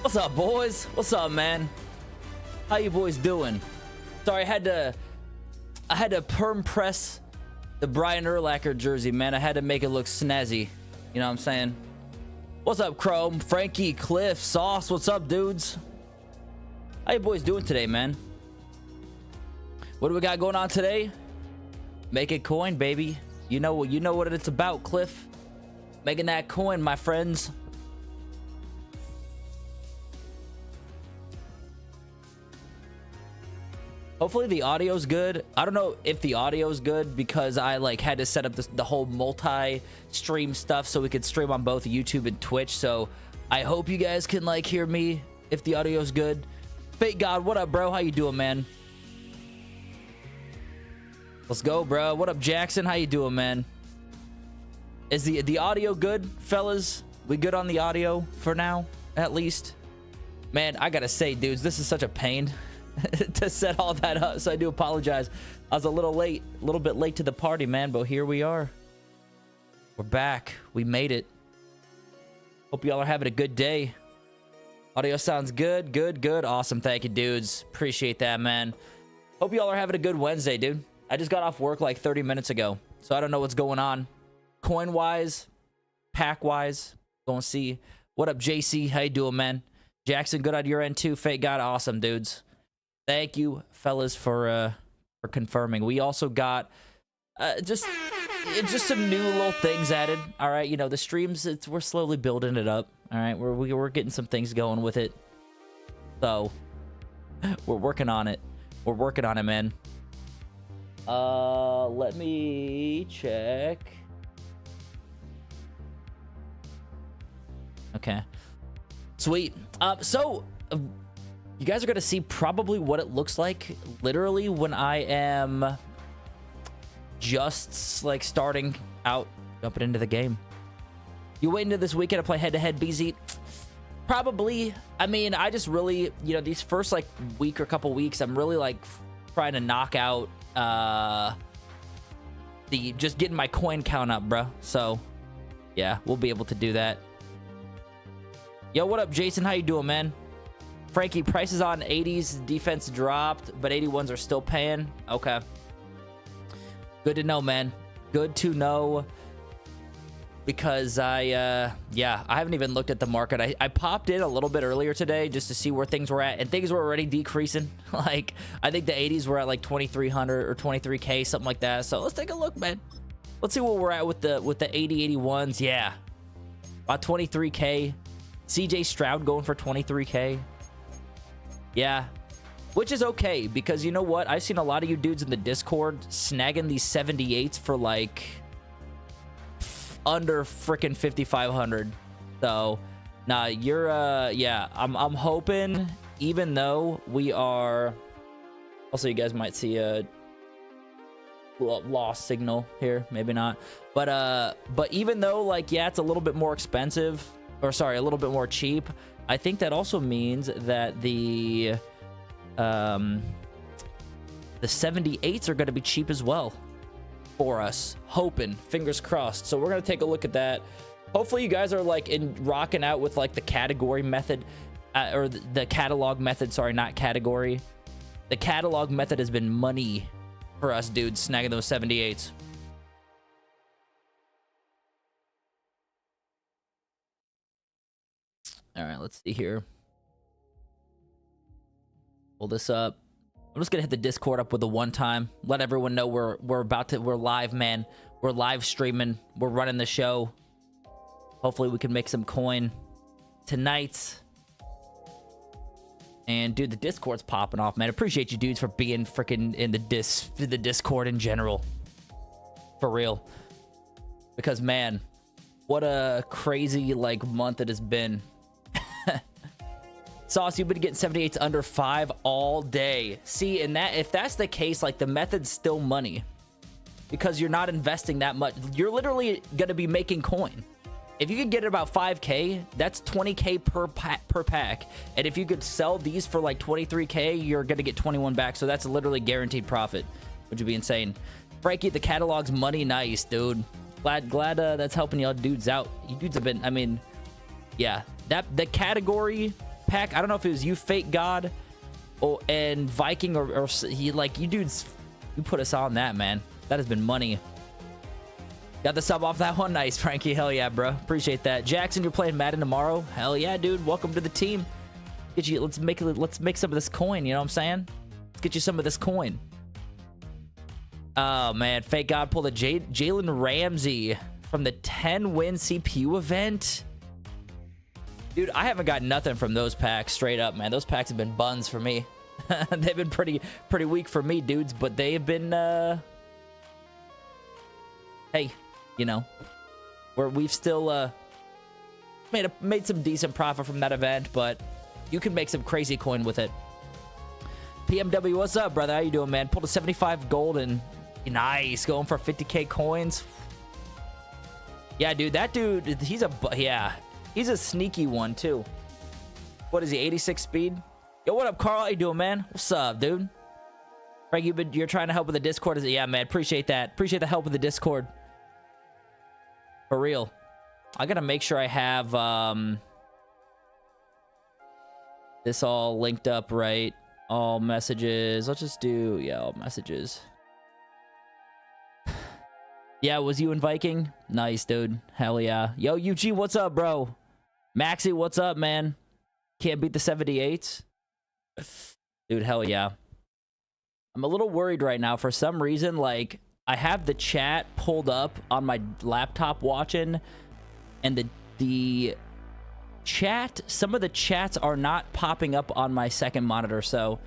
What's up, boys? What's up, man? How you boys doing? Sorry, I had to perm press the Brian Urlacher jersey, man. I had to make it look snazzy. You know what I'm saying? What's up, Chrome? Frankie, Cliff, Sauce. What's up, dudes? How you boys doing today, man? What do we got going on today? Make it coin, baby. You know what it's about, Cliff. Making that coin, my friends. Hopefully the audio's good. I don't know if the audio's good because I had to set up the whole multi-stream stuff so we could stream on both YouTube and Twitch. So I hope you guys can hear me if the audio's good. Fake God, what up, bro? How you doing, man? Let's go, bro. What up, Jackson? How you doing, man? Is the audio good, fellas? We good on the audio for now, at least? Man, I gotta say, dudes, this is such a pain to set all that up, so I do apologize. I was a little bit late to the party, man, but here we are. We're back. We made it. Hope y'all are having a good day. Audio sounds good, good. Awesome. Thank you, dudes. Appreciate that, man. Hope y'all are having a good Wednesday, dude. I just got off work 30 minutes ago, so I don't know what's going on. Coin-wise, pack-wise, gonna see. What up, JC? How you doing, man? Jackson, good on your end, too. Fake God, awesome, dudes. Thank you, fellas, for confirming. We also got just some new little things added. All right, you know, the streams, we're slowly building it up. All right, we're getting some things going with it. So we're working on it. We're working on it, man. Let me check. Okay, sweet. So you guys are gonna see probably what it looks like literally when I am just starting out, jumping into the game. You wait into this weekend to play head-to-head, BZ? Probably. I mean, I just really, these first week or couple weeks, I'm really trying to knock out just getting my coin count up, bro. So yeah, we'll be able to do that. Yo, what up, Jason? How you doing, man? Frankie, prices on 80s defense dropped, but 81s are still paying. Okay. Good to know, man. Good to know. Because I haven't even looked at the market. I popped in a little bit earlier today just to see where things were at, and things were already decreasing. I think the 80s were at 2,300 or 23K, something like that. So let's take a look, man. Let's see where we're at with the 80 81s. Yeah, about 23K. CJ Stroud going for 23K. Yeah, which is okay because you know what? I've seen a lot of you dudes in the Discord snagging these 78s for under freaking 5,500. So nah, you're yeah, I'm hoping, even though we are also, you guys might see a lost signal here, maybe not, but even though yeah, it's a little bit more expensive, or sorry, a little bit more cheap, I think that also means that the 78s are going to be cheap as well for us. Hoping, fingers crossed. So we're going to take a look at that. Hopefully you guys are rocking out with the category method, or the catalog method. Sorry, not category. The catalog method has been money for us dudes, snagging those 78s. All right, let's see here. Pull this up. I'm just gonna hit the Discord up with a one time. Let everyone know we're live, man. We're live streaming. We're running the show. Hopefully we can make some coin tonight. And dude, the Discord's popping off, man. Appreciate you dudes for being freaking in the Discord in general. For real. Because man, what a crazy month it has been. Sauce, you've been getting 78s under 5 all day. See, and if that's the case, the method's still money. Because you're not investing that much. You're literally going to be making coin. If you could get about 5K, that's 20K per pack. And if you could sell these for 23K, you're going to get 21 back. So that's literally guaranteed profit, which would be insane. Frankie, the catalog's money. Nice, dude. Glad that's helping y'all dudes out. You dudes have been, I mean, yeah. The category pack. I don't know if it was you, Fake God, and Viking, or he, like, you dudes, you put us on that, man. That has been money. Got the sub off that one. Nice, Frankie. Hell yeah, bro. Appreciate that. Jackson, you're playing Madden tomorrow. Hell yeah, dude. Welcome to the team. Get you. Let's make some of this coin. You know what I'm saying? Let's get you some of this coin. Oh man, Fake God pulled a Jalen Ramsey from the 10-win CPU event. Dude, I haven't got nothing from those packs. Straight up, man. Those packs have been buns for me. They've been pretty weak for me, dudes. But they have been. Hey. You know, we've still made some decent profit from that event, but you can make some crazy coin with it. PMW, what's up, brother? How you doing, man? Pulled a 75 gold and nice, going for 50k coins. Yeah, dude, that dude, he's a sneaky one too. What is he? 86 speed? Yo, what up, Carl? How you doing, man? What's up, dude? Frank, you're trying to help with the Discord. Yeah, man. Appreciate that. Appreciate the help with the Discord. For real. I gotta make sure I have this all linked up right. All messages. Let's just do, yeah, all messages. Yeah, was you in Viking? Nice, dude. Hell yeah. Yo, UG, what's up, bro? Maxi, what's up, man? Can't beat the 78s? Dude, hell yeah. I'm a little worried right now. For some reason, like, I have the chat pulled up on my laptop watching, and the chat, some of the chats are not popping up on my second monitor. So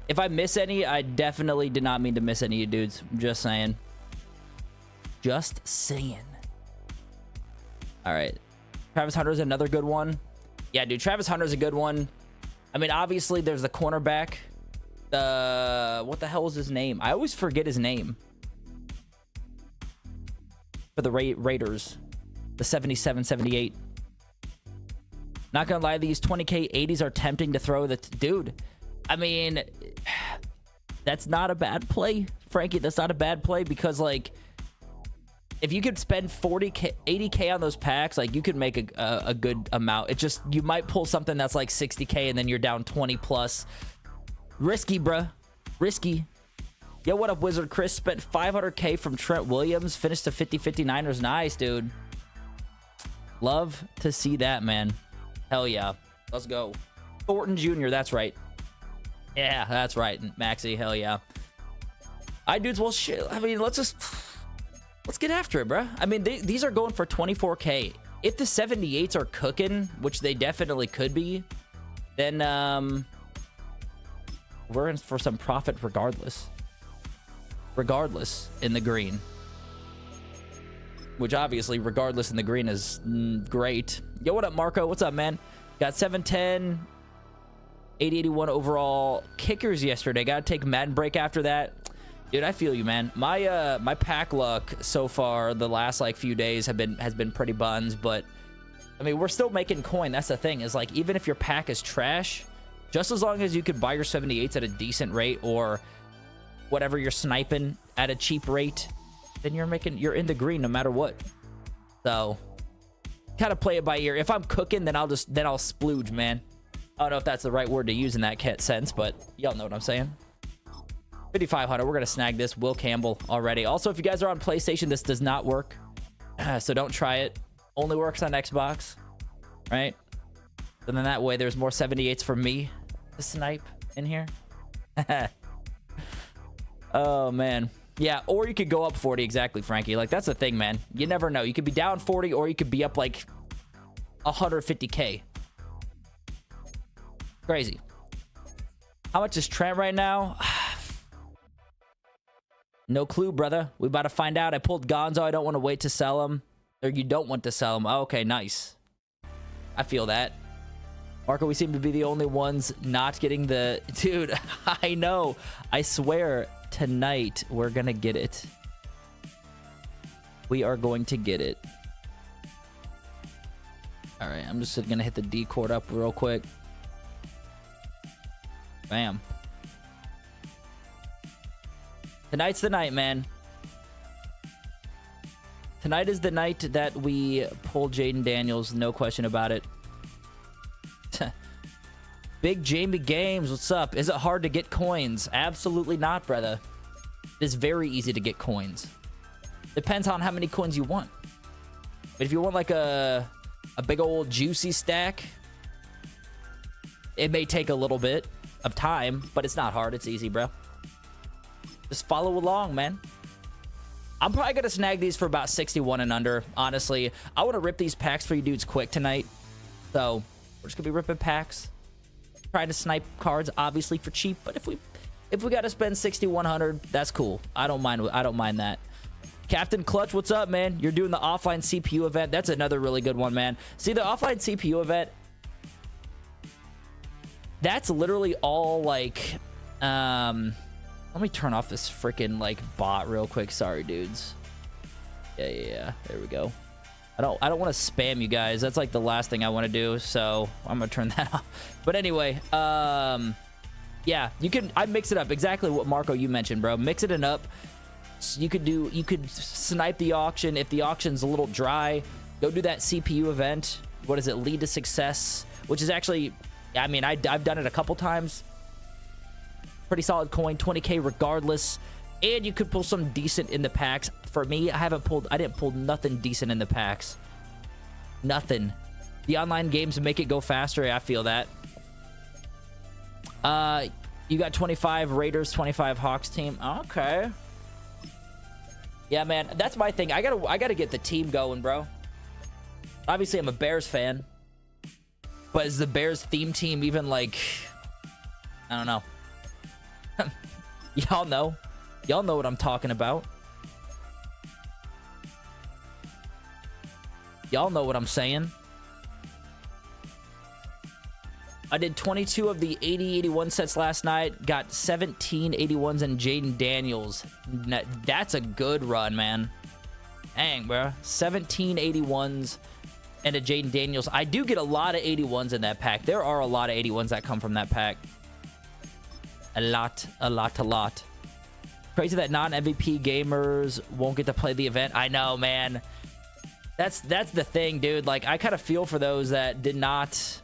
if I miss any, I definitely did not mean to miss any of you dudes. I'm just saying. Just saying. All right. Travis Hunter's another good one. Yeah, dude, Travis Hunter's a good one. I mean, obviously there's the cornerback. What the hell is his name? I always forget his name. For the Raiders, the 77, 78. Not gonna lie, these 20k 80s are tempting to throw the dude. I mean, that's not a bad play, Frankie. That's not a bad play, because like, if you could spend 40k 80k on those packs, like, you could make a good amount. It just, you might pull something that's like 60k and then you're down 20 plus. Risky, bruh. Risky. Yo, what up, Wizard Chris? Spent 500k from Trent Williams. Finished the 50-59ers. Nice, dude. Love to see that, man. Hell yeah. Let's go. Thornton Jr., that's right. Yeah, that's right. Maxi, hell yeah. All right, dudes, well, shit. I mean, let's get after it, bro. I mean, these are going for 24k. If the 78s are cooking, which they definitely could be, then we're in for some profit regardless. Regardless in the green, which obviously regardless in the green is great. Yo, what up, Marco? What's up, man? Got 710 8081 overall kickers yesterday. Gotta take Madden break after that. Dude, I feel you, man. My pack luck so far the last like few days has been pretty buns, but I mean, we're still making coin. That's the thing, is like, even if your pack is trash, just as long as you could buy your 78s at a decent rate, or whatever you're sniping at a cheap rate, then you're in the green no matter what. So kind of play it by ear. If I'm cooking, then I'll splooge, man. I don't know if that's the right word to use in that sense, but y'all know what I'm saying. 5500, we're gonna snag this. Will Campbell already. Also, if you guys are on PlayStation, this does not work, so don't try it. Only works on Xbox, right? And then that way there's more 78s for me to snipe in here. Oh, man. Yeah, or you could go up 40. Exactly, Frankie. Like, that's the thing, man. You never know. You could be down 40, or you could be up, like, 150k. Crazy. How much is Trent right now? No clue, brother. We about to find out. I pulled Gonzo. I don't want to wait to sell him. Or you don't want to sell him. Oh, okay, nice. I feel that. Marco, we seem to be the only ones not getting the... Dude, I know. I swear, tonight, we're going to get it. We are going to get it. All right, I'm just going to hit the D chord up real quick. Bam. Tonight's the night, man. Tonight is the night that we pull Jaden Daniels. No question about it. Big Jamie Games, what's up? Is it hard to get coins? Absolutely not, brother. It's very easy to get coins. Depends on how many coins you want. But if you want like a big old juicy stack, it may take a little bit of time, but it's not hard. It's easy, bro. Just follow along, man. I'm probably going to snag these for about 61 and under, honestly. I want to rip these packs for you dudes quick tonight. So, we're just going to be ripping packs. Trying to snipe cards, obviously, for cheap. But if we got to spend 6,100, that's cool. I don't mind that. Captain Clutch, what's up, man? You're doing the offline CPU event. That's another really good one, man. See, the offline CPU event, that's literally all, like, let me turn off this freaking, like, bot real quick. Sorry, dudes. Yeah. There we go. I don't want to spam you guys. That's, like, the last thing I want to do, so I'm going to turn that off. But anyway, yeah, I mix it up. Exactly what, Marco, you mentioned, bro. Mix it up. You could snipe the auction. If the auction's a little dry, go do that CPU event. What is it? Lead to Success, which is actually, I mean, I've done it a couple times. Pretty solid coin, 20k regardless. And you could pull some decent in the packs. For me, I didn't pull nothing decent in the packs. Nothing. The online games make it go faster. I feel that. You got 25 Raiders, 25 Hawks team. Okay. Yeah, man, that's my thing. I gotta get the team going, bro. Obviously, I'm a Bears fan. But is the Bears theme team even, like, I don't know. Y'all know. Y'all know what I'm talking about. Y'all know what I'm saying. I did 22 of the 80-81 sets last night. Got 17 81s and Jaden Daniels. That's a good run, man. Dang, bro. 17 81s and a Jaden Daniels. I do get a lot of 81s in that pack. There are a lot of 81s that come from that pack. A lot. Crazy that non-MVP gamers won't get to play the event. I know, man. That's the thing, dude. Like, I kind of feel for those that did not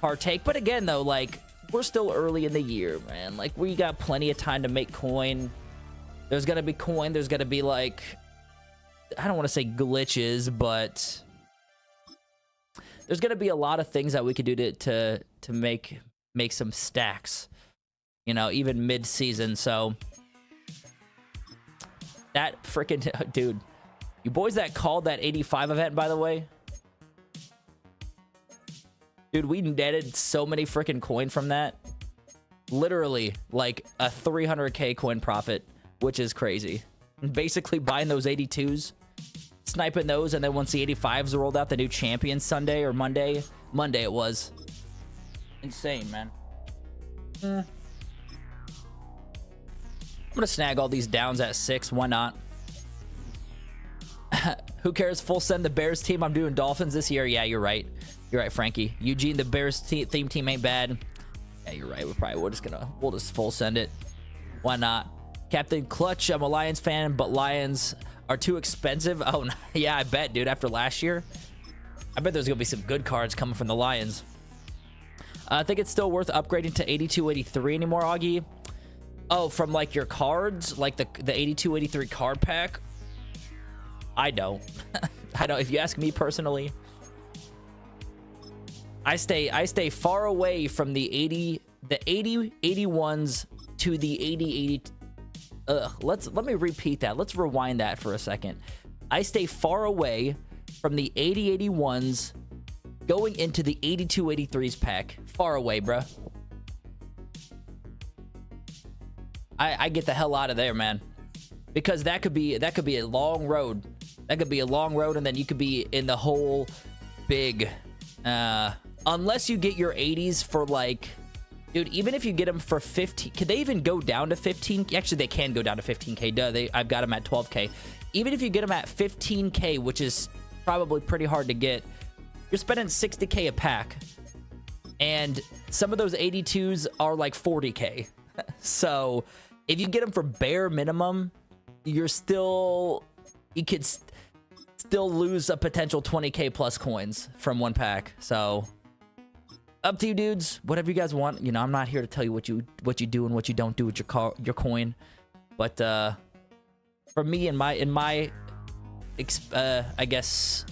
partake. But again, though, like, we're still early in the year, man. Like, we got plenty of time to make coin. There's gonna be coin. There's gonna be, like, I don't want to say glitches, but there's gonna be a lot of things that we could do to make some stacks, you know, even mid-season. So that freaking dude, you boys that called that 85 event, by the way, dude, we netted so many freaking coin from that. Literally, like, a 300k coin profit, which is crazy. Basically buying those 82s, sniping those, and then once the 85s rolled out, the new champion Sunday or Monday it was. Insane, man. I'm gonna snag all these downs at 6. Why not? Who cares? Full send the Bears team. I'm doing Dolphins this year. Yeah, you're right. You're right, Frankie. Eugene, the Bears theme team ain't bad. Yeah, you're right. We'll just full send it. Why not? Captain Clutch, I'm a Lions fan, but Lions are too expensive. Oh, yeah, I bet, dude. After last year, I bet there's gonna be some good cards coming from the Lions. I think it's still worth upgrading to 82-83 anymore, Augie. Oh, from, like, your cards, like the 82-83 card pack. I don't. I don't. If you ask me personally, I stay far away from the 80-81s to the 80-80. Let me repeat that. Let's rewind that for a second. I stay far away from the 80-81s going into the 82-83s pack. Far away, bruh. I get the hell out of there, man. Because that could be a long road. That could be a long road, and then you could be in the whole big unless you get your 80s for, like, dude, even if you get them for 15, can they even go down to 15? Actually, they can go down to 15k. Duh, I've got them at 12k. Even if you get them at 15k, which is probably pretty hard to get, you're spending 60k a pack, and some of those 82s are like 40k. So if you get them for bare minimum, you could still lose a potential 20k plus coins from one pack. So Up to you, dudes. Whatever you guys want. You know, I'm not here to tell you what you do and what you don't do with your coin. But for me, in my I guess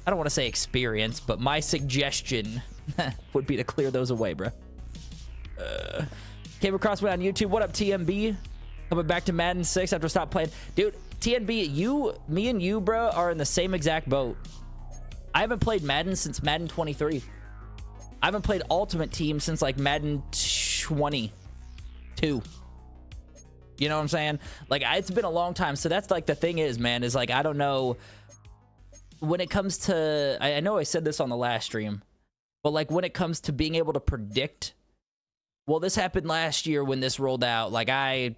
I don't want to say experience, but my suggestion would be to clear those away, bro. Came across me on YouTube. What up, TMB? Coming back to Madden 6 after stop playing. Dude, TNB, me and you, bro, are in the same exact boat. I haven't played Madden since Madden 23. I haven't played Ultimate Team since like Madden 22. You know what I'm saying? Like, it's been a long time. So that's like the thing is, man, is like, I don't know when it comes to, I know I said this on the last stream, but like when it comes to being able to predict, well, this happened last year when this rolled out. Like, I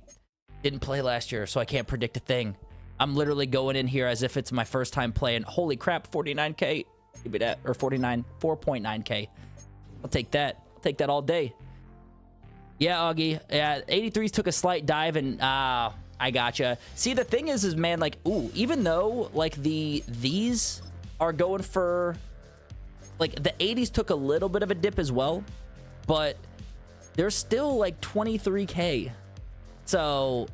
didn't play last year, so I can't predict a thing. I'm literally going in here as if it's my first time playing. Holy crap, 49K. Give me that. Or 4.9K. I'll take that. I'll take that all day. Yeah, Augie. Yeah, 83s took a slight dive and I gotcha. See, the thing is man, like, ooh, even though like these are going for, like, the 80s took a little bit of a dip as well, but they're still like 23K. So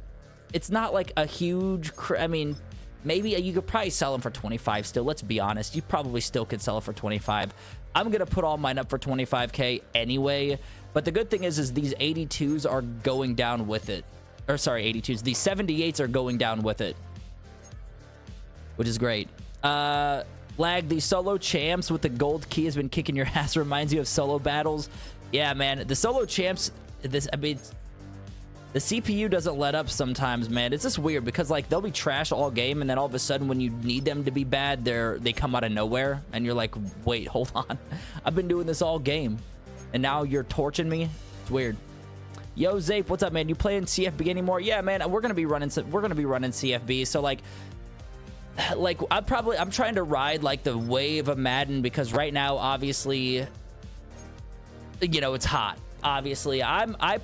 it's not like a huge, I mean, maybe you could probably sell them for 25 still. Let's be honest. You probably still could sell it for 25. I'm going to put all mine up for 25K anyway. But the good thing is these 82s are going down with it. Or sorry, 82s. These 78s are going down with it, which is great. Lag, the solo champs with the gold key has been kicking your ass. Reminds you of solo battles. Yeah, man. The solo champs, I mean, the CPU doesn't let up sometimes, man. It's just weird because, like, they'll be trash all game, and then all of a sudden when you need them to be bad, they come out of nowhere, and you're like, wait, hold on. I've been doing this all game, and now you're torching me? It's weird. Yo, Zape, what's up, man? You playing CFB anymore? Yeah, man, we're gonna be running CFB. So like I'm trying to ride like the wave of Madden because right now, obviously, you know, it's hot. Obviously, I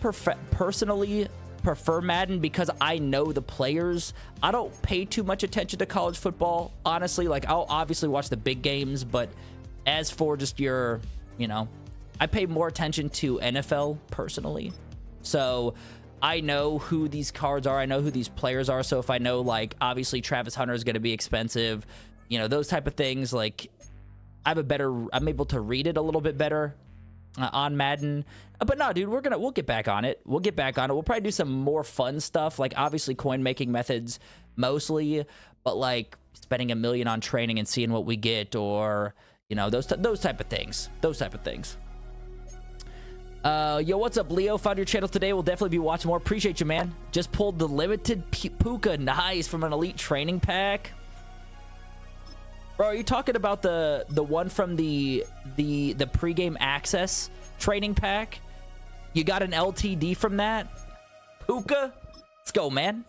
personally prefer Madden because I know the players. I don't pay too much attention to college football, honestly. Like, I'll obviously watch the big games, but as for just your, you know, I pay more attention to NFL personally. So I know who these cards are. I know who these players are. So if I know, like, obviously Travis Hunter is going to be expensive, you know, those type of things, like, I'm able to read it a little bit better on Madden. But no, dude, we'll get back on it. We'll probably do some more fun stuff, like obviously coin making methods mostly, but like spending $1 million on training and seeing what we get, or, you know, those type of things. Yo, what's up, Leo? Found your channel today. We'll definitely be watching more. Appreciate you, man. Just pulled the limited Puka. Nice, from an elite training pack. Bro, are you talking about the one from the pregame access training pack? You got an LTD from that? Puka? Let's go, man.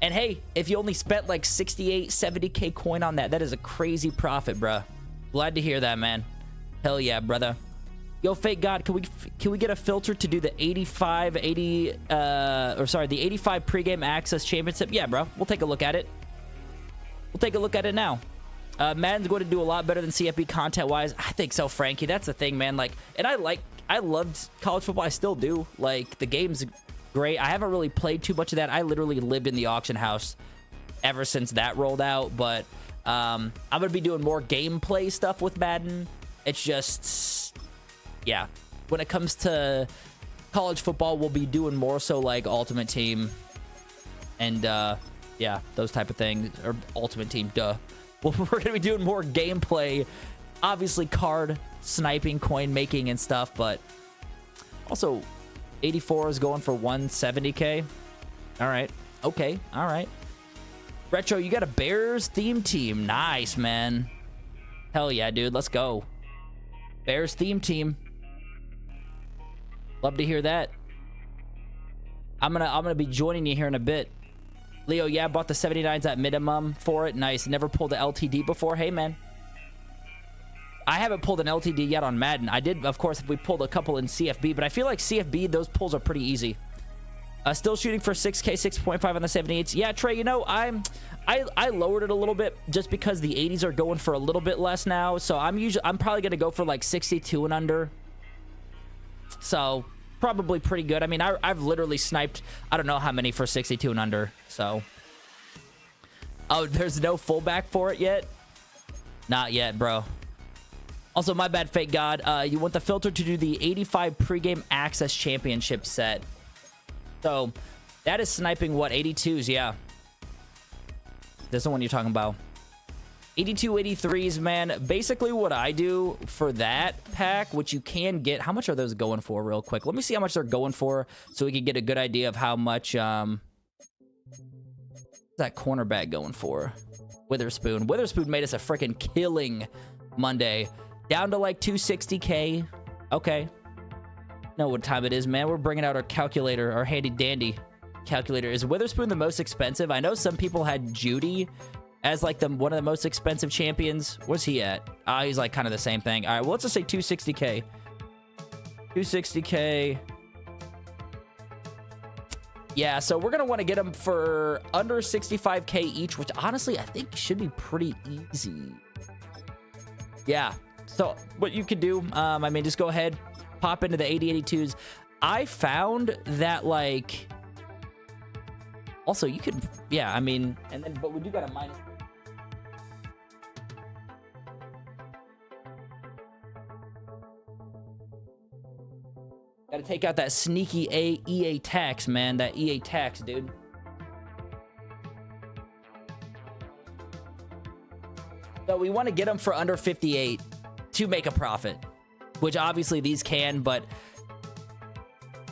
And hey, if you only spent like 68, 70K coin on that, that is a crazy profit, bruh. Glad to hear that, man. Hell yeah, brother. Yo, Fake God, can we get a filter to do the 85 pregame access championship? Yeah, bro. We'll take a look at it. We'll take a look at it now. Madden's going to do a lot better than CFB content-wise. I think so, Frankie. That's the thing, man. Like, and I loved college football. I still do. Like, the game's great. I haven't really played too much of that. I literally lived in the auction house ever since that rolled out. But I'm going to be doing more gameplay stuff with Madden. It's just, yeah. When it comes to college football, we'll be doing more so like Ultimate Team and, yeah, those type of things. Or Ultimate Team, duh. Well, we're going to be doing more gameplay, obviously card sniping, coin making and stuff, but also 84 is going for 170K. All right. Okay. All right. Retro, you got a Bears theme team. Nice, man. Hell yeah, dude. Let's go. Bears theme team. Love to hear that. I'm gonna be joining you here in a bit. Leo, yeah, bought the 79s at minimum for it. Nice. Never pulled the LTD before. Hey, man. I haven't pulled an LTD yet on Madden. I did, of course, if we pulled a couple in CFB, but I feel like CFB, those pulls are pretty easy. Still shooting for 6K, 6.5 on the 78s. Yeah, Trey, you know, I lowered it a little bit just because the 80s are going for a little bit less now. So I'm probably going to go for like 62 and under. So probably pretty good. I mean, I've literally sniped, I don't know how many for 62 and under. So, oh, there's no fullback for it yet? Not yet, bro. Also, my bad, Fake God. You want the filter to do the 85 pregame access championship set. So that is sniping what? 82s, yeah. This is the one you're talking about. 82, 83s, man. Basically what I do for that pack, which you can get. How much are those going for real quick? Let me see how much they're going for so we can get a good idea of how much that cornerback going for. Witherspoon. Witherspoon made us a freaking killing Monday. Down to like 260K. Okay. Know what time it is, man. We're bringing out our calculator, our handy dandy calculator. Is Witherspoon the most expensive? I know some people had Judy as like one of the most expensive champions. Where's he at? He's like kind of the same thing. All right, well, let's just say 260K. 260K. Yeah, so we're gonna want to get them for under 65K each, which honestly I think should be pretty easy. Yeah. So what you could do, I mean, just go ahead, pop into the 8082s. I found that, like, also you could, yeah, I mean, and then, but we do got a minus. Got to take out that sneaky EA tax, man. That EA tax, dude. So we want to get them for under 58 to make a profit, which obviously these can, but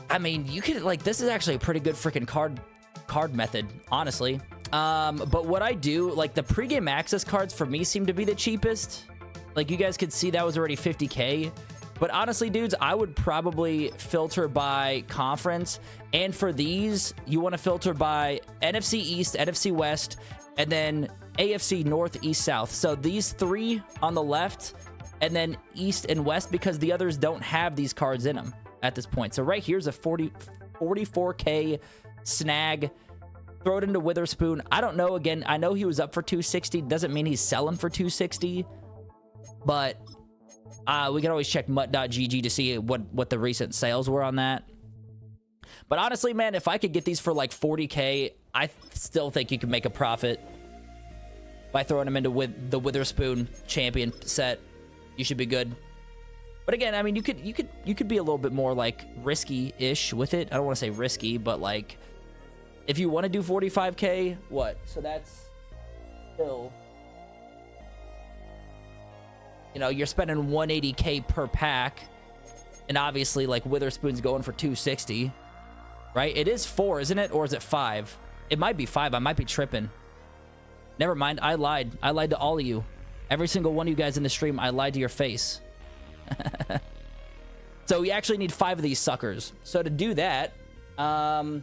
I mean, you could, like, this is actually a pretty good freaking card method, honestly. But what I do, like, the pregame access cards for me seem to be the cheapest. Like, you guys could see that was already 50K. But honestly, dudes, I would probably filter by conference. And for these, you want to filter by NFC East, NFC West, and then AFC North, East, South. So these three on the left, and then East and West, because the others don't have these cards in them at this point. So right here's a 44K snag. Throw it into Witherspoon. I don't know. Again, I know he was up for 260. Doesn't mean he's selling for 260. But we can always check mutt.gg to see what the recent sales were on that. But honestly, man, if I could get these for like 40K, I still think you can make a profit by throwing them into the Witherspoon champion set. You should be good. But again, I mean, you could be a little bit more like risky-ish with it. I don't want to say risky, but like if you want to do 45K, what? So that's still, you know, you're spending 180K per pack, and obviously like Witherspoon's going for 260, right? It is 4, isn't it? Or is it 5? It might be 5. I might be tripping. Never mind. I lied. I lied to all of you. Every single one of you guys in the stream, I lied to your face. So we actually need 5 of these suckers. So to do that, 40K.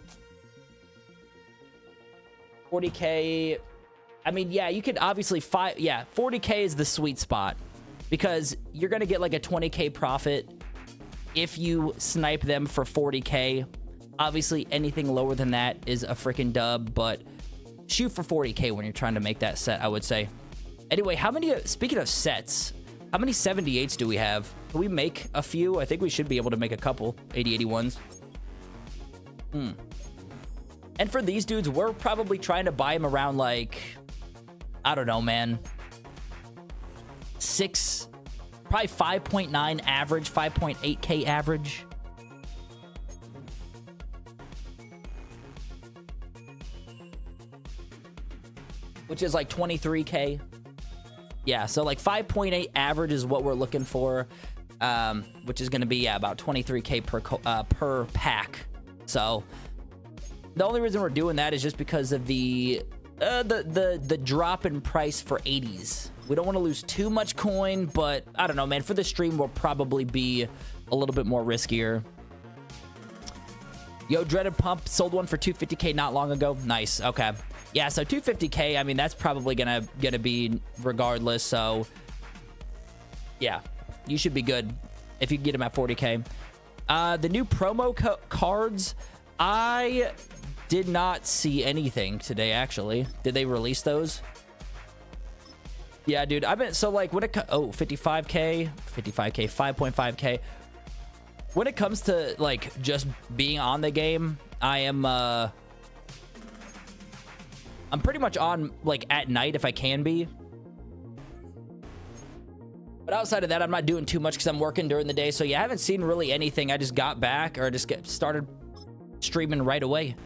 I mean, yeah, you could obviously 40K is the sweet spot, because you're going to get like a 20K profit if you snipe them for 40K. Obviously, anything lower than that is a freaking dub, but shoot for 40K when you're trying to make that set, I would say. Anyway, how many, speaking of sets, how many 78s do we have? Can we make a few? I think we should be able to make a couple 80-81s. And for these dudes, we're probably trying to buy them around like, I don't know, man, 6, probably 5.9 average, 5.8K average. Which is like 23K. Yeah, so like 5.8 average is what we're looking for, which is going to be, yeah, about 23K per pack. So the only reason we're doing that is just because of the drop in price for 80s. We don't want to lose too much coin, but I don't know, man. For the stream, we'll probably be a little bit more riskier. Yo, Dreaded Pump sold one for 250K not long ago. Nice. Okay. Yeah, so 250K, I mean, that's probably gonna be regardless. So yeah, you should be good if you get them at 40K. The new promo cards, I did not see anything today, actually. Did they release those? Yeah, dude. I've been so like when it 55k, 5.5k. When it comes to like just being on the game, I'm pretty much on like at night if I can be. But outside of that, I'm not doing too much because I'm working during the day. So yeah, I haven't seen really anything. I just got back or just started streaming right away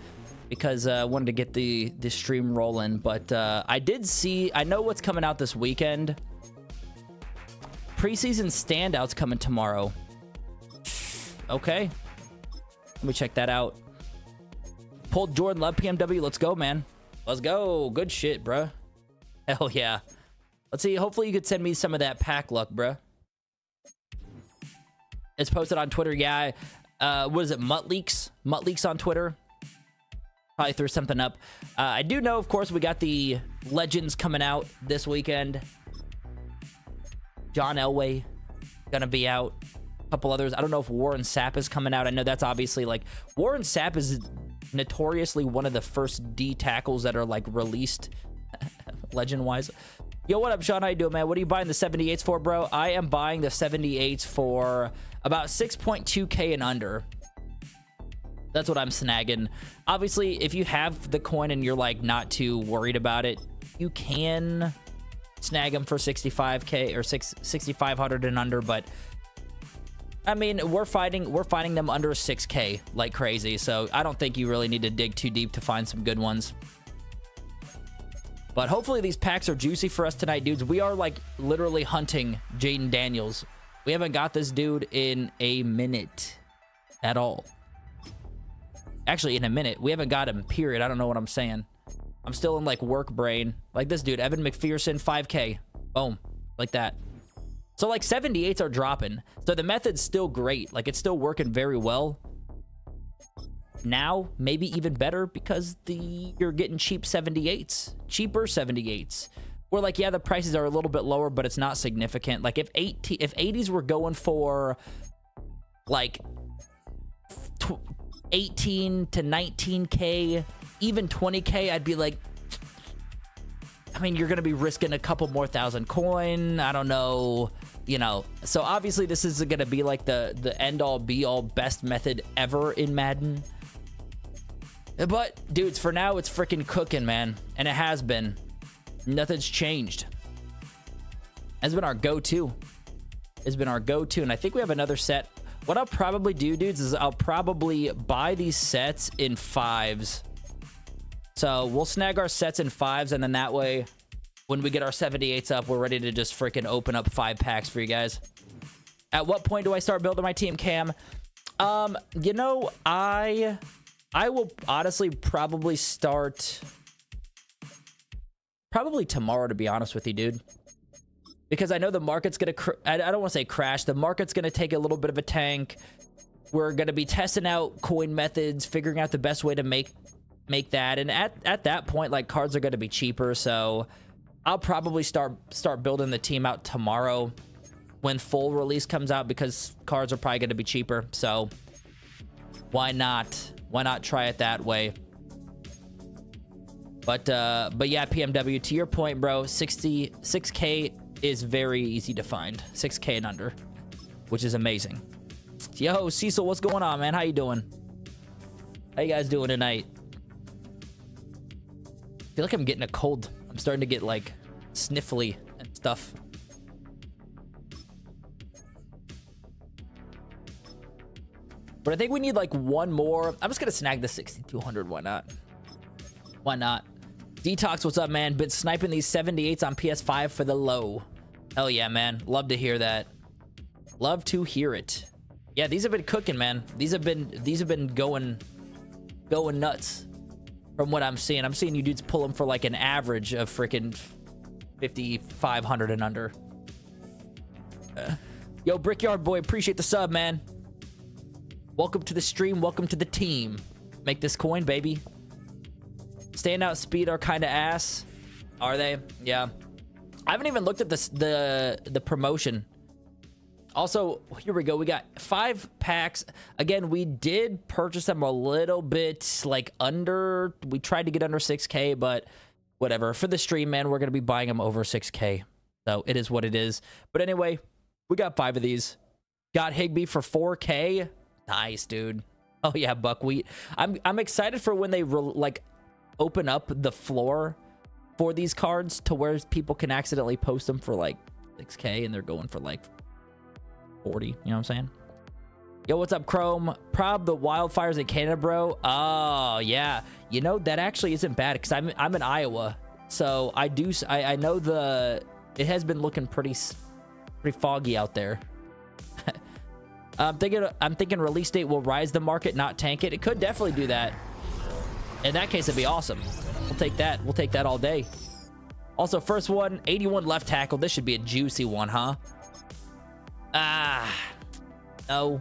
because I wanted to get the stream rolling. But I did see, I know what's coming out this weekend. Preseason standouts coming tomorrow. Okay. Let me check that out. Pulled Jordan Love PMW. Let's go, man. Let's go. Good shit, bruh. Hell yeah. Let's see. Hopefully you could send me some of that pack luck, bruh. It's posted on Twitter. Yeah. What is it? Mutt Leaks? Mutt Leaks on Twitter. Probably threw something up. I do know, of course, we got the Legends coming out this weekend. John Elway gonna be out. A couple others. I don't know if Warren Sapp is coming out. I know that's obviously like Warren Sapp is notoriously one of the first D tackles that are like released legend wise. Yo, what up, Sean? How you doing, man? What are you buying the 78s for, bro? I am buying the 78s for about 6.2k and under. That's what I'm snagging. Obviously, if you have the coin and you're like not too worried about it, you can snag them for 65k or 6,500 and under, but I mean, we're finding them under 6k like crazy, so I don't think you really need to dig too deep to find some good ones. But hopefully these packs are juicy for us tonight, dudes. We are like literally hunting Jaden Daniels. We haven't got this dude in a minute at all. Actually, in a minute. We haven't got him, period. I don't know what I'm saying. I'm still in like work brain. Like this dude, Evan McPherson, 5k. Boom. Like that. So like 78s are dropping. So the method's still great. Like it's still working very well. Now, maybe even better because you're getting cheap 78s. Cheaper 78s. Where like, yeah, the prices are a little bit lower, but it's not significant. Like if 80s were going for like 18 to 19k, even 20k, I'd be like, I mean, you're going to be risking a couple more thousand coin. I don't know, you know. So obviously this is going to be like the end all be all best method ever in Madden. But dudes, for now it's freaking cooking, man. And it has been. Nothing's changed. It's been our go-to. It's been our go-to. And I think we have another set. What I'll probably do, dudes, is I'll probably buy these sets in 5s. So we'll snag our sets in 5s, and then that way, when we get our 78s up, we're ready to just freaking open up 5 packs for you guys. At what point do I start building my team, Cam? You know, I will honestly probably start tomorrow, to be honest with you, dude. Because I know the market's gonna I don't want to say crash. The market's gonna take a little bit of a tank. We're gonna be testing out coin methods, figuring out the best way to make that, and at that point, like, cards are going to be cheaper. So I'll probably start building the team out tomorrow when full release comes out, because cards are probably going to be cheaper. So why not try it that way? But yeah, PMW, to your point, bro, 6k is very easy to find. 6k and under, which is amazing. Yo, Cecil, what's going on, man? How you doing? How you guys doing tonight? I feel like I'm getting a cold. I'm starting to get like sniffly and stuff. But I think we need like one more. I'm just gonna snag the 6200. Why not? Why not? Detox, what's up, man? Been sniping these 78s on PS5 for the low. Hell yeah, man. Love to hear that. Love to hear it. Yeah, these have been cooking, man. These have been going nuts. From what I'm seeing you dudes pull them for like an average of freaking 5,500 and under. Yo, Brickyard Boy, appreciate the sub, man. Welcome to the stream. Welcome to the team. Make this coin, baby. Standout speed are kind of ass. Are they? Yeah. I haven't even looked at this the promotion Also, here we go. We got 5 packs. Again, we did purchase them a little bit like under. We tried to get under 6K, but whatever. For the stream, man, we're going to be buying them over 6K. So it is what it is. But anyway, we got 5 of these. Got Higbee for 4K. Nice, dude. Oh yeah, buckwheat. I'm excited for when they like open up the floor for these cards to where people can accidentally post them for like 6K and they're going for like 40. You know what I'm saying? Yo, what's up, Chrome? Prob the wildfires in Canada, bro. Oh yeah. You know that actually isn't bad because I'm in Iowa, so I know it has been looking pretty foggy out there. I'm thinking release date will rise the market, not tank it. It could definitely do that. In that case, it'd be awesome. We'll take that. We'll take that all day. Also, first one, 81 left tackle. This should be a juicy one, huh? No.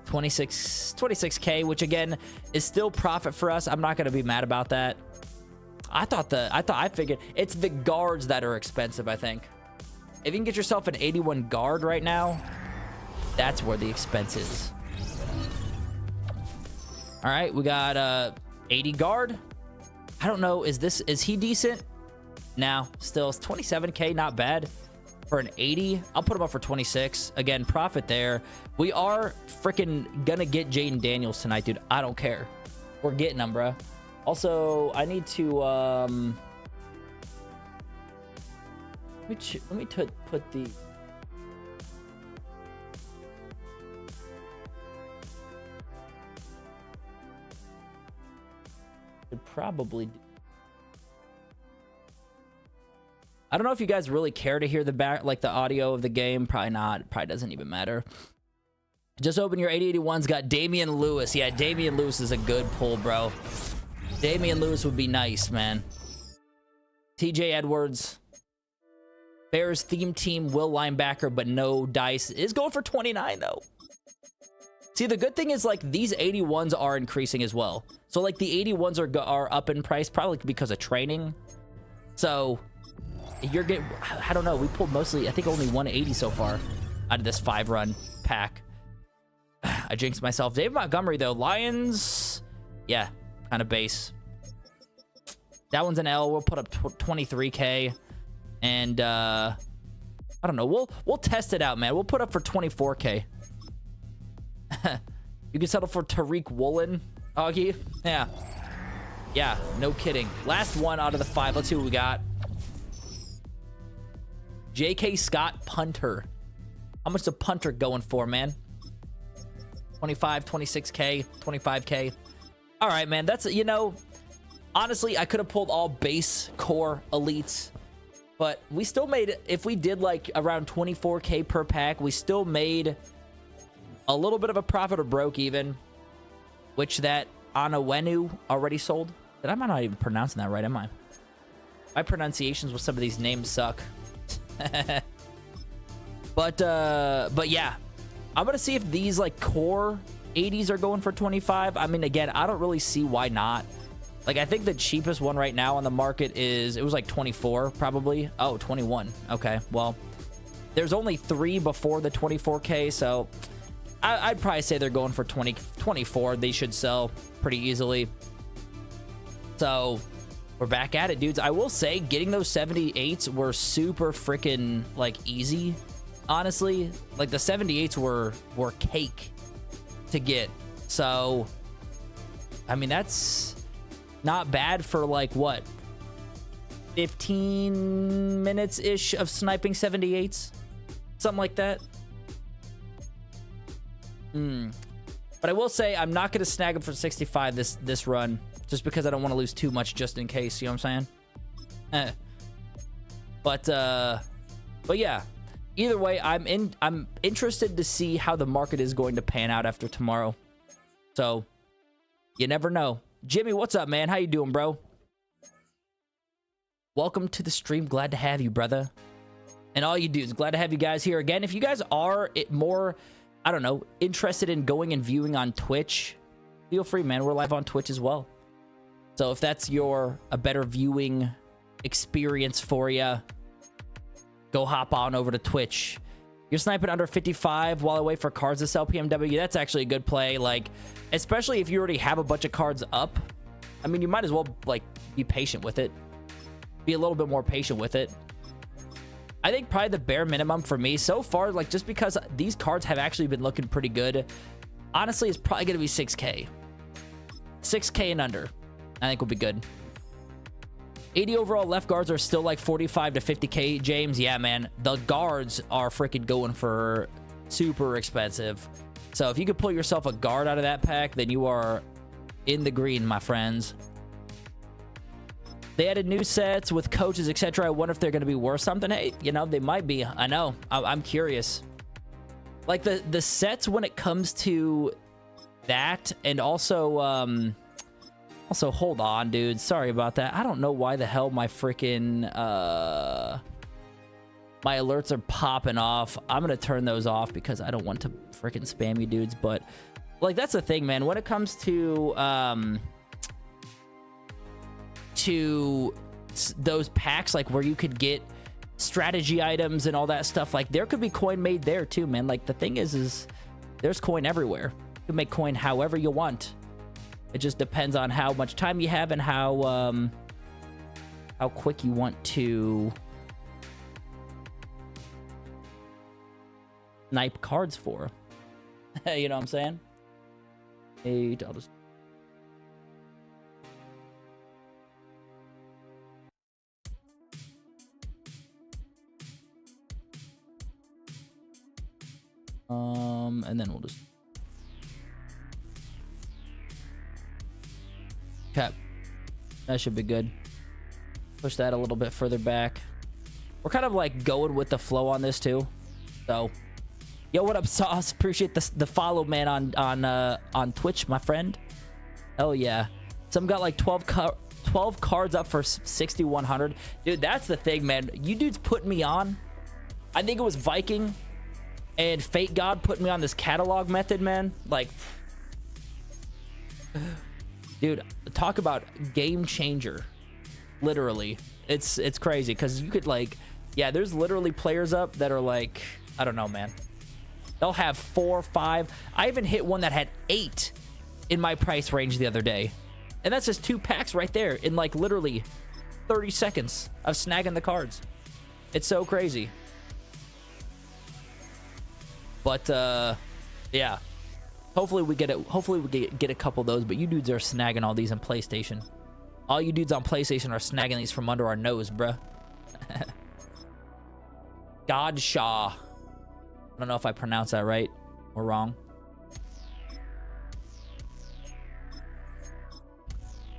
26K, which again is still profit for us. I'm not gonna be mad about that. I figured it's the guards that are expensive. I think if you can get yourself an 81 guard right now, that's where the expense is. All right, we got 80 guard. I don't know, is he decent? No, still it's 27K, not bad. For an 80, I'll put him up for 26. Again, profit there. We are freaking gonna get Jaden Daniels tonight, dude. I don't care. We're getting him, bro. Also, I need to let me put the could probably do. I don't know if you guys really care to hear the the audio of the game. Probably not. Probably doesn't even matter. Just open your 8081's got Damian Lewis. Yeah, Damian Lewis is a good pull, bro. Damian Lewis would be nice, man. TJ Edwards. Bears theme team will linebacker, but no dice. Is going for 29 though. See, the good thing is like these 81s are increasing as well. So like the 81s are up in price probably because of training. So you're getting, I don't know, we pulled mostly, I think only 180 so far out of this 5-run pack. I jinxed myself. Dave Montgomery though, Lions, yeah, kind of base. That one's an L. We'll put up 23K, and I don't know. We'll test it out, man. We'll put up for 24K. You can settle for Tariq Woolen, Augie. Yeah, no kidding. Last one out of the 5. Let's see what we got. J.K. Scott, punter. How much is a punter going for, man? 25, 26K, 25K. All right, man. That's, you know, honestly, I could have pulled all base core elites, but we still made, if we did like around 24K per pack, we still made a little bit of a profit or broke even, which that Anawenu already sold. And I'm not even pronouncing that right, am I? My pronunciations with some of these names suck. But yeah, I'm gonna see if these like core 80s are going for 25. I mean, again, I don't really see why not. Like, I think the cheapest one right now on the market is, it was like 24 probably. Oh, 21. Okay, well, there's only 3 before the 24K, so I'd probably say they're going for 24. They should sell pretty easily. So we're back at it, dudes. I will say getting those 78s were super freaking like easy, honestly. Like the 78s were cake to get. So I mean, that's not bad for like what, 15 minutes ish of sniping 78s, something like that. But I will say I'm not going to snag them for 65 this run, just because I don't want to lose too much just in case. You know what I'm saying? But yeah, either way, I'm interested to see how the market is going to pan out after tomorrow. So you never know. Jimmy, what's up, man? How you doing, bro? Welcome to the stream. Glad to have you, brother. And all you dudes, glad to have you guys here again. If you guys are more, I don't know, interested in going and viewing on Twitch, feel free, man. We're live on Twitch as well. So if that's a better viewing experience for you, go hop on over to Twitch. You're sniping under 55 while I wait for cards to sell PMW. That's actually a good play. Like, especially if you already have a bunch of cards up. I mean, you might as well, like, be patient with it. Be a little bit more patient with it. I think probably the bare minimum for me so far, like, just because these cards have actually been looking pretty good, honestly, it's probably going to be 6K. 6K and under, I think will be good. 80 overall left guards are still like 45 to 50K, James. Yeah, man. The guards are freaking going for super expensive. So if you could pull yourself a guard out of that pack, then you are in the green, my friends. They added new sets with coaches, etc. I wonder if they're going to be worth something. Hey, you know, they might be. I know. I'm curious. Like the sets when it comes to that, and also hold on, dude. Sorry about that. I don't know why the hell my freaking my alerts are popping off. I'm gonna turn those off because I don't want to freaking spam you dudes. But like, that's the thing, man. When it comes to those packs, like where you could get strategy items and all that stuff, like there could be coin made there too, man. Like the thing is there's coin everywhere. You can make coin however you want. It just depends on how much time you have and how quick you want to snipe cards for. You know what I'm saying? I'll just... and then we'll just... Okay. That should be good. Push that a little bit further back. We're kind of like going with the flow on this too. So, yo, what up, Sauce? Appreciate the follow, man, on Twitch, my friend. Hell yeah. Some got like 12 cards up for 6,100. Dude, that's the thing, man. You dudes put me on. I think it was Viking and Fate God put me on this catalog method, man. Like, dude, talk about game changer. Literally. It's crazy because you could, like, yeah, there's literally players up that are like, I don't know, man. They'll have 4, 5. I even hit one that had 8 in my price range the other day. And that's just 2 packs right there in like literally 30 seconds of snagging the cards. It's so crazy. But yeah. Hopefully we get it. Hopefully we get a couple of those, but you dudes are snagging all these on PlayStation. All you dudes on PlayStation are snagging these from under our nose, bruh. Godshaw. I don't know if I pronounced that right or wrong.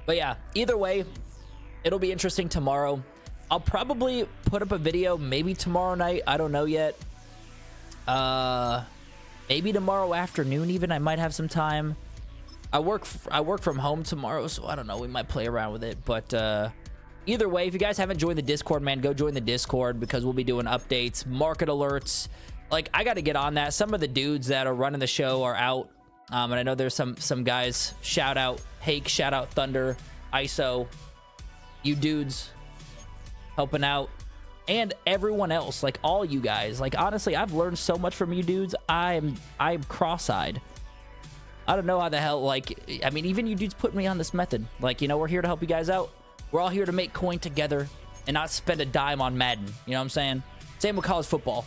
But yeah, either way, it'll be interesting tomorrow. I'll probably put up a video maybe tomorrow night. I don't know yet. Maybe tomorrow afternoon even. I might have some time. I work from home tomorrow, so I don't know. We might play around with it. But either way, if you guys haven't joined the Discord, man, go join the Discord because we'll be doing updates, market alerts. Like, I got to get on that. Some of the dudes that are running the show are out. And I know there's some guys. Shout out Hake, shout out Thunder, ISO. You dudes helping out. And everyone else, like all you guys. Like, honestly, I've learned so much from you dudes. I'm cross-eyed. I don't know how the hell, like, I mean, even you dudes put me on this method. Like, you know, we're here to help you guys out. We're all here to make coin together and not spend a dime on Madden. You know what I'm saying? Same with college football.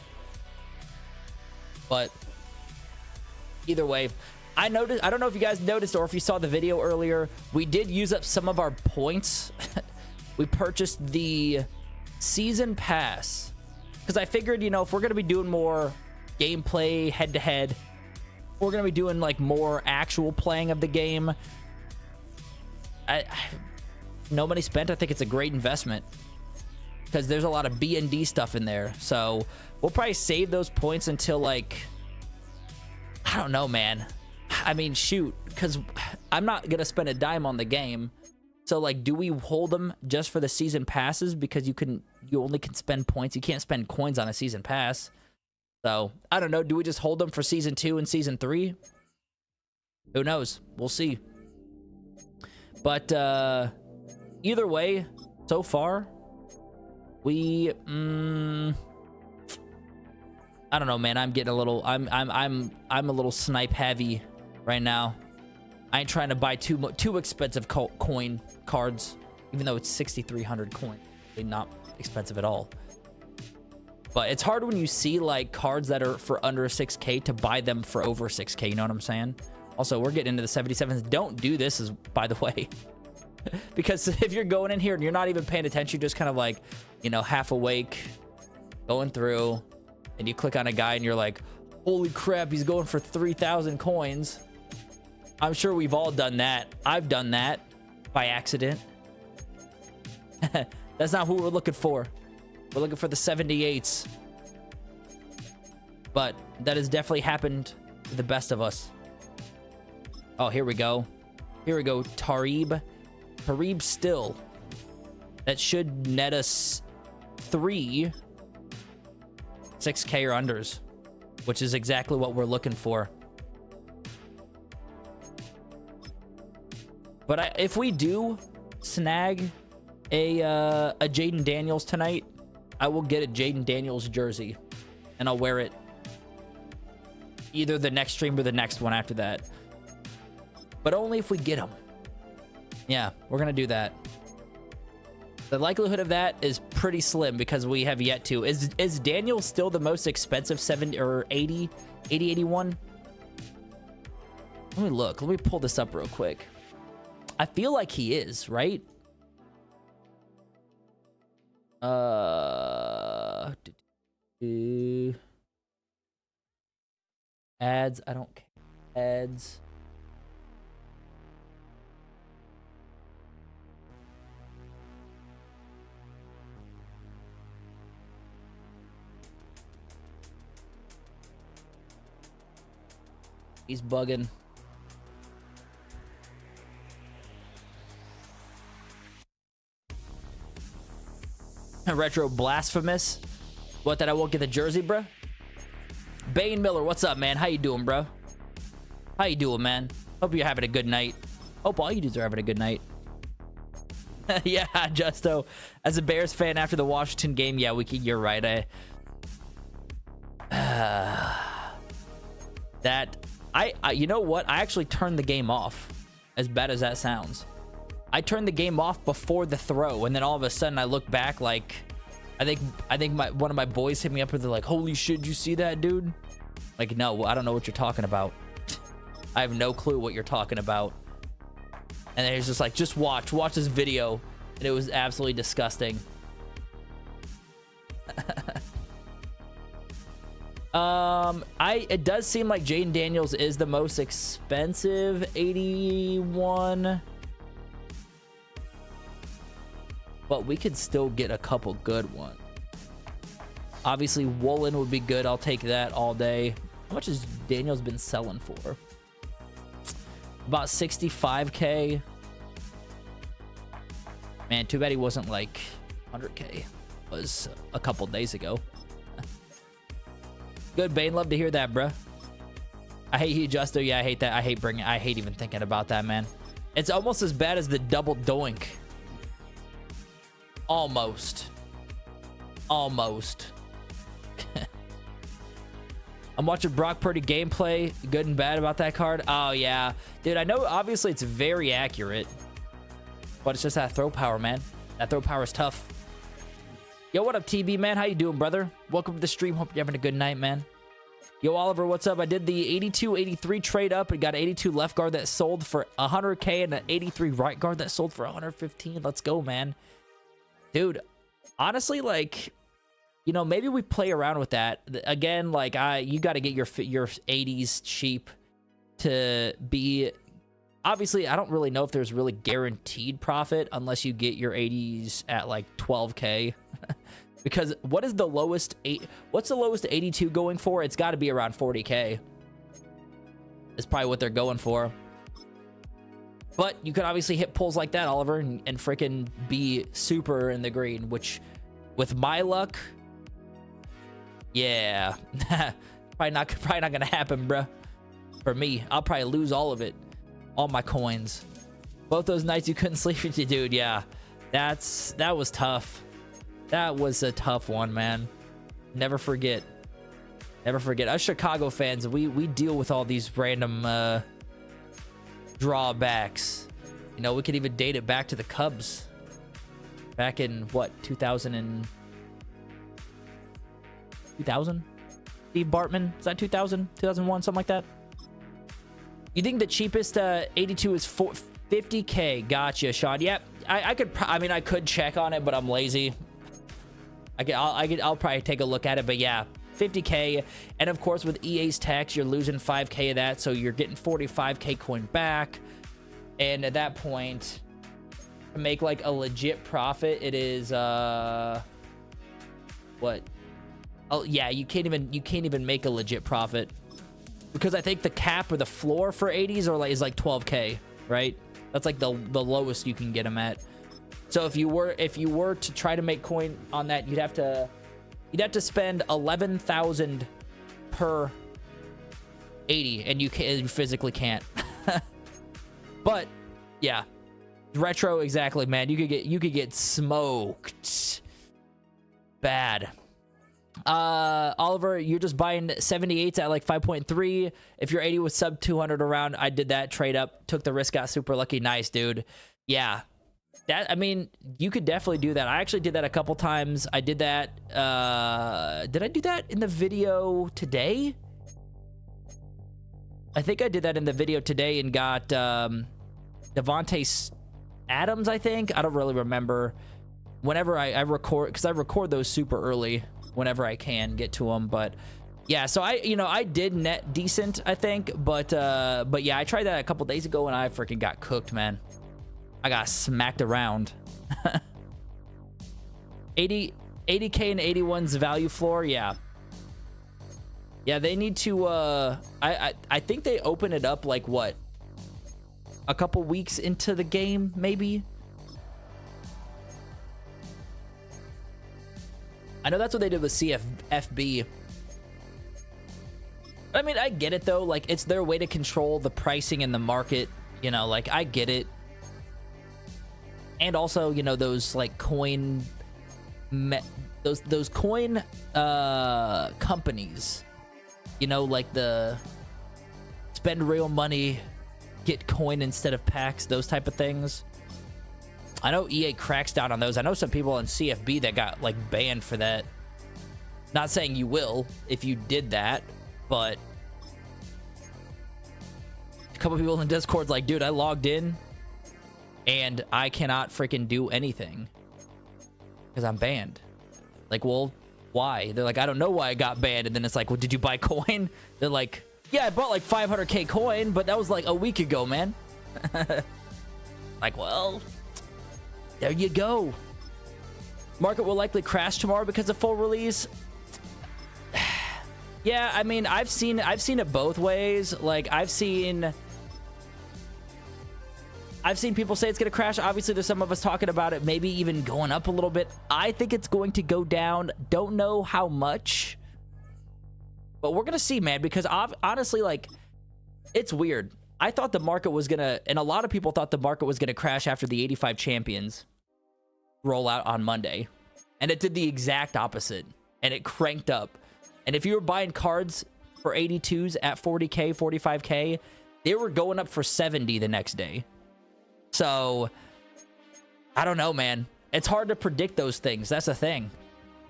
But either way, I noticed, I don't know if you guys noticed or if you saw the video earlier, we did use up some of our points. We purchased the season pass because I figured, you know, if we're going to be doing more gameplay head-to-head, we're going to be doing like more actual playing of the game. No money spent. I think it's a great investment because there's a lot of B&D stuff in there. So we'll probably save those points until, like, I don't know, man. I mean, shoot, because I'm not going to spend a dime on the game. So, like, do we hold them just for the season passes? Because you only can spend points. You can't spend coins on a season pass. So, I don't know. Do we just hold them for Season 2 and Season 3? Who knows? We'll see. But, either way, so far, we... I don't know, man. I'm getting a little. I'm a little snipe heavy right now. I ain't trying to buy too expensive coin cards, even though it's 6,300 coin. They're not expensive at all. But it's hard when you see like cards that are for under 6K to buy them for over 6K. You know what I'm saying? Also, we're getting into the 77s. Don't do this, by the way. Because if you're going in here and you're not even paying attention, you're just kind of like, you know, half awake, going through, and you click on a guy and you're like, holy crap, he's going for 3,000 coins. I'm sure we've all done that. I've done that by accident. That's not who we're looking for. We're looking for the 78s. But that has definitely happened to the best of us. Oh, here we go. Here we go. Tarib still. That should net us 3 6K or unders, which is exactly what we're looking for. But if we do snag a Jaden Daniels tonight, I will get a Jaden Daniels jersey, and I'll wear it either the next stream or the next one after that. But only if we get him. Yeah, we're gonna do that. The likelihood of that is pretty slim because we have yet to. Is Daniel still the most expensive 70 or 80, 81? Let me look. Let me pull this up real quick. I feel like he is, right? Ads. I don't care. Ads. He's bugging. Retro Blasphemous. What, that I won't get the jersey, bruh? Bane Miller, what's up, man? How you doing, bro? How you doing, man? Hope you're having a good night. Hope all you dudes are having a good night. Yeah, Justo. As a Bears fan after the Washington game, yeah, you're right. You know what? I actually turned the game off. As bad as that sounds. I turned the game off before the throw, and then all of a sudden I look back like, I think one of my boys hit me up with like, holy shit, you see that, dude? Like, no, I don't know what you're talking about. I have no clue what you're talking about. And then he's just like, just watch this video. And it was absolutely disgusting. It does seem like Jaden Daniels is the most expensive 81. But we could still get a couple good ones. Obviously, Woolen would be good. I'll take that all day. How much has Daniels been selling for? About 65K. Man, too bad he wasn't like 100K. Was a couple days ago. Good, Bane. Love to hear that, bruh. I hate you, Justo. Yeah, I hate that. I hate even thinking about that, man. It's almost as bad as the double doink. Almost. I'm watching Brock Purdy gameplay. Good and bad about that card. Oh, yeah. Dude, I know obviously it's very accurate. But it's just that throw power, man. That throw power is tough. Yo, what up, TB, man? How you doing, brother? Welcome to the stream. Hope you're having a good night, man. Yo, Oliver, what's up? I did the 82-83 trade up and got an 82 left guard that sold for 100K and an 83 right guard that sold for 115. Let's go, man. Dude, honestly, like, you know, maybe we play around with that. Again, like, you got to get your 80s cheap to be... Obviously, I don't really know if there's really guaranteed profit unless you get your 80s at, like, 12K. Because what's the lowest 82 going for? It's got to be around 40K. Is probably what they're going for. But you could obviously hit pulls like that, Oliver, and freaking be super in the green, which with my luck, yeah, probably not gonna happen, bruh. For me, I'll probably lose all of it, all my coins. Both those nights you couldn't sleep, dude. Yeah, that was tough. That was a tough one, man. Never forget. Never forget. Us Chicago fans, we deal with all these random drawbacks. You know, we could even date it back to the Cubs. Back in, what, 2000? Steve Bartman? Is that 2000? 2001? Something like that? You think the cheapest 82 is 50K? Gotcha, Sean. Yep. I could check on it, but I'm lazy. I'll probably take a look at it, but yeah. 50K, and of course with EA's tax you're losing 5K of that, so you're getting 45K coin back. And at that point, to make like a legit profit, it is what? Oh yeah, you can't even make a legit profit, because I think the cap or the floor for 80s is like 12K, right? That's like the lowest you can get them at. So if you were to try to make coin on that, you'd have to spend 11,000 per 80, and you physically can't. But yeah, retro, exactly, man. You could get smoked bad. Oliver, you're just buying 78s at like 5.3. If you're 80 with sub 200 around, I did that trade up, took the risk, got super lucky. Nice, dude. Yeah. That, I mean, you could definitely do that. I actually did that a couple times. I did that. Did I do that in the video today? I think I did that in the video today and got Devontae Adams, I think. I don't really remember. Whenever I record, because I record those super early whenever I can get to them. But yeah, so I did net decent, I think. But yeah, I tried that a couple days ago and I freaking got cooked, man. I got smacked around. 80K and 81's value floor, yeah. Yeah, they need to I think they open it up like what? A couple weeks into the game, maybe? I know that's what they did with FB. I mean, I get it though, like it's their way to control the pricing in the market, you know, like I get it. And also, you know, those like coin those coin companies, you know, like the spend real money, get coin instead of packs, those type of things. I know EA cracks down on those. I know some people on CFB that got like banned for that. Not saying you will if you did that, but a couple people in Discord's like, dude, I logged in and I cannot freaking do anything because I'm banned. Like, well, why? They're like, I don't know why I got banned. And then it's like, well, did you buy coin? They're like, yeah, I bought like 500K coin, but that was like a week ago, man. Like, well, there you go. Market will likely crash tomorrow because of full release. Yeah, I mean, I've seen it both ways. Like, I've seen people say it's gonna crash. Obviously, there's some of us talking about it maybe even going up a little bit. I think it's going to go down. Don't know how much, but we're gonna see, man, because honestly, like, it's weird. I thought the market was gonna, and a lot of people thought the market was gonna crash after the 85 champions roll out on Monday, and it did the exact opposite, and it cranked up. And if you were buying cards for 82s at 40K, 45K, they were going up for 70 the next day. So I don't know, man. It's hard to predict those things. That's the thing.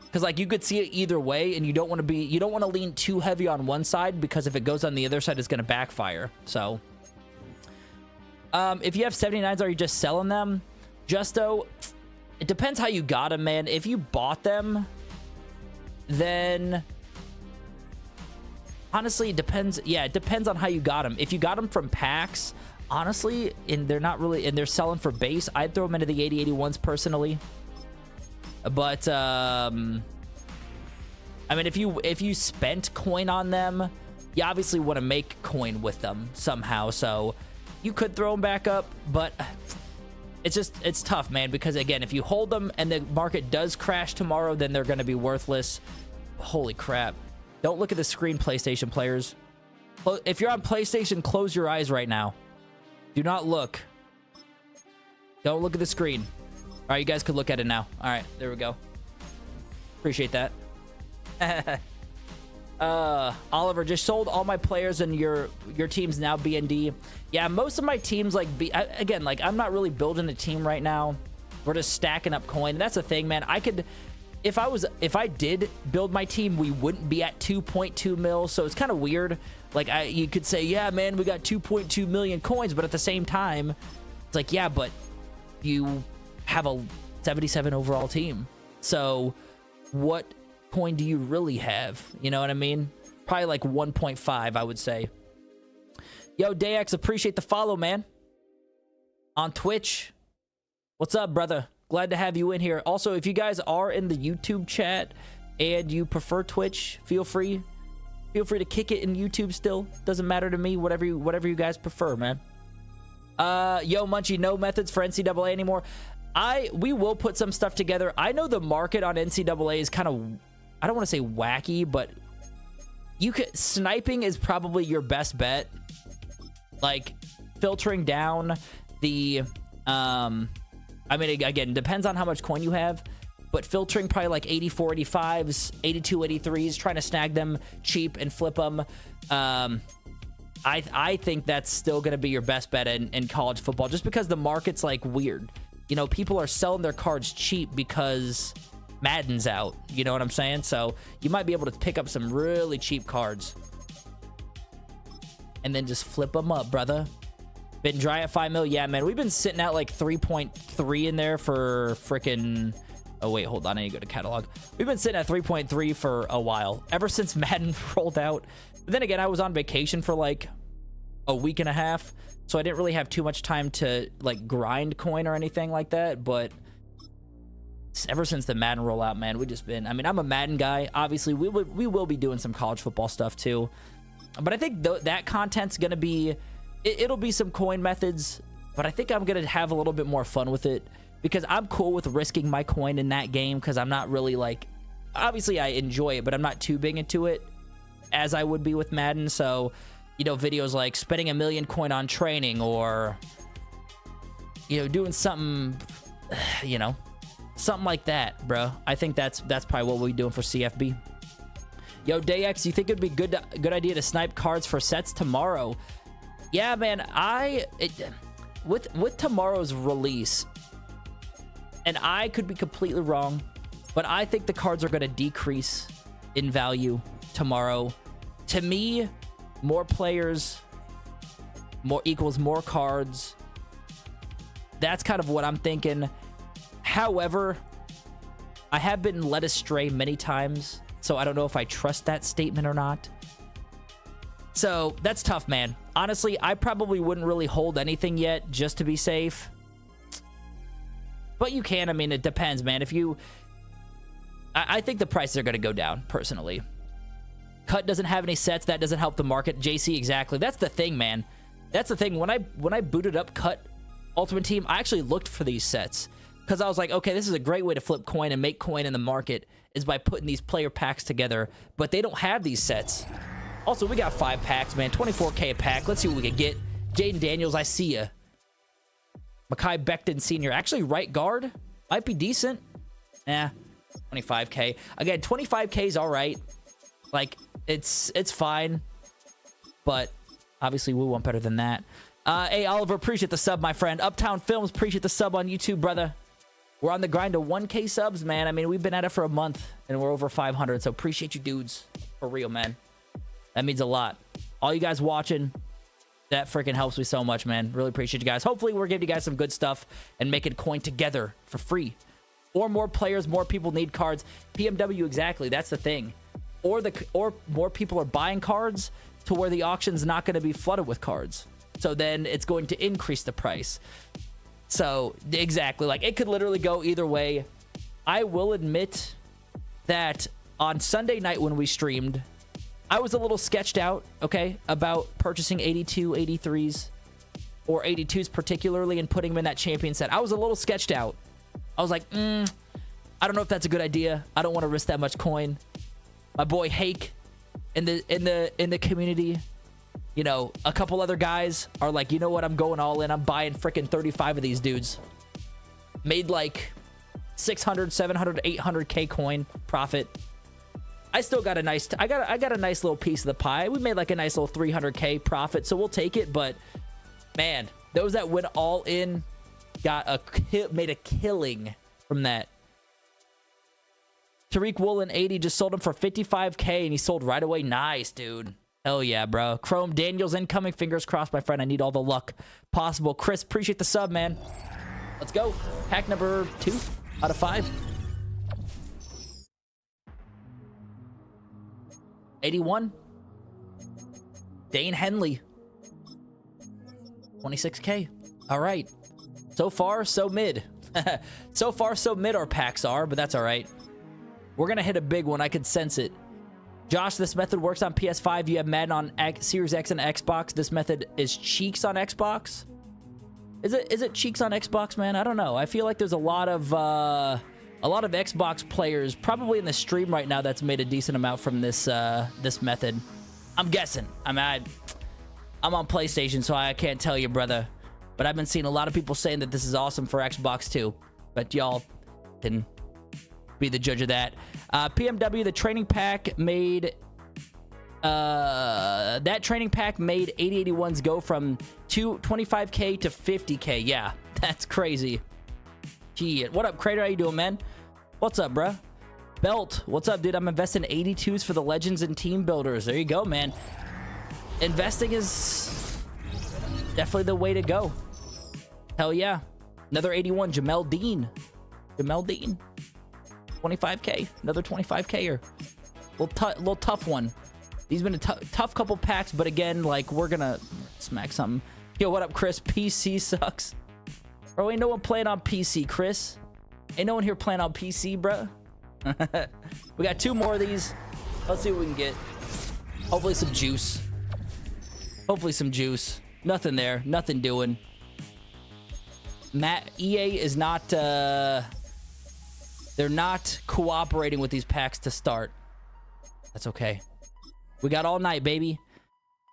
Because like you could see it either way, and you don't want to lean too heavy on one side, because if it goes on the other side, it's going to backfire. So if you have 79s, are you just selling them? Justo, it depends how you got them, man. If you bought them, then honestly, it depends. Yeah, it depends on how you got them. If you got them from packs, honestly, and they're not really, and they're selling for base, I'd throw them into the 80-81s personally. But I mean, if you spent coin on them, you obviously want to make coin with them somehow, so you could throw them back up. But it's tough, man, because again, if you hold them and the market does crash tomorrow, then they're going to be worthless. Holy crap. Don't look at the screen, PlayStation players. If you're on PlayStation, close your eyes right now. Do not look. Don't look at the screen. All right, you guys could look at it now. All right, there we go. Appreciate that. Oliver just sold all my players and your team's now B&D. Yeah, most of my teams like again, like I'm not really building a team right now. We're just stacking up coin. And that's the thing, man. I could, if I did build my team, we wouldn't be at 2.2 mil. So it's kind of weird. Like you could say, yeah, man, we got 2.2 million coins, but at the same time, it's like, yeah, but you have a 77 overall team. So what coin do you really have? You know what I mean? Probably like 1.5, I would say. Yo, Dayax, appreciate the follow, man. On Twitch. What's up, brother? Glad to have you in here. Also, if you guys are in the YouTube chat and you prefer Twitch, feel free to kick it in YouTube still. Doesn't matter to me. Whatever you guys prefer, man. Yo, Munchie, no methods for NCAA anymore. We will put some stuff together. I know the market on NCAA is kind of, I don't want to say wacky, but sniping is probably your best bet. Like filtering down the I mean, again, depends on how much coin you have, but filtering probably like 84 85s, 82 83s, trying to snag them cheap and flip them. I think that's still going to be your best bet in college football, just because the market's like weird. You know, people are selling their cards cheap because Madden's out. You know what I'm saying? So you might be able to pick up some really cheap cards and then just flip them up, brother. Been dry at 5 mil. Yeah, man. We've been sitting at like 3.3 in there for freaking... Oh, wait. Hold on. I need to go to catalog. We've been sitting at 3.3 for a while. Ever since Madden rolled out. But then again, I was on vacation for like a week and a half. So I didn't really have too much time to like grind coin or anything like that. But ever since the Madden rollout, man, we just been... I mean, I'm a Madden guy. Obviously, we will be doing some college football stuff too. But I think that content's going to be... It'll be some coin methods, but I think I'm going to have a little bit more fun with it because I'm cool with risking my coin in that game because I'm not really like... Obviously, I enjoy it, but I'm not too big into it as I would be with Madden. So, you know, videos like spending 1 million coin on training or, you know, doing something, you know, something like that, bro. I think that's probably what we'll be doing for CFB. Yo, Dayex, you think it'd be good idea to snipe cards for sets tomorrow? Yeah, man, with tomorrow's release, and I could be completely wrong, but I think the cards are going to decrease in value tomorrow. To me, more players equals more cards. That's kind of what I'm thinking. However, I have been led astray many times, so I don't know if I trust that statement or not. So that's tough, man. Honestly, I probably wouldn't really hold anything yet just to be safe. But you can. I mean, it depends, man. I think the prices are going to go down, personally. Cut doesn't have any sets. That doesn't help the market. JC, exactly. That's the thing, man. That's the thing. When I booted up Cut Ultimate Team, I actually looked for these sets. Because I was like, okay, this is a great way to flip coin and make coin in the market is by putting these player packs together. But they don't have these sets. Also, we got 5 packs, man. 24K a pack. Let's see what we can get. Jaden Daniels, I see ya. Mekhi Becton Sr. Actually, right guard. Might be decent. 25K. Again, 25K is all right. Like, it's fine. But, obviously, we want better than that. Hey, Oliver, appreciate the sub, my friend. Uptown Films, appreciate the sub on YouTube, brother. We're on the grind to 1K subs, man. I mean, we've been at it for a month, and we're over 500. So, appreciate you dudes. For real, man. That means a lot. All you guys watching, that freaking helps me so much, man. Really appreciate you guys. Hopefully, we're giving you guys some good stuff and making coin together for free. Or more players, more people need cards. PMW, exactly. That's the thing. Or more people are buying cards to where the auction's not going to be flooded with cards. So then it's going to increase the price. So, exactly. Like, it could literally go either way. I will admit that on Sunday night when we streamed, I was a little sketched out, okay, about purchasing 82, 83s, or 82s particularly, and putting them in that champion set. I was a little sketched out. I was like, I don't know if that's a good idea. I don't want to risk that much coin. My boy Hake in the community, you know, a couple other guys are like, you know what, I'm going all in. I'm buying freaking 35 of these dudes. Made like 600, 700, 800K coin profit. I still got a nice, I got a nice little piece of the pie. We made like a nice little 300K profit, so we'll take it. But man, those that went all in made a killing from that. Tariq Woolen 80 just sold him for 55K, and he sold right away. Nice, dude. Hell yeah, bro. Chrome Daniels incoming. Fingers crossed, my friend. I need all the luck possible. Chris, appreciate the sub, man. Let's go. Pack number 2 out of 5. 81. Dane Henley. 26K. All right. So far, so mid. So far, so mid our packs are, but that's all right. We're going to hit a big one. I could sense it. Josh, this method works on PS5. You have Madden on Series X and Xbox. This method is cheeks on Xbox. Is it cheeks on Xbox, man? I don't know. I feel like there's a lot of Xbox players probably in the stream right now that's made a decent amount from this this method. I'm guessing. I'm on PlayStation, so I can't tell you, brother. But I've been seeing a lot of people saying that this is awesome for Xbox too. But y'all can be the judge of that. PMW, the training pack made that training pack made 8081s go from 25K to 50K. Yeah, that's crazy. Gee, what up, Crater? How you doing, man? What's up, bruh? Belt, what's up, dude? I'm investing 82s for the Legends and Team Builders. There you go, man. Investing is definitely the way to go. Hell yeah. Another 81, Jamel Dean. Jamel Dean. 25K. Another 25K-er. Little tough one. These been a tough couple packs, but again, like, we're gonna smack something. Yo, what up, Chris? PC sucks. Bro, ain't no one playing on PC, Chris. Ain't no one here playing on PC, bro. We got 2 more of these. Let's see what we can get. Hopefully some juice. Hopefully some juice. Nothing there. Nothing doing. EA is not... they're not cooperating with these packs to start. That's okay. We got all night, baby.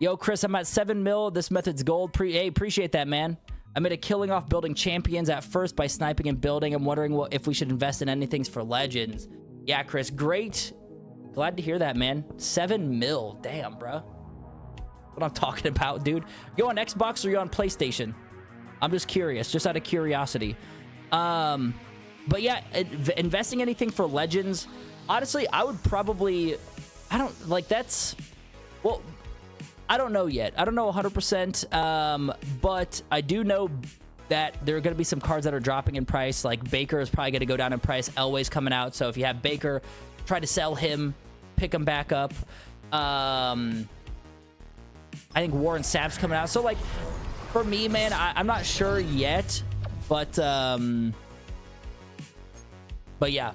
Yo, Chris, I'm at 7 mil. This method's gold. Hey, appreciate that, man. I made a killing off building champions at first by sniping and building. I'm wondering if we should invest in anything for legends. Yeah, Chris, great. Glad to hear that, man. 7 mil. Damn, bro. What I'm talking about, dude. You on Xbox or you on PlayStation? I'm just curious, just out of curiosity. But yeah, investing anything for legends, honestly, I would probably... I don't... Like, that's... Well... I don't know yet. I don't know 100%, but I do know that there are going to be some cards that are dropping in price. Like Baker is probably going to go down in price. Elway's coming out, so if you have Baker, try to sell him, pick him back up. I think Warren Sapp's coming out. So, like, for me, man, I'm not sure yet, but yeah,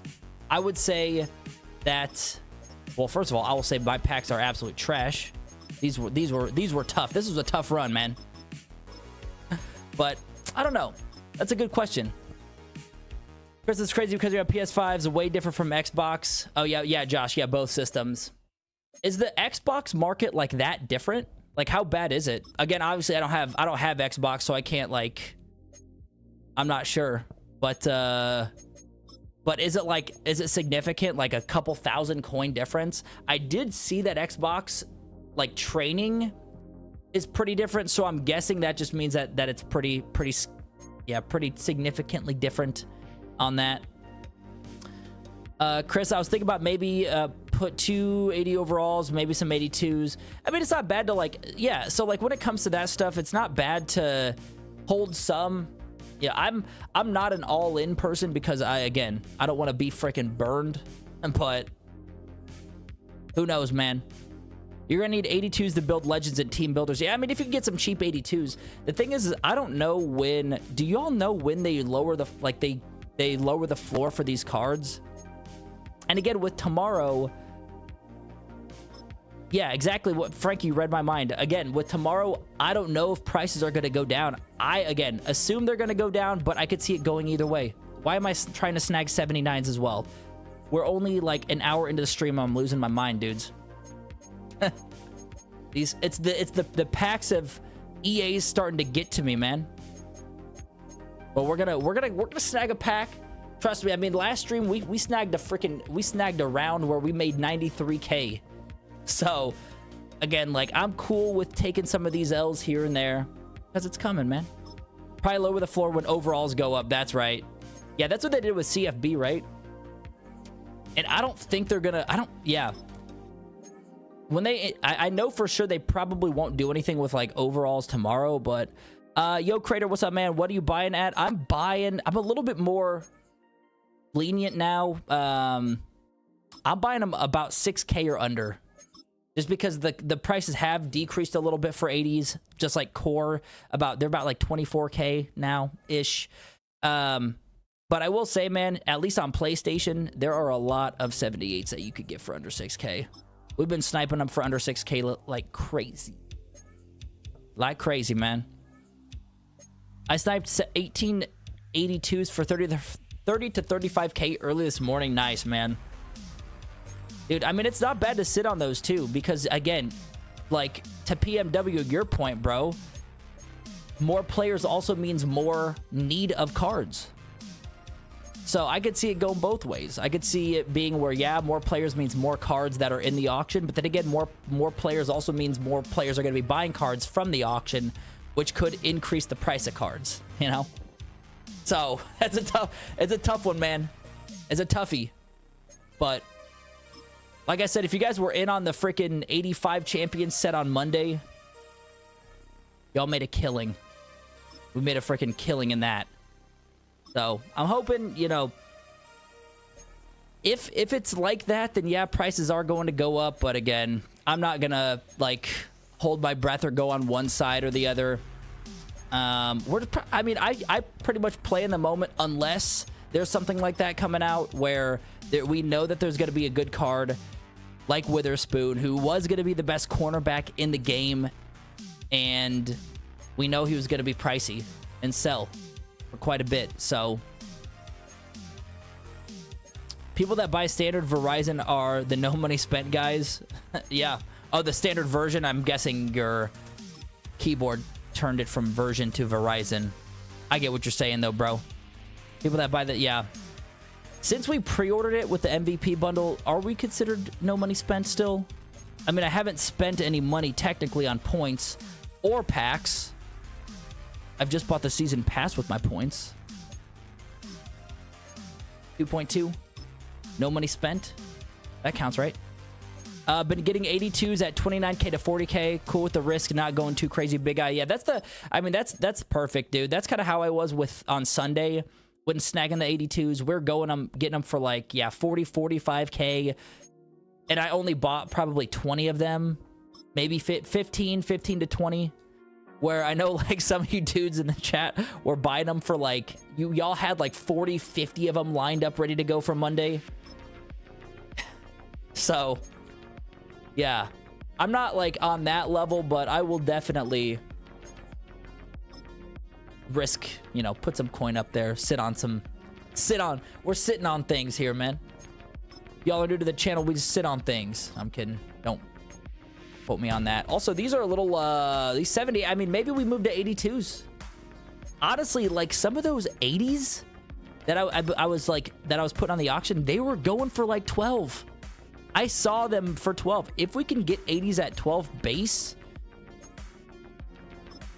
I would say that... Well, first of all, I will say my packs are absolute trash. These were tough. This was a tough run, man. But I don't know. That's a good question. Chris, it's crazy because we have PS5s way different from Xbox. Oh yeah, Josh. Yeah, both systems. Is the Xbox market like that different? Like, how bad is it? Again, obviously, I don't have Xbox, so I can't, like... I'm not sure, but is it significant? Like a couple thousand coin difference? I did see that Xbox, like, training is pretty different, so I'm guessing that just means that it's pretty significantly different on that. Chris, I was thinking about maybe put 280 overalls, maybe some 82s. I mean, it's not bad to, like, yeah, so, like, when it comes to that stuff, it's not bad to hold some. Yeah, I'm not an all-in person because I don't want to be freaking burned, but who knows, man. You're gonna need 82s to build legends and team builders. Yeah, I mean, if you can get some cheap 82s. The thing is I don't know when... Do you all know when they lower the... Like, they lower the floor for these cards? And again, with tomorrow... Yeah, exactly what... Frankie read my mind. Again, with tomorrow, I don't know if prices are gonna go down. I, again, assume they're gonna go down, but I could see it going either way. Why am I trying to snag 79s as well? We're only, like, an hour into the stream. I'm losing my mind, dudes. It's the packs of EA's starting to get to me, man. But we're gonna snag a pack Trust me, I mean, last stream, we snagged a round where we made 93K. So, again, like, I'm cool with taking some of these L's here and there. Because it's coming, man. Probably lower the floor when overalls go up. That's right. Yeah, that's what they did with CFB, right? And I don't think they're gonna... Yeah. When they... I know for sure they probably won't do anything with, like, overalls tomorrow, but... Yo, Crater, what's up, man? What are you buying at? I'm a little bit more lenient now. I'm buying them about 6K or under. Just because the prices have decreased a little bit for 80s. Just like core. They're about like 24K now-ish. But I will say, man, at least on PlayStation, there are a lot of 78s that you could get for under 6K. We've been sniping them for under 6K like crazy. Like crazy, man. I sniped 1882s for 30 to 35K early this morning. Nice, man. Dude, I mean, it's not bad to sit on those, too. Because, again, like, to PMW, your point, bro, more players also means more need of cards. So I could see it going both ways. I could see it being where, yeah, more players means more cards that are in the auction. But then again, more players also means more players are going to be buying cards from the auction, which could increase the price of cards, you know? So it's a tough one, man. It's a toughie. But like I said, if you guys were in on the freaking 85 champions set on Monday, y'all made a killing. We made a freaking killing in that. So I'm hoping, you know, if it's like that, then yeah, prices are going to go up. But again, I'm not gonna like hold my breath or go on one side or the other. I mean, I pretty much play in the moment unless there's something like that coming out where we know that there's going to be a good card like Witherspoon, who was going to be the best cornerback in the game, and we know he was going to be pricey and sell for quite a bit. So people that buy standard Verizon are the no money spent guys. Yeah. Oh, the standard version. I'm guessing your keyboard turned it from version to Verizon. I get what you're saying, though, bro. People that buy that, yeah. Since we pre-ordered it with the MVP bundle, are we considered no money spent still? I mean, I haven't spent any money technically on points or packs. I've just bought the season pass with my points. 2.2. No money spent. That counts, right? Been getting 82s at 29K to 40K. Cool with the risk, not going too crazy big eye. Yeah, that's perfect, dude. That's kind of how I was on Sunday when snagging the 82s. We're getting them for like, yeah, 40, 45K. And I only bought probably 20 of them. Maybe 15 to 20. Where I know like some of you dudes in the chat were buying them for like, y'all had like 40, 50 of them lined up ready to go for Monday. So yeah, I'm not like on that level, but I will definitely risk, you know, put some coin up there, we're sitting on things here, man. Y'all are new to the channel, we just sit on things. I'm kidding. Don't quote me on that. Also, these are a little, these 70, I mean, maybe we moved to 82s. Honestly, like some of those 80s that I was putting on the auction, they were going for like 12. I saw them for 12. If we can get 80s at 12 base,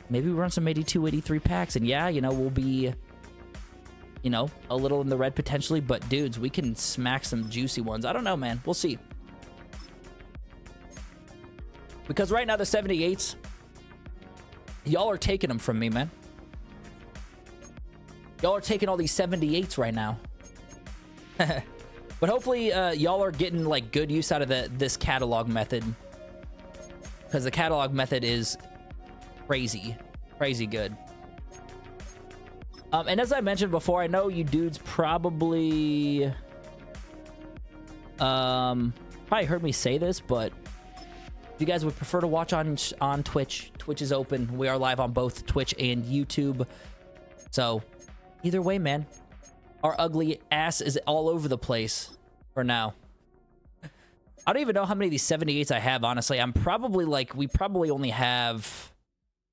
maybe we run some 82, 83 packs. And yeah, you know, we'll be, you know, a little in the red potentially. But dudes, we can smack some juicy ones. I don't know, man. We'll see. Because right now the 78s, y'all are taking them from me, man. Y'all are taking all these 78s right now. But hopefully, y'all are getting like good use out of this catalog method, because the catalog method is crazy good. And as I mentioned before, I know you dudes probably heard me say this, but if you guys would prefer to watch on Twitch, Twitch is open. We are live on both Twitch and YouTube. So either way, man. Our ugly ass is all over the place for now. I don't even know how many of these 78s I have, honestly. I'm probably like, we probably only have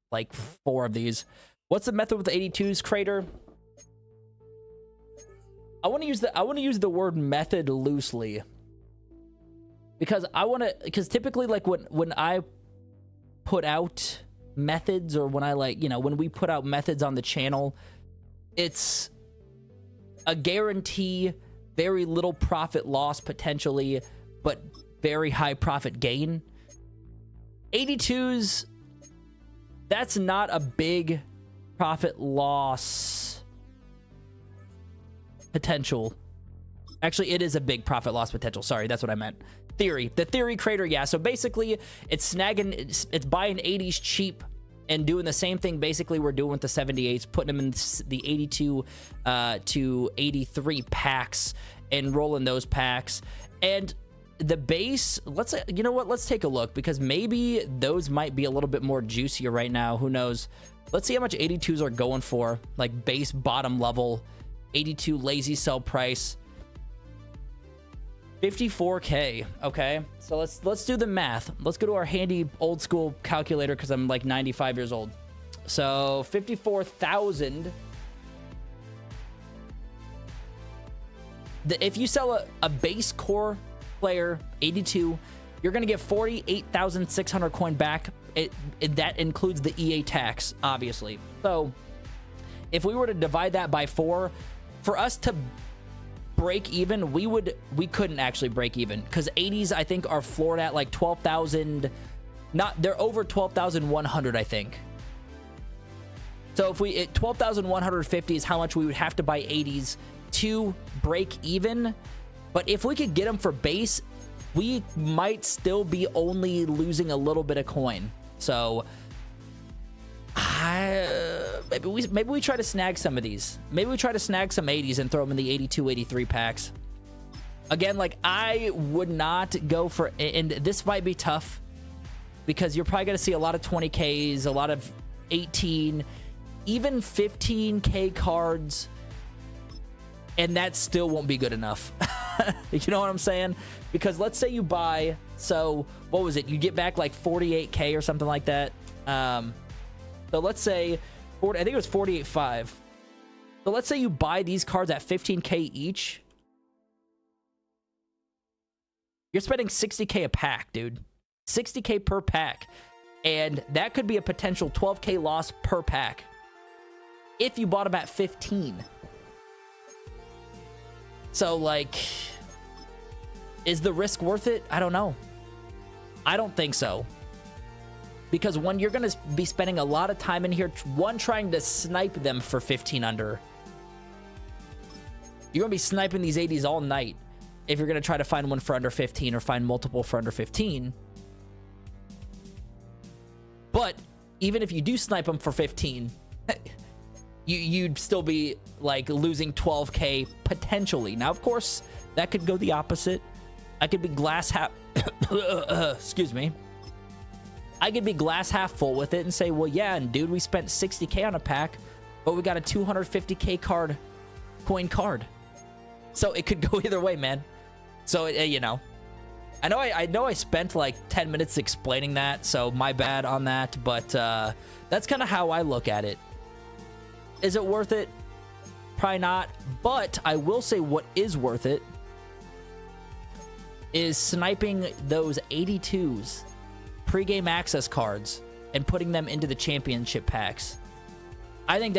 like 4 of these. What's the method with the 82s, Crater? I want to use the word method loosely, because because typically, like, when I put out methods, or when I, like, you know, when we put out methods on the channel, it's a guarantee, very little profit loss potentially, but very high profit gain. 82s, that's not a big profit loss potential. Actually, it is a big profit loss potential. Sorry, that's what I meant. Theory. The theory creator, yeah. So basically, it's snagging, it's buying 80s cheap and doing the same thing basically we're doing with the 78s, putting them in the 82 to 83 packs and rolling those packs. And the base, you know what, let's take a look, because maybe those might be a little bit more juicier right now. Who knows? Let's see how much 82s are going for, like base bottom level 82 lazy sell price. 54K. Okay, so let's do the math. Let's go to our handy old school calculator, because I'm like 95 years old. So 54,000. If you sell a base core player 82, you're gonna get 48,600 coin back. That includes the EA tax, obviously. So if we were to divide that by 4, for us to break even, we couldn't actually break even, because 80s I think are floored at like 12,000. They're over 12,100, I think. So if 12,150 is how much we would have to buy 80s to break even. But if we could get them for base, we might still be only losing a little bit of coin. So maybe we try to snag some of these. Maybe we try to snag some 80s and throw them in the 82, 83 packs. Again, like, I would not go for, and this might be tough, because you're probably going to see a lot of 20Ks, a lot of 18, even 15K cards, and that still won't be good enough. You know what I'm saying? Because let's say you buy, so what was it? You get back like 48K or something like that. So let's say, I think it was 48.5. So let's say you buy these cards at 15K each. You're spending 60K a pack, dude. 60K per pack. And that could be a potential 12K loss per pack if you bought them at 15. So, like, is the risk worth it? I don't know. I don't think so. Because one, you're going to be spending a lot of time in here, one, trying to snipe them for 15 under. You're going to be sniping these 80s all night if you're going to try to find one for under 15 or find multiple for under 15. But even if you do snipe them for 15, you'd still be like losing 12K potentially. Now, of course, that could go the opposite. I could be glass half excuse me. I could be glass half full with it and say, well, yeah, and dude, we spent 60K on a pack, but we got a 250K coin card. So it could go either way, man. So, you know, I know I spent like 10 minutes explaining that, so my bad on that, but that's kind of how I look at it. Is it worth it? Probably not, but I will say what is worth it is sniping those 82s pre-game access cards and putting them into the championship packs. I think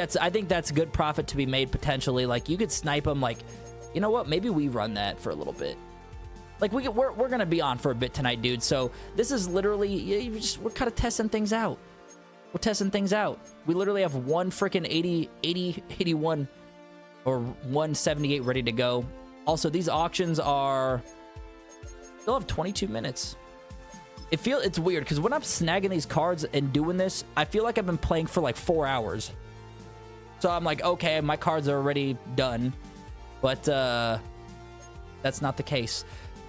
that's good profit to be made potentially. Like, you could snipe them. Like, you know what? Maybe we run that for a little bit. Like, we're gonna be on for a bit tonight, dude. So this is literally, we're kind of testing things out. We're testing things out. We literally have one freaking 80, 81, or 178 ready to go. Also, these auctions they'll have 22 minutes. It's weird, because when I'm snagging these cards and doing this, I feel like I've been playing for like 4 hours. So I'm like, okay, my cards are already done. But that's not the case.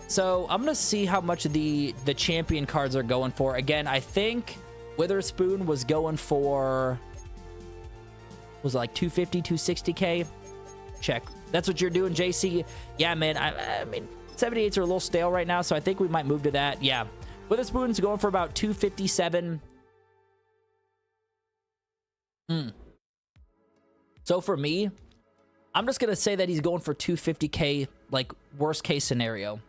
So I'm going to see how much the champion cards are going for. Again, I think Witherspoon was going for, was it like 250, 260K? Check. That's what you're doing, JC? Yeah, man. I mean, 78s are a little stale right now, so I think we might move to that. Yeah. Witherspoon's going for about 257. So for me, I'm just gonna say that he's going for 250k, like worst case scenario.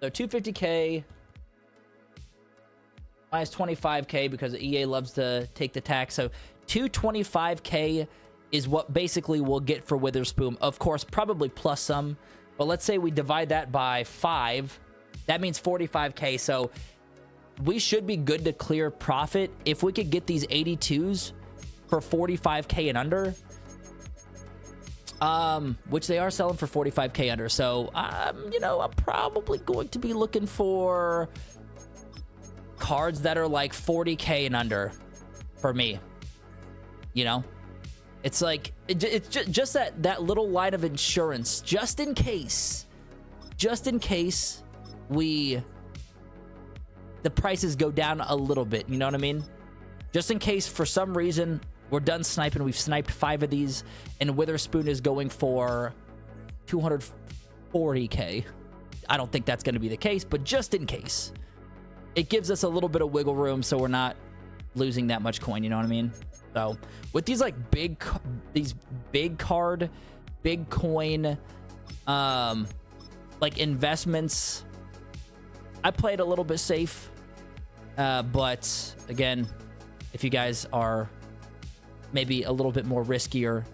So 250k minus 25k because EA loves to take the tax. So 225k is what basically we'll get for Witherspoon. Of course, probably plus some. But let's say we divide that by 5. That means 45k. So we should be good to clear profit if we could get these 82s for 45k and under. Which they are selling for 45k under. So, you know, I'm probably going to be looking for cards that are like 40k and under for me. You know? It's like, it's just that little line of insurance, just in case the prices go down a little bit, you know what I mean? Just in case for some reason we're done sniping, we've sniped 5 of these, and Witherspoon is going for 240k. I don't think that's going to be the case, but just in case, it gives us a little bit of wiggle room so we're not losing that much coin, you know what I mean? So with these like big card, big coin, like investments, I played a little bit safe. But again, if you guys are maybe a little bit more riskier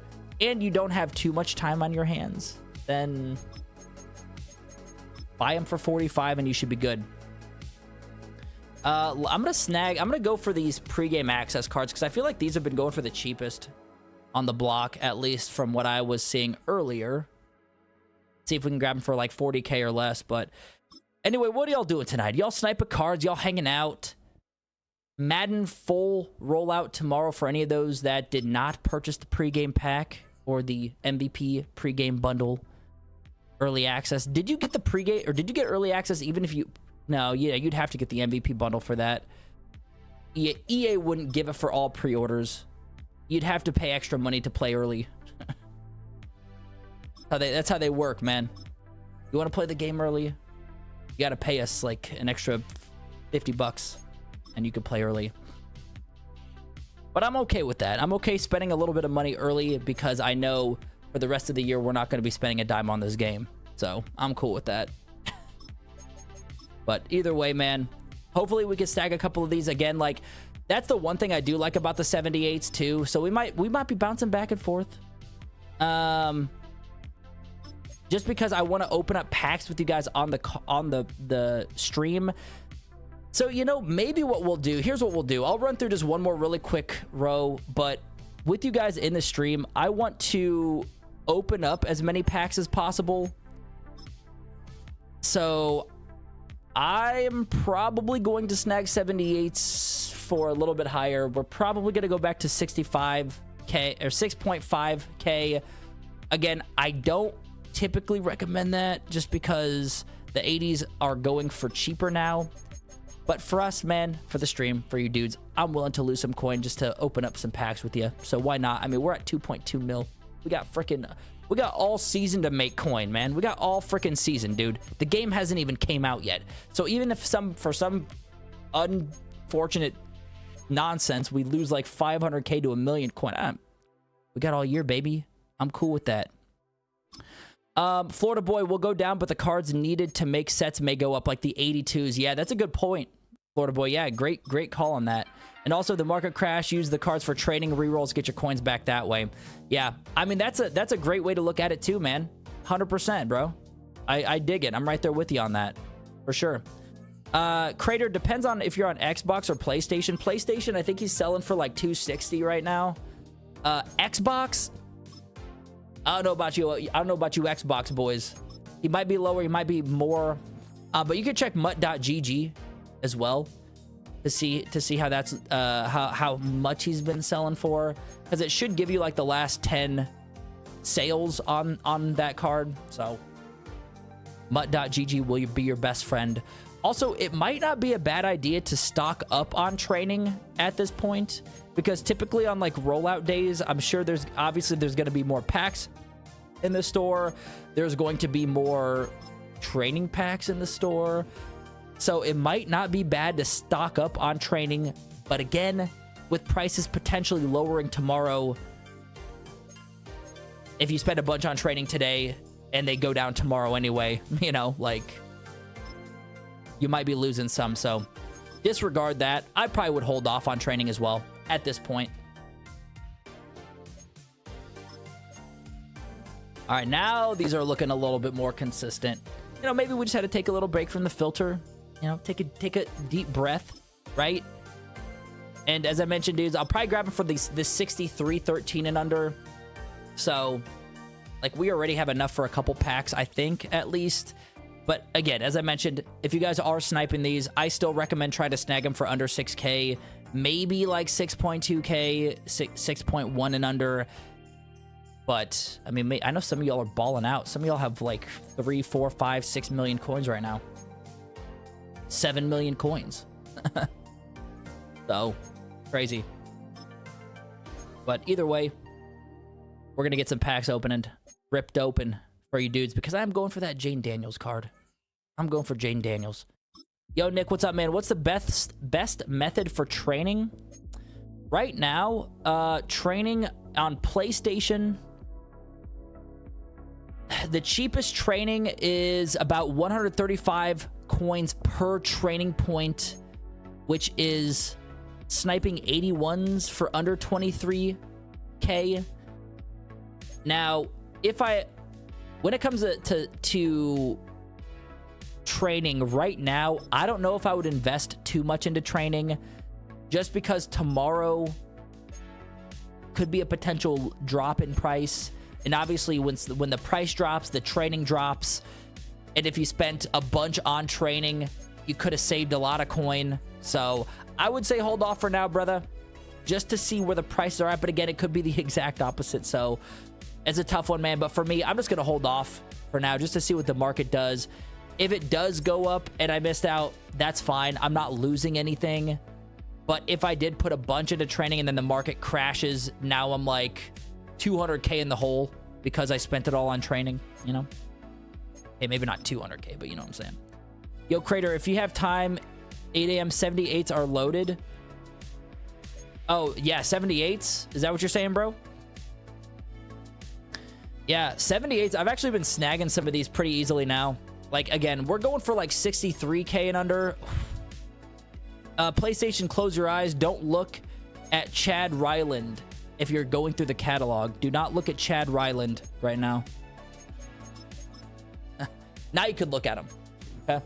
and you don't have too much time on your hands, then buy them for 45 and you should be good. I'm gonna go for these pregame access cards because I feel like these have been going for the cheapest on the block, at least from what I was seeing earlier. See if we can grab them for like 40k or less. But anyway, what are y'all doing tonight? Y'all sniping cards? Y'all hanging out? Madden full rollout tomorrow for any of those that did not purchase the pregame pack or the MVP pregame bundle early access. Did you get the pregame or did you get early access even if you... No, yeah, you'd have to get the MVP bundle for that. EA wouldn't give it for all pre-orders. You'd have to pay extra money to play early. That's how they work, man. You want to play the game early? You got to pay us like an extra 50 bucks and you can play early. But I'm okay with that. I'm okay spending a little bit of money early because I know for the rest of the year we're not going to be spending a dime on this game. So I'm cool with that. But either way, man, hopefully we can stack a couple of these again. Like, that's the one thing I do like about the 78s too. So we might be bouncing back and forth. Just because I want to open up packs with you guys on the stream. So, you know, maybe what we'll do, here's what we'll do. I'll run through just one more really quick row, but with you guys in the stream, I want to open up as many packs as possible. So I'm probably going to snag 78s for a little bit higher. We're probably going to go back to 65k or 6.5k. Again, I don't typically recommend that just because the 80s are going for cheaper now. But for us, man, for the stream, for you dudes, I'm willing to lose some coin just to open up some packs with you. So why not? I mean, we're at 2.2 mil. We got all season to make coin, man. We got all freaking season, dude. The game hasn't even came out yet. So even if for some unfortunate nonsense, we lose like 500k to a million coin, we got all year, baby. I'm cool with that. Florida boy will go down, but the cards needed to make sets may go up, like the 82s. Yeah, that's a good point, Florida boy. Yeah, great call on that. And also the market crash, use the cards for trading rerolls, get your coins back that way. Yeah, I mean, that's a great way to look at it too, man. 100%, bro. I dig it. I'm right there with you on that, for sure. Crater, depends on if you're on Xbox or PlayStation. PlayStation, I think he's selling for like 260 right now. Xbox, I don't know about you. I don't know about you Xbox boys. He might be lower, he might be more. But you can check mutt.gg as well to see how that's how much he's been selling for, because it should give you like the last 10 sales on that card. So mutt.gg will be your best friend. Also, it might not be a bad idea to stock up on training at this point, because typically on like rollout days, I'm sure there's going to be more packs in the store. There's going to be more training packs in the store. So it might not be bad to stock up on training. But again, with prices potentially lowering tomorrow, if you spend a bunch on training today and they go down tomorrow anyway, you know, like, you might be losing some. So disregard that. I probably would hold off on training as well at this point. All right, now these are looking a little bit more consistent. You know, maybe we just had to take a little break from the filter. You know, take a deep breath, right? And as I mentioned, dudes, I'll probably grab it for this 63 13 and under. So, like, we already have enough for a couple packs, I think, at least. But again, as I mentioned, if you guys are sniping these, I still recommend trying to snag them for under 6K, maybe like 6.2K, 6.1 and under. But I mean, I know some of y'all are balling out. Some of y'all have like 3, 4, 5, 6 million coins right now. 7 million coins. So crazy. But either way, we're gonna get some packs open and ripped open for you dudes, because I'm going for that Jane Daniels card. I'm going for Jane Daniels. Yo, Nick, what's up, man? What's the best method for training? Right now, training on PlayStation, the cheapest training is about 135 coins per training point, which is sniping 81s for under 23K. Now, when it comes to training right now, I don't know if I would invest too much into training, just because tomorrow could be a potential drop in price. And obviously, when the price drops, the training drops. And if you spent a bunch on training, you could have saved a lot of coin. So I would say hold off for now, brother, just to see where the prices are at. But again, it could be the exact opposite. So it's a tough one, man. But for me, I'm just going to hold off for now just to see what the market does. If it does go up and I missed out, that's fine. I'm not losing anything. But if I did put a bunch into training and then the market crashes, now I'm like 200K in the hole because I spent it all on training, you know? Hey, maybe not 200K, but you know what I'm saying. Yo, Crater, if you have time, 8 a.m. 78s are loaded. Oh, yeah, 78s? Is that what you're saying, bro? Yeah, 78s. I've actually been snagging some of these pretty easily now. Like, again, we're going for like 63K and under. PlayStation, close your eyes. Don't look at Chad Ryland if you're going through the catalog. Do not look at Chad Ryland right now. Now you could look at him. Okay.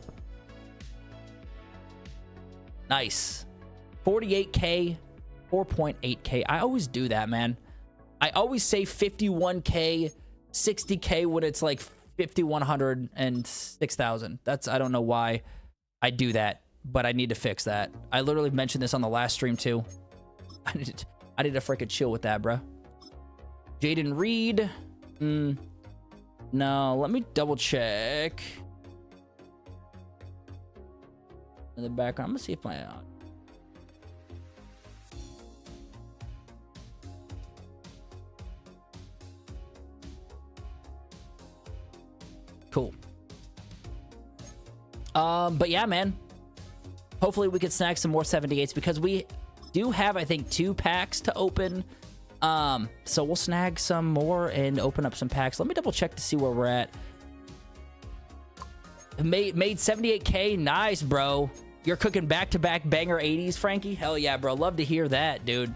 Nice. 48K, 4.8K. I always do that, man. I always say 51K, 60K when it's like 5,100 and 6,000. I don't know why I do that, but I need to fix that. I literally mentioned this on the last stream too. I need to freaking chill with that, bro. Jaden Reed. No, let me double check. In the background, I'm gonna see if my cool. But yeah, man. Hopefully we could snag some more 78s because we do have, I think, 2 packs to open. So we'll snag some more and open up some packs. Let me double check to see where we're at. Made 78K. Nice, bro. You're cooking back-to-back banger 80s, Frankie? Hell yeah, bro. Love to hear that, dude.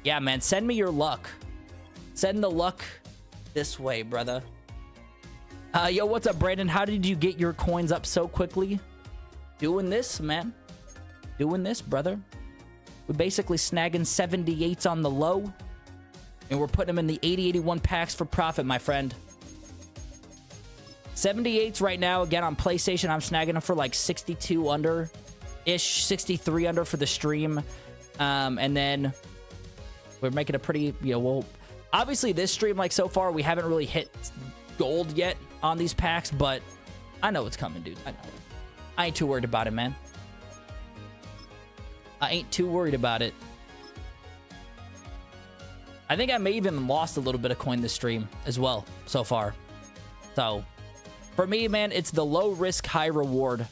Yeah, man. Send me your luck. Send the luck this way, brother. Yo, what's up, Brandon? How did you get your coins up so quickly? Doing this, man. Doing this, brother. We're basically snagging 78s on the low. And we're putting them in the 80-81 packs for profit, my friend. 78s right now, again, on PlayStation. I'm snagging them for like 62 under-ish, 63 under for the stream. And then we're making a pretty, you know, well, obviously this stream, like so far, we haven't really hit gold yet on these packs, but I know it's coming, dude. I know. I ain't too worried about it, man. I ain't too worried about it. I think I may even lost a little bit of coin this stream as well so far. So for me, man, it's the low risk, high reward.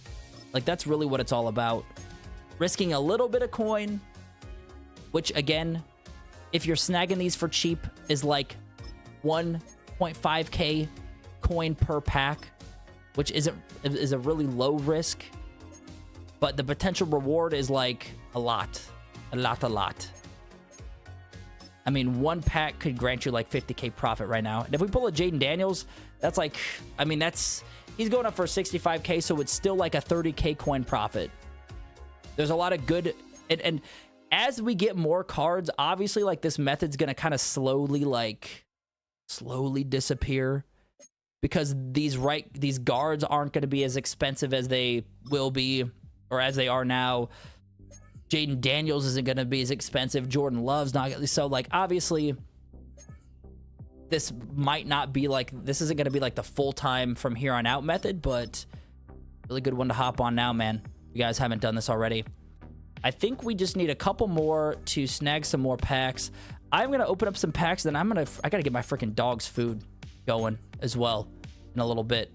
Like, that's really what it's all about. Risking a little bit of coin, which again, if you're snagging these for cheap, is like 1 0.5k coin per pack, which is a really low risk, but the potential reward is like a lot. I mean, one pack could grant you like 50k profit right now. And if we pull a Jaden Daniels, that's like, I mean, he's going up for 65k, so it's still like a 30k coin profit. There's a lot of good, and as we get more cards, obviously, like, this method's gonna kind of slowly disappear, because these guards aren't going to be as expensive as they will be, or as they are now. Jaden Daniels isn't going to be as expensive. Jordan Love's not. So, like, obviously, this might not be like, this isn't going to be like the full-time from here on out method, but really good one to hop on now, man. You guys haven't done this already. I think we just need a couple more to snag some more packs. I'm going to open up some packs, then I got to get my freaking dog's food going as well in a little bit.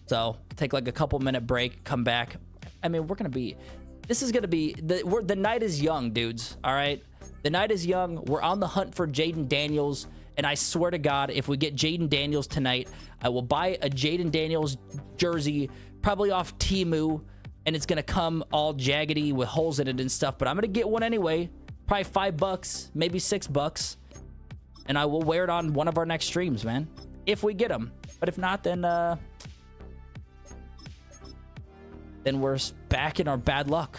So, take like a couple minute break, come back. I mean, this is going to be, the night is young, dudes, all right? The night is young. We're on the hunt for Jaden Daniels, and I swear to God, if we get Jaden Daniels tonight, I will buy a Jaden Daniels jersey, probably off Temu, and it's going to come all jaggedy with holes in it and stuff, but I'm going to get one anyway. Probably $5, maybe $6, and I will wear it on one of our next streams, man, if we get them. But if not, then we're back in our bad luck.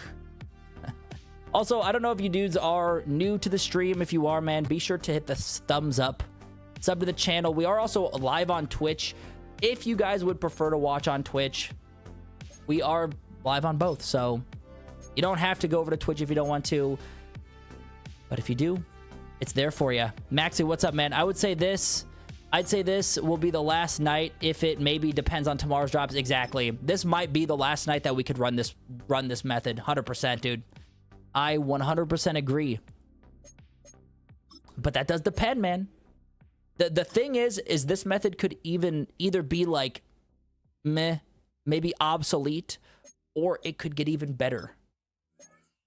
Also, I don't know if you dudes are new to the stream. If you are, man, be sure to hit the thumbs up, sub to the channel. We are also live on Twitch. If you guys would prefer to watch on Twitch, we are live on both, so you don't have to go over to Twitch if you don't want to. But if you do, it's there for you. Maxie, what's up, man? I'd say this will be the last night, if it maybe depends on tomorrow's drops. Exactly. This might be the last night that we could run this method. 100%, dude. I 100% agree. But that does depend, man. The thing is this method could either be like meh, maybe obsolete, or it could get even better.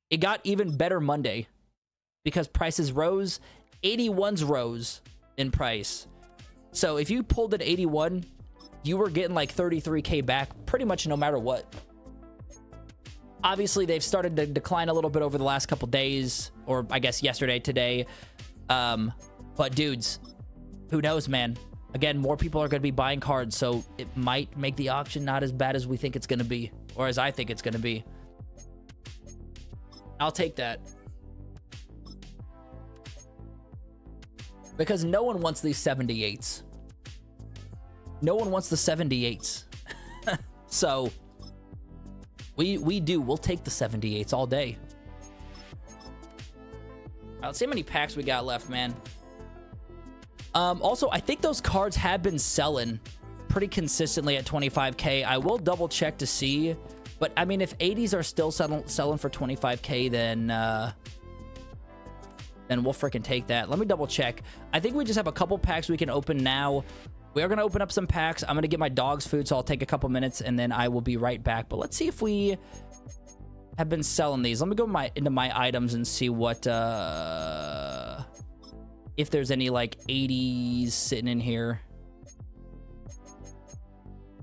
It got even better Monday, because prices rose. 81s rose in price. So if you pulled an 81, you were getting like 33k back pretty much no matter what. Obviously, they've started to decline a little bit over the last couple days, or I guess yesterday, today. But dudes, who knows, man? Again, more people are going to be buying cards, so it might make the auction not as bad as we think it's going to be, or as I think it's going to be. I'll take that. Because no one wants these 78s. No one wants the 78s. So, we do. We'll take the 78s all day. Let's see how many packs we got left, man. Also, I think those cards have been selling pretty consistently at 25k. I will double check to see. But, I mean, if 80s are still selling for 25k, then we'll freaking take that. Let me double check. I think we just have a couple packs we can open now. We are going to open up some packs. I'm going to get my dog's food, so I'll take a couple minutes, and then I will be right back. But let's see if we have been selling these. Let me go into my items and see what, if there's any, like, 80s sitting in here.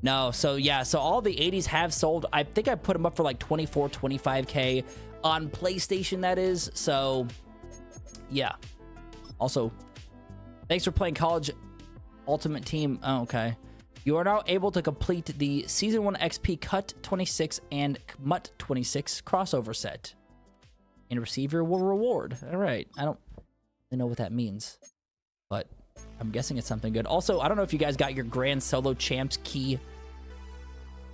No, so, yeah, so all the 80s have sold. I think I put them up for, like, 24, 25k on PlayStation, that is. So, yeah. Also, thanks for playing College Ultimate Team. Oh, okay. You are now able to complete the Season 1 XP Cut 26 and Mutt 26 crossover set and receive your reward. All right. I don't really know what that means, but I'm guessing it's something good. Also, I don't know if you guys got your Grand Solo Champs key.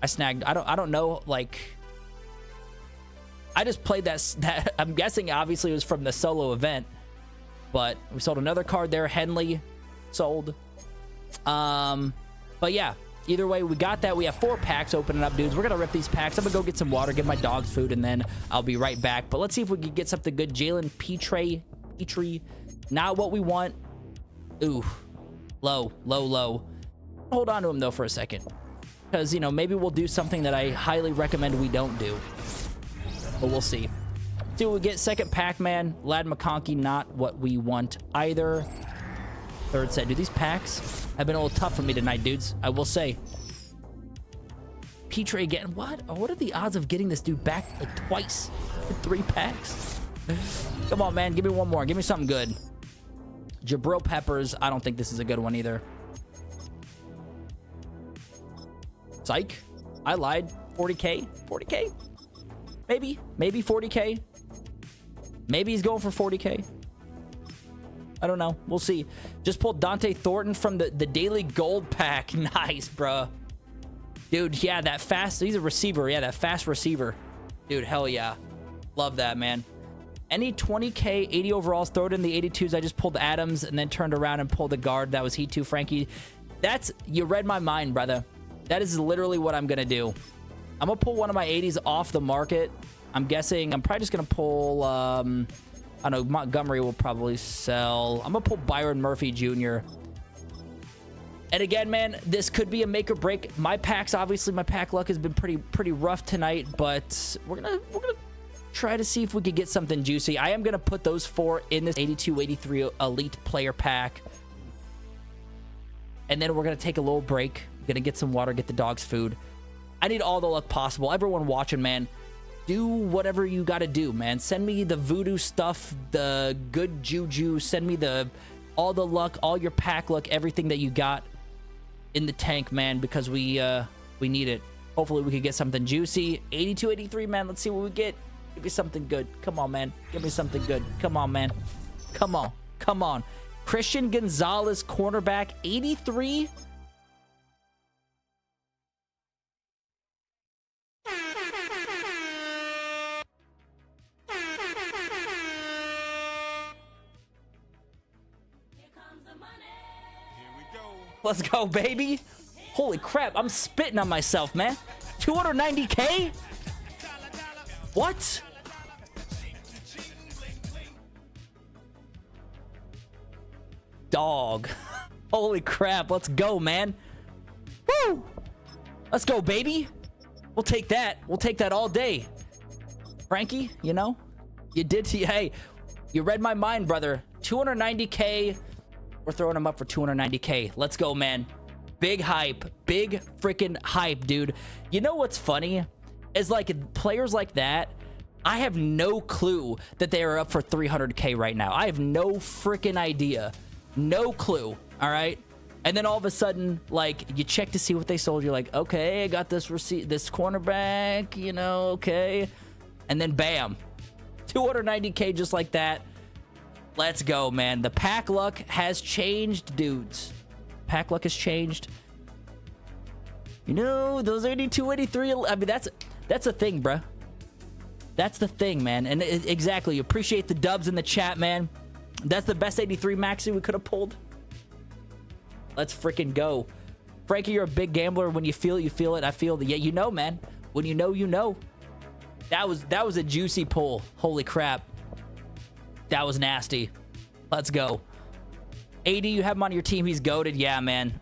I snagged. I don't know. Like, I just played that. I'm guessing obviously it was from the solo event, but we sold another card there. Henley sold. But yeah, either way, we got that. We have 4 packs opening up, dudes. We're gonna rip these packs. I'm gonna go get some water, get my dog's food, and then I'll be right back. But let's see if we can get something good. Jalen Petrie, not what we want. Ooh, low. Hold on to him though for a second, because, you know, maybe we'll do something that I highly recommend we don't do, but we'll see. See what we get. Second Pac-Man, Lad McConkey, not what we want either. third set. Dude, these packs have been a little tough for me tonight, dudes. I will say. P-Tray again. What? What are the odds of getting this dude back like twice in 3 packs? Come on, man. Give me one more. Give me something good. Jabril Peppers. I don't think this is a good one either. Psych. I lied. 40K. 40K? Maybe. Maybe 40K. Maybe he's going for 40K. I don't know. We'll see. Just pulled Dante Thornton from the Daily Gold pack. Nice, bro. Dude, yeah, that fast. He's a receiver. Yeah, that fast receiver. Dude, hell yeah. Love that, man. Any 20K, 80 overalls, throw it in the 82s. I just pulled Adams and then turned around and pulled the guard. That was Heat 2, Frankie. That's, you read my mind, brother. That is literally what I'm going to do. I'm going to pull one of my 80s off the market. I'm guessing, I'm probably just going to pull, I don't know, Montgomery will probably sell. I'm going to pull Byron Murphy Jr. And again, man, this could be a make or break. My packs, obviously, my pack luck has been pretty rough tonight, but we're gonna try to see if we could get something juicy. I am gonna put those 4 in this 82-83 elite player pack, and then we're gonna take a little break. Gonna get some water, get the dogs food. I need all the luck possible. Everyone watching, man, do whatever you gotta do, man. Send me the voodoo stuff, the good juju. Send me all the luck, all your pack luck, everything that you got in the tank, man, because we need it. Hopefully we could get something juicy. 82-83, man. Let's see what we get. Give me something good. Come on, man. Give me something good. Come on, man. Come on. Come on. Christian Gonzalez, cornerback, 83. Let's go, baby. Holy crap, I'm spitting on myself, man. 290K? What? Dog. Holy crap, let's go, man. Woo! Let's go, baby. We'll take that. We'll take that all day. Frankie, you know, you did. Hey, you read my mind, brother. 290K. We're throwing him up for 290K. Let's go, man. Big hype. Big freaking hype, dude. You know what's funny? Is like players like that, I have no clue that they are up for 300K right now. I have no freaking idea. No clue. All right. And then all of a sudden, like, you check to see what they sold. You're like, okay, I got this receipt, this cornerback, you know, okay. And then bam, 290K just like that. Let's go, man. The pack luck has changed, dudes. Pack luck has changed. You know, those 82, 83, I mean, that's a thing, bruh. That's the thing, man. And exactly, appreciate the dubs in the chat, man. That's the best 83 maxi we could have pulled. Let's freaking go. Frankie, you're a big gambler. When you feel it, you feel it. I feel the, yeah, you know, man. When you know, you know. That was a juicy pull. Holy crap. That was nasty. Let's go. 80, you have him on your team. He's goated. Yeah, man.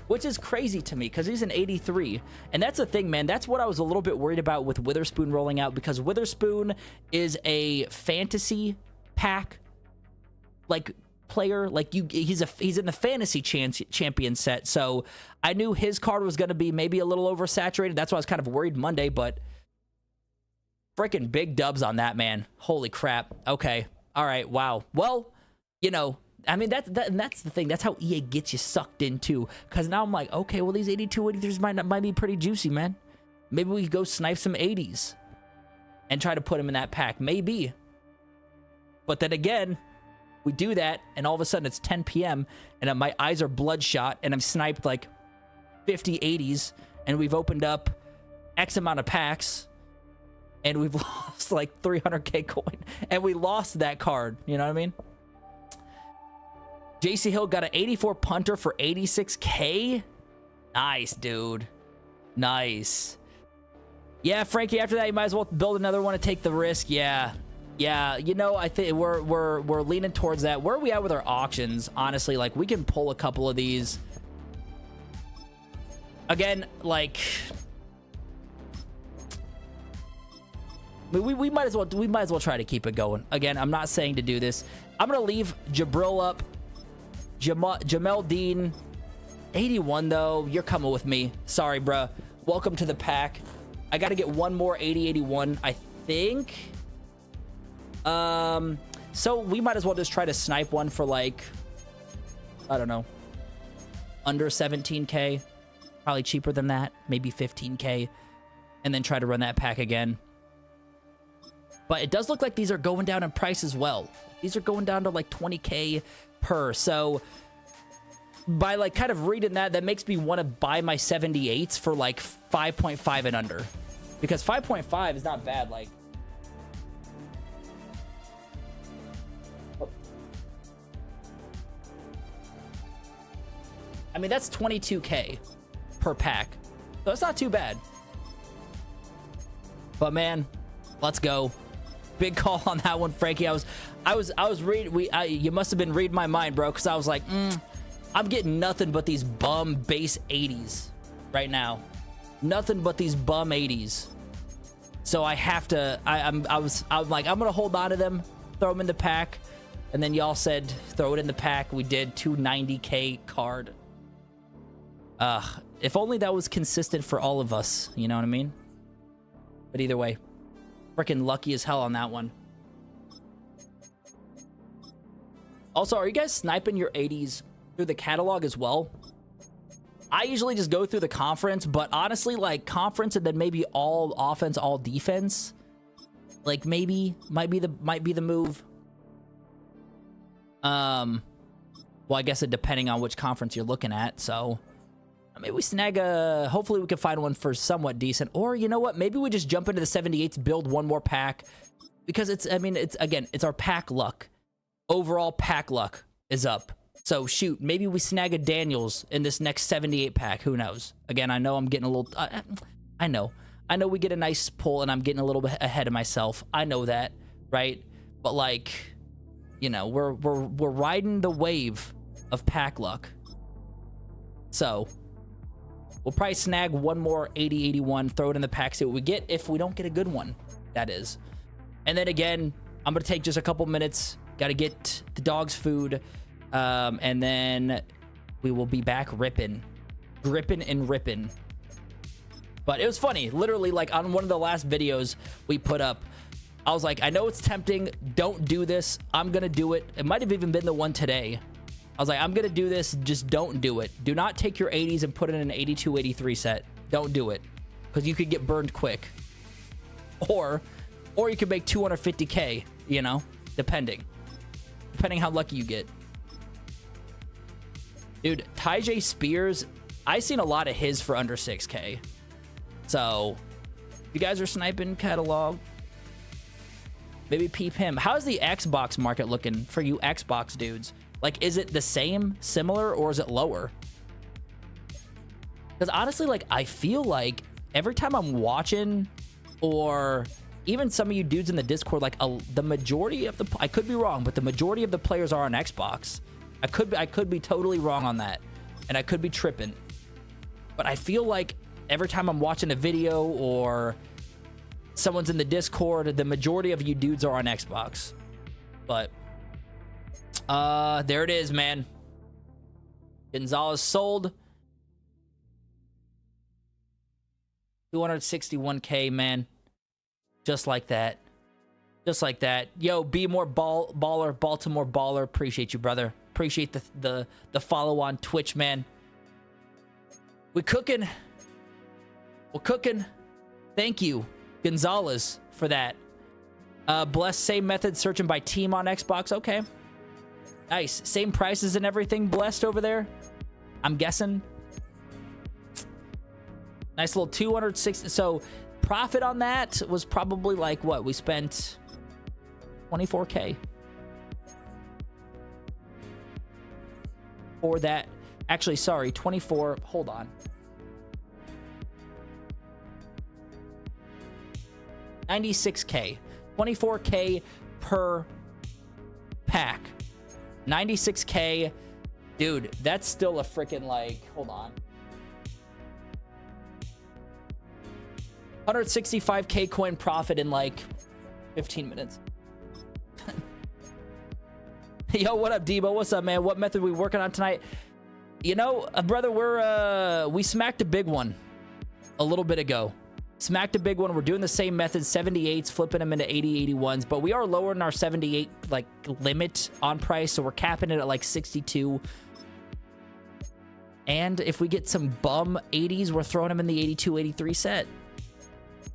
Which is crazy to me because he's an 83. And that's the thing, man. That's what I was a little bit worried about with Witherspoon rolling out, because Witherspoon is a fantasy pack like player. Like he's in the fantasy champion set. So I knew his card was going to be maybe a little oversaturated. That's why I was kind of worried Monday, but freaking big dubs on that, man. Holy crap. Okay. All right. Wow. Well, you know, I mean, that's the thing. That's how EA gets you sucked into. Because now I'm like, okay, well, these 82, 83s might be pretty juicy, man. Maybe we could go snipe some 80s and try to put them in that pack. Maybe. But then again, we do that, and all of a sudden it's 10 p.m., and my eyes are bloodshot, and I've sniped like 50 80s, and we've opened up X amount of packs, and we've lost like 300K coin, and we lost that card. You know what I mean? JC Hill got an 84 punter for 86K. Nice, dude. Nice. Yeah, Frankie, after that, you might as well build another one to take the risk. Yeah. Yeah, you know, I think we're leaning towards that. Where are we at with our auctions? Honestly, like, we can pull a couple of these. Again, like, we might as well try to keep it going. Again, I'm not saying to do this. I'm gonna leave Jabril up Jamel Dean, 81 though. You're coming with me. Sorry, bruh. Welcome to the pack. I got to get one more 80-81, I think. So we might as well just try to snipe one for like, I don't know, under 17K. Probably cheaper than that, maybe 15K, and then try to run that pack again. But it does look like these are going down in price as well. These are going down to like 20K per. So by like kind of reading that, that makes me want to buy my 78s for like 5.5 and under, because 5.5 is not bad. Like, I mean, that's 22K per pack, so it's not too bad. But man, let's go. Big call on that one, Frankie. I was reading. You must have been reading my mind, bro, because I was like, I'm getting nothing but these bum base 80s right now. Nothing but these bum 80s. So I have to. I'm like, I'm gonna hold on to them, throw them in the pack, and then y'all said throw it in the pack. We did 290K card. If only that was consistent for all of us, you know what I mean? But either way, freaking lucky as hell on that one. Also, are you guys sniping your 80s through the catalog as well? I usually just go through the conference, but honestly, like conference and then maybe all offense, all defense, like maybe might be the move. Well, I guess it depending on which conference you're looking at. So maybe we snag hopefully we can find one for somewhat decent, or you know what, maybe we just jump into the 78s, build one more pack, because it's, I mean, it's, again, it's our pack luck. Overall pack luck is up. So shoot, maybe we snag a Daniels in this next 78 pack. Who knows? Again, I know I'm getting a little, I know we get a nice pull and I'm getting a little bit ahead of myself. I know that, right? But like, you know, we're riding the wave of pack luck. So we'll probably snag one more 80-81, throw it in the pack, see what we get, if we don't get a good one, that is. And then again, I'm going to take just a couple minutes. Got to get the dogs food. And then we will be back gripping and ripping. But it was funny. Literally, like on one of the last videos we put up, I was like, I know it's tempting. Don't do this. I'm going to do it. It might have even been the one today. I was like, I'm going to do this. Just don't do it. Do not take your 80s and put it in an 82, 83 set. Don't do it, because you could get burned quick. Or you could make 250K, you know, depending how lucky you get. Dude, Tyjae Spears, I seen a lot of his for under 6K. So, if you guys are sniping catalog, maybe peep him. How's the Xbox market looking for you Xbox dudes? Like, is it the same, similar, or is it lower? Because honestly, like, I feel like every time I'm watching, or even some of you dudes in the Discord, like the majority of the, I could be wrong, but the majority of the players are on Xbox. I could be totally wrong on that, and I could be tripping. But I feel like every time I'm watching a video or someone's in the Discord, the majority of you dudes are on Xbox. But there it is, man. Gonzalez sold. 261K, man. Just like that. Just like that. Yo, be more baller, Baltimore baller. Appreciate you, brother. Appreciate the follow on Twitch, man. We're cooking. We're cooking. Thank you, Gonzalez, for that. Bless, same method, searching by team on Xbox. Okay. Nice. Same prices and everything, Blessed, over there, I'm guessing. Nice little 260. So profit on that was probably like what? We spent 24K. For that. Actually, sorry, 24. Hold on. $96K. 24K per pack. 96K. Dude, that's still a freaking, like, hold on. 165K coin profit in like 15 minutes. Yo, what up, Debo? What's up, man? What method we working on tonight? You know, brother, we smacked a big one a little bit ago. Smacked a big one. We're doing the same method, 78s, flipping them into 80, 81s, but we are lowering our 78 like limit on price, so we're capping it at like 62. And if we get some bum 80s, we're throwing them in the 82, 83 set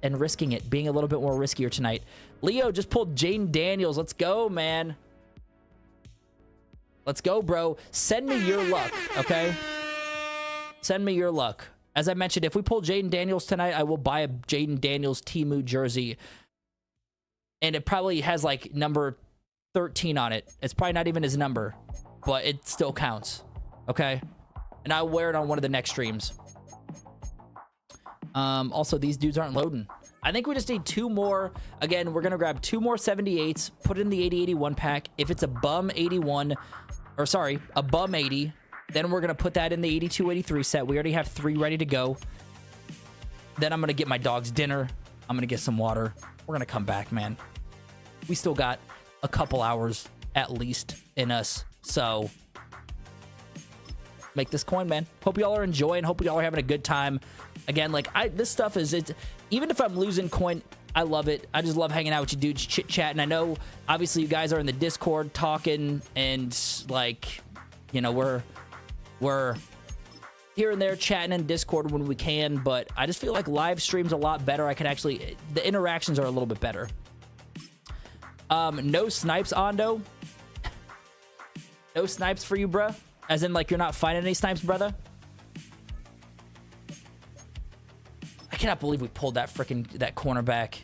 and risking it, being a little bit more riskier tonight. Leo just pulled Jaden Daniels. Let's go, man. Let's go, bro. Send me your luck, okay? Send me your luck. As I mentioned, if we pull Jaden Daniels tonight, I will buy a Jaden Daniels Temu jersey. And it probably has, like, number 13 on it. It's probably not even his number, but it still counts, okay? And I'll wear it on one of the next streams. Also, these dudes aren't loading. I think we just need 2 more. Again, we're going to grab 2 more 78s, put it in the 80-81 pack. If it's a bum 81, or sorry, a bum 80, then we're going to put that in the 82-83 set. We already have 3 ready to go. Then I'm going to get my dogs dinner. I'm going to get some water. We're going to come back, man. We still got a couple hours at least in us. So make this coin, man. Hope y'all are enjoying. Hope y'all are having a good time. Again, like, this stuff is, even if I'm losing coin, I love it. I just love hanging out with you dudes, chit-chatting. I know, obviously, you guys are in the Discord talking, and, like, you know, we're here and there chatting in Discord when we can, but I just feel like live stream's a lot better. I can actually, the interactions are a little bit better. No snipes, Ondo. No snipes for you, bruh. As in, like, you're not finding any snipes, brother. I cannot believe we pulled that that cornerback.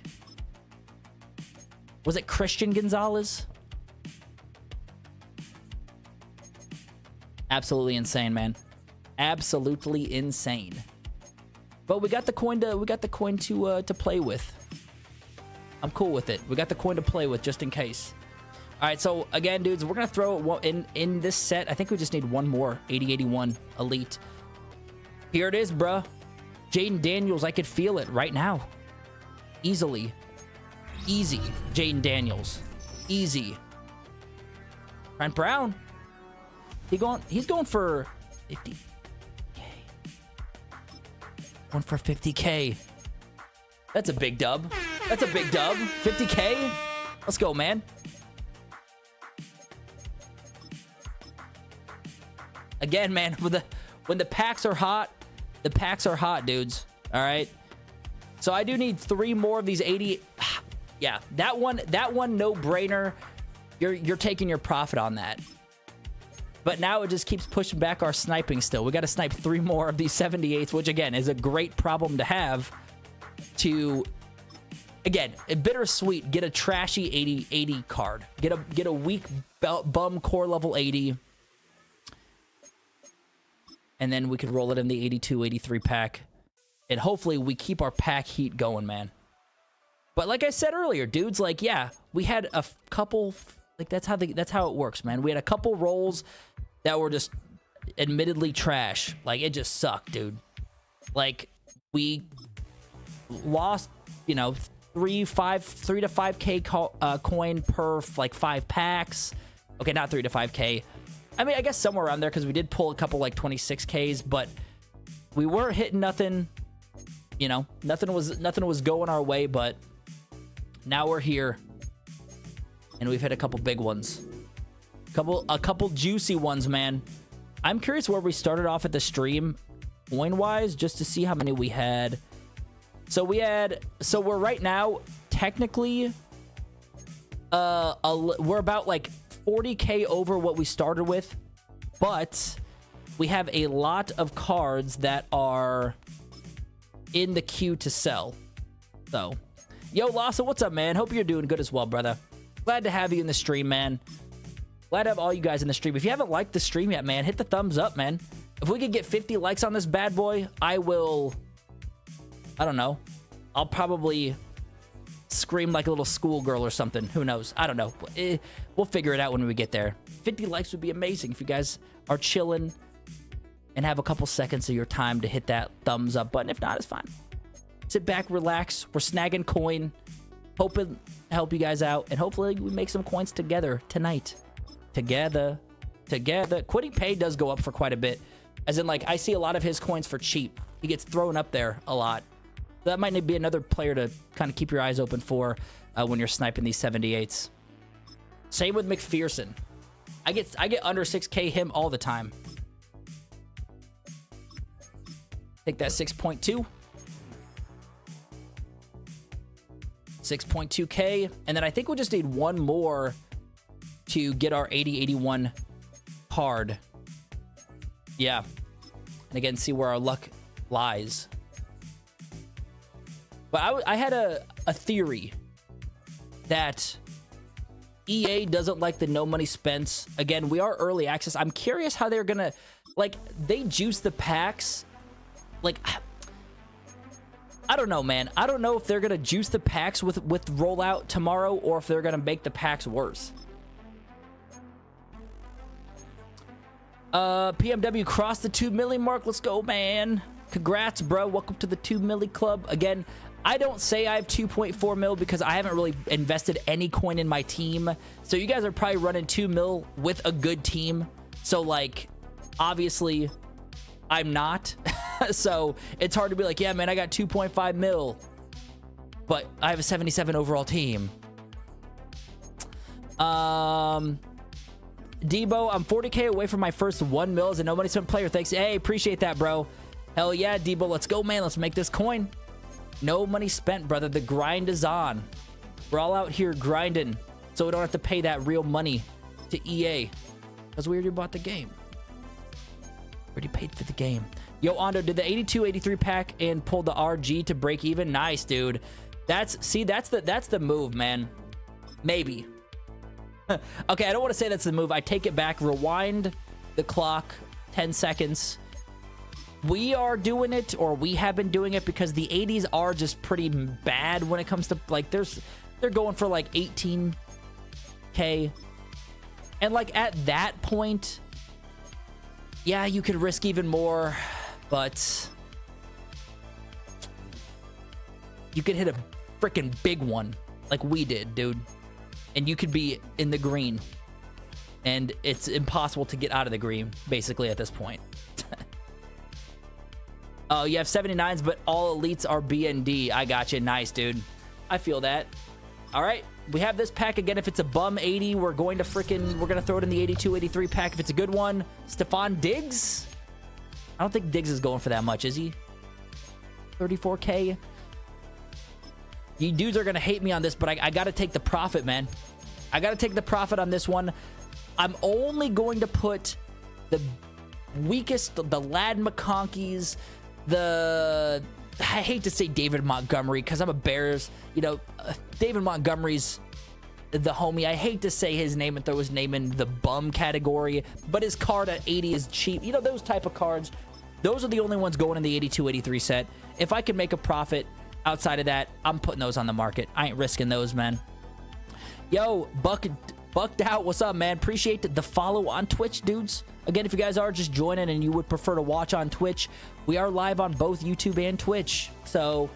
Was it Christian Gonzalez? Absolutely insane, man. Absolutely insane. But we got the coin to play with. I'm cool with it. We got the coin to play with just in case. All right, so again, dudes, we're gonna throw it in this set. I think we just need 1 more 80-81 elite. Here it is, bruh. Jaden Daniels, I could feel it right now. Easily. Easy. Jaden Daniels. Easy. Trent Brown. He's going for 50K. Going for 50K. That's a big dub. That's a big dub. 50K. Let's go, man. Again, man, when the packs are hot, the packs are hot, dudes. All right. So I do need 3 more of these 80. Yeah, that one, no brainer. You're taking your profit on that. But now it just keeps pushing back our sniping still. We got to snipe 3 more of these 78s, which again is a great problem to have. To again, bittersweet. Get a trashy 80 card. Get a weak bum core level 80. And then we could roll it in the 82-83 pack. And hopefully we keep our pack heat going, man. But like I said earlier, dudes, like, yeah, we had a couple, like, that's how it works, man. We had a couple rolls that were just admittedly trash. Like, it just sucked, dude. Like, we lost, you know, 3 to 5K coin per, like, 5 packs. Okay, not 3 to 5K. I mean, I guess somewhere around there, because we did pull a couple, like, 26Ks, but we weren't hitting nothing. You know, nothing was going our way, but now we're here, and we've hit a couple big ones. A couple juicy ones, man. I'm curious where we started off at the stream, coin-wise, just to see how many we had. So we're right now, technically, we're about, like, 40K over what we started with, but we have a lot of cards that are in the queue to sell. So, yo, Lassa, what's up, man? Hope you're doing good as well, brother. Glad to have you in the stream, man. Glad to have all you guys in the stream. If you haven't liked the stream yet, man, hit the thumbs up, man. If we could get 50 likes on this bad boy, I don't know. I'll probably scream like a little schoolgirl or something. Who knows? I don't know. We'll figure it out when we get there. 50 likes would be amazing if you guys are chilling and have a couple seconds of your time to hit that thumbs up button. If not, it's fine. Sit back, relax. We're snagging coin. Hoping to help you guys out. And hopefully we make some coins together tonight. Together. Quitting pay does go up for quite a bit. As in, like, I see a lot of his coins for cheap. He gets thrown up there a lot. That might be another player to kind of keep your eyes open for when you're sniping these 78s. Same with McPherson. I get under 6K him all the time. Take that 6.2. 6.2K. And then I think we'll just need one more to get our 80-81 card. Yeah. And again, see where our luck lies. But I had a theory that EA doesn't like the no money spent. Again, we are early access. I'm curious how they're gonna, like, they juice the packs. Like, I don't know, man. I don't know if they're gonna juice the packs with rollout tomorrow, or if they're gonna make the packs worse. PMW crossed the 2 million mark. Let's go, man. Congrats, bro. Welcome to the 2 milli club. Again, I don't say I have 2.4 mil because I haven't really invested any coin in my team. So you guys are probably running 2 mil with a good team. So, like, obviously, I'm not. So it's hard to be like, yeah, man, I got 2.5 mil, but I have a 77 overall team. Debo, I'm 40K away from my first 1 mil as a no money spent player. Thanks. Hey, appreciate that, bro. Hell yeah, Debo. Let's go, man. Let's make this coin. No money spent, brother. The grind is on. We're all out here grinding so we don't have to pay that real money to EA because we already bought the game. Already paid for the game. Yo, Ando, did the 82-83 pack and pull the RG to break even? Nice, dude. That's the move, man. Maybe. Okay, I don't want to say that's the move. I take it back. Rewind the clock 10 seconds. We are doing it, or we have been doing it, because the 80s are just pretty bad when it comes to, like, they're going for like 18K. And like at that point, yeah, you could risk even more, but you could hit a freaking big one like we did, dude. And you could be in the green. And it's impossible to get out of the green, basically, at this point. Oh, you have 79s, but all elites are B and D. I got you. Nice, dude. I feel that. All right. We have this pack again. If it's a bum 80, we're going to throw it in the 82-83 pack. If it's a good one, Stephon Diggs. I don't think Diggs is going for that much, is he? 34K. You dudes are going to hate me on this, but I got to take the profit, man. I got to take the profit on this one. I'm only going to put the weakest, the Lad McConkeys, I hate to say David Montgomery because I'm a Bears, David Montgomery's the homie. I hate to say his name and throw his name in the bum category, but his card at 80 is cheap. Those type of cards. Those are the only ones going in the 82-83 set. If I can make a profit outside of that, I'm putting those on the market. I ain't risking those, man. Yo, Bucked out. What's up, man? Appreciate the follow on Twitch, dudes. Again, if you guys are just joining and you would prefer to watch on Twitch, we are live on both YouTube and Twitch. So,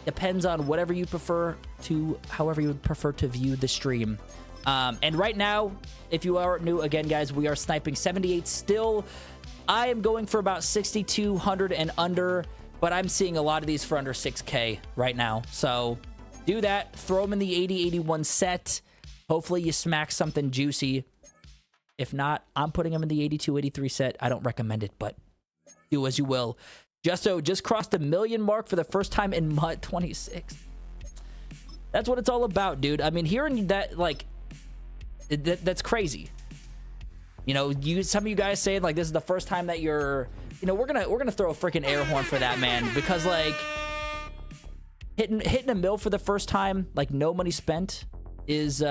depends on whatever you prefer to, however you would prefer to view the stream. And right now, if you are new, again, guys, we are sniping 78 still. I am going for about 6,200 and under, but I'm seeing a lot of these for under 6K right now. So, do that. Throw them in the 80-81 set. Hopefully you smack something juicy. If not, I'm putting them in the 82-83 set. I don't recommend it, but do as you will. Justo just crossed the 1 million mark for the first time in MUT 26. That's what it's all about, dude. I mean, hearing that, like, that's crazy. Some of you guys saying, like, this is the first time that you're, we're gonna throw a freaking air horn for that, man, because, like, hitting a mil for the first time, like, no money spent, is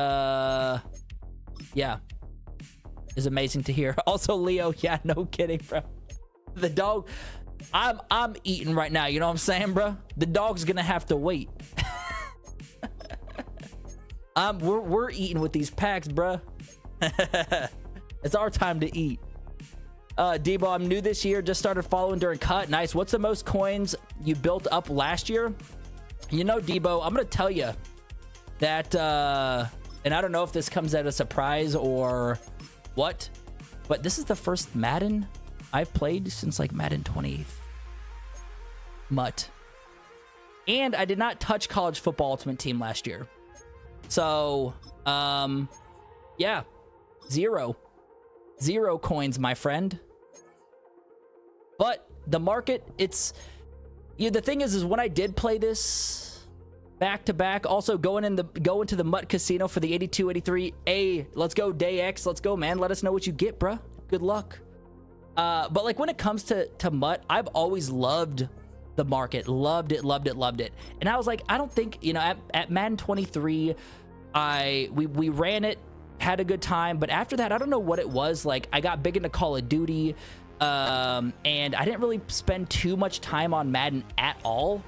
amazing to hear. Also, Leo, yeah, no kidding, bro. The dog, I'm eating right now, you know what I'm saying, bro? The dog's gonna have to wait. We're eating with these packs, bro. It's our time to eat. Debo, I'm new this year, just started following during cut. Nice. What's the most coins you built up last year? Debo, I'm gonna tell you that, and I don't know if this comes as a surprise or what? But this is the first Madden I've played since like Madden 20 Mutt. And I did not touch College Football Ultimate Team last year. So, yeah, zero coins, my friend. But the market, it's, yeah, the thing is when I did play this back to back, also going to the Mutt Casino for the 82, 83. Hey, let's go Day X. Let's go, man. Let us know what you get, bruh. Good luck. But like when it comes to Mutt, I've always loved the market. Loved it. And I was like, I don't think, you know, at Madden 23, we ran it, had a good time, but after that, I don't know what it was. Like I got big into Call of Duty, and I didn't really spend too much time on Madden at all.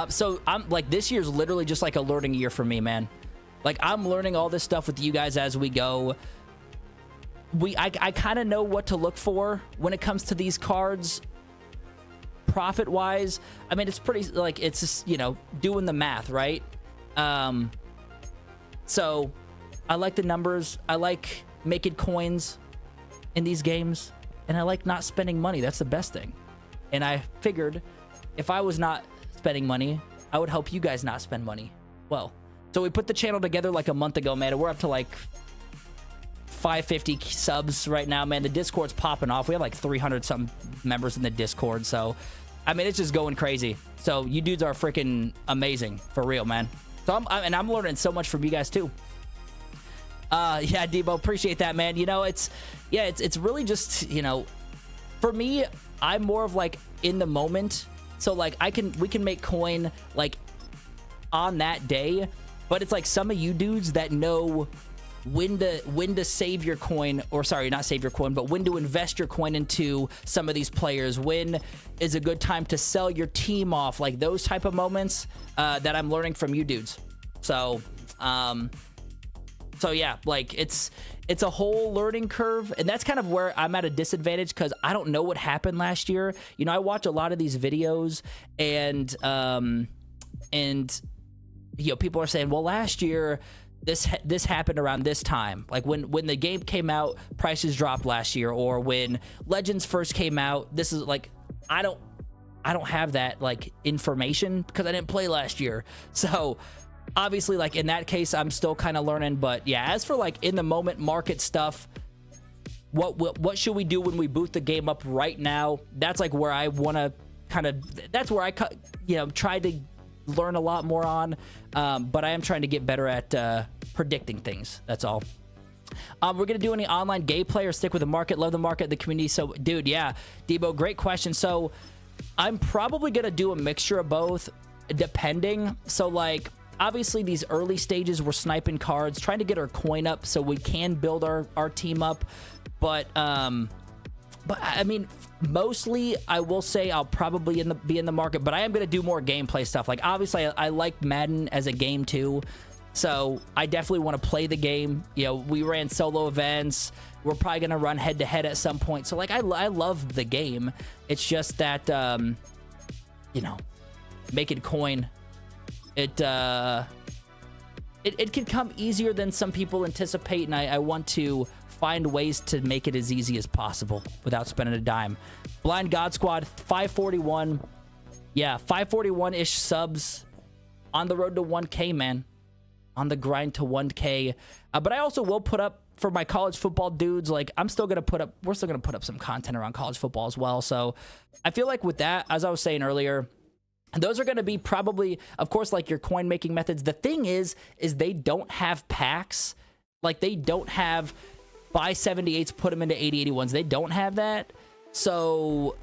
So I'm like, this year's literally just like a learning year for me, man. Like I'm learning all this stuff with you guys as we go. I kind of know what to look for when it comes to these cards. Profit wise, I mean, it's pretty, like, it's just, you know, doing the math, right? So I like the numbers. I like making coins in these games, and I like not spending money. That's the best thing. And I figured if I was not spending money, I would help you guys not spend money. Well, so we put the channel together like a month ago, man, and we're up to like 550 subs right now, man. The Discord's popping off. We have like 300 some members in the Discord, so I mean, it's just going crazy. So you dudes are freaking amazing, for real, man. So I'm learning so much from you guys too. Yeah, Debo, appreciate that, man. You know, it's really just, you know, for me, I'm more of like in the moment. So like we can make coin like on that day, but it's like some of you dudes that know when to save your coin, or sorry, not save your coin, but when to invest your coin into some of these players, when is a good time to sell your team off, like those type of moments that I'm learning from you dudes. So yeah, like it's a whole learning curve, and that's kind of where I'm at a disadvantage because I don't know what happened last year. You know, I watch a lot of these videos, and you know, people are saying, well, last year this happened around this time, like when the game came out, prices dropped last year, or when Legends first came out. This is like, I don't have that like information because I didn't play last year. So obviously, like in that case, I'm still kind of learning. But yeah, as for like in the moment market stuff, what should we do when we boot the game up right now? That's like where I want to kind of, that's where I try to learn a lot more on, but I am trying to get better at predicting things. That's all. We're gonna do any online gameplay or stick with the market? Love the market, the community. So dude, yeah, Debo, great question. So I'm probably gonna do a mixture of both, depending. So like obviously these early stages, we're sniping cards, trying to get our coin up so we can build our team up. But I mean, mostly I will say I'll probably be in the market, but I am going to do more gameplay stuff. Like obviously I like Madden as a game too, so I definitely want to play the game. You know, we ran solo events. We're probably going to run head to head at some point. So like I love the game. It's just that you know, making coin, it can come easier than some people anticipate, and I want to find ways to make it as easy as possible without spending a dime. Blind God Squad 541, yeah, 541-ish subs, on the road to 1K, man, on the grind to 1K. But I also will put up for my college football dudes, like we're still gonna put up some content around college football as well. So I feel like with that, as I was saying earlier, those are going to be probably, of course, like your coin making methods. The thing is they don't have packs. Like they don't have buy 78s, put them into 80-81s. They don't have that. So,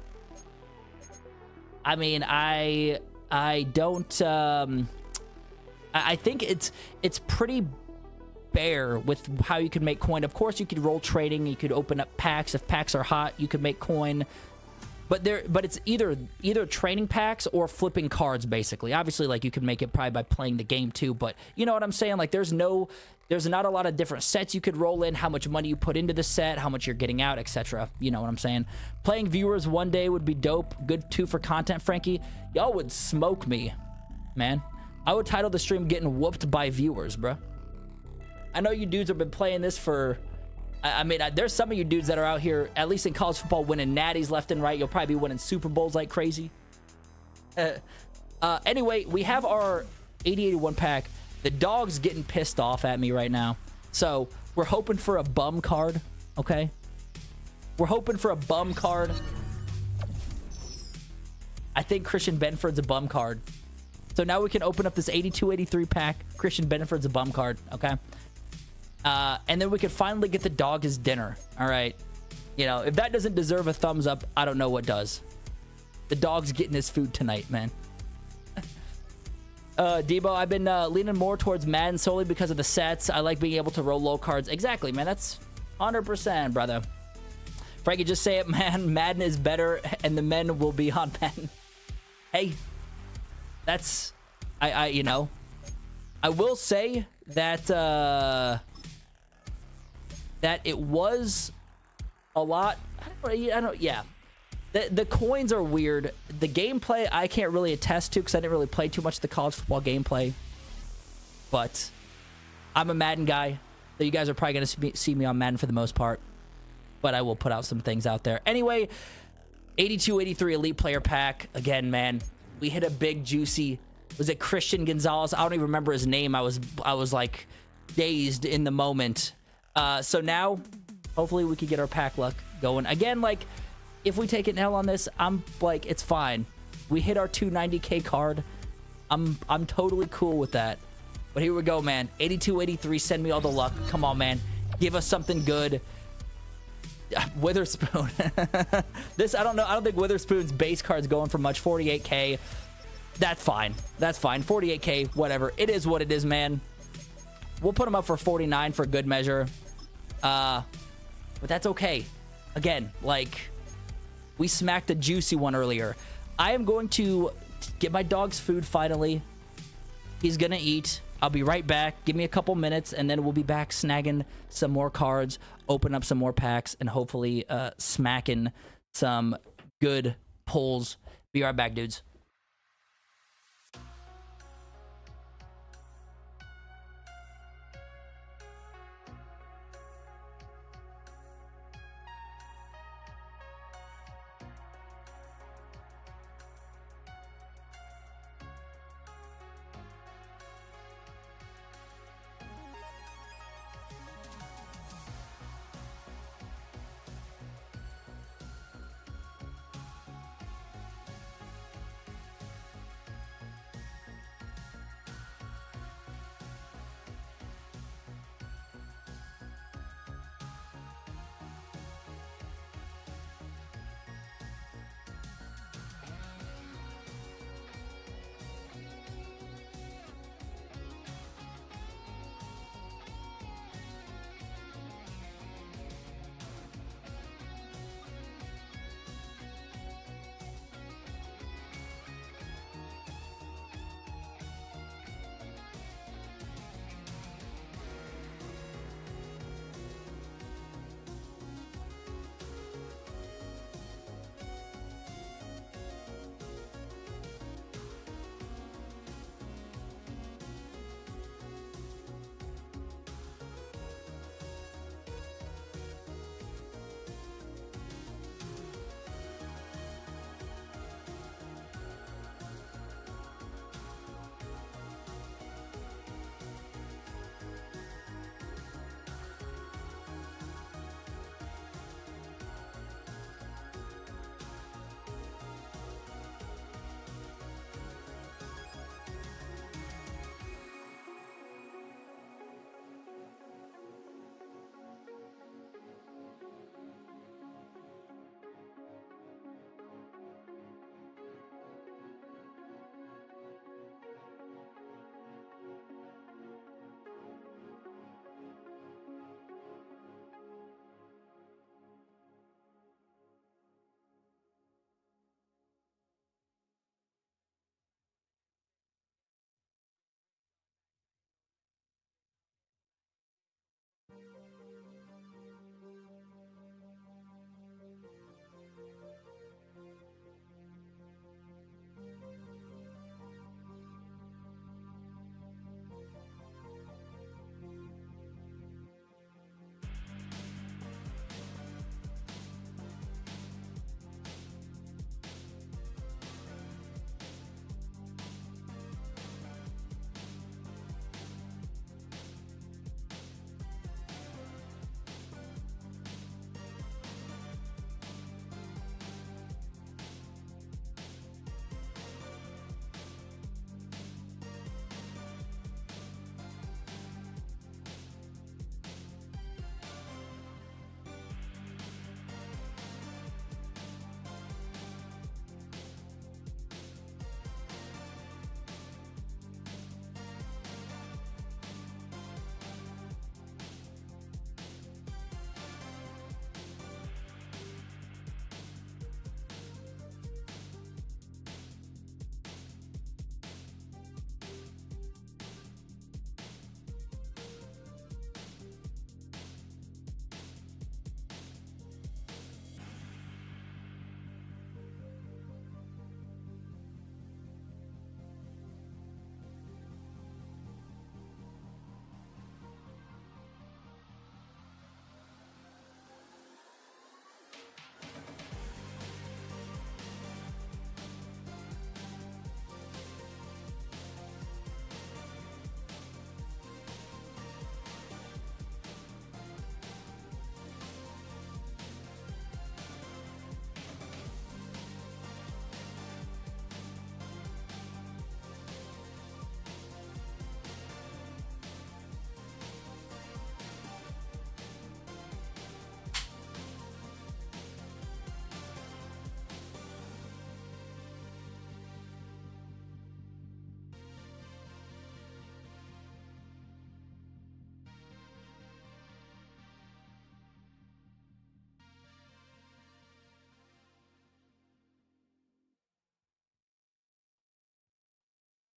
I mean, I don't, I think it's pretty bare with how you can make coin. Of course, you could roll trading. You could open up packs. If packs are hot, you could make coin. But it's either training packs or flipping cards, basically. Obviously, like you can make it probably by playing the game too. But you know what I'm saying? Like there's not a lot of different sets you could roll in. How much money you put into the set, how much you're getting out, etc. You know what I'm saying? Playing viewers one day would be dope. Good too for content, Frankie. Y'all would smoke me, man. I would title the stream "Getting Whooped by Viewers," bro. I know you dudes have been playing this for I mean, there's some of you dudes that are out here, at least in college football, winning natties left and right. You'll probably be winning Super Bowls like crazy. Anyway, we have our 8081 pack. The dog's getting pissed off at me right now. So we're hoping for a bum card, okay? We're hoping for a bum card. I think Christian Benford's a bum card. So now we can open up this 8283 pack. Christian Benford's a bum card, okay? And then we can finally get the dog his dinner, all right? You know, if that doesn't deserve a thumbs up, I don't know what does. The dog's getting his food tonight, man. Debo, I've been leaning more towards Madden solely because of the sets. I like being able to roll low cards. Exactly, man. That's 100%, brother. Frankie, just say it, man. Madden is better, and the men will be on Madden. Hey, that's... you know... I will say that... that it was a lot... I don't yeah. The coins are weird. The gameplay, I can't really attest to because I didn't really play too much of the college football gameplay. But I'm a Madden guy. So you guys are probably going to see me on Madden for the most part. But I will put out some things out there. Anyway, 82-83 Elite Player Pack. Again, man, we hit a big, juicy... Was it Christian Gonzalez? I don't even remember his name. I was like dazed in the moment. So now, hopefully we can get our pack luck going. Again, like... If we take an L on this, I'm like, it's fine. We hit our 290K card. I'm totally cool with that. But here we go, man. 82-83, send me all the luck. Come on, man. Give us something good. Witherspoon. This, I don't know. I don't think Witherspoon's base card's going for much. 48K. That's fine. That's fine. 48K, whatever. It is what it is, man. We'll put him up for 49 for good measure. But that's okay. Again, like... We smacked a juicy one earlier. I am going to get my dog's food finally. He's going to eat. I'll be right back. Give me a couple minutes, and then we'll be back snagging some more cards, open up some more packs, and hopefully smacking some good pulls. Be right back, dudes.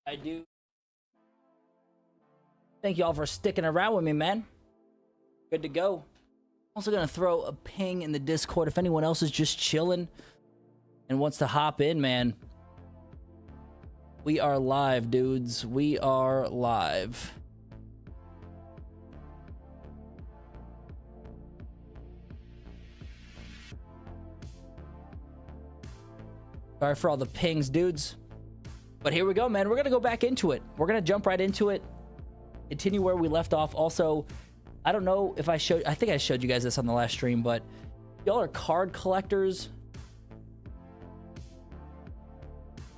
I do. Thank you all for sticking around with me, man. Good to go. Also gonna throw a ping in the Discord if anyone else is just chilling and wants to hop in, man. We are live, dudes. We are live. Sorry for all the pings, dudes. But here we go, man. We're gonna go back into it. We're gonna jump right into it. Continue where we left off. Also, I don't know if I think I showed you guys this on the last stream, but y'all are card collectors.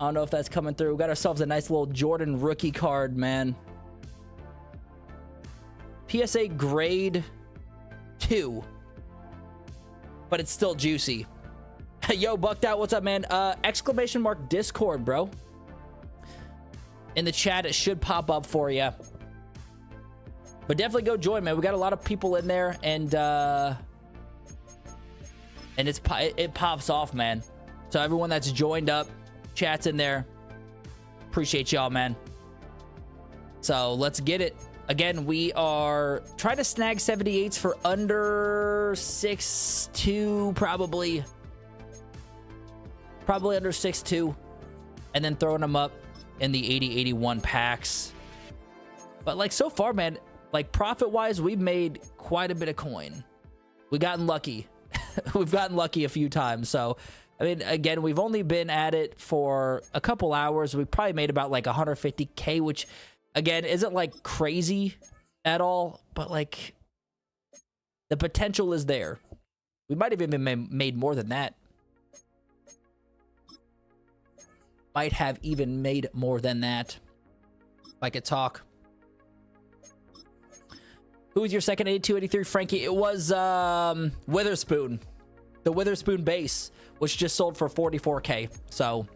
I don't know if that's coming through. We got ourselves a nice little Jordan rookie card, man. PSA grade 2. But it's still juicy. Yo, Bucked Out, what's up, man? Exclamation mark Discord, bro. In the chat, it should pop up for you. But definitely go join, man. We got a lot of people in there, and it pops off, man. So everyone that's joined up, chat's in there. Appreciate y'all, man. So let's get it. Again, we are trying to snag 78s for under 6.2, probably under 6.2, and then throwing them up in the 80-81 packs. But like so far, man, like profit wise, we've made quite a bit of coin. We've gotten lucky. We've gotten lucky a few times. So I mean, again, we've only been at it for a couple hours. We probably made about like 150K, which again isn't like crazy at all, but like the potential is there. We might have even made more than that. Might have even made more than that. If I could talk. Who was your second 82, 83, Frankie? It was Witherspoon. The Witherspoon base, which just sold for 44K. So,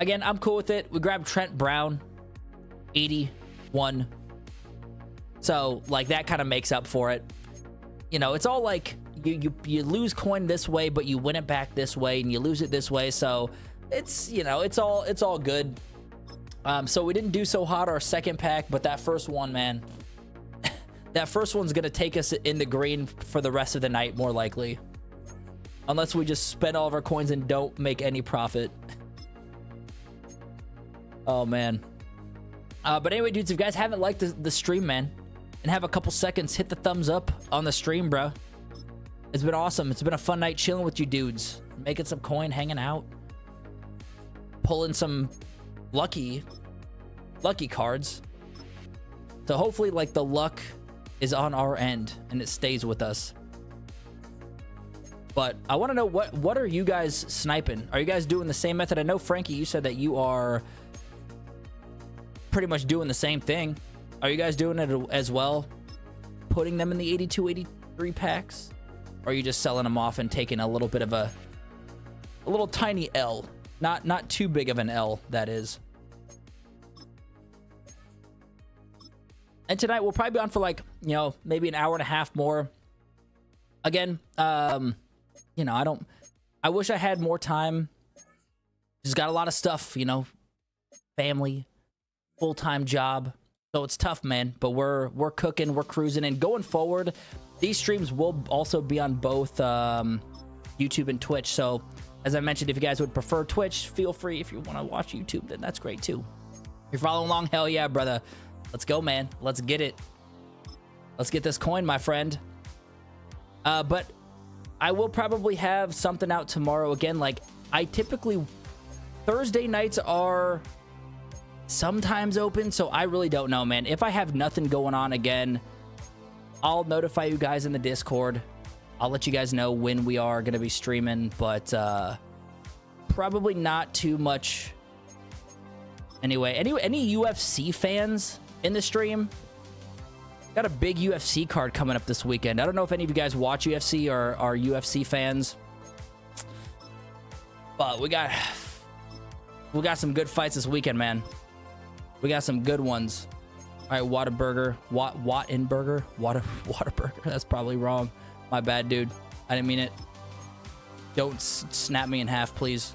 again, I'm cool with it. We grabbed Trent Brown, 81. So, like, that kind of makes up for it. You know, it's all like you lose coin this way, but you win it back this way, and you lose it this way. So, it's, you know, it's all good. So we didn't do so hot our second pack, but that first one, man, that first one's gonna take us in the green for the rest of the night, more likely, unless we just spend all of our coins and don't make any profit. Oh man. But anyway, dudes, if you guys haven't liked the stream, man, and have a couple seconds, hit the thumbs up on the stream, bro. It's been awesome. It's been a fun night chilling with you dudes, making some coin, hanging out, pulling some lucky cards. So hopefully, like, the luck is on our end and it stays with us. But I want to know, what are you guys sniping? Are you guys doing the same method? I know, Frankie, you said that you are pretty much doing the same thing. Are you guys doing it as well, putting them in the 82, 83 packs? Or are you just selling them off and taking a little bit of a little tiny L? Not too big of an L, that is. And tonight we'll probably be on for, like, you know, maybe an hour and a half more. Again, you know, I wish I had more time. Just got a lot of stuff, you know, family, full-time job. So it's tough, man, but we're cooking, we're cruising, and going forward, these streams will also be on both YouTube and Twitch. So as I mentioned, if you guys would prefer Twitch, feel free. If you want to watch YouTube, then that's great too. If you're following along, hell yeah, brother. Let's go, man. Let's get it. Let's get this coin, my friend. But I will probably have something out tomorrow. Again, like, I typically, Thursday nights are sometimes open, so I really don't know, man. If I have nothing going on, again, I'll notify you guys in the Discord. I'll let you guys know when we are going to be streaming, but probably not too much. Anyway, any UFC fans in the stream? Got a big UFC card coming up this weekend. I don't know if any of you guys watch UFC or are UFC fans, but we got some good fights this weekend, man. We got some good ones. All right, Whataburger. Whataburger. That's probably wrong. My bad, dude. I didn't mean it. Don't snap me in half, please.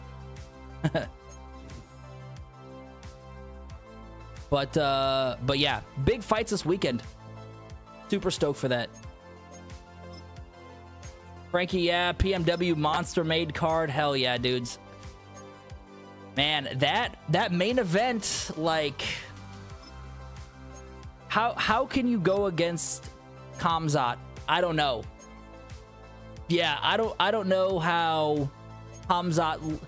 But yeah, big fights this weekend. Super stoked for that. Frankie, yeah, PMW monster made card. Hell yeah, dudes. Man, that main event, like, how can you go against Khamzat? I don't know. Yeah, I don't know how Khamzat.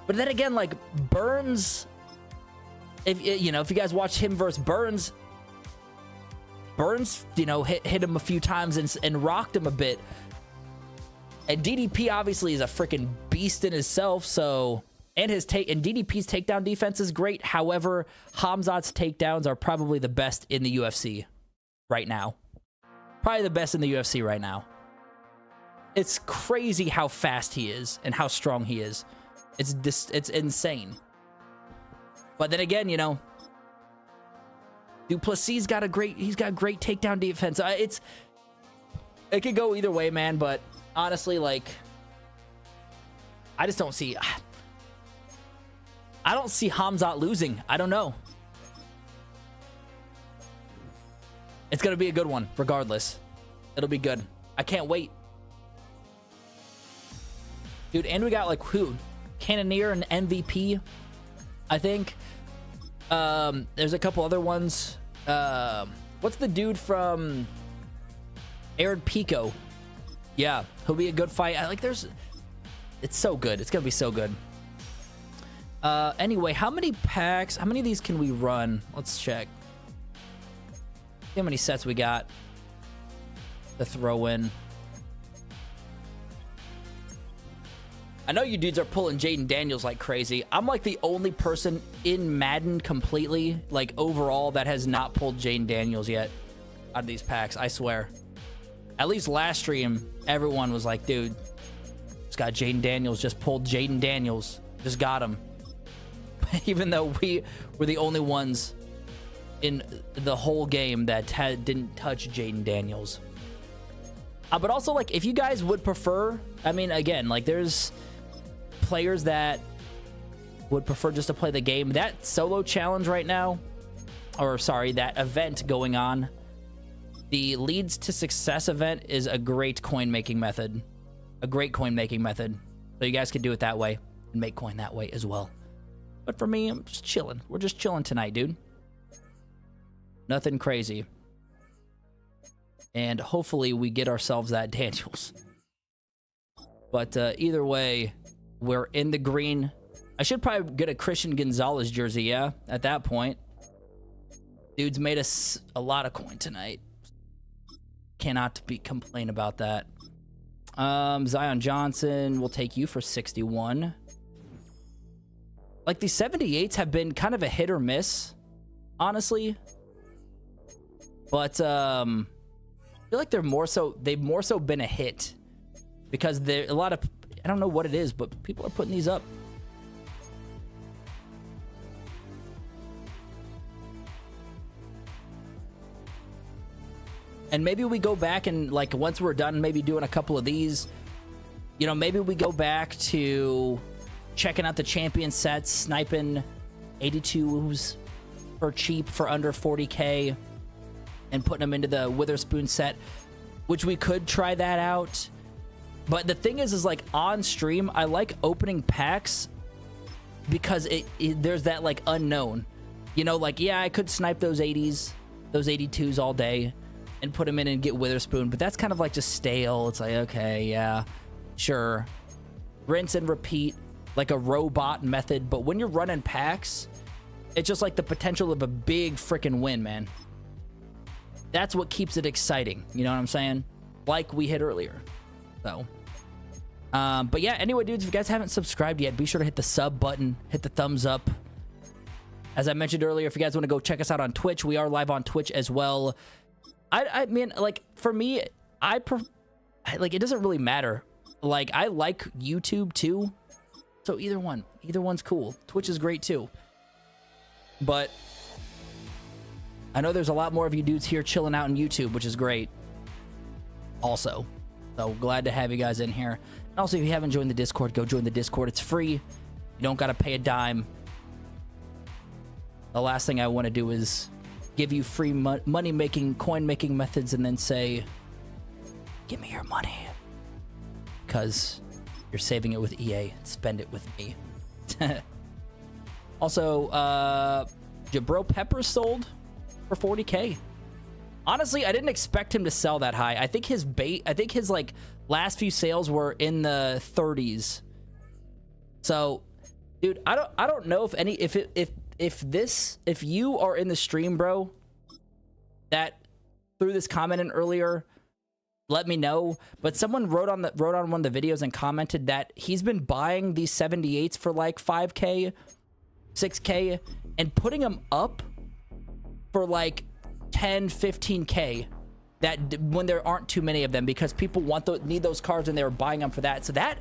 But then again, like, Burns, if you guys watch him versus Burns, hit him a few times and rocked him a bit. And DDP obviously is a freaking beast in himself, so and DDP's takedown defense is great. However, Khamzat's takedowns are probably the best in the UFC right now. Probably the best in the UFC right now. It's crazy how fast he is and how strong he is. It's insane. But then again, Duplessis got great takedown defense. It could go either way, man, but honestly, like, I just don't see Khamzat losing. I don't know. It's gonna be a good one regardless. It'll be good. I can't wait, dude. And we got, like, who? Cannoneer and MVP, I think. There's a couple other ones. What's the dude from Arid Pico? Yeah, he'll be a good fight. It's so good. It's gonna be so good. Anyway, how many of these can we run? Let's check. See how many sets we got to throw in. I know you dudes are pulling Jaden Daniels like crazy. I'm like the only person in Madden completely, like, overall, that has not pulled Jaden Daniels yet out of these packs. I swear. At least last stream, everyone was like, dude, just got Jaden Daniels, just pulled Jaden Daniels, just got him. Even though we were the only ones in the whole game that didn't touch Jaden Daniels. But also, like, if you guys would prefer, I mean, again, like, there's players that would prefer just to play the game. That solo challenge right now, or sorry, that event going on, the Leads to Success event, is a great coin making method. A great coin making method. So you guys can do it that way and make coin that way as well. But for me, I'm just chilling. We're just chilling tonight, dude. Nothing crazy. And hopefully we get ourselves that Daniels. But either way, we're in the green. I should probably get a Christian Gonzalez jersey, yeah, at that point. Dude's made us a lot of coin tonight. Cannot complain about that. Zion Johnson, we'll take you for 61. Like, the 78s have been kind of a hit or miss, honestly. But I feel like they've more so been a hit, because there a lot of, I don't know what it is, but people are putting these up. And maybe we go back and, like, once we're done maybe doing a couple of these, maybe we go back to checking out the champion sets, sniping 82s for cheap for under 40k, and putting them into the Witherspoon set, which we could try that out. But the thing is like, on stream, I like opening packs because there's that, like, unknown. Like, yeah, I could snipe those 80s, those 82s all day and put them in and get Witherspoon, but that's kind of like just stale. It's like, okay, yeah, sure. Rinse and repeat, like a robot method. But when you're running packs, it's just like the potential of a big freaking win, man. That's what keeps it exciting. You know what I'm saying? Like we hit earlier. So, but yeah, anyway, dudes, if you guys haven't subscribed yet, be sure to hit the sub button, hit the thumbs up. As I mentioned earlier, if you guys want to go check us out on Twitch, we are live on Twitch as well. I mean, like, for me, like, it doesn't really matter. Like, I like YouTube too. So either one's cool. Twitch is great too. But I know there's a lot more of you dudes here chilling out on YouTube, which is great. Also, so glad to have you guys in here. And also, if you haven't joined the Discord, go join the Discord. It's free. You don't got to pay a dime. The last thing I want to do is give you free money-making, coin-making methods and then say, give me your money. Because you're saving it with EA. Spend it with me. Also, Jabro Peppers sold for 40K. Honestly, I didn't expect him to sell that high. I think his like last few sales were in the 30s. So, dude, I don't know if you are in the stream, bro, that threw this comment in earlier, let me know. But someone wrote on one of the videos and commented that he's been buying these 78s for like 5K, 6K, and putting them up for like 10, 15K, that when there aren't too many of them, because people need those cards and they were buying them for that. So that,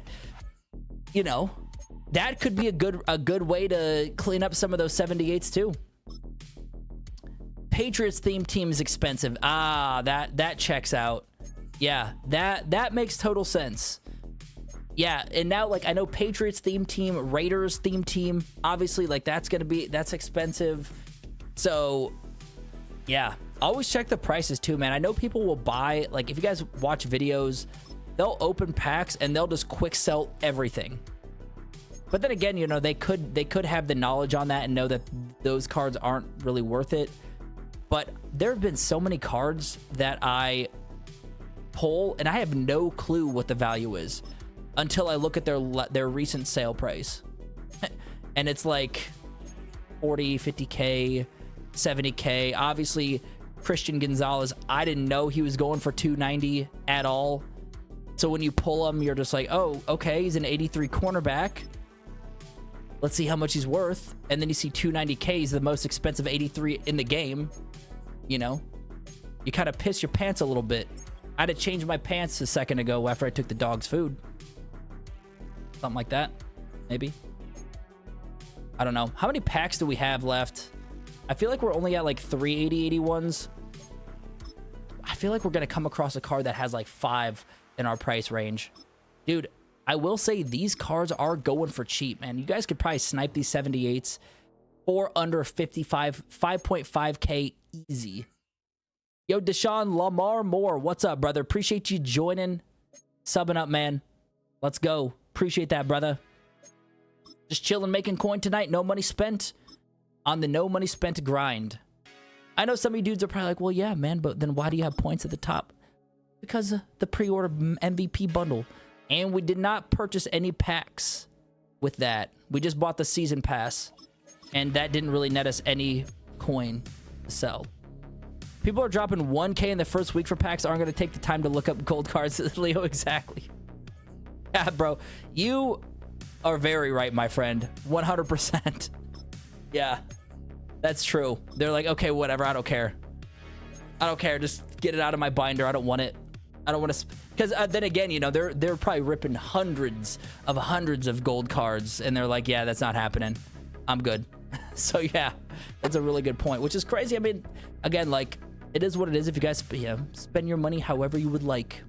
you know, that could be a good way to clean up some of those 78s too. Patriots theme team is expensive. That checks out. Yeah, that makes total sense. Yeah, and now, like, I know Patriots theme team, Raiders theme team, obviously, like, that's expensive. So yeah, always check the prices too, man. I know people will buy, like, if you guys watch videos, they'll open packs and they'll just quick sell everything. But then again, you know, they could have the knowledge on that and know that those cards aren't really worth it. But there have been so many cards that I pull and I have no clue what the value is until I look at their recent sale price. And it's like 40, 50K, 70K. Obviously, Christian Gonzalez, I didn't know he was going for 290 at all. So when you pull him, you're just like, oh, okay, he's an 83 cornerback. Let's see how much he's worth. And then you see 290K, he's the most expensive 83 in the game. You know, you kind of piss your pants a little bit. I had to change my pants a second ago after I took the dog's food. Something like that, maybe. I don't know. How many packs do we have left? I feel like we're only at like 380, 81s. I feel like we're going to come across a card that has like 5 in our price range. Dude, I will say these cards are going for cheap, man. You guys could probably snipe these 78s for under 5.5K easy. Yo, Deshaun Lamar Moore, what's up, brother? Appreciate you joining, subbing up, man. Let's go. Appreciate that, brother. Just chilling, making coin tonight. No money spent on the no money spent grind. I know some of you dudes are probably like, well, yeah, man, but then why do you have points at the top? Because the pre-order MVP bundle. And we did not purchase any packs with that. We just bought the season pass. And that didn't really net us any coin to sell. People are dropping 1K in the first week for packs, aren't going to take the time to look up gold cards. Leo, exactly. Yeah, bro. You are very right, my friend. 100%. Yeah, that's true. They're like, okay, whatever. I don't care. I don't care. Just get it out of my binder. I don't want it. I don't want to... Because then again, you know, they're probably ripping hundreds of gold cards. And they're like, yeah, that's not happening. I'm good. So, yeah, that's a really good point, which is crazy. I mean, again, like, it is what it is if you guys, yeah, spend your money however you would like.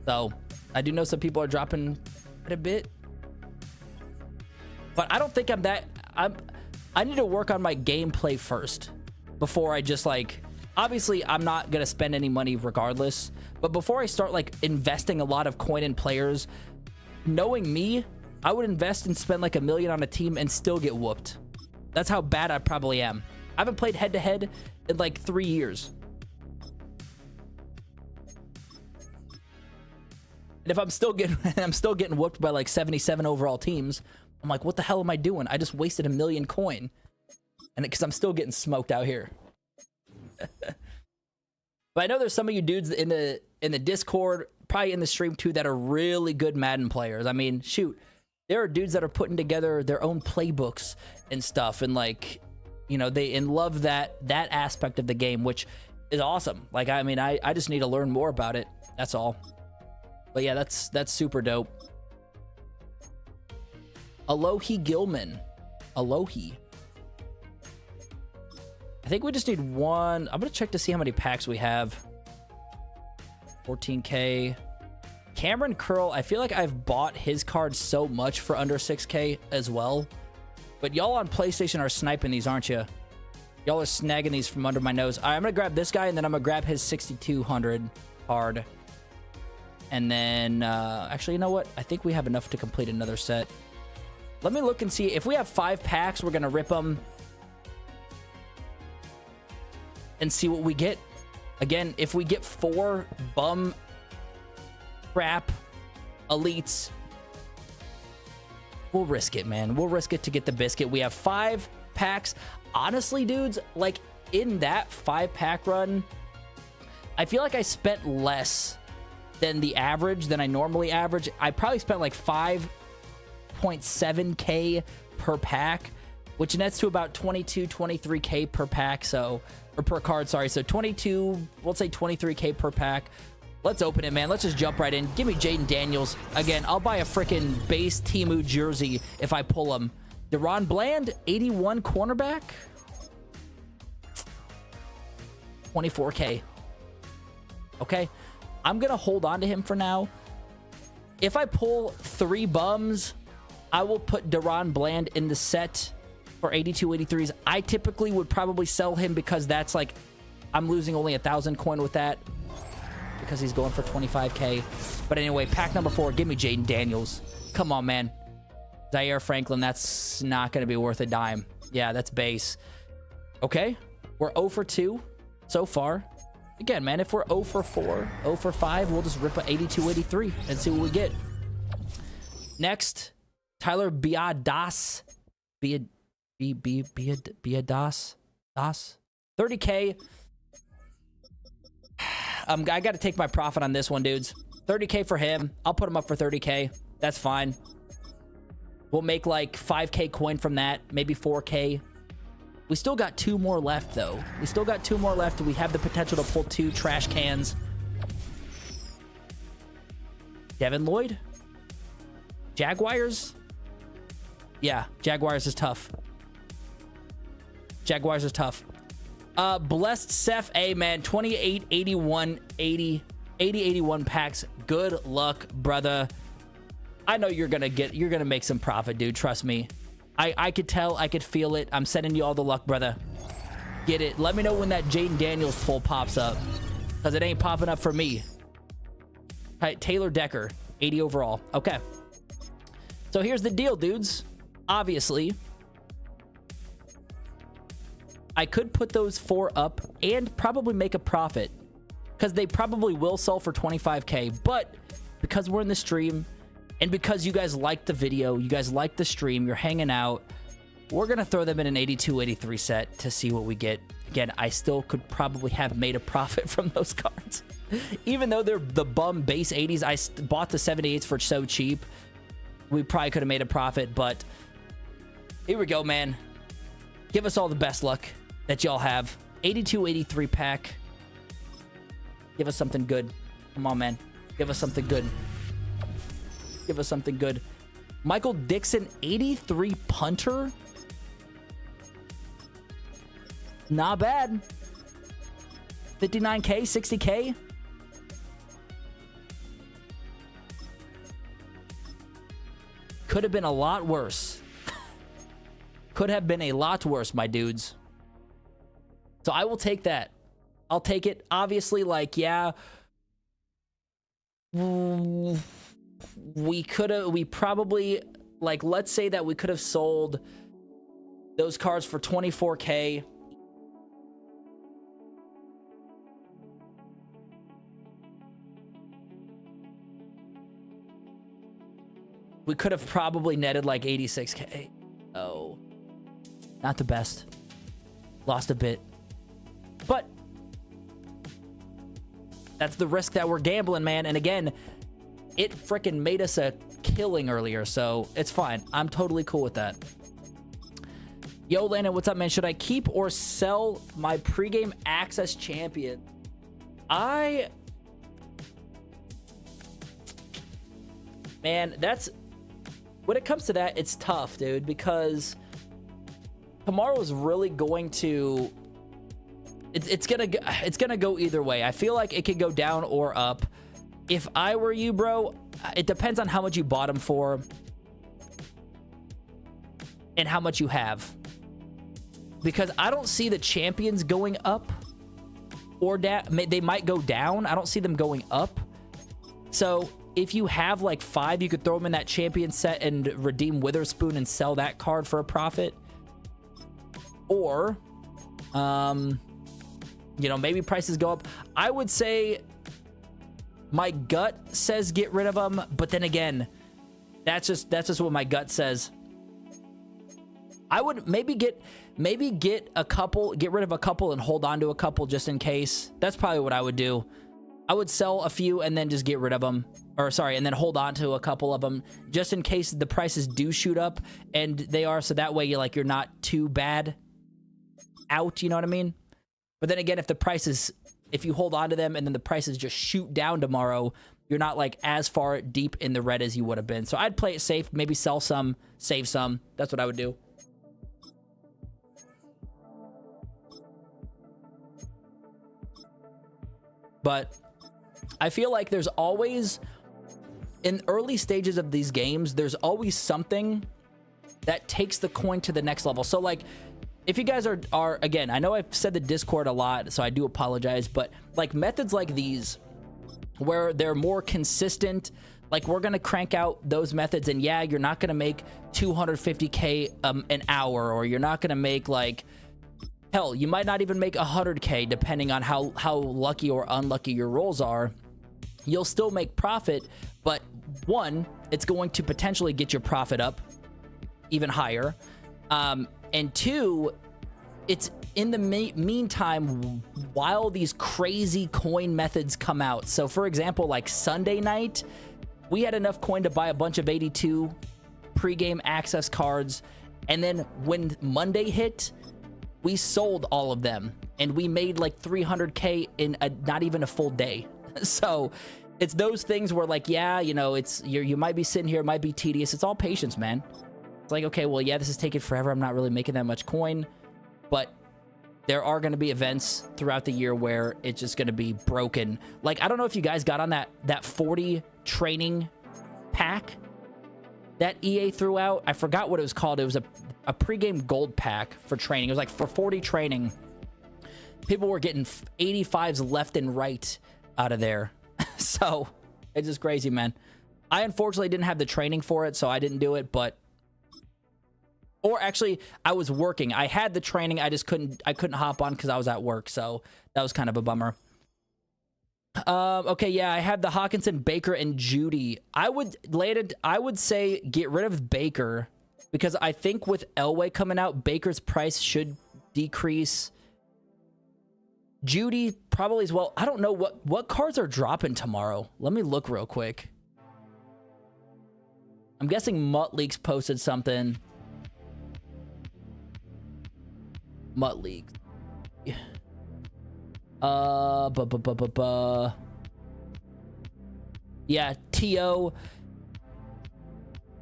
So, I do know some people are dropping quite a bit. But I don't think I need to work on my gameplay first before I just, like, obviously, I'm not going to spend any money regardless. But before I start, like, investing a lot of coin in players, knowing me, I would invest and spend like $1 million on a team and still get whooped. That's how bad I probably am. I haven't played head-to-head in like 3 years. And if I'm still getting whooped by like 77 overall teams, I'm like, what the hell am I doing? I just wasted $1 million coin. And because I'm still getting smoked out here. But I know there's some of you dudes in the Discord, probably in the stream too, that are really good Madden players. I mean, shoot. There are dudes that are putting together their own playbooks and stuff, and like, you know, they love that aspect of the game, which is awesome. Like, I mean, I just need to learn more about it. That's all. But yeah, that's super dope. Alohi Gilman. Alohi. I think we just need one. I'm gonna check to see how many packs we have. 14K. Cameron Curl, I feel like I've bought his card so much for under 6K as well. But y'all on PlayStation are sniping these, aren't you? Y'all are snagging these from under my nose. All right, I'm going to grab this guy, and then I'm going to grab his 6,200 card. And then, actually, you know what? I think we have enough to complete another set. Let me look and see. If we have 5 packs, we're going to rip them and see what we get. Again, if we get 4 bum crap elites, we'll risk it, man. We'll risk it to get the biscuit. We have 5 packs. Honestly, dudes, like in that 5-pack run, I feel like I spent less than the average, than I normally average. I probably spent like 5.7K per pack, which nets to about 23K per pack. So, or per card, sorry. So 22, let's say 23K per pack. Let's open it, man. Let's just jump right in. Give me Jaden Daniels. Again, I'll buy a freaking base Temu jersey if I pull him. Deron Bland, 81 cornerback. 24K. Okay. I'm going to hold on to him for now. If I pull 3 bums, I will put Deron Bland in the set for 82-83s. I typically would probably sell him because that's like, I'm losing only 1,000 coin with that because he's going for 25K. But anyway, pack number 4, give me Jaden Daniels. Come on, man. Zaire Franklin, that's not going to be worth a dime. Yeah, that's base. Okay, we're 0 for 2 so far. Again, man, if we're 0 for 4, 0 for 5, we'll just rip a 82-83 and see what we get. Next, Tyler Biadasz. Biadasz? 30K. I got to take my profit on this one, dudes. 30K for him. I'll put him up for 30K. That's fine. We'll make like 5K coin from that, maybe 4K. We still got 2 more left, though. We still got 2 more left. We have the potential to pull 2 trash cans. Devin Lloyd? Jaguars? Yeah, Jaguars is tough. Jaguars is tough. Blessed Seth A, man. 28, 81, 80, 81 packs. Good luck, brother. I know you're gonna make some profit, dude. Trust me. I could tell, I could feel it. I'm sending you all the luck, brother. Get it. Let me know when that Jaden Daniels pull pops up, because it ain't popping up for me. All right, Taylor Decker, 80 overall. Okay. So here's the deal, dudes. Obviously, I could put those 4 up and probably make a profit, because they probably will sell for 25K. But because we're in the stream, and because you guys like the video, you guys like the stream, you're hanging out, we're going to throw them in an 82-83 set to see what we get. Again, I still could probably have made a profit from those cards. Even though they're the bum base 80s, I bought the 78s for so cheap. We probably could have made a profit, but here we go, man. Give us all the best luck that y'all have. 82-83 pack. Give us something good. Come on, man. Give us something good. Give us something good. Michael Dixon, 83 punter. Not bad. 59K, 60K. Could have been a lot worse. Could have been a lot worse, my dudes. So I will take that. I'll take it. Obviously, like, yeah. We probably, like, let's say that we could have sold those cards for 24K. We could have probably netted like 86K. Oh, not the best. Lost a bit. But that's the risk that we're gambling, man. And again, it freaking made us a killing earlier, so it's fine. I'm totally cool with that. Yo, Landon, what's up, man? Should I keep or sell my pregame access champion? Man, that's... When it comes to that, it's tough, dude, because tomorrow is really going to... It's gonna go either way. I feel like it could go down or up. If I were you, bro, it depends on how much you bought him for. and how much you have. Because I don't see the champions going up or down. They might go down. I don't see them going up. So if you have like 5, you could throw them in that champion set and redeem Witherspoon and sell that card for a profit. Or, you know, maybe prices go up. I would say my gut says get rid of them, but then again, that's just what my gut says. I would maybe get a couple, get rid of a couple and hold on to a couple just in case. That's probably what I would do. I would sell a few and then just get rid of them. Or sorry, and then hold on to a couple of them just in case the prices do shoot up, and they are, so that way you're not too bad out, you know what I mean? But then again, if you hold on to them and then the prices just shoot down tomorrow, you're not like as far deep in the red as you would have been. So I'd play it safe, maybe sell some, save some. That's what I would do. But I feel like there's always, in early stages of these games, there's always something that takes the coin to the next level. So like, if you guys are again, I know I've said the Discord a lot, so I do apologize, but like methods like these where they're more consistent, like we're gonna crank out those methods, and yeah, you're not gonna make 250k an hour, or you're not gonna make like, hell, you might not even make 100k depending on how lucky or unlucky your rolls are. You'll still make profit, but one, it's going to potentially get your profit up even higher. And two, it's in the meantime while these crazy coin methods come out. So for example, like Sunday night, we had enough coin to buy a bunch of 82 pregame access cards. And then when Monday hit, we sold all of them and we made like 300k in not even a full day. So it's those things where like, yeah, you know, you might be sitting here, it might be tedious. It's all patience, man. It's like, okay, well, yeah, this is taking forever. I'm not really making that much coin, but there are going to be events throughout the year where it's just going to be broken. Like, I don't know if you guys got on that 40 training pack that EA threw out. I forgot what it was called. It was a pregame gold pack for training. It was like for 40 training. People were getting 85s left and right out of there. So it's just crazy, man. I unfortunately didn't have the training for it, so I didn't do it, but... Or actually, I was working. I had the training. I just couldn't hop on because I was at work. So that was kind of a bummer. Okay, yeah, I have the Hawkinson, Baker, and Judy. I would say get rid of Baker because I think with Elway coming out, Baker's price should decrease. Judy probably as well. I don't know what cards are dropping tomorrow. Let me look real quick. I'm guessing Mutt Leaks posted something. Mutt League. Yeah, T.O.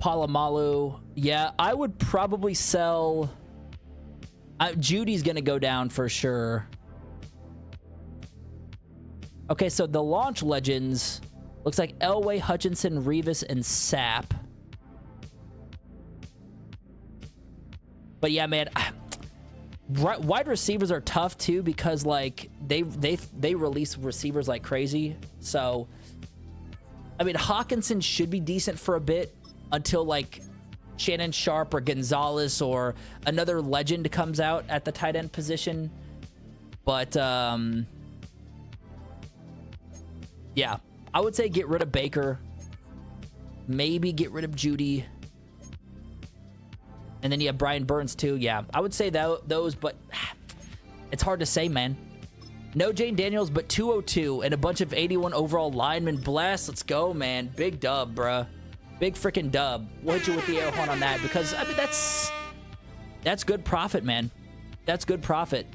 Palomalu. Yeah, I would probably sell... Judy's gonna go down for sure. Okay, so the launch legends looks like Elway, Hutchinson, Revis, and Sapp. But yeah, man... Wide receivers are tough too because like they release receivers like crazy. So I mean, Hawkinson should be decent for a bit until like Shannon Sharp or Gonzalez or another legend comes out at the tight end position. But yeah, I would say get rid of Baker, maybe get rid of Judy. And then you have Brian Burns too. Yeah, I would say those, but it's hard to say, man. No Jane Daniels, but 202 and a bunch of 81 overall linemen. Bless. Let's go, man. Big dub, bruh. Big freaking dub. We'll hit you with the air horn on that because, I mean, that's good profit, man. That's good profit.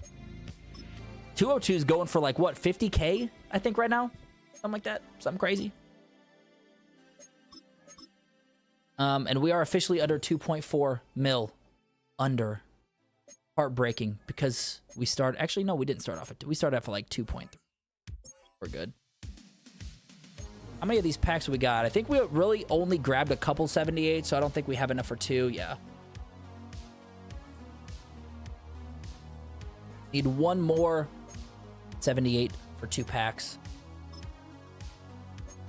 202 is going for like, what, 50K, I think, right now? Something like that. Something crazy. And we are officially under 2.4 mil. Under. Heartbreaking because we started... Actually, no, we didn't start off at... We started off at like 2.3. We're good. How many of these packs we got? I think we really only grabbed a couple 78, so I don't think we have enough for 2. Yeah. Need one more 78 for 2 packs.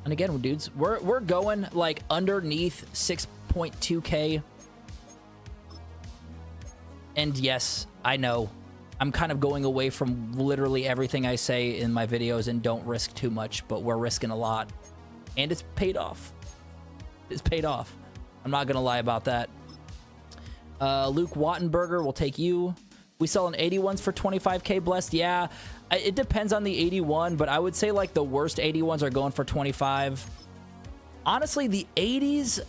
And again, dudes, we're going like underneath 6.2K. And yes, I know I'm kind of going away from literally everything I say in my videos and don't risk too much, but we're risking a lot. And it's paid off. It's paid off. I'm not going to lie about that. Luke Wattenberger, will take you. We sell an 81s for 25K, blessed. Yeah, it depends on the 81, but I would say like the worst 81s are going for 25. Honestly, the 80s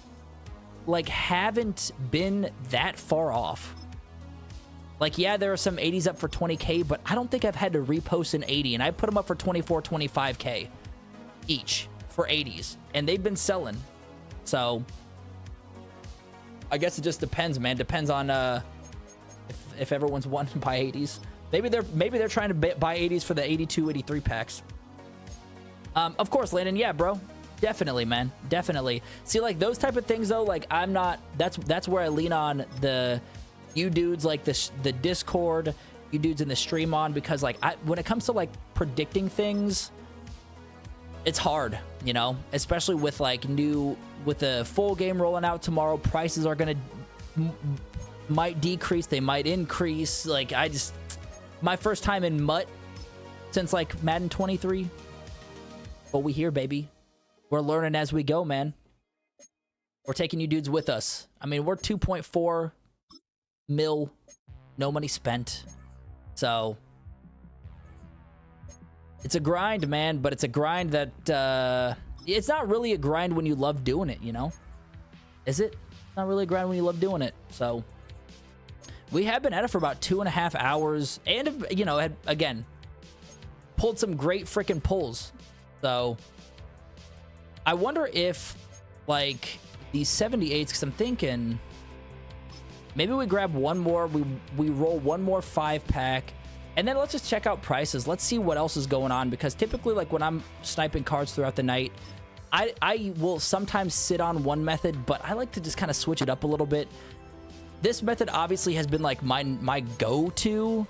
like haven't been that far off. Like, yeah, there are some 80s up for 20K, but I don't think I've had to repost an 80, and I put them up for 24, 25K each for 80s, and they've been selling. So I guess it just depends, man. Depends on if everyone's wanting to buy 80s. Maybe they're trying to buy 80s for the 82, 83 packs. Of course, Landon. Yeah, bro. Definitely, man. Definitely. See, like those type of things though, like I'm not. That's where I lean on you dudes, like the Discord, you dudes in the stream on, because like when it comes to like predicting things, it's hard, you know, especially with like with the full game rolling out tomorrow. Prices are gonna might decrease, they might increase. Like my first time in MUT since like Madden 23, but we here, baby. We're learning as we go, man. We're taking you dudes with us. I mean, we're 2.4 mil, no money spent. So it's a grind, man, but it's a grind that it's not really a grind when you love doing it, you know? Is it? It's not really a grind when you love doing it. So we have been at it for about 2.5 hours, and you know, had again pulled some great freaking pulls. So I wonder if like these 78s, because I'm thinking maybe we grab one more, we roll one more 5-pack, and then let's just check out prices. Let's see what else is going on, because typically like when I'm sniping cards throughout the night, I will sometimes sit on one method, but I like to just kind of switch it up a little bit. This method obviously has been like my go-to,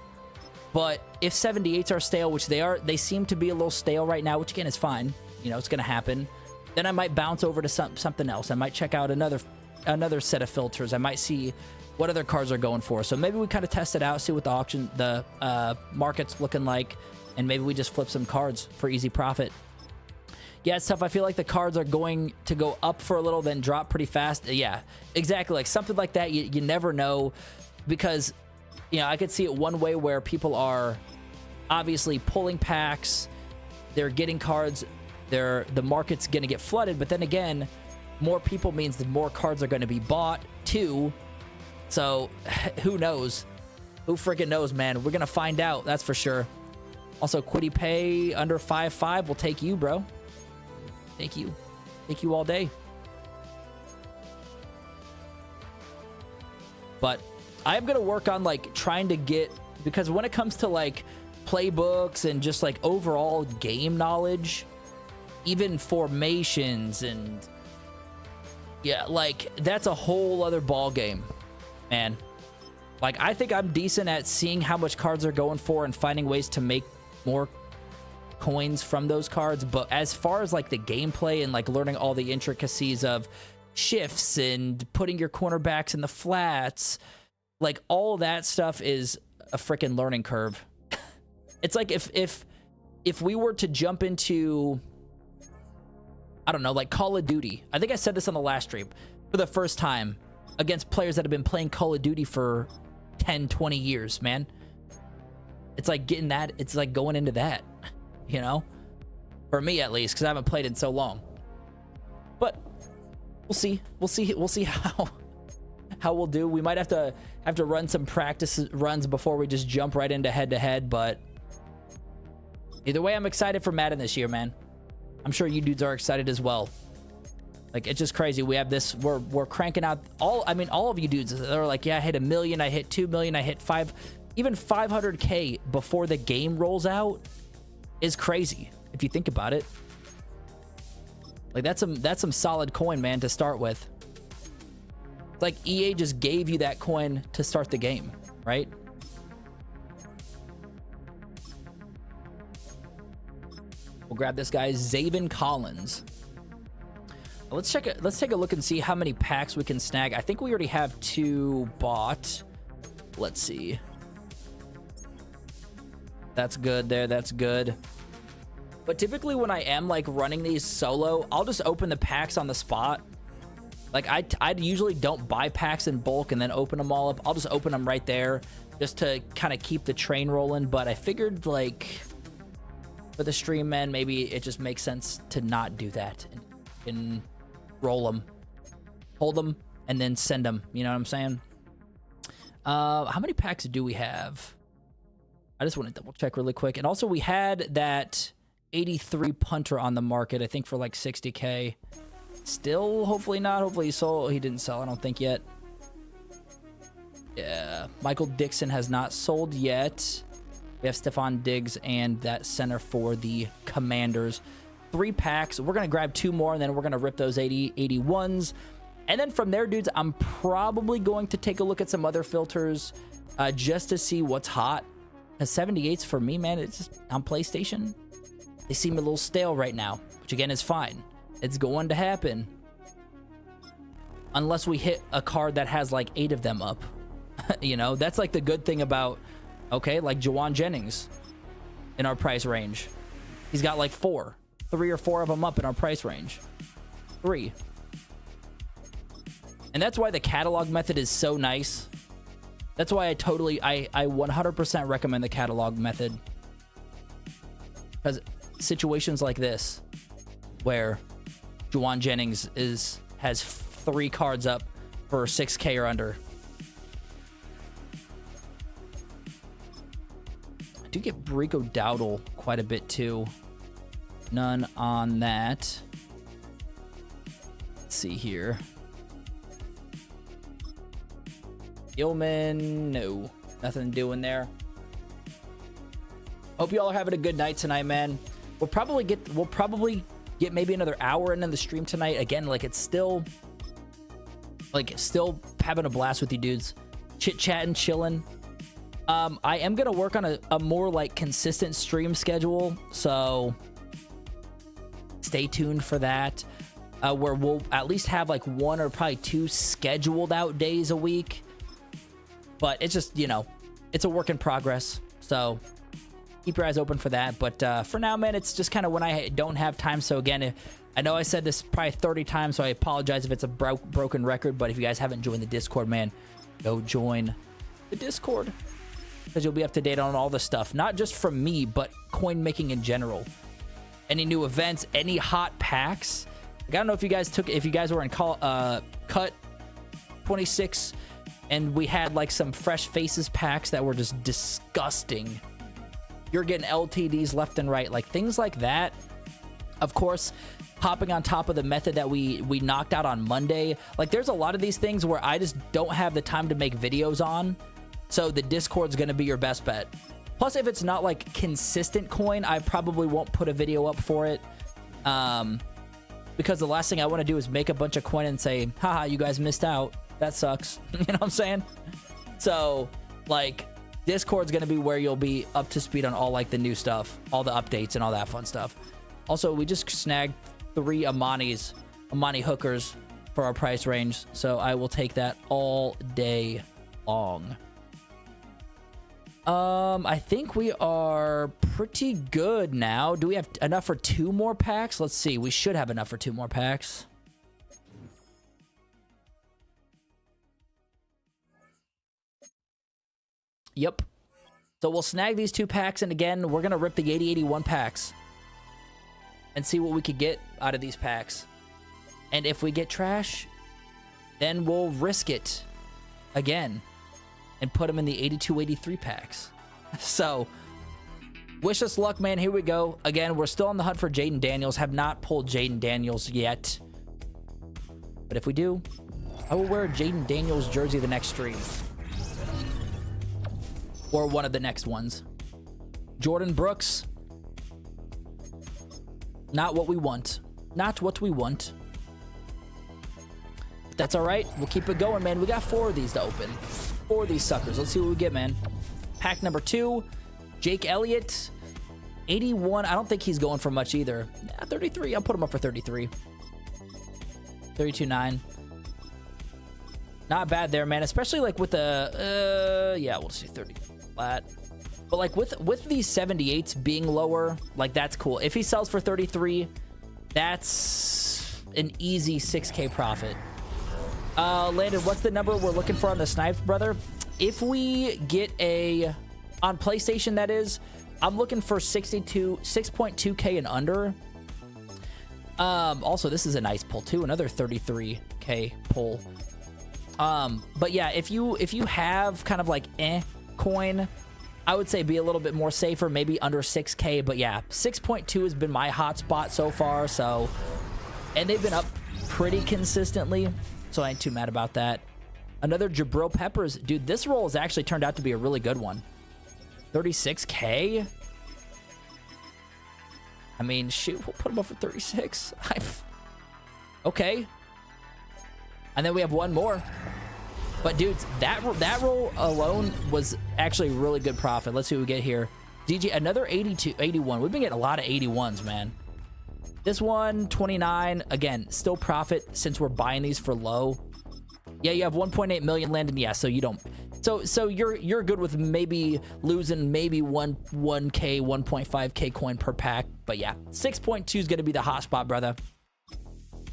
but if 78s are stale, which they seem to be a little stale right now, which again is fine, you know, it's gonna happen, then I might bounce over to something else. I might check out another set of filters. I might see what other cards are going for. So maybe we kind of test it out, see what the market's looking like, and maybe we just flip some cards for easy profit. Yeah, it's tough. I feel like the cards are going to go up for a little, then drop pretty fast. Yeah, exactly. Like something like that, you never know, because, you know, I could see it one way where people are obviously pulling packs, they're getting cards, the market's going to get flooded, but then again, more people means that more cards are going to be bought too. So who knows? Who freaking knows, man? We're going to find out. That's for sure. Also, Quiddy Pay under 5.5 will take you, bro. Take you. Take you all day. But I am going to work on like trying to get, because when it comes to like playbooks and just like overall game knowledge, even formations and yeah, like that's a whole other ball game, man. Like I think I'm decent at seeing how much cards are going for and finding ways to make more coins from those cards, but as far as like the gameplay and like learning all the intricacies of shifts and putting your cornerbacks in the flats, like all that stuff is a freaking learning curve. It's like if we were to jump into, I don't know, like Call of Duty. I think I said this on the last stream, for the first time against players that have been playing Call of Duty for 10, 20 years, man. It's like getting that, it's like going into that, you know? For me at least, because I haven't played in so long. But we'll see. We'll see how we'll do. We might have to run some practice runs before we just jump right into head-to-head, but either way, I'm excited for Madden this year, man. I'm sure you dudes are excited as well. Like, it's just crazy. We have this, we're cranking out all of you dudes are like, yeah, I hit 1 million, I hit 2 million, I hit even 500K before the game rolls out is crazy if you think about it. Like that's some solid coin, man, to start with. It's like EA just gave you that coin to start the game, right? We'll grab this guy, Zaven Collins. Let's check it. Let's take a look and see how many packs we can snag. I think we already have 2 bought. Let's see. That's good there. That's good. But typically when I am like running these solo, I'll just open the packs on the spot. Like I usually don't buy packs in bulk and then open them all up. I'll just open them right there just to kind of keep the train rolling. But I figured like for the stream, man, maybe it just makes sense to not do that and roll them, hold them, and then send them. You know what I'm saying? How many packs do we have? I just want to double check really quick. And also we had that 83 punter on the market, I think for like 60K. Still, hopefully not. Hopefully he sold. He didn't sell, I don't think yet. Yeah, Michael Dixon has not sold yet. We have Stephon Diggs and that center for the Commanders. 3 packs. We're going to grab 2 more, and then we're going to rip those 81s. And then from there, dudes, I'm probably going to take a look at some other filters just to see what's hot. Because 78s for me, man, it's just on PlayStation. They seem a little stale right now, which again is fine. It's going to happen. Unless we hit a card that has like 8 of them up. You know, that's like the good thing about, okay, like Juwan Jennings in our price range. He's got like 3 or 4 of them up in our price range. 3. And that's why the catalog method is so nice. That's why I 100% recommend the catalog method. Because situations like this, where Juwan Jennings has 3 cards up for 6K or under. I do get Rico Dowdle quite a bit too. None on that. Let's see here. Gilman, no. Nothing doing there. Hope you all are having a good night tonight, man. We'll probably get maybe another hour into the stream tonight. Again, like it's still having a blast with you dudes. Chit-chatting, chilling. I am gonna work on a more like consistent stream schedule, so stay tuned for that. Where we'll at least have like 1 or probably 2 scheduled out days a week. But it's just, you know, it's a work in progress. So keep your eyes open for that. But for now, man, it's just kind of when I don't have time. So again, I know I said this probably 30 times, so I apologize if it's a broken record. But if you guys haven't joined the Discord, man, go join the Discord. Because you'll be up to date on all the stuff. Not just from me, but coin making in general. Any new events, any hot packs. Like, I don't know if you guys were in Cut 26, and we had like some fresh faces packs that were just disgusting. You're getting LTDs left and right, like things like that. Of course, hopping on top of the method that we knocked out on Monday. Like there's a lot of these things where I just don't have the time to make videos on. So the Discord's going to be your best bet. Plus, if it's not like consistent coin, I probably won't put a video up for it. Because the last thing I want to do is make a bunch of coin and say, haha, you guys missed out. That sucks. You know what I'm saying? So, like, Discord's going to be where you'll be up to speed on all, like, the new stuff, all the updates and all that fun stuff. Also, we just snagged 3 Amani hookers for our price range, so I will take that all day long. I think we are pretty good now. Do we have enough for 2 more packs? Let's see. We should have enough for 2 more packs. Yep. So we'll snag these 2 packs, and again, we're going to rip the 80-81 packs and see what we could get out of these packs. And if we get trash, then we'll risk it again and put them in the 82-83 packs. So, wish us luck, man. Here we go. Again, we're still on the hunt for Jaden Daniels. Have not pulled Jaden Daniels yet. But if we do, I will wear a Jaden Daniels jersey the next stream. Or one of the next ones. Jordan Brooks. Not what we want. Not what we want. But that's all right. We'll keep it going, man. We got 4 of these to open. 4 of these suckers. Let's see what we get, man. Pack number 2. Jake Elliott. 81, I don't think he's going for much either. Yeah, 33, I'll put him up for 33. 32.9. Not bad there, man. Especially like with the, yeah, we'll see 30 flat. But like with these 78s being lower, like that's cool. If he sells for 33, that's an easy 6K profit. Landon, what's the number we're looking for on the snipes, brother? If we get a, on PlayStation that is, I'm looking for 6.2K and under. Also, this is a nice pull too, another 33K pull. But yeah, if you have kind of like coin, I would say be a little bit more safer, maybe under 6K. But yeah, 6.2 has been my hot spot so far. So, and they've been up pretty consistently, so I ain't too mad about that. Another Jabril Peppers, dude. This roll has actually turned out to be a really good one. 36K. I mean, shoot, we'll put him up for 36. Okay. And then we have one more. But dudes, that roll alone was actually really good profit. Let's see what we get here. DJ, another 82, 81. We've been getting a lot of 81s, man. This one, 29. Again, still profit since we're buying these for low. Yeah, you have 1.8 million landed. Yeah, so you don't. So you're good with maybe losing maybe 1K, 1.5K coin per pack. But yeah, 6.2 is gonna be the hot spot, brother.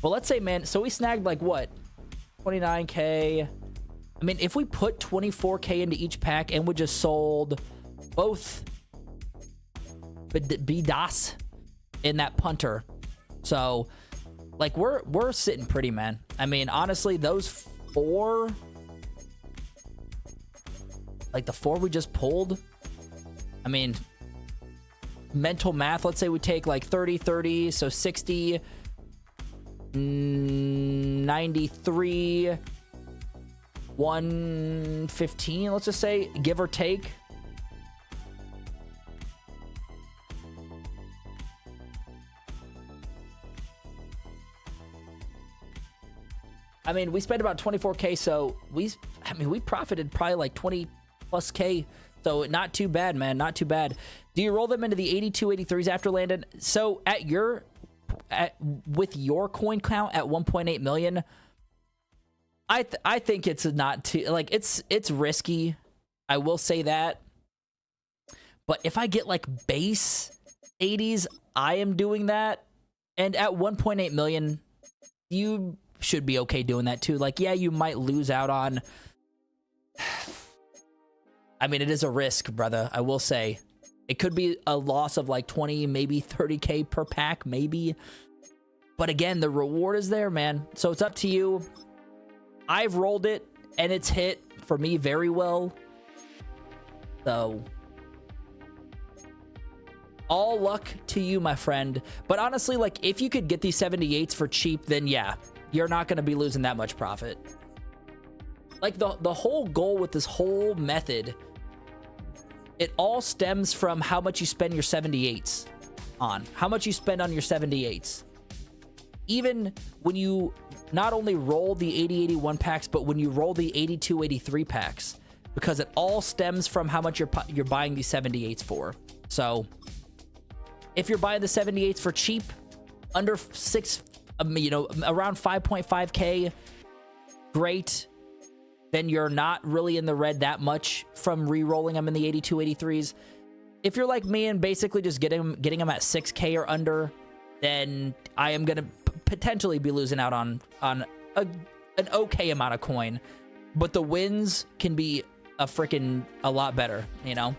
Well, let's say, man. So we snagged like what? 29K. I mean, if we put 24K into each pack and we just sold both BDAS in that punter, so like we're sitting pretty, man. I mean, honestly, those four, like the four we just pulled, I mean, mental math, let's say we take like 30, so 60, 93, 115, let's just say, give or take. I mean, we spent about 24K, so we profited probably like 20 plus K. So not too bad, man. Not too bad. Do you roll them into the 82, 83s after Landon? So with your coin count at 1.8 million, I think it's not too, like, it's risky. I will say that. But if I get like base 80s, I am doing that. And at 1.8 million, you should be okay doing that too. Like, yeah, you might lose out on, I mean, it is a risk, brother. I will say it could be a loss of like 20, maybe 30K per pack, maybe. But again, the reward is there, man. So it's up to you. I've rolled it and it's hit for me very well. So all luck to you, my friend. But honestly, like, if you could get these 78s for cheap, then yeah, you're not going to be losing that much profit. Like, the whole goal with this whole method, it all stems from how much you spend your 78s on. How much you spend on your 78s. Even when you not only roll the 80-81 packs, but when you roll the 82-83 packs. Because it all stems from how much you're buying these 78s for. So, if you're buying the 78s for cheap, under 6, you know, around 5.5K, great. Then you're not really in the red that much from re-rolling them in the 82, 83s. If you're like me and basically just getting them at 6K or under, then I am gonna potentially be losing out on an okay amount of coin. But the wins can be a lot better, you know?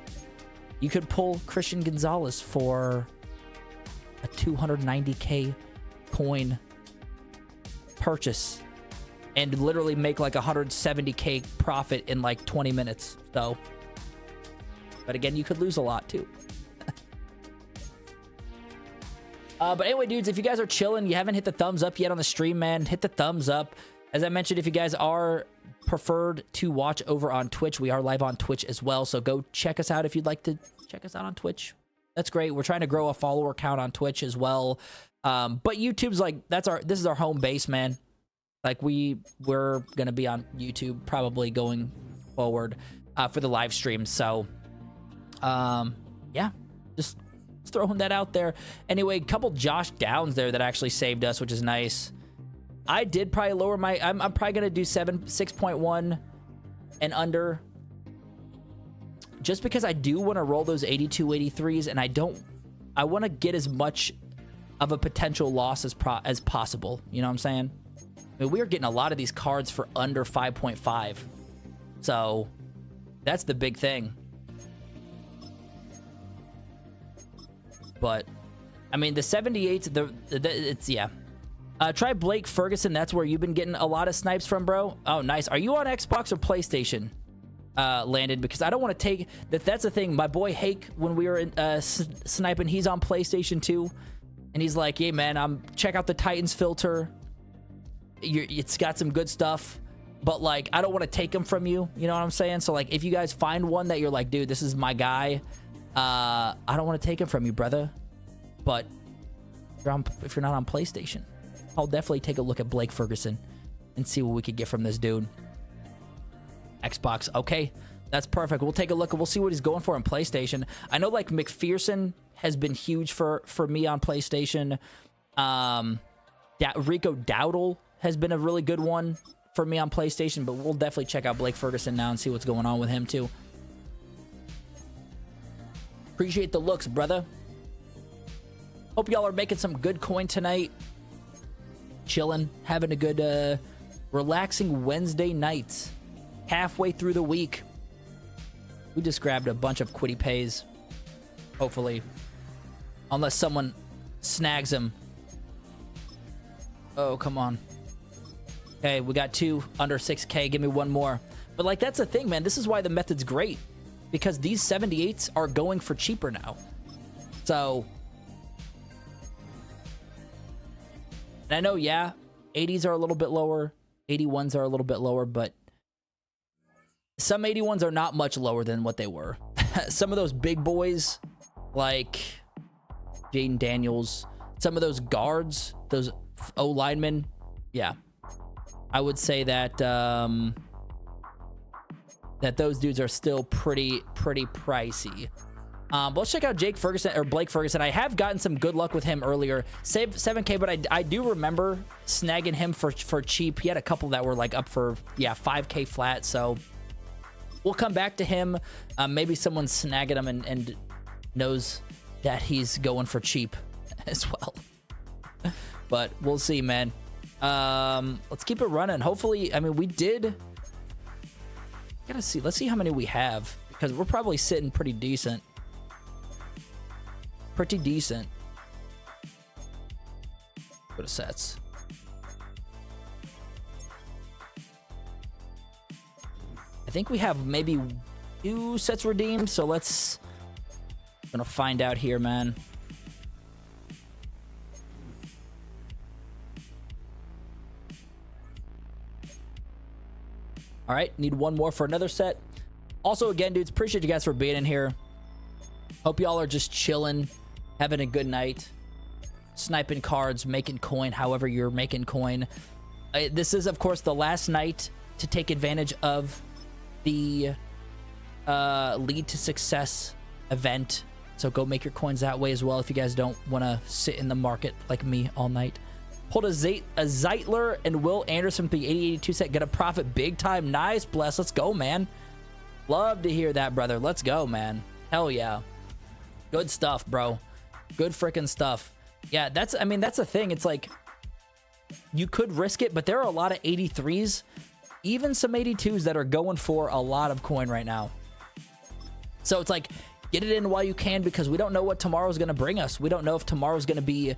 You could pull Christian Gonzalez for a 290K coin purchase and literally make like 170K profit in like 20 minutes. So, but again, you could lose a lot too. But anyway, dudes, if you guys are chilling, you haven't hit the thumbs up yet on the stream, man, hit the thumbs up. As I mentioned, if you guys are preferred to watch over on Twitch, we are live on Twitch as well. So go check us out if you'd like to check us out on Twitch. That's great. We're trying to grow a follower count on Twitch as well. But YouTube's like, this is our home base, man. Like, we're gonna be on YouTube probably going forward for the live stream. So yeah, just Just throwing that out there. Anyway, a couple Josh Downs there that actually saved us, which is nice. I did probably lower my... I'm probably going to do 6.1 and under. Just because I do want to roll those 82, 83s, and I want to get as much of a potential loss as possible. You know what I'm saying? I mean, we are getting a lot of these cards for under 5.5. So, that's the big thing. But, I mean, the 78s, it's, yeah. Try Blake Ferguson. That's where you've been getting a lot of snipes from, bro. Oh, nice. Are you on Xbox or PlayStation, Landon? Because I don't want to take... That's the thing. My boy Hake, when we were sniping, he's on PlayStation 2. And he's like, hey, man, check out the Titans filter. It's got some good stuff. But, like, I don't want to take them from you. You know what I'm saying? So, like, if you guys find one that you're like, dude, this is my guy... I don't want to take him from you, brother. But if you're not on PlayStation, I'll definitely take a look at Blake Ferguson and see what we could get from this dude. Xbox, okay, that's perfect. We'll take a look and we'll see what he's going for on PlayStation. I know like McPherson has been huge for me on PlayStation. Rico Dowdle has been a really good one for me on PlayStation, but we'll definitely check out Blake Ferguson now and see what's going on with him too. Appreciate the looks, brother. Hope y'all are making some good coin tonight. Chilling, having a good, relaxing Wednesday night. Halfway through the week. We just grabbed a bunch of Quiddy Pays. Hopefully. Unless someone snags him. Oh, come on. Okay, we got 2 under 6K. Give me one more. But, like, that's the thing, man. This is why the method's great. Because these 78s are going for cheaper now. So... And I know, yeah, 80s are a little bit lower. 81s are a little bit lower, but... Some 81s are not much lower than what they were. Some of those big boys, like Jaden Daniels, some of those guards, those O linemen, yeah. I would say that that those dudes are still pretty pricey. But let's check out Blake Ferguson. I have gotten some good luck with him earlier. Saved 7K, but I do remember snagging him for cheap. He had a couple that were like up for 5K flat, so we'll come back to him. Maybe someone's snagging him and knows that he's going for cheap as well. But we'll see, man. Let's keep it running. Hopefully, I mean, we did... Gotta see. Let's see how many we have, because we're probably sitting pretty decent. Pretty decent. Go to sets. I think we have maybe 2 sets redeemed, so let's... Gonna find out here, man. All right, need one more for another set. Also, again, dudes, appreciate you guys for being in here. Hope y'all are just chilling, having a good night, sniping cards, making coin, however you're making coin. This is, of course, the last night to take advantage of the Lead to Success event. So go make your coins that way as well if you guys don't want to sit in the market like me all night. Pulled a Zeitler and Will Anderson with the 80-82 set. Gonna profit big time. Nice, bless. Let's go, man. Love to hear that, brother. Let's go, man. Hell yeah. Good stuff, bro. Good freaking stuff. Yeah, that's the thing. It's like, you could risk it, but there are a lot of 83s, even some 82s that are going for a lot of coin right now. So it's like, get it in while you can, because we don't know what tomorrow's gonna bring us. We don't know if tomorrow's gonna be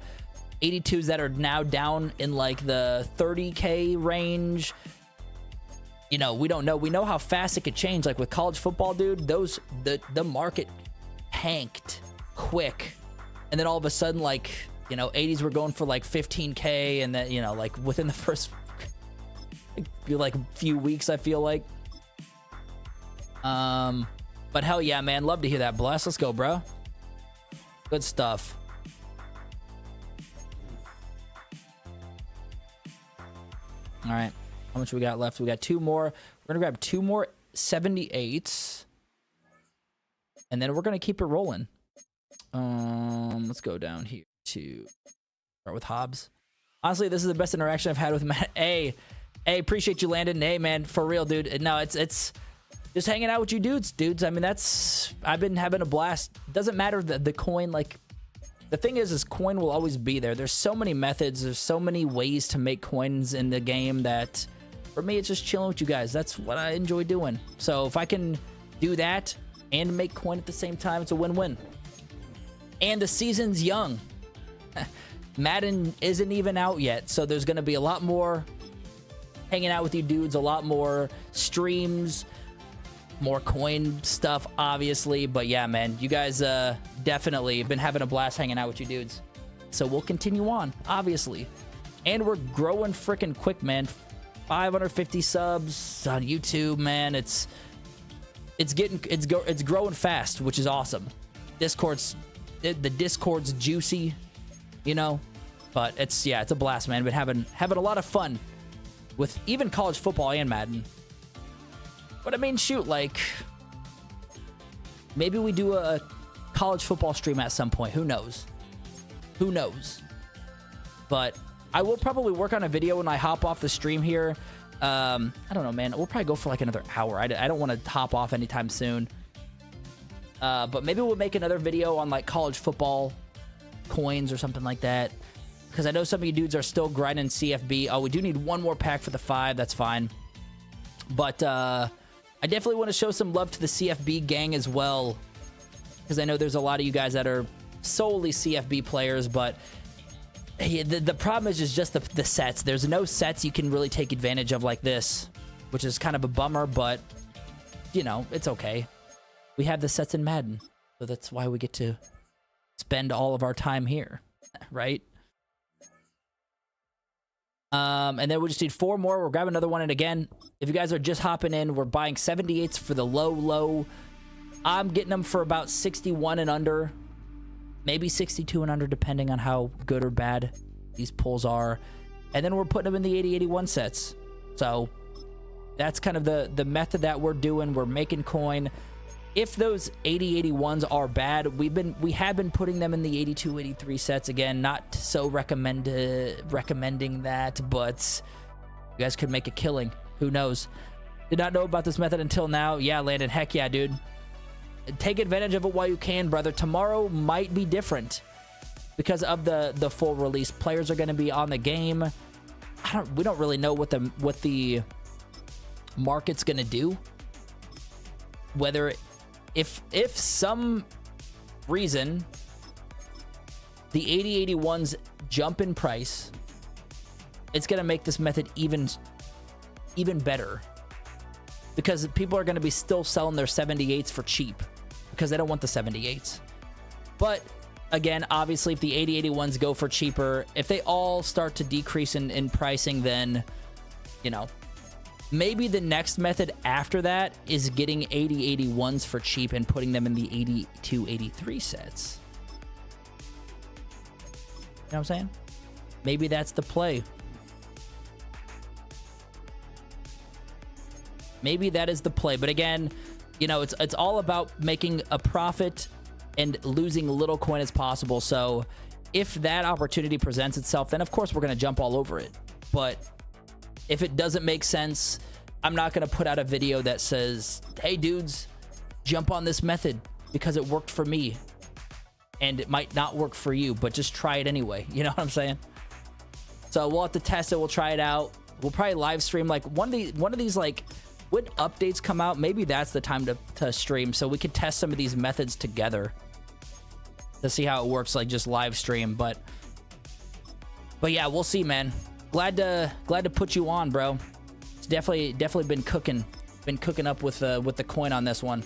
82s that are now down in like the 30K range. You know, we don't know. We know how fast it could change. Like with college football, dude, the market tanked quick. And then all of a sudden, like, you know, 80s were going for like 15K, and then, you know, like within the first like few weeks, I feel like. But hell yeah, man. Love to hear that, Bless. Let's go, bro. Good stuff. All right, how much we got left? We got 2 more. We're gonna grab 2 more 78s, and then we're gonna keep it rolling. Let's go down here to start with Hobbs. Honestly, this is the best interaction I've had with Matt. Hey, appreciate you, Landon. Hey, man, for real, dude. No, it's just hanging out with you dudes. I mean, I've been having a blast. Doesn't matter the coin. Like, the thing is coin will always be there. There's so many methods. There's so many ways to make coins in the game that, for me, it's just chilling with you guys. That's what I enjoy doing. So if I can do that and make coin at the same time, it's a win-win. And the season's young. Madden isn't even out yet, so there's going to be a lot more hanging out with you dudes, a lot more streams, more coin stuff, obviously. But yeah, man, you guys definitely have been having a blast hanging out with you dudes. So we'll continue on, obviously. And we're growing freaking quick, man. 550 subs on YouTube, man. It's growing fast, which is awesome. The Discord's juicy, you know, but it's a blast, man. Been having a lot of fun with even college football and Madden. But I mean, shoot, like, maybe we do a college football stream at some point. Who knows? But I will probably work on a video when I hop off the stream here. I don't know, man. We'll probably go for like another hour. I don't want to hop off anytime soon. But maybe we'll make another video on like college football coins or something like that. Because I know some of you dudes are still grinding CFB. Oh, we do need one more pack for the 5. That's fine. But I definitely want to show some love to the CFB gang as well. Because I know there's a lot of you guys that are solely CFB players. But hey, the problem is just the sets. There's no sets you can really take advantage of like this. Which is kind of a bummer. But, you know, it's okay. We have the sets in Madden, so that's why we get to spend all of our time here, right? And then we just need 4 more. We'll grab another one, and again, if you guys are just hopping in, we're buying 78s for the low. I'm getting them for about 61 and under, maybe 62 and under, depending on how good or bad these pulls are. And then we're putting them in the 80-81 sets. So that's kind of the method that we're doing. We're making coin. If those 80-81s are bad, we have been putting them in the 82-83 sets. Again, not so recommending that, but you guys could make a killing. Who knows? Did not know about this method until now. Yeah, Landon, heck yeah, dude. Take advantage of it while you can, brother. Tomorrow might be different because of the full release. Players are going to be on the game. We don't really know what the market's going to do. Whether if some reason the 80-81s jump in price, it's going to make this method even better, because people are going to be still selling their 78s for cheap because they don't want the 78s. But again, obviously, if the 80-81s go for cheaper, if they all start to decrease in pricing, then, you know, maybe the next method after that is getting 80-81s for cheap and putting them in the 82-83 sets. You know what I'm saying? Maybe that's the play. Maybe that is the play. But again, you know, it's all about making a profit and losing little coin as possible. So if that opportunity presents itself, then of course we're going to jump all over it. But if it doesn't make sense, I'm not going to put out a video that says, hey, dudes, jump on this method because it worked for me. And it might not work for you, but just try it anyway. You know what I'm saying? So we'll have to test it. We'll try it out. We'll probably live stream like one of these, like, when updates come out, maybe that's the time to stream, so we could test some of these methods together to see how it works, like just live stream. But yeah, we'll see, man. Glad to put you on, bro. It's definitely been cooking up with the coin on this one.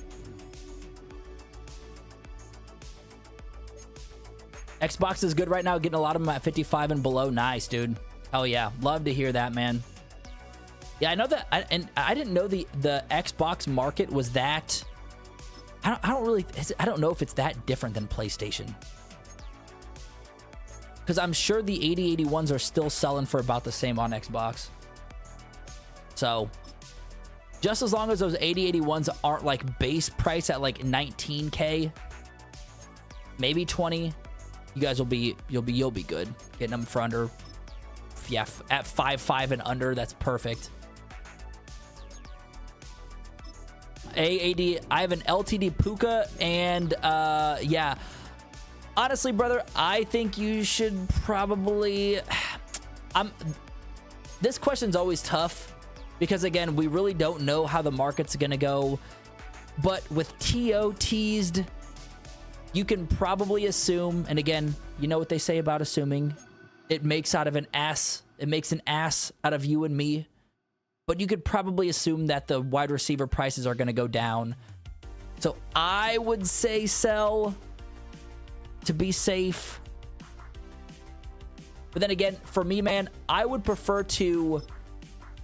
Xbox is good right now, getting a lot of them at 55 and below. Nice, dude. Oh yeah, love to hear that, man. Yeah, I know that, and I didn't know the Xbox market was that. I don't know if it's that different than PlayStation, because I'm sure the 80-81s are still selling for about the same on Xbox. So just as long as those 80-81s aren't like base price at like 19K, maybe 20. You guys you'll be good. Getting them for under, yeah, at 5.5 and under, that's perfect. AAD, I have an LTD Puka, and yeah. Honestly, brother, I think you should probably... This question's always tough because, again, we really don't know how the market's going to go. But with TO teased, you can probably assume, and again, you know what they say about assuming. It makes an ass out of you and me. But you could probably assume that the wide receiver prices are going to go down. So I would say sell to be safe. But then again, for me, man, I would prefer to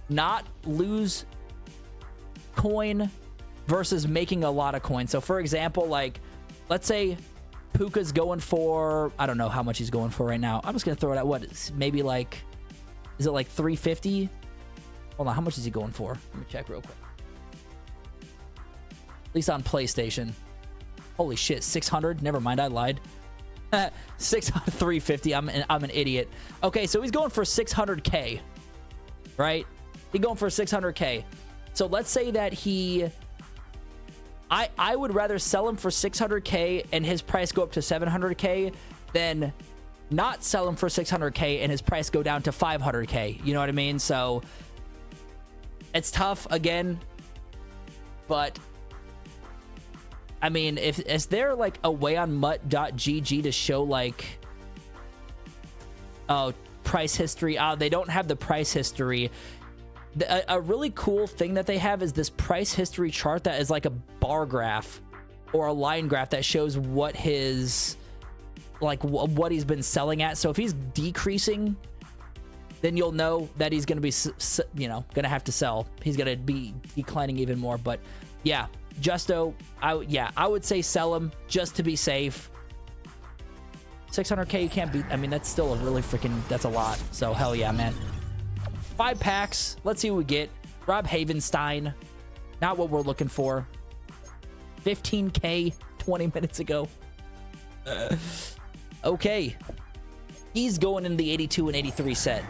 not lose coin versus making a lot of coin. So for example, like, let's say Puka's going for, I don't know how much he's going for right now. I'm just going to throw it at what? Maybe like, is it like 350? Hold on, how much is he going for? Let me check real quick. At least on PlayStation. Holy shit, 600? Never mind, I lied. 350. I'm an idiot. Okay, so he's going for 600K, right? He's going for 600K. So let's say that I would rather sell him for 600K and his price go up to 700K than not sell him for 600K and his price go down to 500K. You know what I mean? So it's tough again, but I mean, is there like a way on mutt.gg to show like, oh, price history? Oh, they don't have the price history. A really cool thing that they have is this price history chart that is like a bar graph or a line graph that shows what his, like what he's been selling at. So if he's decreasing, then you'll know that he's going to be, you know, going to have to sell. He's going to be declining even more. But yeah, Justo, I would say sell him just to be safe. 600K, you can't beat. I mean, that's still a really freaking, that's a lot. So hell yeah, man. 5 packs. Let's see what we get. Rob Havenstein. Not what we're looking for. 15K 20 minutes ago. Okay. He's going in the 82 and 83 set.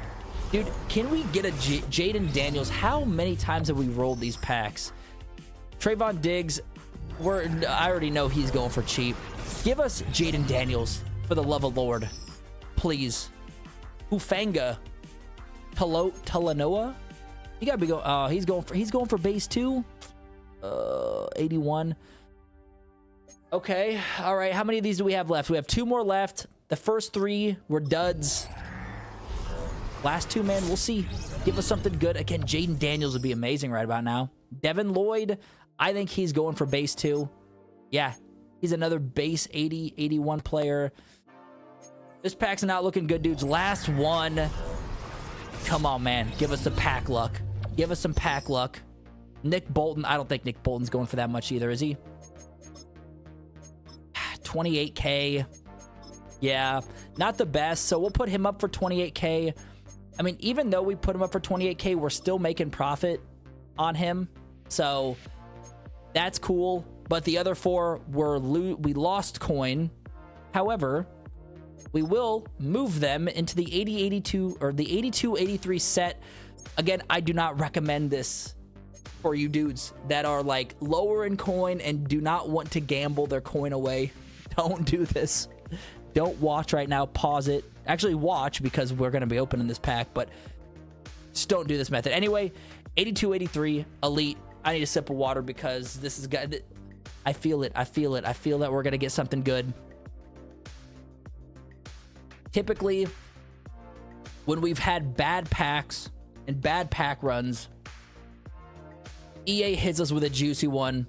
Dude, can we get a Jaden Daniels? How many times have we rolled these packs? Trayvon Diggs, I already know he's going for cheap. Give us Jaden Daniels, for the love of Lord. Please. Hufanga. Talanoa? You gotta be going. He's going for base 2. 81. Okay. All right. How many of these do we have left? We have 2 more left. The first 3 were duds. Last 2, man, we'll see. Give us something good. Again, Jaden Daniels would be amazing right about now. Devin Lloyd, I think he's going for base 2. Yeah, he's another base 80, 81 player. This pack's not looking good, dudes. Last one. Come on, man. Give us some pack luck. Give us some pack luck. Nick Bolton. I don't think Nick Bolton's going for that much either, is he? 28K. Yeah, not the best. So we'll put him up for 28K. I mean, even though we put him up for 28K, we're still making profit on him. So that's cool. But the other 4 were we lost coin. However, we will move them into the 80-82 or the 82-83 set. Again, I do not recommend this for you dudes that are like lower in coin and do not want to gamble their coin away. Don't do this. Don't watch right now. Pause it. Actually, watch because we're going to be opening this pack, but just don't do this method. Anyway, 82-83 Elite. I need a sip of water because this is good. I feel it. I feel it. I feel that we're going to get something good. Typically, when we've had bad packs and bad pack runs, EA hits us with a juicy one.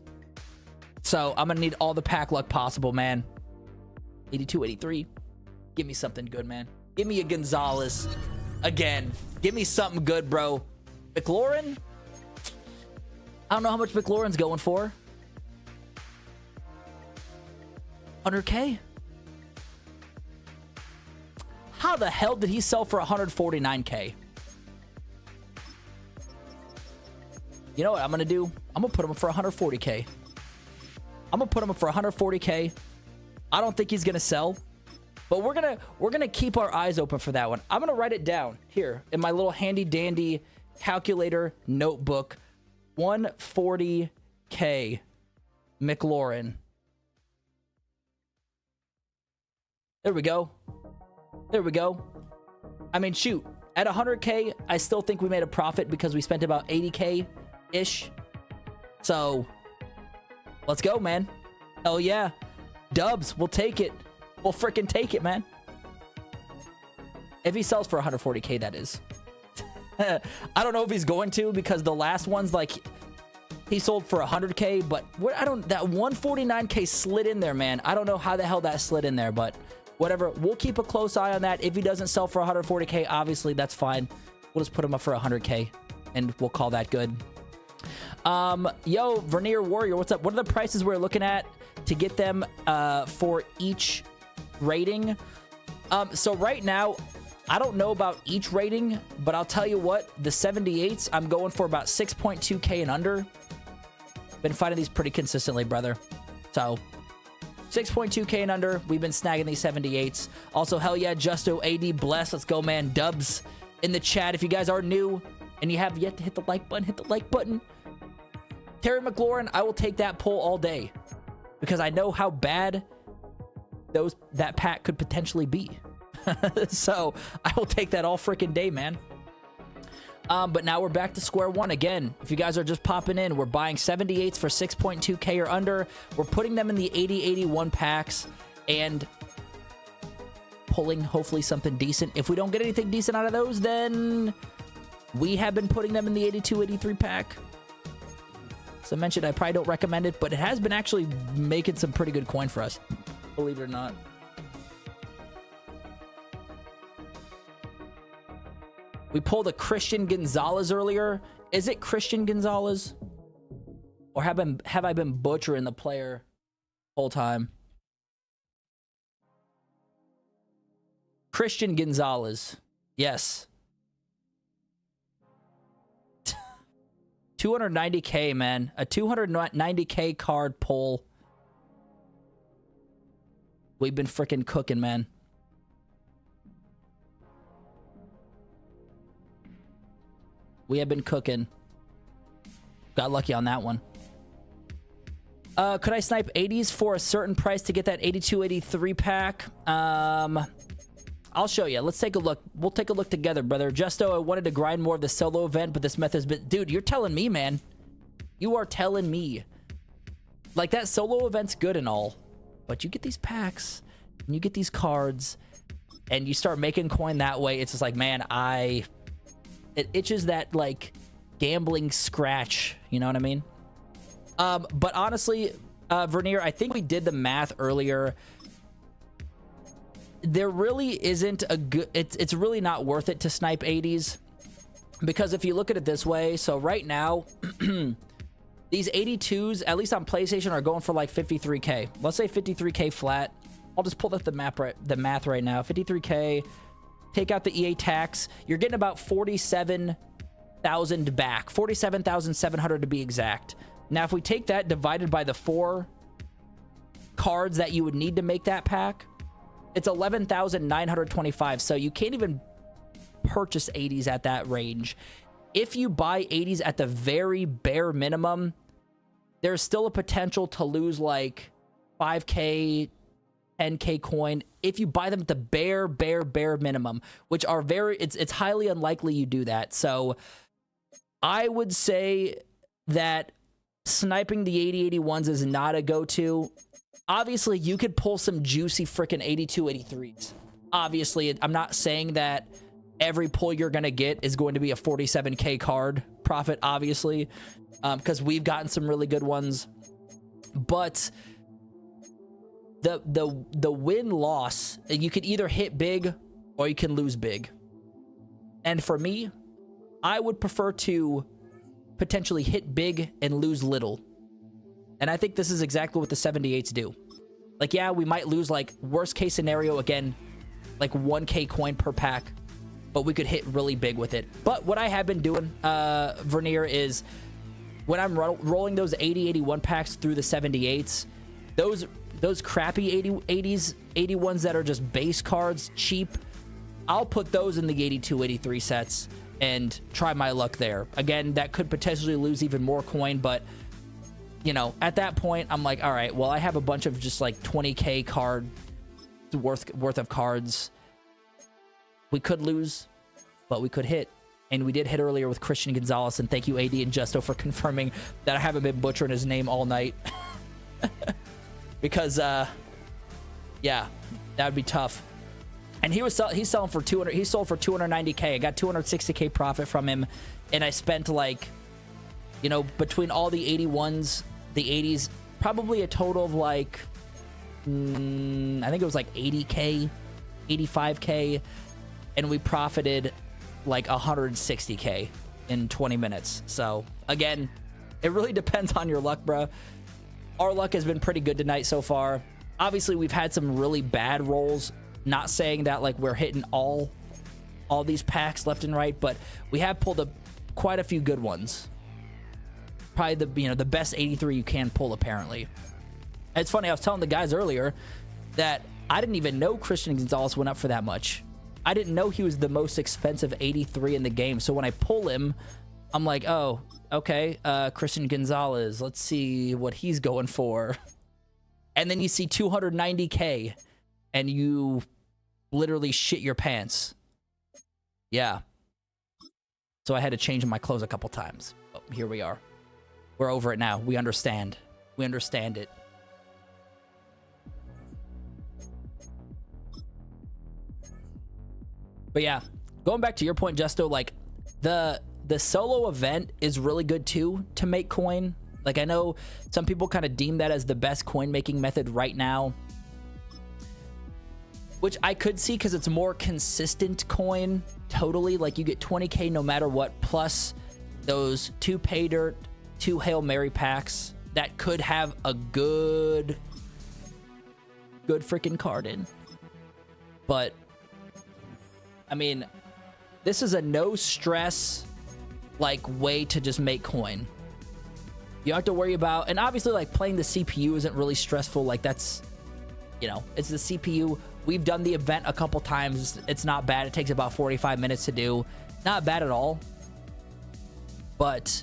So I'm going to need all the pack luck possible, man. 82-83. Give me something good, man. Give me a Gonzalez again. Give me something good, bro. McLaurin? I don't know how much McLaurin's going for. 100K? How the hell did he sell for 149K? You know what I'm going to do? I'm going to put him up for 140K. I'm going to put him up for 140K. I don't think he's gonna sell, but we're gonna keep our eyes open for that one. I'm gonna write it down here in my little handy dandy calculator notebook. 140K McLaurin. There we go. There we go. I mean, shoot. At 100K, I still think we made a profit because we spent about 80K-ish. So, let's go, man. Hell yeah. Dubs, we'll take it. We'll freaking take it, man. If he sells for 140K, that is. I don't know if he's going to, because the last one's like he sold for 100K, but that 149K slid in there, man. I don't know how the hell that slid in there, but whatever. We'll keep a close eye on that. If he doesn't sell for 140K, obviously that's fine. We'll just put him up for 100K and we'll call that good. Yo, Vernier Warrior, what's up? What are the prices we're looking at to get them for each rating? So right now, I don't know about each rating, but I'll tell you what, the 78s, I'm going for about 6.2K and under. Been finding these pretty consistently, brother. So 6.2K and under, we've been snagging these 78s. Also, hell yeah, Justo AD bless. Let's go, man. Dubs in the chat. If you guys are new and you have yet to hit the like button, hit the like button. Terry McLaurin, I will take that pull all day because I know how bad that pack could potentially be. So I will take that all freaking day, man. But now we're back to square one again. If you guys are just popping in, we're buying 78s for 6.2K or under. We're putting them in the 80-81 packs and pulling hopefully something decent. If we don't get anything decent out of those, then we have been putting them in the 82-83 pack. As I mentioned, I probably don't recommend it, but it has been actually making some pretty good coin for us, believe it or not. We pulled a Christian Gonzalez earlier. Is it Christian Gonzalez? Or have I been butchering the player whole time? Christian Gonzalez. Yes. 290K, man. A 290K card pull. We've been freaking cooking, man. We have been cooking. Got lucky on that one. Could I snipe 80s for a certain price to get that 82-83 pack? I'll show you. Let's take a look. We'll take a look together, brother. Justo, I wanted to grind more of the solo event, but this method's been... Dude, you're telling me, man. You are telling me. Like, that solo event's good and all, but you get these packs, and you get these cards, and you start making coin that way. It's just like, man, it itches that, like, gambling scratch. You know what I mean? But honestly, Vernier, I think we did the math earlier. There really isn't a good... It's really not worth it to snipe 80s. Because if you look at it this way, so right now, these 82s, at least on PlayStation, are going for like 53K. Let's say 53K flat. I'll just pull up the math right now. 53K... Take out the EA tax, you're getting about 47,000 back. 47,700 to be exact. Now, if we take that divided by the 4 cards that you would need to make that pack, it's 11,925. So you can't even purchase 80s at that range. If you buy 80s at the very bare minimum, there's still a potential to lose like 5K, 10K coin if you buy them at the bare minimum, which are it's highly unlikely you do that. So I would say that sniping the 80-81s is not a go-to. Obviously, you could pull some juicy freaking 82-83s. Obviously, I'm not saying that every pull you're going to get is going to be a 47K card profit, obviously, because we've gotten some really good ones. But the win-loss, you can either hit big or you can lose big. And for me, I would prefer to potentially hit big and lose little. And I think this is exactly what the 78s do. Like, yeah, we might lose, like, worst case scenario, again, like 1K coin per pack, but we could hit really big with it. But what I have been doing, Vernier, is when I'm rolling those 80-81 packs through the 78s, those crappy 80s 81s that are just base cards, cheap, I'll put those in the 82 83 sets and try my luck there. Again, that could potentially lose even more coin, but you know, at that point I'm like, all right, well, I have a bunch of just like 20k card worth of cards. We could lose, but we could hit. And we did hit earlier with Christian Gonzalez, and thank you AD and Justo for confirming that I haven't been butchering his name all night. Because yeah, that would be tough. And he's selling for 200. He sold for 290k. I got 260k profit from him, and I spent, like, you know, between all the 81s, the 80s, probably a total of like I think it was like 80k, 85k, and we profited like 160k in 20 minutes. So again, it really depends on your luck, bro. Our luck has been pretty good tonight so far. Obviously, we've had some really bad rolls. Not saying that like we're hitting all these packs left and right, but we have pulled up quite a few good ones. Probably the best 83 you can pull, apparently. It's funny, I was telling the guys earlier that I didn't even know Christian Gonzalez went up for that much. I didn't know he was the most expensive 83 in the game. So when I pull him, I'm like, oh, okay, Christian Gonzalez, let's see what he's going for. And then you see 290k and you literally shit your pants. Yeah. So I had to change my clothes a couple times. But here we are. We're over it now. We understand. We understand it. But yeah, going back to your point, Justo, like the solo event is really good too to make coin. Like, I know some people kind of deem that as the best coin making method right now, which I could see because it's more consistent coin. Totally, like you get 20k no matter what, plus those 2 pay dirt, 2 Hail Mary packs that could have a good freaking card in. But I mean, this is a no stress like way to just make coin. You don't have to worry about, and obviously like playing the CPU isn't really stressful. Like that's, you know, it's the CPU. We've done the event a couple times. It's not bad. It takes about 45 minutes to do. Not bad at all. But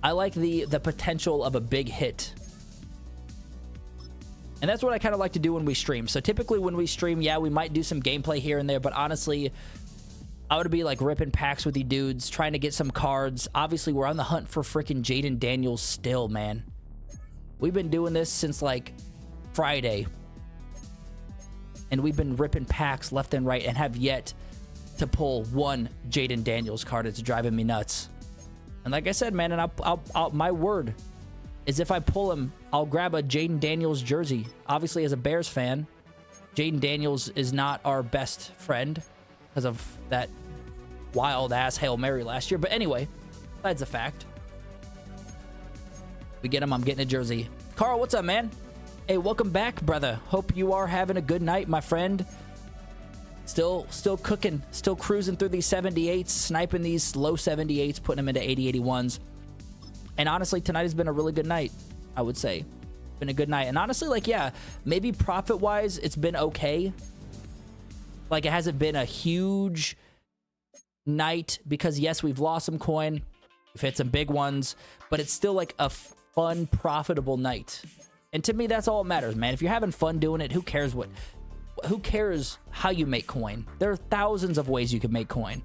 I like the potential of a big hit. And that's what I kind of like to do when we stream. So typically when we stream, yeah, we might do some gameplay here and there, but honestly, I would be like ripping packs with you dudes, trying to get some cards. Obviously, we're on the hunt for freaking Jaden Daniels still, man. We've been doing this since like Friday. And we've been ripping packs left and right and have yet to pull one Jaden Daniels card. It's driving me nuts. And like I said, man, and I'll my word is if I pull him, I'll grab a Jaden Daniels jersey. Obviously, as a Bears fan, Jaden Daniels is not our best friend because of that wild-ass Hail Mary last year. But anyway, that's a fact. We get him, I'm getting a jersey. Carl, what's up, man? Hey, welcome back, brother. Hope you are having a good night, my friend. Still cooking, still cruising through these 78s, sniping these low 78s, putting them into 80, 81s. And honestly, tonight has been a really good night, I would say. Been a good night. And honestly, like, yeah, maybe profit-wise, it's been okay. Like, it hasn't been a huge night because, yes, we've lost some coin. We've hit some big ones. But it's still, like, a fun, profitable night. And to me, that's all that matters, man. If you're having fun doing it, who cares who cares how you make coin? There are thousands of ways you can make coin.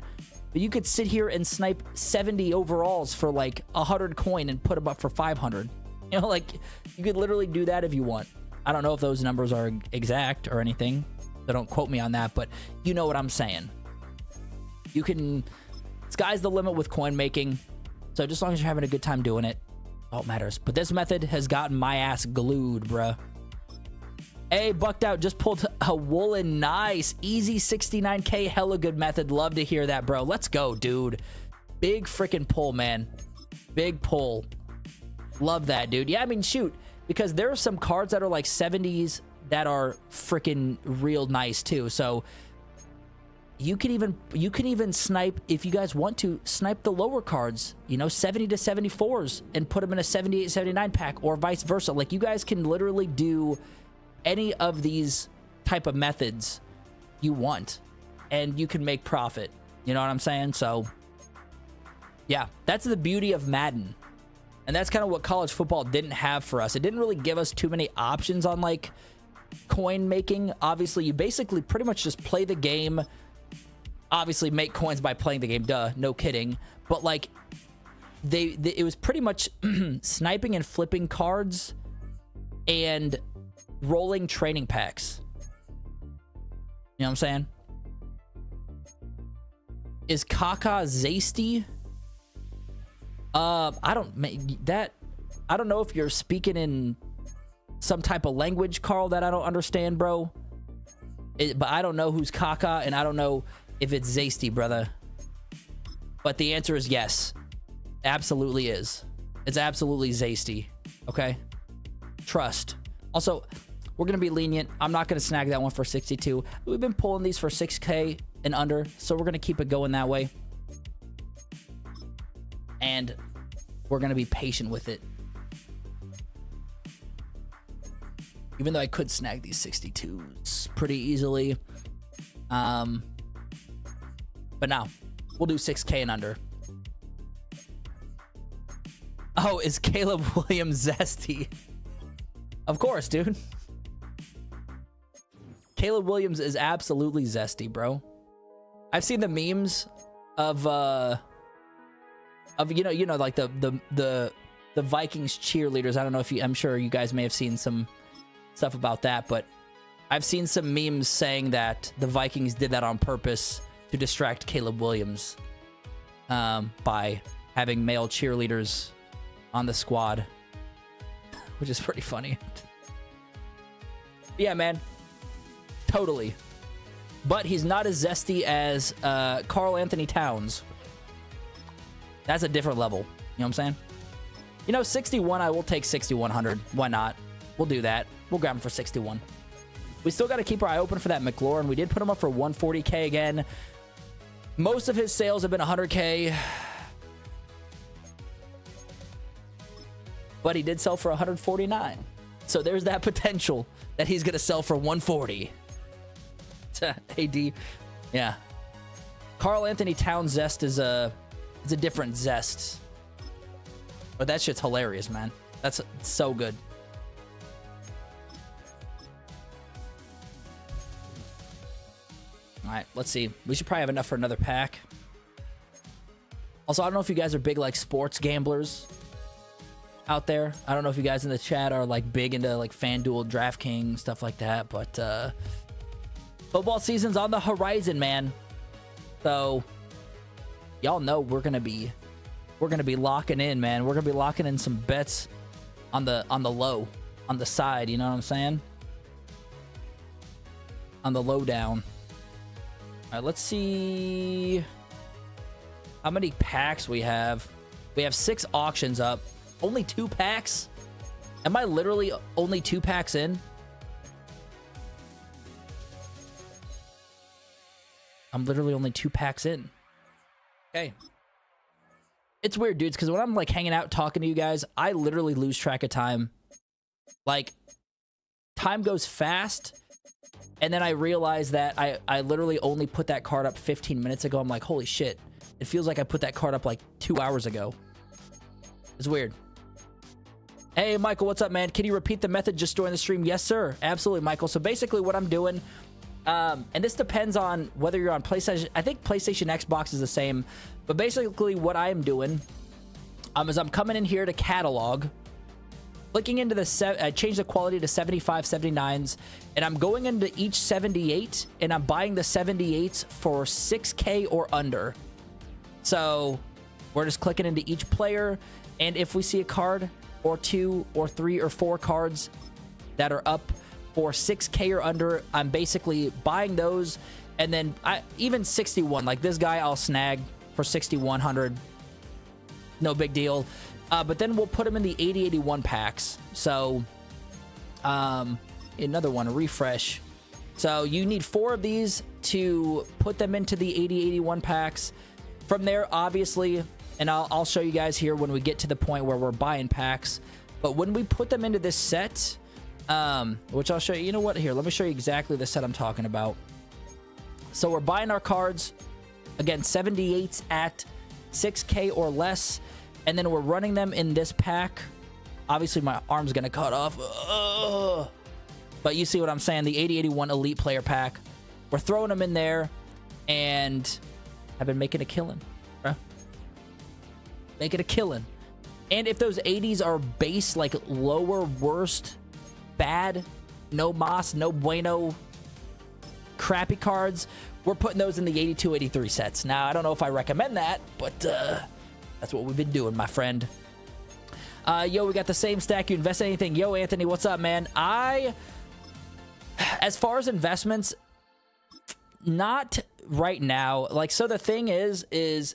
But you could sit here and snipe 70 overalls for like 100 coin and put them up for 500. You know, like you could literally do that if you want. I don't know if those numbers are exact or anything. So don't quote me on that, but you know what I'm saying. You can, sky's the limit with coin making. So just as long as you're having a good time doing it, all matters. But this method has gotten my ass glued, bruh. Hey, Bucked Out just pulled a woolen. Nice. Easy 69k. Hella good method. Love to hear that, bro. Let's go, dude. Big freaking pull, man. Big pull. Love that, dude. Yeah, I mean, shoot. Because there are some cards that are like 70s that are freaking real nice, too. So you can even snipe, if you guys want to, snipe the lower cards, you know, 70 to 74s and put them in a 78, 79 pack, or vice versa. Like, you guys can literally do any of these type of methods you want, and you can make profit. You know what I'm saying? So, yeah, that's the beauty of Madden. And that's kind of what college football didn't have for us. It didn't really give us too many options on, like, coin making. Obviously, you basically pretty much just play the game. Obviously, make coins by playing the game. Duh, no kidding. But, like, it was pretty much sniping and flipping cards and rolling training packs. You know what I'm saying? Is Kaka Zasty? I don't know if you're speaking in some type of language, Carl, that I don't understand, bro. But I don't know who's Kaka, and I don't know if it's Zasty, brother. But the answer is yes. Absolutely is. It's absolutely Zasty. Okay? Trust. Also, we're going to be lenient. I'm not going to snag that one for 62. We've been pulling these for 6K and under, so we're going to keep it going that way. And we're going to be patient with it. Even though I could snag these 62s pretty easily. But now, we'll do 6K and under. Oh, is Caleb Williams zesty? Of course, dude. Caleb Williams is absolutely zesty, bro. I've seen the memes of you know like the Vikings cheerleaders. I don't know if you, I'm sure you guys may have seen some stuff about that, but I've seen some memes saying that the Vikings did that on purpose to distract Caleb Williams by having male cheerleaders on the squad, which is pretty funny. Yeah, man. Totally. But he's not as zesty as Karl Anthony Towns. That's a different level. You know what I'm saying? You know, 61, I will take 6,100. Why not? We'll do that. We'll grab him for 61. We still got to keep our eye open for that McLaurin. We did put him up for 140K again. Most of his sales have been 100K. But he did sell for 149. So there's that potential that he's going to sell for 140. AD. Yeah. Karl Anthony Towns zest is a different zest. But that shit's hilarious, man. That's so good. All right, let's see. We should probably have enough for another pack. Also, I don't know if you guys are big like sports gamblers out there. I don't know if you guys in the chat are like big into like FanDuel, DraftKings, stuff like that, but football season's on the horizon, man. So y'all know we're gonna be locking in, man. We're gonna be locking in some bets on the low, on the side. You know what I'm saying? On the low down. All right, let's see how many packs we have. We have 6 auctions up. Only 2 packs? Am I literally only 2 packs in? I'm literally only 2 packs in. Okay. It's weird, dudes, because when I'm like hanging out talking to you guys, I literally lose track of time. Like, time goes fast, and then I realize that I literally only put that card up 15 minutes ago. I'm like, holy shit. It feels like I put that card up like 2 hours ago. It's weird. Hey, Michael, what's up, man? Can you repeat the method? Just join the stream. Yes, sir. Absolutely, Michael. So basically what I'm doing, and this depends on whether you're on PlayStation. I think PlayStation, Xbox is the same. But basically what I am doing is I'm coming in here to catalog, clicking into the change the quality to 75, 79s, and I'm going into each 78, and I'm buying the 78s for 6K or under. So we're just clicking into each player, and if we see a card or 2 or 3 or 4 cards that are up for 6K or under, I'm basically buying those. And then even 61, like this guy I'll snag for 6,100, no big deal. But then we'll put him in the 80-81 packs. So another one, refresh. So you need 4 of these to put them into the 80-81 packs. From there, obviously, and I'll show you guys here when we get to the point where we're buying packs. But when we put them into this set, which I'll show you. You know what? Here, let me show you exactly the set I'm talking about. So we're buying our cards. Again, 78s at 6K or less. And then we're running them in this pack. Obviously, my arm's going to cut off. Ugh. But you see what I'm saying? The 80-81 Elite Player Pack. We're throwing them in there. And I've been making a killing. Bro. Making a killing. And if those 80s are base, like lower, worst, bad, no mas, no bueno, crappy cards, we're putting those in the 82-83 sets. Now, I don't know if I recommend that, but that's what we've been doing, my friend. Yo, we got the same stack. You invest in anything? Yo, Anthony, what's up, man? As far as investments, not right now. Like, so the thing is,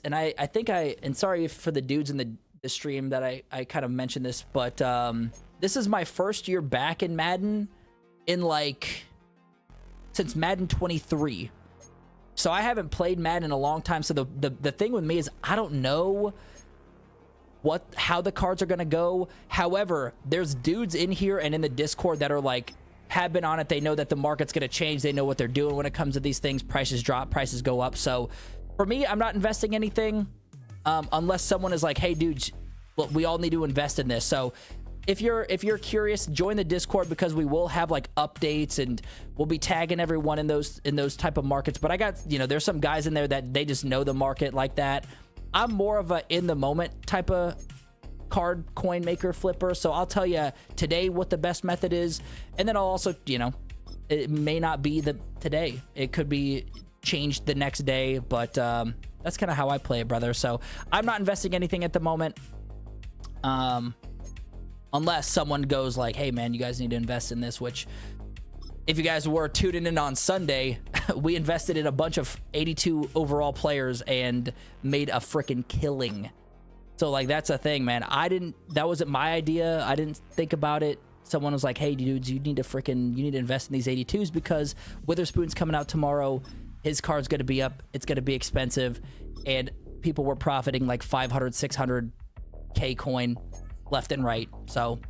and I think and sorry for the dudes in the stream that I kind of mentioned this, but this is my first year back in Madden since Madden 23. So I haven't played Madden in a long time. So the thing with me is I don't know how the cards are gonna go. However, there's dudes in here and in the Discord that are like, have been on it. They know that the market's gonna change. They know what they're doing when it comes to these things. Prices drop, prices go up. So for me, I'm not investing anything unless someone is like, hey, dude, we all need to invest in this. So if you're curious, join the Discord, because we will have like updates and we'll be tagging everyone in those type of markets. But I got, there's some guys in there that they just know the market like that. I'm more of a in the moment type of card coin maker flipper. So I'll tell you today what the best method is. And then I'll also, it may not be today. It could be changed the next day, but that's kind of how I play it, brother. So I'm not investing anything at the moment. Unless someone goes like, hey man, you guys need to invest in this, which if you guys were tuning in on Sunday, we invested in a bunch of 82 overall players and made a freaking killing. So like, that's a thing, man. That wasn't my idea. I didn't think about it. Someone was like, hey dudes, you need to invest in these 82s because Witherspoon's coming out tomorrow. His card's going to be up. It's going to be expensive. And people were profiting like 500, 600K coin left and right. So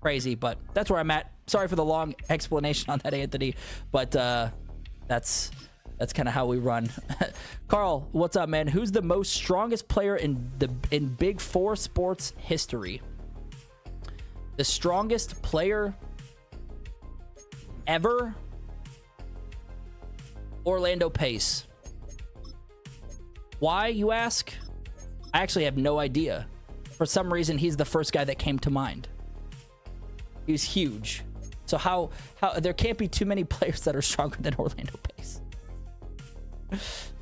crazy, but that's where I'm at. Sorry for the long explanation on that, Anthony, but that's kind of how we run. Carl, what's up, man? Who's the most strongest player in Big Four sports history? The strongest player ever? Orlando Pace. Why, you ask? I actually have no idea. For some reason, he's the first guy that came to mind. He's huge. So how there can't be too many players that are stronger than Orlando Pace.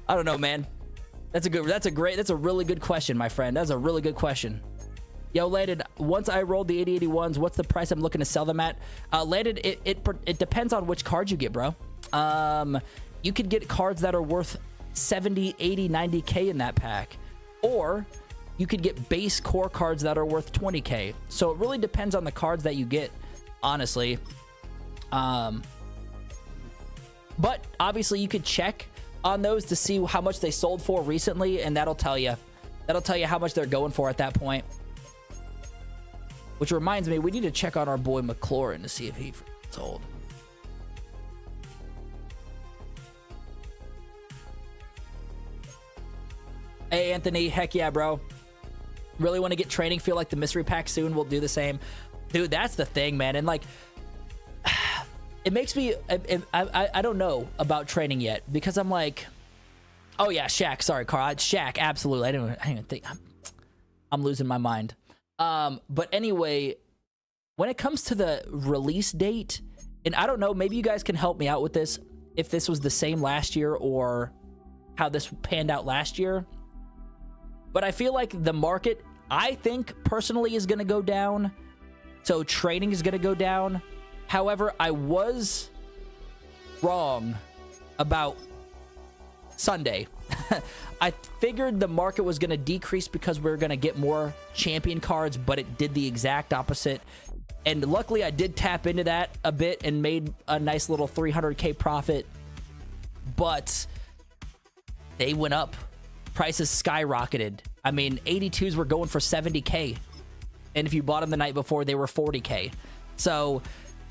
I don't know, man. That's a really good question, my friend. That's a really good question. Yo, Landon, once I rolled the 80-81s, what's the price I'm looking to sell them at? Landon, it depends on which cards you get, bro. You could get cards that are worth 70, 80, 90K in that pack. Or you could get base core cards that are worth 20K. So it really depends on the cards that you get, honestly. But obviously you could check on those to see how much they sold for recently, and that'll tell you how much they're going for at that point. Which reminds me, we need to check on our boy McLaurin to see if he sold. Hey, Anthony. Heck yeah, bro. Really want to get training. Feel like the mystery pack soon will do the same. Dude, that's the thing, man. And like, it makes me... I don't know about training yet, because I'm like... Oh, yeah, Shaq. Sorry, Carl. Shaq, absolutely. I didn't even think... I'm losing my mind. But anyway, when it comes to the release date, and I don't know, maybe you guys can help me out with this, if this was the same last year or how this panned out last year. But I feel like the market, I think personally, is going to go down. So trading is going to go down. However, I was wrong about Sunday. I figured the market was going to decrease because we were going to get more champion cards, but it did the exact opposite. And luckily, I did tap into that a bit and made a nice little 300K profit. But they went up. Prices skyrocketed. I mean, 82s were going for 70K. And if you bought them the night before, they were 40K. So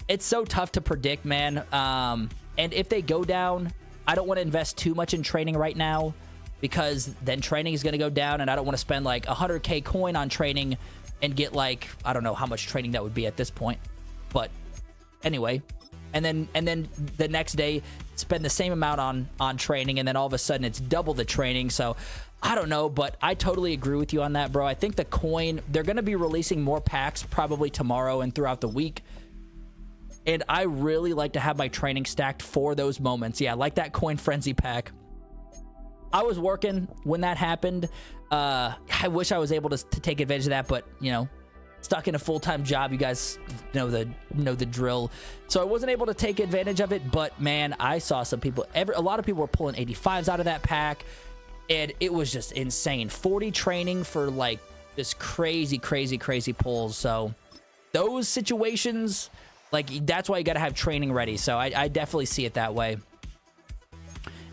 it's so tough to predict, man. And if they go down, I don't want to invest too much in training right now, because then training is going to go down, and I don't want to spend like 100K coin on training and get like, I don't know how much training that would be at this point. But anyway, and then the next day spend the same amount on training, and then all of a sudden it's double the training. So I don't know, but I totally agree with you on that, bro. I think the coin, they're going to be releasing more packs probably tomorrow and throughout the week. And I really like to have my training stacked for those moments. Yeah, like that coin frenzy pack. I was working when that happened. I wish I was able to take advantage of that, but you know, stuck in a full-time job. You guys know the drill. So I wasn't able to take advantage of it. But man, I saw some people. A lot of people were pulling 85s out of that pack, and it was just insane. 40 training for like this crazy pulls. So those situations, like, that's why you got to have training ready. So I definitely see it that way.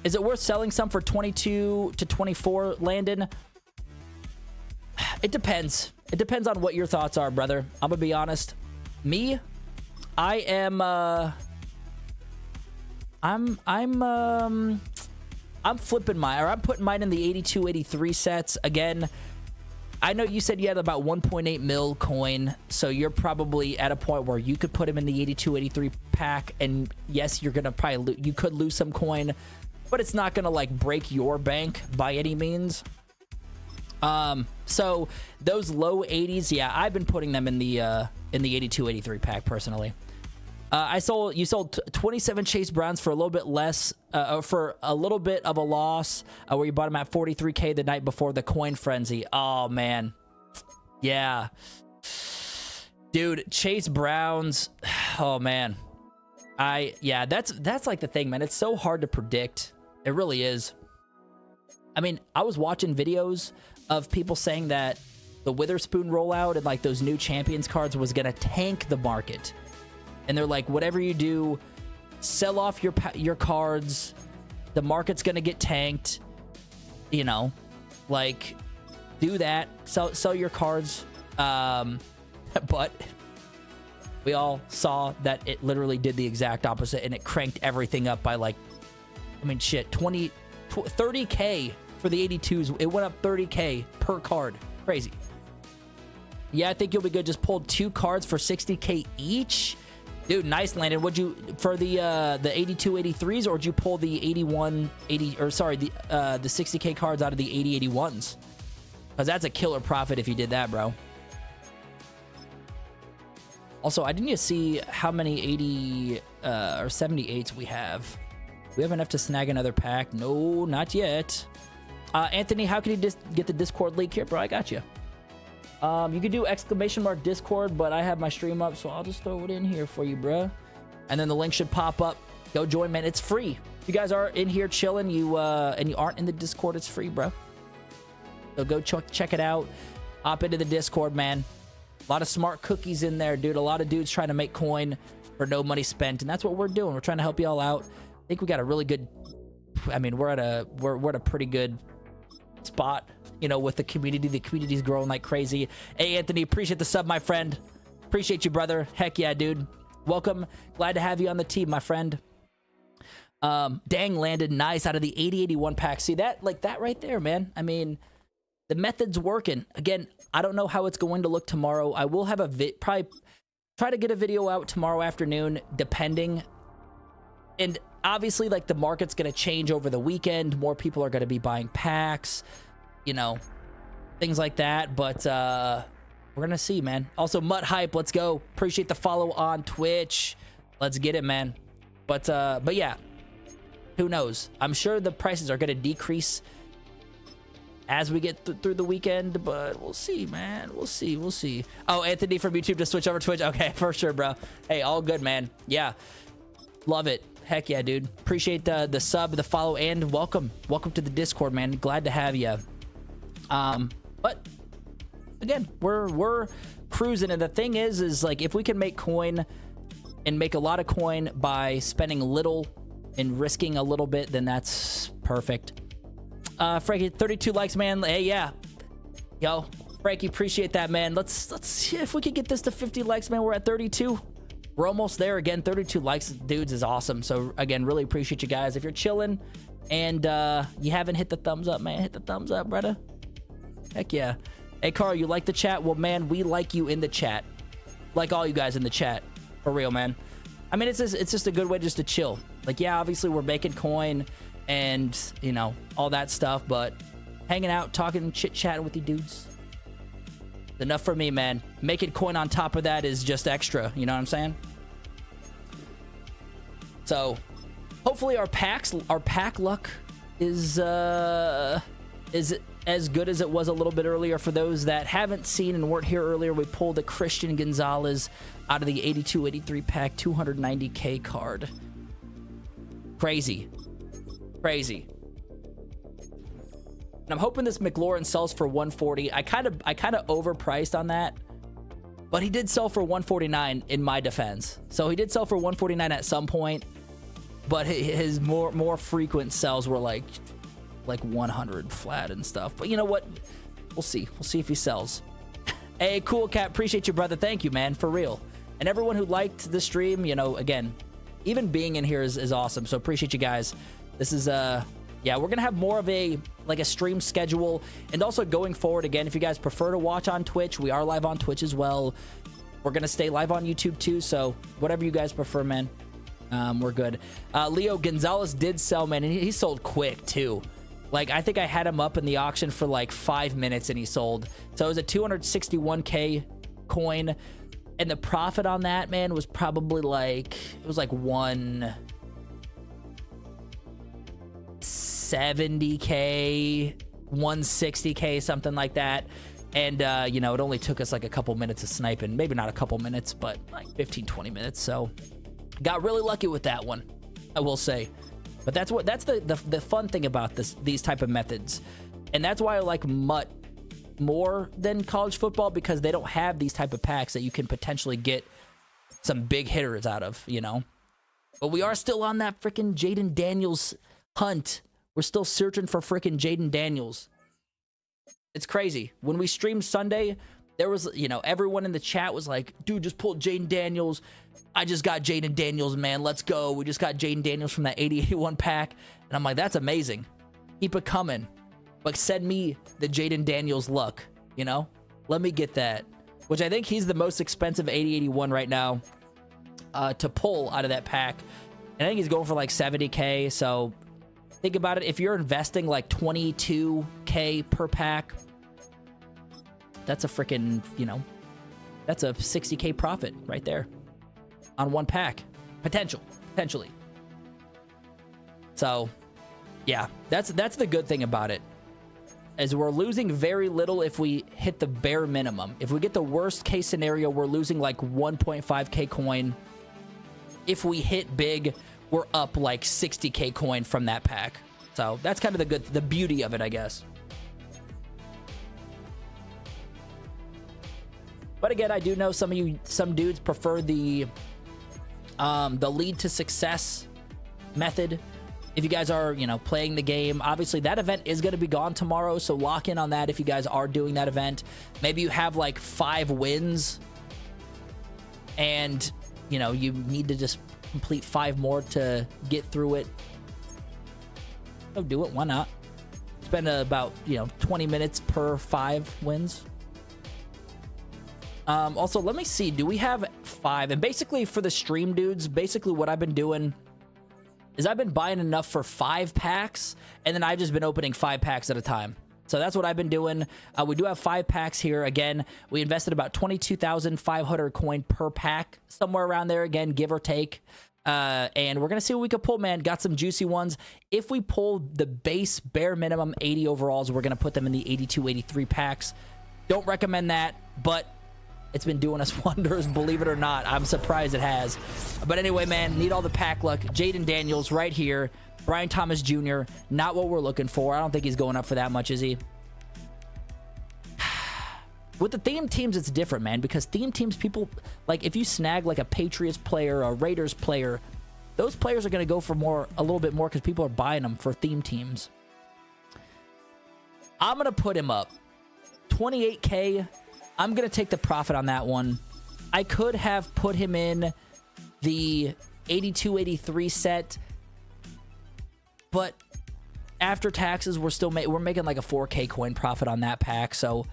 Is it worth selling some for 22 to 24, Landon? It depends. It depends on what your thoughts are, brother. I'm gonna be honest. Me, I am I'm flipping mine, or I'm putting mine in the 82, 83 sets. Again, I know you said you had about 1.8 mil coin, so you're probably at a point where you could put him in the 82, 83 pack, and yes, you're gonna probably you could lose some coin, but it's not gonna like break your bank by any means. So those low 80s, yeah, I've been putting them in the 82, 83 pack personally. You sold 27 Chase Browns for a little bit less, for a little bit of a loss, where you bought them at 43K the night before the coin frenzy. Oh man. Yeah. Dude, Chase Browns. Oh man. Yeah, that's like the thing, man. It's so hard to predict. It really is. I mean, I was watching videos of people saying that the Witherspoon rollout and like those new champions cards was gonna tank the market, and they're like, whatever you do, sell off your cards, the market's gonna get tanked, you know, like, do that, sell your cards. But we all saw that it literally did the exact opposite, and it cranked everything up by like, I mean, shit, 30K for the 82s. It went up 30K per card. Crazy. Yeah, I think you'll be good. Just pulled 2 cards for 60K each. Dude, nice, Landon. Would you, for the 82 83s, or would you pull the 81 80, or sorry, the 60K cards out of the 80 81s? Because that's a killer profit if you did that, bro. Also, I didn't even see how many 80 or 78s we have. We have enough to snag another pack. No, not yet. Anthony, how can you get the Discord link here, bro? I got you. You can do ! Discord, but I have my stream up, so I'll just throw it in here for you, bro. And then the link should pop up. Go join, man. It's free. If you guys are in here chilling, and you aren't in the Discord, it's free, bro. So go check it out. Hop into the Discord, man. A lot of smart cookies in there, dude. A lot of dudes trying to make coin for no money spent, and that's what we're doing. We're trying to help y'all out. I think we got a really good. I mean, we're at a pretty good spot, you know, with the community. The community's growing like crazy. Hey, Anthony, appreciate the sub, my friend. Appreciate you, brother. Heck yeah, dude. Welcome. Glad to have you on the team, my friend. Dang, landed nice out of the 80-81 pack. See that? Like that right there, man. I mean, the method's working. Again, I don't know how it's going to look tomorrow. I will have a probably try to get a video out tomorrow afternoon, depending. And obviously, like, the market's going to change over the weekend. More people are going to be buying packs, you know, things like that. But we're going to see, man. Also, Mutt Hype, let's go. Appreciate the follow on Twitch. Let's get it, man. But yeah, who knows? I'm sure the prices are going to decrease as we get through the weekend, but we'll see, man. We'll see. Oh, Anthony from YouTube to switch over to Twitch. Okay, for sure, bro. Hey, all good, man. Yeah, love it. Heck yeah, dude. Appreciate the sub, the follow, and welcome to the Discord, man. Glad to have you. But again, we're cruising. And the thing is like, if we can make coin and make a lot of coin by spending little and risking a little bit, then that's perfect. Frankie, 32 likes, man. Hey, yeah. Yo, Frankie, appreciate that, man. Let's see if we can get this to 50 likes, man. We're at 32. We're almost there. Again, 32 likes, dudes, is awesome. So, again, really appreciate you guys. If you're chilling and you haven't hit the thumbs up, man, hit the thumbs up, brother. Heck yeah. Hey, Carl, you like the chat? Well, man, we like you in the chat. Like all you guys in the chat. For real, man. I mean, it's just a good way just to chill. Like, yeah, obviously we're making coin and, you know, all that stuff, but hanging out, talking, chit-chatting with you dudes. Enough for me, man. Making coin on top of that is just extra. You know what I'm saying? So, hopefully our pack luck is as good as it was a little bit earlier. For those that haven't seen and weren't here earlier, we pulled a Christian Gonzalez out of the 82-83 pack 290K card. Crazy. Crazy. And I'm hoping this McLaurin sells for 140. I kind of overpriced on that, but he did sell for 149 in my defense. So he did sell for 149 at some point, but his more frequent sells were like 100 flat and stuff. But you know what? We'll see. We'll see if he sells. Hey, Cool Cat, appreciate you, brother. Thank you, man, for real. And everyone who liked the stream, you know, again, even being in here is awesome. So appreciate you guys. This is yeah, we're gonna have more of a stream schedule, and also going forward, again, if you guys prefer to watch on Twitch, we are live on Twitch as well. We're gonna stay live on YouTube too, so whatever you guys prefer, man. We're good. Leo Gonzalez did sell, man, and he sold quick too. Like, I think I had him up in the auction for like 5 minutes and he sold. So it was a 261K coin, and the profit on that, man, was probably like, it was like 170K, 160K, something like that. And you know, it only took us like a couple minutes of sniping. Maybe not a couple minutes, but like 15-20 minutes. So got really lucky with that one, I will say. But that's the fun thing about these type of methods. And that's why I like MUT more than college football, because they don't have these type of packs that you can potentially get some big hitters out of, you know. But we are still on that freaking Jaden Daniels hunt. We're still searching for freaking Jaden Daniels. It's crazy. When we streamed Sunday, there was, you know, everyone in the chat was like, dude, just pull Jaden Daniels. I just got Jaden Daniels, man. Let's go. We just got Jaden Daniels from that 80-81 pack. And I'm like, that's amazing. Keep it coming. But send me the Jaden Daniels luck, you know? Let me get that. Which I think he's the most expensive 80-81 right now to pull out of that pack. And I think he's going for like 70K. So think about it. If you're investing like 22K per pack, that's a freaking, you know, that's a 60K profit right there on one pack. Potentially. So, yeah, that's the good thing about it. Is we're losing very little if we hit the bare minimum. If we get the worst case scenario, we're losing like 1.5K coin. If we hit big, we're up like 60K coin from that pack. So that's kind of the beauty of it, I guess. But again, I do know some dudes prefer the lead to success method. If you guys are, you know, playing the game, obviously that event is going to be gone tomorrow, so lock in on that if you guys are doing that event. Maybe you have like 5 wins and, you know, you need to just complete 5 more to get through it. Oh, do it. Why not? Spend about, you know, 20 minutes per 5 wins. Also, let me see. Do we have 5? And basically for the stream dudes, basically what I've been doing is I've been buying enough for 5 packs, and then I've just been opening 5 packs at a time. So that's what I've been doing. We do have 5 packs here. Again, we invested about 22,500 coin per pack, somewhere around there, again, give or take. And we're going to see what we can pull, man. Got some juicy ones. If we pull the base bare minimum 80 overalls, we're going to put them in the 82-83 packs. Don't recommend that, but it's been doing us wonders, believe it or not. I'm surprised it has. But anyway, man, need all the pack luck. Jaden Daniels right here. Brian Thomas Jr., not what we're looking for. I don't think he's going up for that much, is he? With the theme teams, it's different, man, because theme teams, people, like, if you snag, like, a Patriots player, a Raiders player, those players are going to go for a little bit more because people are buying them for theme teams. I'm going to put him up. 28K. I'm going to take the profit on that one. I could have put him in the 82-83 set, but after taxes, we're making like a 4K coin profit on that pack, so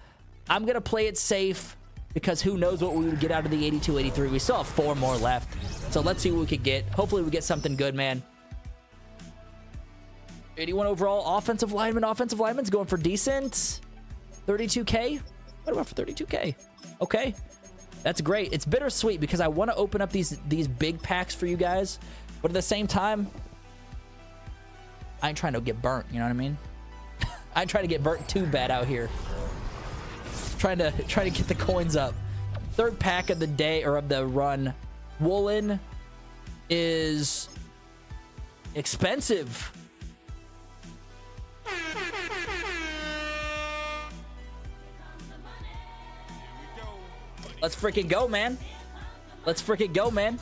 I'm going to play it safe because who knows what we would get out of the 82-83. We still have 4 more left, so let's see what we could get. Hopefully, we get something good, man. 81 overall offensive lineman. Offensive lineman's going for decent. 32K. What about for 32K? Okay. That's great. It's bittersweet because I want to open up these big packs for you guys, but at the same time, I ain't trying to get burnt, you know what I mean? I ain't trying to get burnt too bad out here. Trying to get the coins up. Third pack of the day, or of the run. Woolen is expensive. Let's freaking go, man. Let's freaking go, man.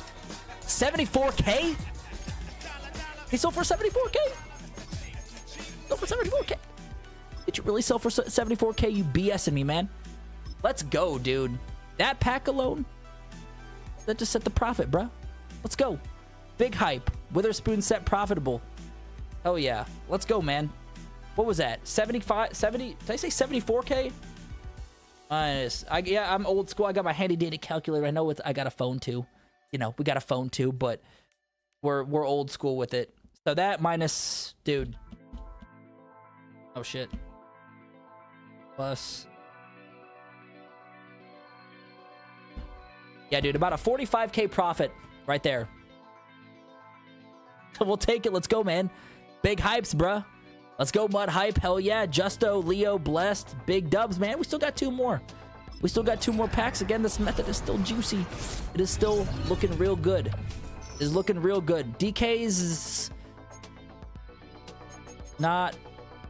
74K? He sold for 74K? Sold for 74K? Did you really sell for 74K? You BSing me, man. Let's go, dude. That pack alone, that just set the profit, bro. Let's go. Big hype. Witherspoon set profitable. Oh, yeah. Let's go, man. What was that? 75, 70, did I say 74K? Yeah, I'm old school. I got my handy dandy calculator. I know I got a phone too. You know, we got a phone too, but we're old school with it. So that minus, dude. Oh shit. Plus. Yeah, dude, about a 45K profit right there. So we'll take it. Let's go, man. Big hypes, bruh. Let's go, Mud Hype. Hell yeah. Justo, Leo, Blessed. Big dubs, man. We still got 2 more. We still got 2 more packs. Again, this method is still juicy. It is still looking real good. It is looking real good. DK's is not...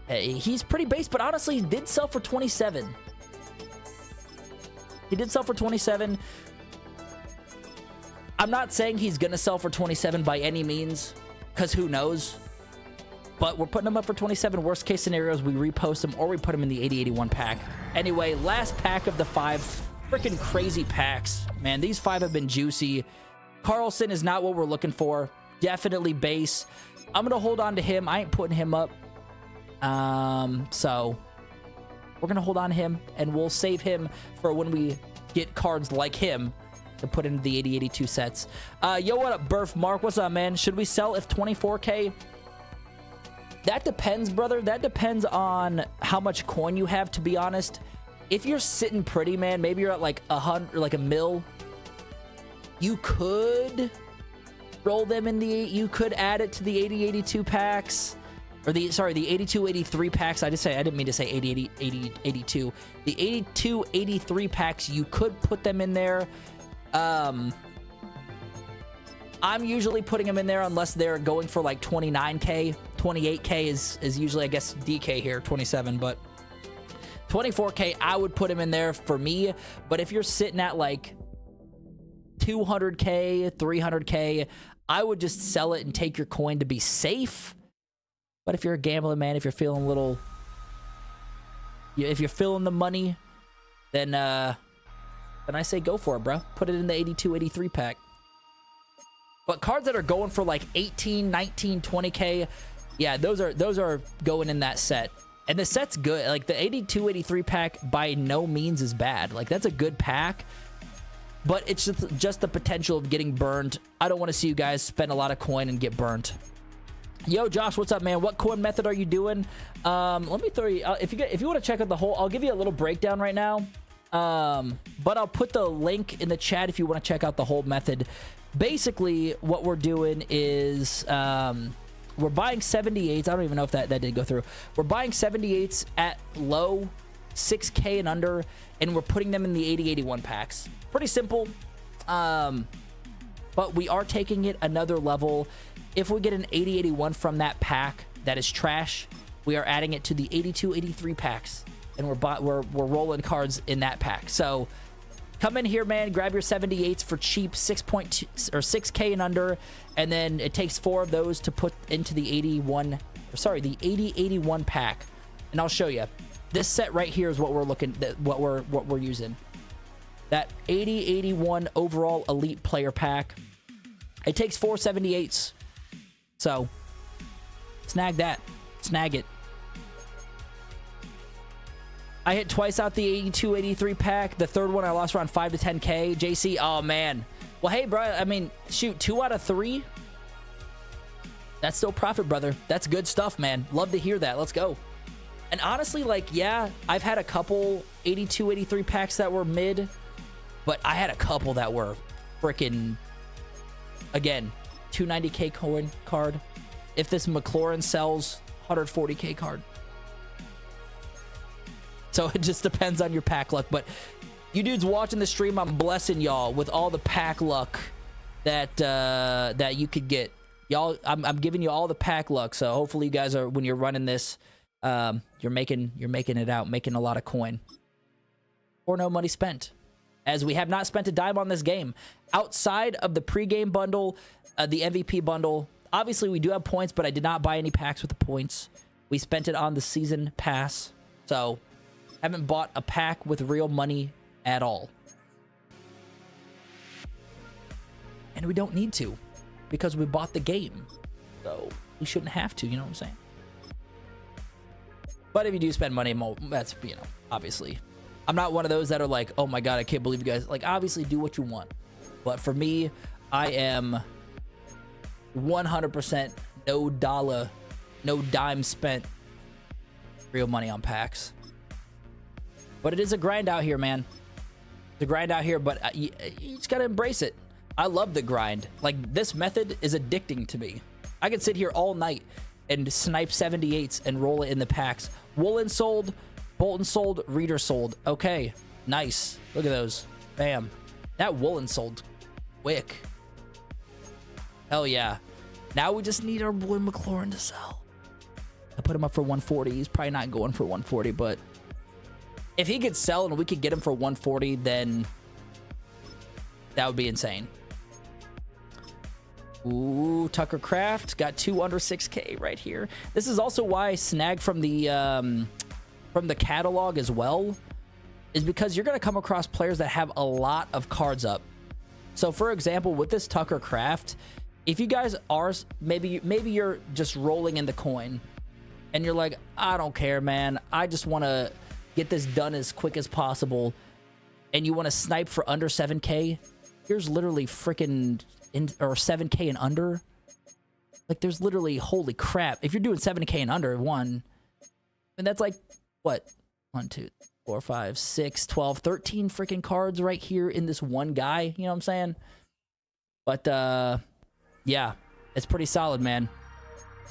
Hey, he's pretty base, but honestly, he did sell for 27. He did sell for 27. I'm not saying he's going to sell for 27 by any means, because who knows? But we're putting them up for 27. Worst case scenarios, we repost them or we put them in the 80-81 pack. Anyway, last pack of the 5 freaking crazy packs. Man, these 5 have been juicy. Carlson is not what we're looking for. Definitely base. I'm going to hold on to him. I ain't putting him up. So we're going to hold on to him and we'll save him for when we get cards like him to put into the 80-82 sets. Yo, what up, Burf Mark? What's up, man? Should we sell if 24K? That depends, brother. That depends on how much coin you have, to be honest. If you're sitting pretty, man, maybe you're at like 100, like a mil, you could roll them in the... You could add it to the 80-82 packs. Or the 82-83 packs. I didn't mean to say 80-82. The 82-83 packs, you could put them in there. I'm usually putting them in there unless they're going for like 29K. 28K is usually, I guess, DK here, 27, but 24K, I would put him in there for me. But if you're sitting at like 200K, 300K, I would just sell it and take your coin to be safe. But if you're a gambling man, if you're feeling a little, if you're feeling the money, then I say go for it, bro. Put it in the 82-83 pack. But cards that are going for like 18, 19, 20K, yeah, those are going in that set. And the set's good. Like the 82-83 pack by no means is bad. Like that's a good pack. But it's just the potential of getting burned. I don't want to see you guys spend a lot of coin and get burnt. Yo, Josh, what's up, man? What coin method are you doing? Let me throw you... if you want to check out the whole... I'll give you a little breakdown right now. But I'll put the link in the chat if you want to check out the whole method. Basically, what we're doing is... we're buying 78s. I don't even know if that did go through. We're buying 78s at low, 6K and under, and we're putting them in the 80-81 packs. Pretty simple. But we are taking it another level. If we get an 80-81 from that pack that is trash, we are adding it to the 82-83 packs. and we're rolling cards in that pack. So come in here, man. Grab your 78s for cheap, 6.2 or 6K and under, and then it takes 4 of those to put into the 80-81 pack. And I'll show you. This set right here is what we're using. That 80-81 overall elite player pack. It takes 4 78s. So snag that. Snag it. I hit twice out the 82-83 pack. The third one I lost around 5 to 10K. JC, oh man. Well, hey, bro. I mean, shoot, 2 out of 3. That's still profit, brother. That's good stuff, man. Love to hear that. Let's go. And honestly, like, yeah, I've had a couple 82-83 packs that were mid, but I had a couple that were freaking, again, 290K coin card. If this McLaurin sells, 140K card. So it just depends on your pack luck. But you dudes watching the stream, I'm blessing y'all with all the pack luck that that you could get. Y'all, I'm giving you all the pack luck. So hopefully you guys are, when you're running this, you're making it out, making a lot of coin. Or no money spent, as we have not spent a dime on this game outside of the pregame bundle, the MVP bundle. Obviously, we do have points, but I did not buy any packs with the points. We spent it on the season pass, so haven't bought a pack with real money at all. And we don't need to, because we bought the game. So we shouldn't have to, you know what I'm saying? But if you do spend money, that's, you know, obviously. I'm not one of those that are like, oh my God, I can't believe you guys. Like, obviously do what you want. But for me, I am 100% no dollar, no dime spent real money on packs. But it is a grind out here, man. It's a grind out here, but you just gotta embrace it. I love the grind. Like, this method is addicting to me. I could sit here all night and snipe 78s and roll it in the packs. Woolen sold, Bolton sold, Reader sold. Okay, nice. Look at those. Bam. That Woolen sold quick. Hell yeah. Now we just need our boy McLaurin to sell. I put him up for 140. He's probably not going for 140, but if he could sell and we could get him for 140, then that would be insane. Ooh, Tucker Craft got 2 under 6K right here. This is also why I snagged from the catalog as well, is because you're going to come across players that have a lot of cards up. So for example, with this Tucker Craft, if you guys are, maybe you're just rolling in the coin and you're like, I don't care, man. I just want to get this done as quick as possible. And you want to snipe for under 7K. Here's literally freaking or 7K and under. Like, there's literally, holy crap. If you're doing 7K and under, and that's like, what? 1, 2, 4, 5, 6, 12, 13 freaking cards right here in this one guy. You know what I'm saying? But, yeah, it's pretty solid, man.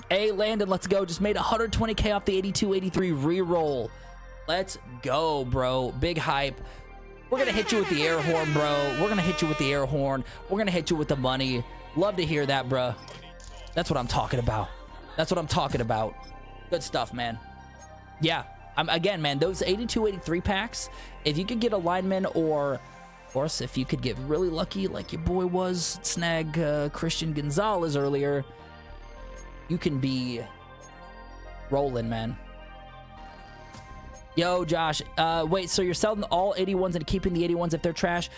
Hey, Landon, let's go. Just made 120K off the 82-83 reroll. Let's go, bro. Big hype. We're going to hit you with the air horn, bro. We're going to hit you with the air horn. We're going to hit you with the money. Love to hear that, bro. That's what I'm talking about. That's what I'm talking about. Good stuff, man. Yeah. Again, man, those 82-83 packs, if you could get a lineman, or of course, if you could get really lucky like your boy was, snag Christian Gonzalez earlier, you can be rolling, man. Yo, Josh, wait, so you're selling all 81s and keeping the 81s if they're trash?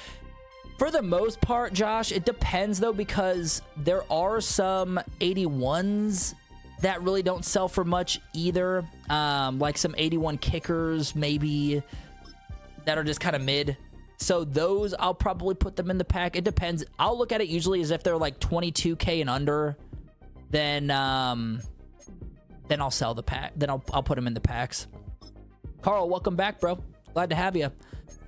For the most part, Josh, it depends, though, because there are some 81s that really don't sell for much either. Like some 81 kickers, maybe, that are just kind of mid. So those, I'll probably put them in the pack. It depends. I'll look at it usually as if they're like 22K and under. Then I'll sell the pack. Then I'll put them in the packs. Carl, welcome back, bro. Glad to have you.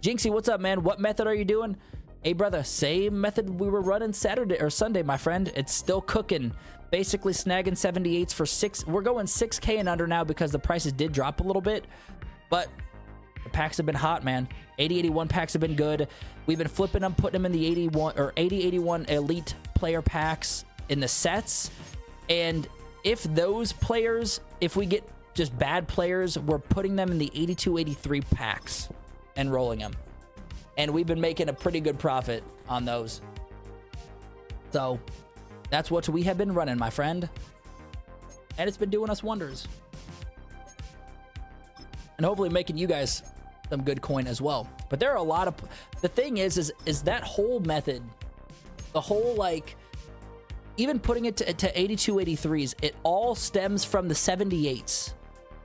Jinxie, what's up, man? What method are you doing? Hey, brother, same method we were running Saturday or Sunday, my friend. It's still cooking. Basically snagging 78s for 6. We're going 6K and under now because the prices did drop a little bit. But the packs have been hot, man. 80-81 packs have been good. We've been flipping them, putting them in the 81 or 80-81 elite player packs in the sets. And if those players, if we get just bad players, we're putting them in the 82, 83 packs and rolling them. And we've been making a pretty good profit on those. So that's what we have been running, my friend. And it's been doing us wonders. And hopefully making you guys some good coin as well. But there are a lot of... The thing is that whole method, the whole, like... Even putting it to 82, 83s, it all stems from the 78s.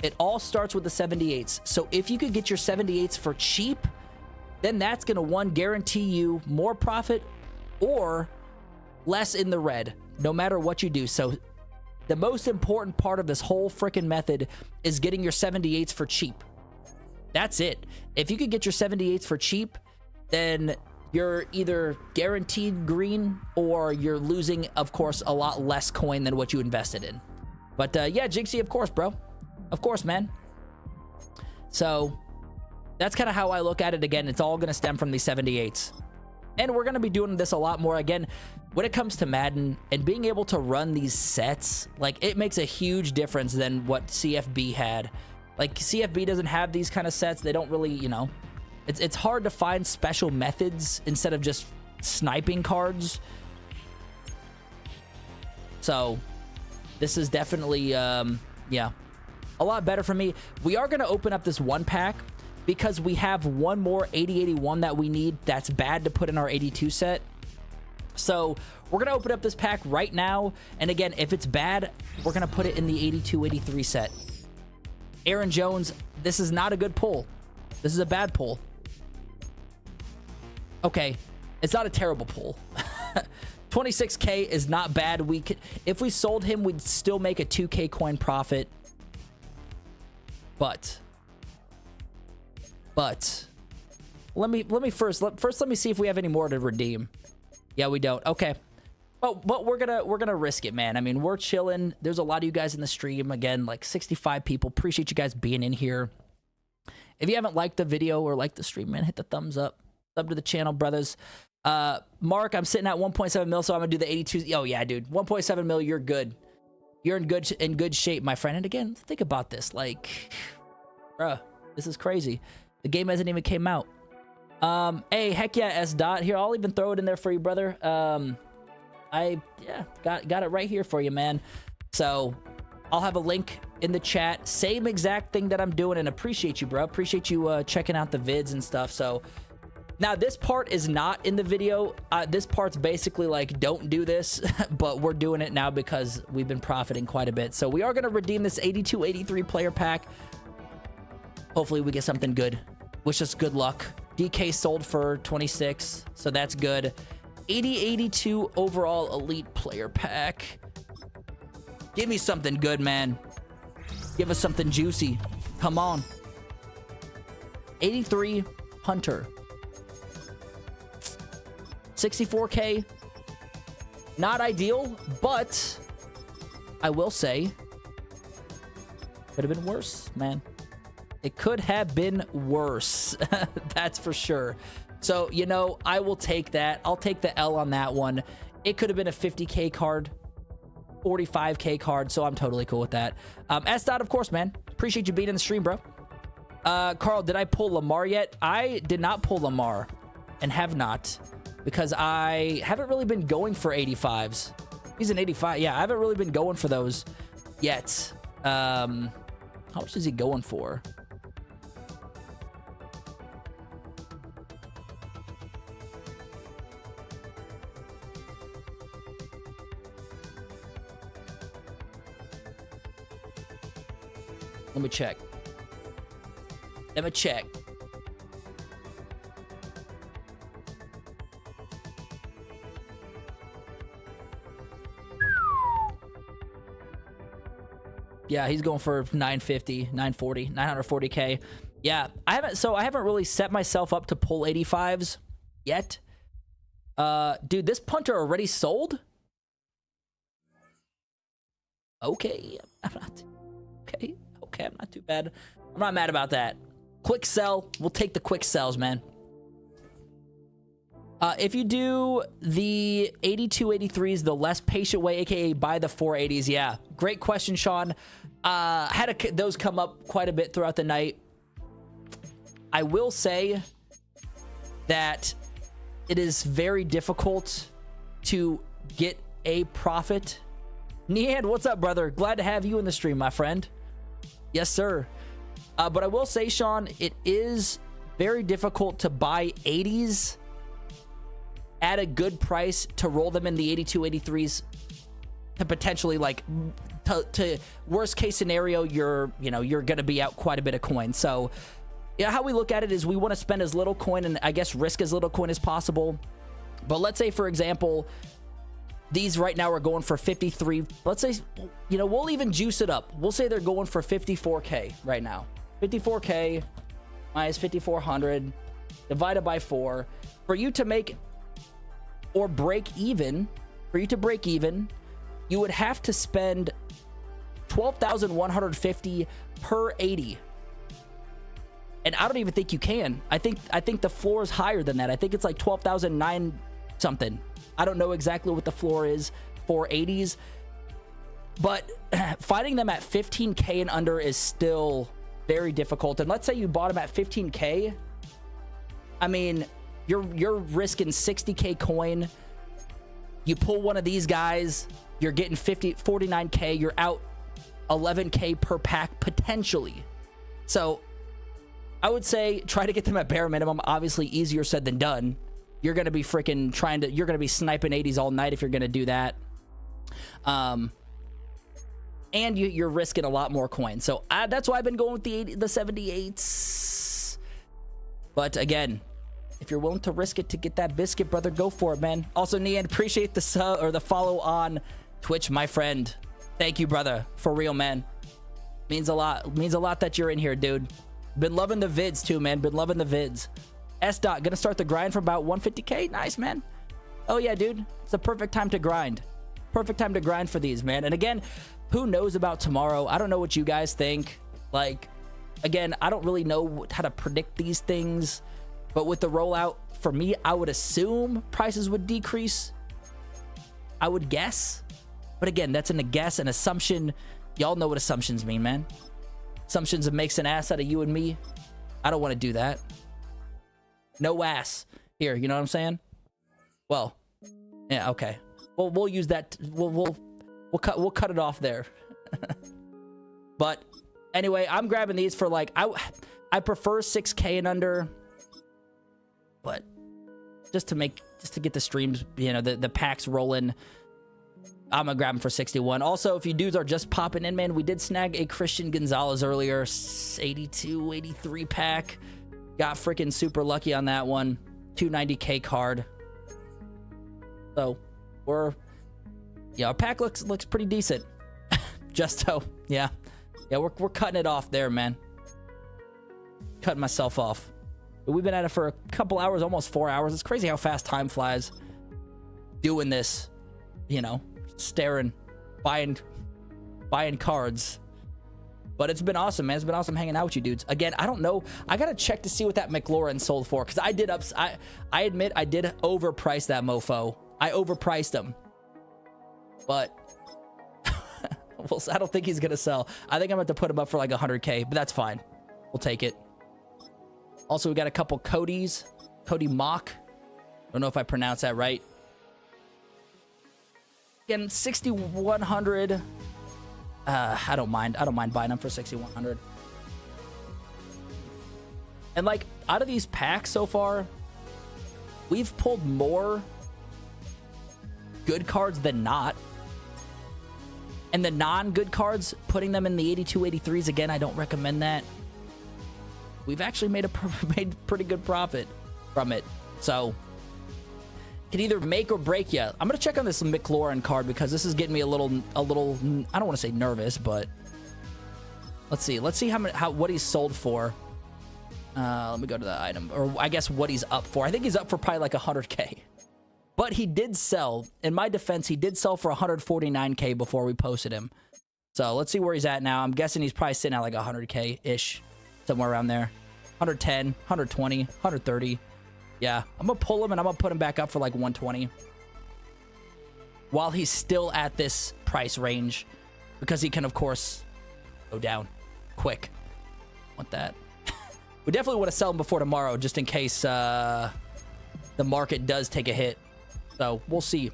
It all starts with the 78s. So if you could get your 78s for cheap, then that's going to, one, guarantee you more profit or less in the red, no matter what you do. So the most important part of this whole freaking method is getting your 78s for cheap. That's it. If you could get your 78s for cheap, then you're either guaranteed green or you're losing, of course, a lot less coin than what you invested in. But yeah, Jinxie, of course, bro. Of course, man. So that's kind of how I look at it. Again, it's all going to stem from these 78s. And we're going to be doing this a lot more. Again, when it comes to Madden and being able to run these sets, like, it makes a huge difference than what CFB had. Like, CFB doesn't have these kind of sets. They don't really, you know... It's hard to find special methods instead of just sniping cards. So this is definitely, yeah, a lot better for me. We are going to open up this one pack because we have one more 8081 that we need that's bad to put in our 82 set. So we're going to open up this pack right now. And again, if it's bad, we're going to put it in the 82, 83 set. Aaron Jones, this is not a good pull. This is a bad pull. Okay, it's not a terrible pull. 26K is not bad. We could, if we sold him, we'd still make a 2K coin profit. But let me first let me see if we have any more to redeem. Yeah, we don't. Okay. But we're gonna risk it, man. I mean, we're chilling. There's a lot of you guys in the stream. Again, like 65 people. Appreciate you guys being in here. If you haven't liked the video or liked the stream, man, hit the thumbs up. Sub to the channel, brothers. Mark, I'm sitting at 1.7 mil, so I'm gonna do the 82. Oh yeah, dude, 1.7 mil. You're good. You're in good shape, my friend. And again, think about this. Like, bruh, this is crazy. The game hasn't even came out. Hey, heck yeah, S dot. Here, I'll even throw it in there for you, brother. Yeah, got it right here for you, man. So I'll have a link in the chat. Same exact thing that I'm doing, and appreciate you, bro. Appreciate you checking out the vids and stuff. So now this part is not in the video. This part's basically like, don't do this, but we're doing it now because we've been profiting quite a bit. So we are going to redeem this 82, 83 player pack. Hopefully we get something good. Wish us good luck. DK sold for 26, so that's good. 80, 82 overall elite player pack. Give me something good, man. Give us something juicy. Come on. 83 Hunter. 64K. Not ideal, but I will say could have been worse, man. It could have been worse. That's for sure. So, you know, I will take that. I'll take the L on that one. It could have been a 50K card, 45K card, so I'm totally cool with that. S dot, of course, man. Appreciate you being in the stream, bro. Carl, did I pull Lamar yet? I did not pull Lamar and have not because I haven't really been going for 85s. He's an 85. Yeah, I haven't really been going for those yet. How much is he going for? Let me check. Let me check. Yeah, he's going for 950, 940, 940K. Yeah, I haven't really set myself up to pull 85s yet. Dude, this punter already sold? Okay, I'm not okay. Okay, I'm not too bad. I'm not mad about that. Quick sell. We'll take the quick sells, man. If you do the 8283s the less patient way, aka buy the 480s, yeah, great question, Sean. Those come up quite a bit throughout the night. I will say that it is very difficult to get a profit. Nian, what's up, brother? Glad to have you in the stream, my friend. Yes, sir. But I will say, Sean, it is very difficult to buy 80s at a good price to roll them in the 8283s to potentially, like, to worst case scenario, you're gonna be out quite a bit of coin. So yeah, how we look at it is we want to spend as little coin and I guess risk as little coin as possible. But let's say, for example, these right now are going for 53. Let's say, we'll even juice it up. We'll say they're going for 54k right now. 54k minus 5400 divided by 4. For you to make or break even, you would have to spend 12,150 per 80. And I don't even think you can. I think the floor is higher than that. I think it's like 12,009 something. I don't know exactly what the floor is for 80s, but finding them at 15k and under is still very difficult. And let's say you bought them at 15k. I mean, you're risking 60k coin. You pull one of these guys, you're getting 49k. You're out 11k per pack potentially. So I would say try to get them at bare minimum. Obviously easier said than done. You're going to be freaking you're going to be sniping 80s all night if you're going to do that. And you're risking a lot more coins. So that's why I've been going with the 78s. But again, if you're willing to risk it to get that biscuit, brother, go for it, man. Also, Nian, appreciate the sub or the follow on Twitch, my friend. Thank you, brother. For real, man. Means a lot. Means a lot that you're in here, dude. Been loving the vids too, man. Been loving the vids. S dot gonna start the grind for about 150k. Nice, man. Oh yeah, dude. It's the perfect time to grind. Perfect time to grind for these, man. And again, who knows about tomorrow? I don't know what you guys think. Like, again, I don't really know how to predict these things. But with the rollout, for me, I would assume prices would decrease. I would guess. But again, that's a guess, an assumption. Y'all know what assumptions mean, man. Assumptions that makes an ass out of you and me. I don't want to do that. No ass here, you know what I'm saying? Well, yeah, okay. Well, we'll use that. We'll cut it off there. But anyway, I'm grabbing these for like I prefer 6k and under, but just to get the streams, the packs rolling, I'm gonna grab them for 61. Also, if you dudes are just popping in, man, we did snag a Christian Gonzalez earlier, 82, 83 pack. Got freaking super lucky on that one. 290k card. So our pack looks pretty decent. Justo, yeah, we're cutting it off there, man. Cutting myself off. But we've been at it for a couple hours, almost 4 hours. It's crazy how fast time flies. Doing this, staring, buying cards. But it's been awesome, man. It's been awesome hanging out with you dudes. Again, I don't know. I gotta check to see what that McLaurin sold for, because I admit I did overprice that mofo. I overpriced him. But I don't think he's gonna sell. I think I'm going to put him up for like 100k, but that's fine. We'll take it. Also, we got a couple Codys. Cody Mock. Don't know if I pronounced that right. Again, 6,100. I don't mind buying them for 6,100. And like, out of these packs so far, we've pulled more good cards than not. And the non-good cards, putting them in the 82, 83s, again, I don't recommend that. We've actually made pretty good profit from it. So, can either make or break you. I'm going to check on this McLaurin card because this is getting me a little, I don't want to say nervous, but let's see. Let's see what he's sold for. Let me go to the item, or I guess what he's up for. I think he's up for probably like 100k. But he did sell, in my defense, he did sell for 149k before we posted him. So let's see where he's at now. I'm guessing he's probably sitting at like 100k-ish, somewhere around there. 110, 120, 130. Yeah, I'm gonna pull him and I'm gonna put him back up for like 120 while he's still at this price range, because he can of course go down quick. Want that. We definitely want to sell him before tomorrow, just in case the market does take a hit. So we'll see.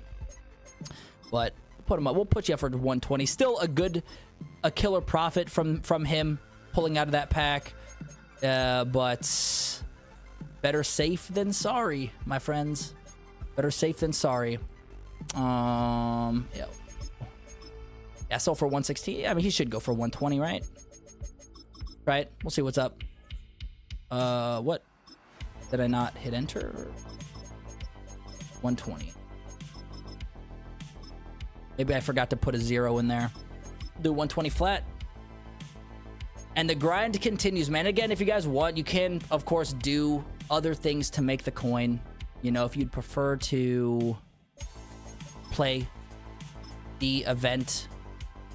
But put him up. We'll put you up for 120. Still a killer profit from him pulling out of that pack. But better safe than sorry, my friends. Better safe than sorry. Yeah. Yeah, so for 116. I mean, he should go for 120, right? Right? We'll see what's up. What? Did I not hit enter? 120. Maybe I forgot to put a 0 in there. Do 120 flat. And the grind continues, man. Again, if you guys want, you can, of course, do other things to make the coin. You know, if you'd prefer to play the event,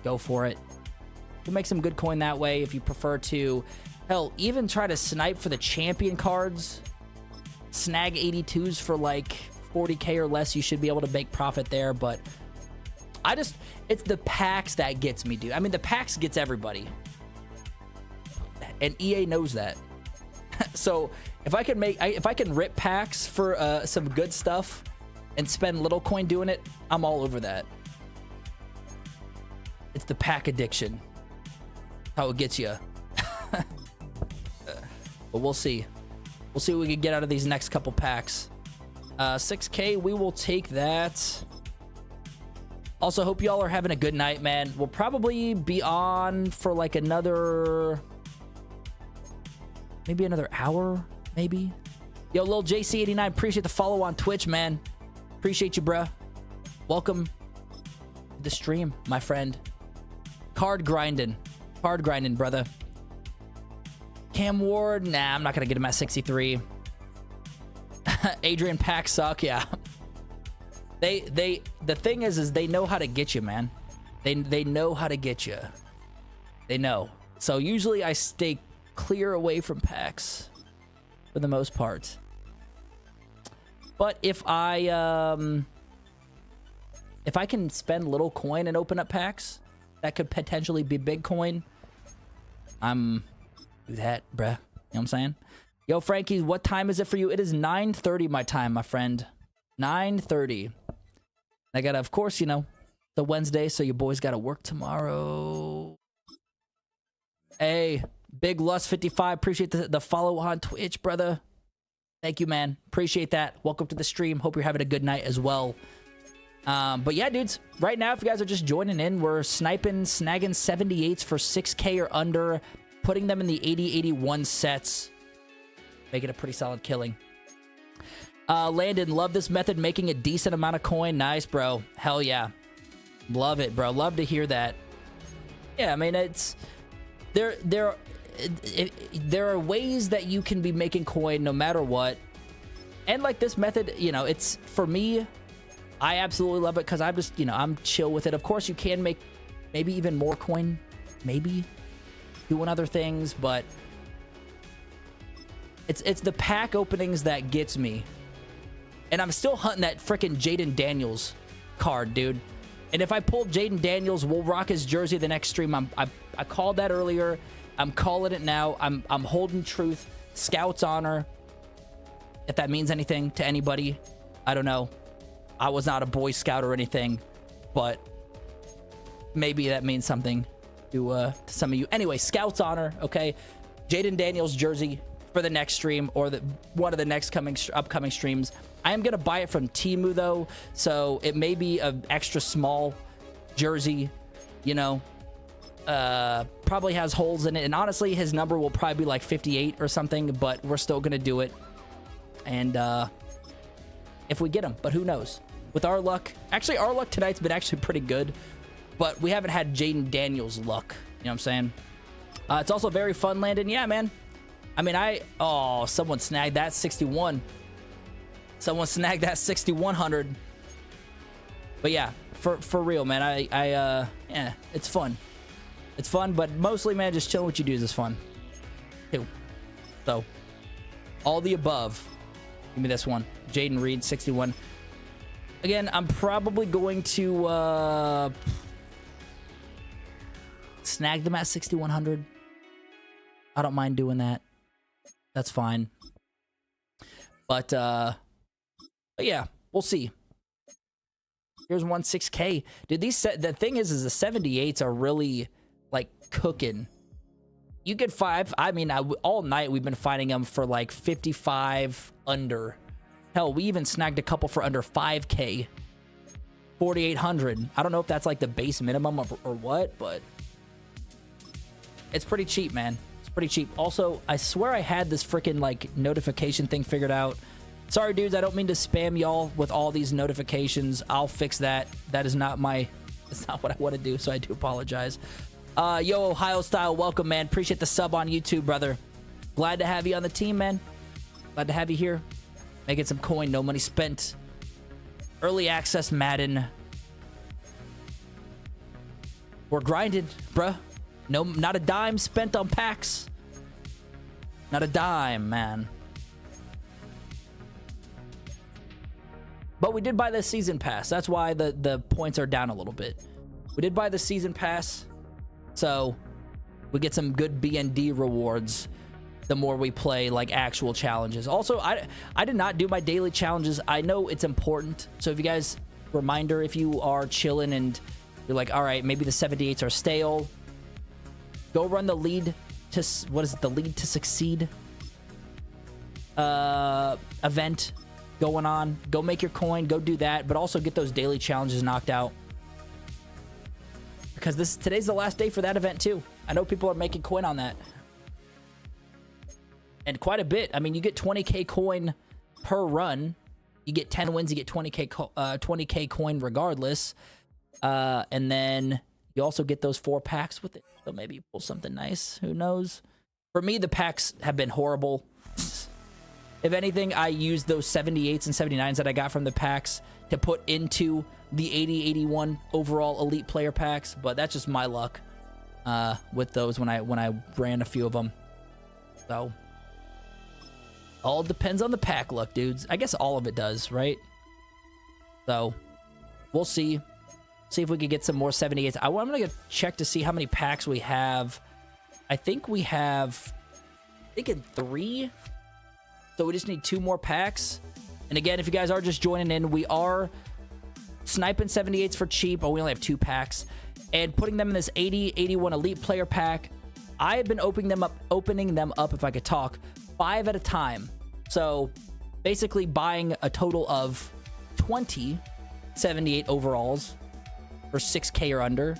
go for it. You'll make some good coin that way. If you prefer to, hell, even try to snipe for the champion cards, snag 82s for like 40k or less, you should be able to make profit there. But it's the packs that gets me, dude. I mean, the packs gets everybody, and EA knows that. So if I can rip packs for some good stuff and spend little coin doing it, I'm all over that. It's the pack addiction. How it gets you. But we'll see. We'll see what we can get out of these next couple packs. 6k, we will take that. Also, hope y'all are having a good night, man. We'll probably be on for like maybe another hour, maybe. Yo, Lil JC89, appreciate the follow on Twitch, man. Appreciate you, bruh. Welcome to the stream, my friend. Card grinding, brother. Cam Ward, nah, I'm not gonna get him at 63. Adrian Pack suck, yeah. The thing is they know how to get you, man. They know how to get you. They know. So usually I stay clear away from packs for the most part. But if I can spend little coin and open up packs that could potentially be big coin, I'm do that, bruh. You know what I'm saying? Yo, Frankie, what time is it for you? It is 9:30 my time, my friend. 9:30. I gotta, of course, you know, the Wednesday, so your boys gotta work tomorrow. Hey, Big Lust 55, appreciate the follow on Twitch, brother. Thank you, man. Appreciate that. Welcome to the stream. Hope you're having a good night as well. But yeah, dudes, right now, if you guys are just joining in, we're snagging 78s for 6k or under, putting them in the 80-81 sets, making a pretty solid killing. Landon, love this method, making a decent amount of coin. Nice, bro. Hell yeah. Love it, bro. Love to hear that. Yeah, I mean, it's there are ways that you can be making coin no matter what. And like this method, you know, it's, for me, I absolutely love it because I'm just, you know, I'm chill with it. Of course, you can make maybe even more coin, maybe doing other things, but it's the pack openings that gets me. And I'm still hunting that freaking Jaden Daniels card, dude. And if I pull Jaden Daniels, we'll rock his jersey the next stream. I called that earlier. I'm calling it now. I'm holding truth. Scout's honor. If that means anything to anybody, I don't know. I was not a Boy Scout or anything, but maybe that means something to some of you. Anyway, Scout's honor, okay? Jaden Daniels jersey for the next stream or one of the next upcoming streams. I am going to buy it from Temu, though, so it may be an extra small jersey, you know. Probably has holes in it, and honestly, his number will probably be like 58 or something, but we're still going to do it. And if we get him, but who knows? With our luck, actually, our luck tonight's been actually pretty good, but we haven't had Jaden Daniels' luck. You know what I'm saying? It's also very fun, Landon. Yeah, man. I mean, someone snagged that 61. Someone snagged that 6100. But yeah, for real, man. Yeah, it's fun. It's fun, but mostly, man, just chilling with you dudes is fun too. So, all the above. Give me this one. Jaden Reed, 61. Again, I'm probably going to snag them at 6,100. I don't mind doing that. That's fine. But yeah, we'll see. Here's 16K. Dude, the thing is the 78s are really like cooking. You get 5. I mean, all night we've been finding them for like 55 under. Hell, we even snagged a couple for under 5K. 4,800. I don't know if that's like the base minimum or what, but it's pretty cheap, man. It's pretty cheap. Also, I swear I had this freaking like notification thing figured out. Sorry, dudes. I don't mean to spam y'all with all these notifications. I'll fix that. That is not my... That's not what I want to do, so I do apologize. Yo, Ohio Style, welcome, man. Appreciate the sub on YouTube, brother. Glad to have you on the team, man. Glad to have you here. Making some coin, no money spent. Early access Madden. We're grinded, bruh. No, not a dime spent on packs. Not a dime, man. But we did buy the season pass. That's why the points are down a little bit. We did buy the season pass, so we get some good BND rewards the more we play like actual challenges. Also, I did not do my daily challenges. I know it's important. So if you guys, reminder, if you are chilling and you're like, all right, maybe the 78s are stale, go run the lead to, what is it, the lead to succeed event going on. Go make your coin, go do that, but also get those daily challenges knocked out, because today's the last day for that event too. I know people are making coin on that, and quite a bit. I mean, you get 20k coin per run. You get 10 wins, you get 20k coin regardless, and then you also get those 4 packs with it. So maybe you pull something nice. Who knows? For me, the packs have been horrible. If anything, I used those 78s and 79s that I got from the packs to put into the 80-81 overall elite player packs, but that's just my luck with those when I ran a few of them. So all depends on the pack luck, dudes. I guess all of it does, right? So we'll see. See if we can get some more 78s. I'm gonna check to see how many packs we have. I think we have, I think in 3. So we just need 2 more packs. And again, if you guys are just joining in, we are sniping 78s for cheap, but we only have 2 packs. And putting them in this 80-81 elite player pack, I have been opening them up, if I could talk, 5 at a time. So basically buying a total of 20 78 overalls for 6k or under,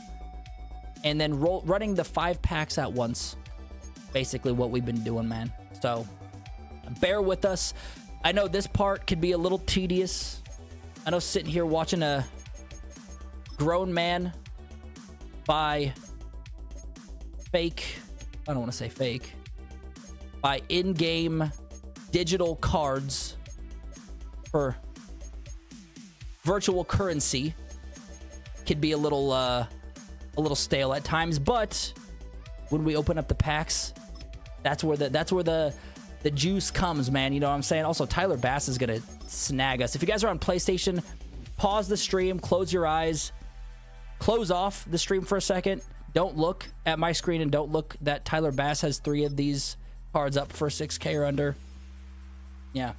and then running the 5 packs at once. Basically what we've been doing, man. So bear with us. I know this part could be a little tedious. I know sitting here watching a grown man buy fake, I don't want to say fake, buy in-game digital cards for virtual currency could be a little stale at times, but when we open up the packs, that's where the juice comes, man. You know what I'm saying? Also, Tyler Bass is gonna snag us. If you guys are on PlayStation, pause the stream, close your eyes, close off the stream for a second. Don't look at my screen, and don't look that Tyler Bass has 3 of these cards up for 6k or under. Yeah,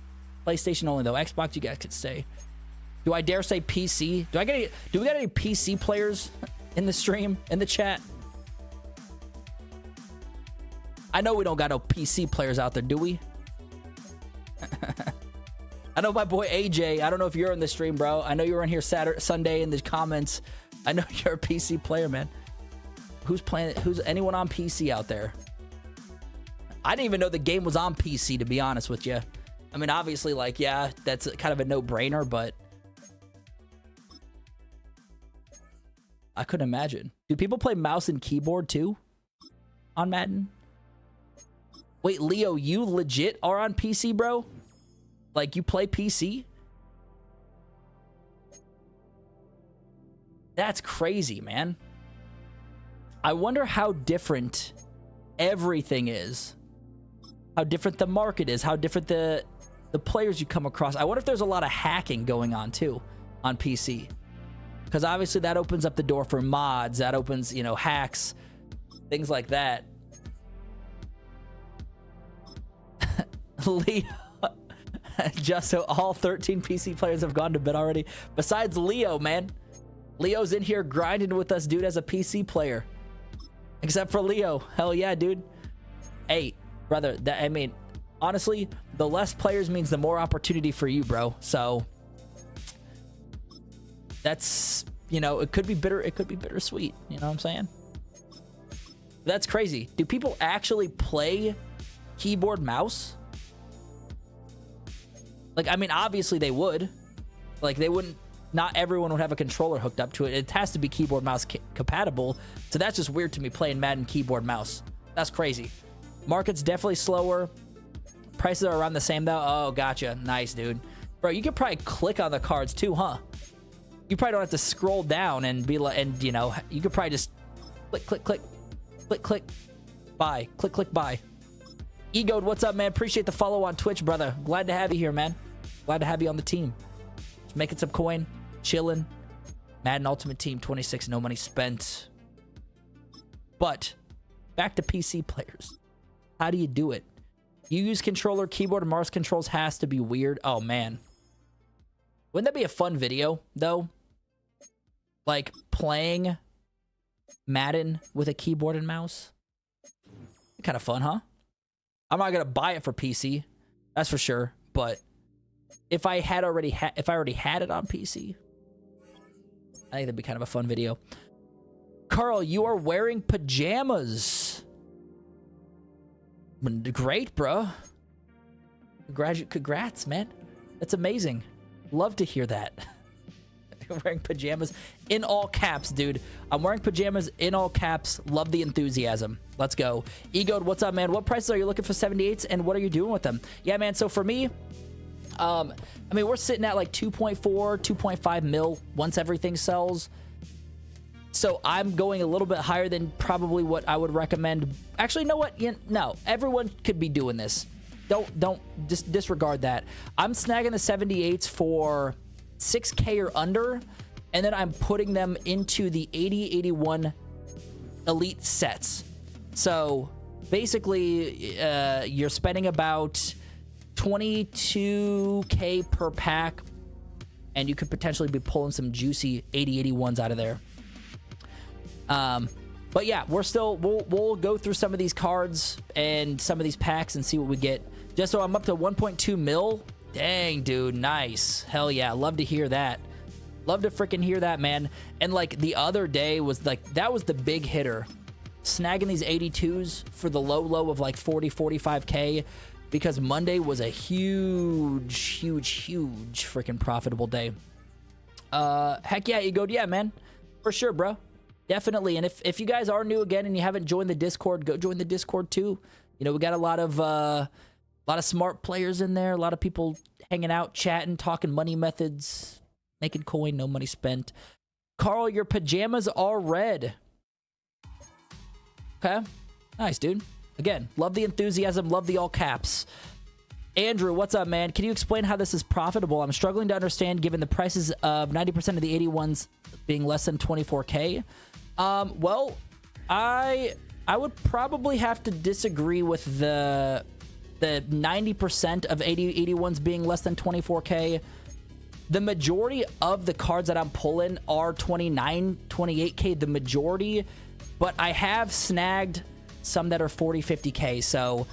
PlayStation only though. Xbox, you guys could stay. Do I dare say PC? Do we got any PC players in the stream, in the chat? I know we don't got no PC players out there, do we? I know my boy AJ. I don't know if you're in the stream, bro. I know you were in here Sunday in the comments. I know you're a PC player, man. Who's playing? Who's anyone on PC out there? I didn't even know the game was on PC, to be honest with you. I mean, obviously, like, yeah, that's kind of a no-brainer, but I couldn't imagine. Do people play mouse and keyboard too on Madden? Wait, Leo, you legit are on PC, bro? Like, you play PC? That's crazy, man. I wonder how different everything is. How different the market is. How different the the players you come across. I wonder if there's a lot of hacking going on too on PC, because obviously that opens up the door for mods. That opens, you know, hacks, things like that. Leo, just so all 13 PC players have gone to bed already. Besides Leo, man. Leo's in here grinding with us, dude, as a PC player. Except for Leo. Hell yeah, dude. Hey, brother, I mean, honestly, the less players means the more opportunity for you, bro. So that's, you know, it could be bitter. It could be bittersweet. You know what I'm saying? That's crazy. Do people actually play keyboard mouse? Like, I mean, obviously they would. Like, they wouldn't. Not everyone would have a controller hooked up to it. It has to be keyboard mouse compatible. So that's just weird to me, playing Madden keyboard mouse. That's crazy. Market's definitely slower. Prices are around the same though. Oh, gotcha. Nice, dude. Bro, you could probably click on the cards too, huh? You probably don't have to scroll down and be like, and you know, you could probably just click, click, click, click, click, buy, click, click, buy. Egoed, what's up, man? Appreciate the follow on Twitch, brother. Glad to have you here, man. Glad to have you on the team. Just making some coin. Chilling. Madden Ultimate Team 26, no money spent. But back to PC players. How do you do it? You use controller, keyboard, and mouse controls has to be weird. Oh man. Wouldn't that be a fun video though? Like playing Madden with a keyboard and mouse? Kind of fun, huh? I'm not gonna buy it for PC, that's for sure. But if I already had it on PC, I think that'd be kind of a fun video. Carl, you are wearing pajamas. Great, bro. Congrats, man. That's amazing. Love to hear that. You're wearing pajamas in all caps, dude. I'm wearing pajamas in all caps. Love the enthusiasm. Let's go. Egoed, what's up, man? What prices are you looking for 78s and what are you doing with them? Yeah, man. So for me, I mean, we're sitting at like 2.4, 2.5 mil once everything sells. So I'm going a little bit higher than probably what I would recommend. Actually, you know what? No, everyone could be doing this. Don't just disregard that. I'm snagging the 78s for 6K or under, and then I'm putting them into the 80-81 elite sets. So basically, you're spending about 22K per pack, and you could potentially be pulling some juicy 80-81s out of there. But yeah, we'll go through some of these cards and some of these packs and see what we get. Just so I'm up to 1.2 mil. Dang, dude, nice. Hell yeah, love to hear that. Love to freaking hear that, man. And like the other day was like, that was the big hitter. Snagging these 82s for the low of like 40, 45K, because Monday was a huge freaking profitable day. Heck yeah, Egoed. Yeah, man. For sure, bro. Definitely. And if you guys are new again and you haven't joined the Discord, go join the Discord too. You know, we got a lot of smart players in there, a lot of people hanging out, chatting, talking money methods, making coin, no money spent. Carl, your pajamas are red. Okay. Nice, dude. Again, love the enthusiasm, love the all caps. Andrew, what's up, man? Can you explain how this is profitable? I'm struggling to understand given the prices of 90% of the 81s being less than 24K. Well, I would probably have to disagree with the 90% of 81s being less than 24K. The majority of the cards that I'm pulling are 29, 28K, the majority, but I have snagged some that are 40, 50K. So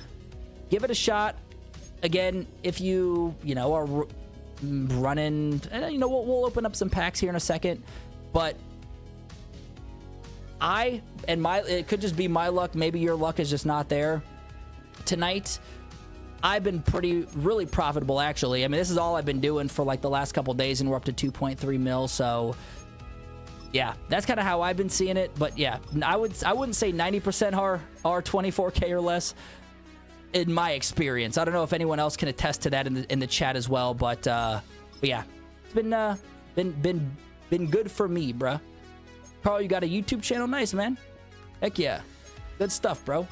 give it a shot. Again, if you know, are running, you know, we'll open up some packs here in a second, but it could just be my luck. Maybe your luck is just not there. Tonight, I've been really profitable, actually. I mean, this is all I've been doing for like the last couple days, and we're up to 2.3 mil. So yeah, that's kind of how I've been seeing it. But yeah, I wouldn't say 90% are 24K or less in my experience. I don't know if anyone else can attest to that in the chat as well. But yeah, it's been good for me, bruh. Carl, you got a YouTube channel? Nice, man. Heck yeah. Good stuff, bro.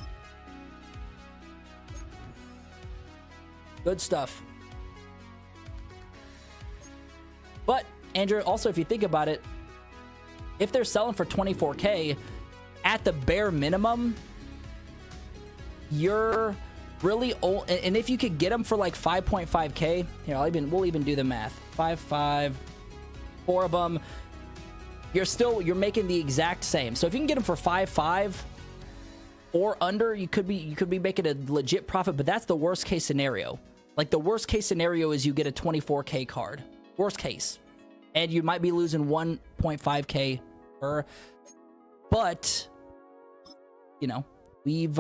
Good stuff. Andrew, also, if you think about it, if they're selling for 24K, at the bare minimum, you're really old. And if you could get them for like 5.5K, here, we'll even do the math. 5, 4 of them. You're making the exact same. So if you can get them for 5.5 or under, you could be making a legit profit. But that's the worst case scenario. Like the worst case scenario is you get a 24K card. Worst case, and you might be losing 1.5K per. But we've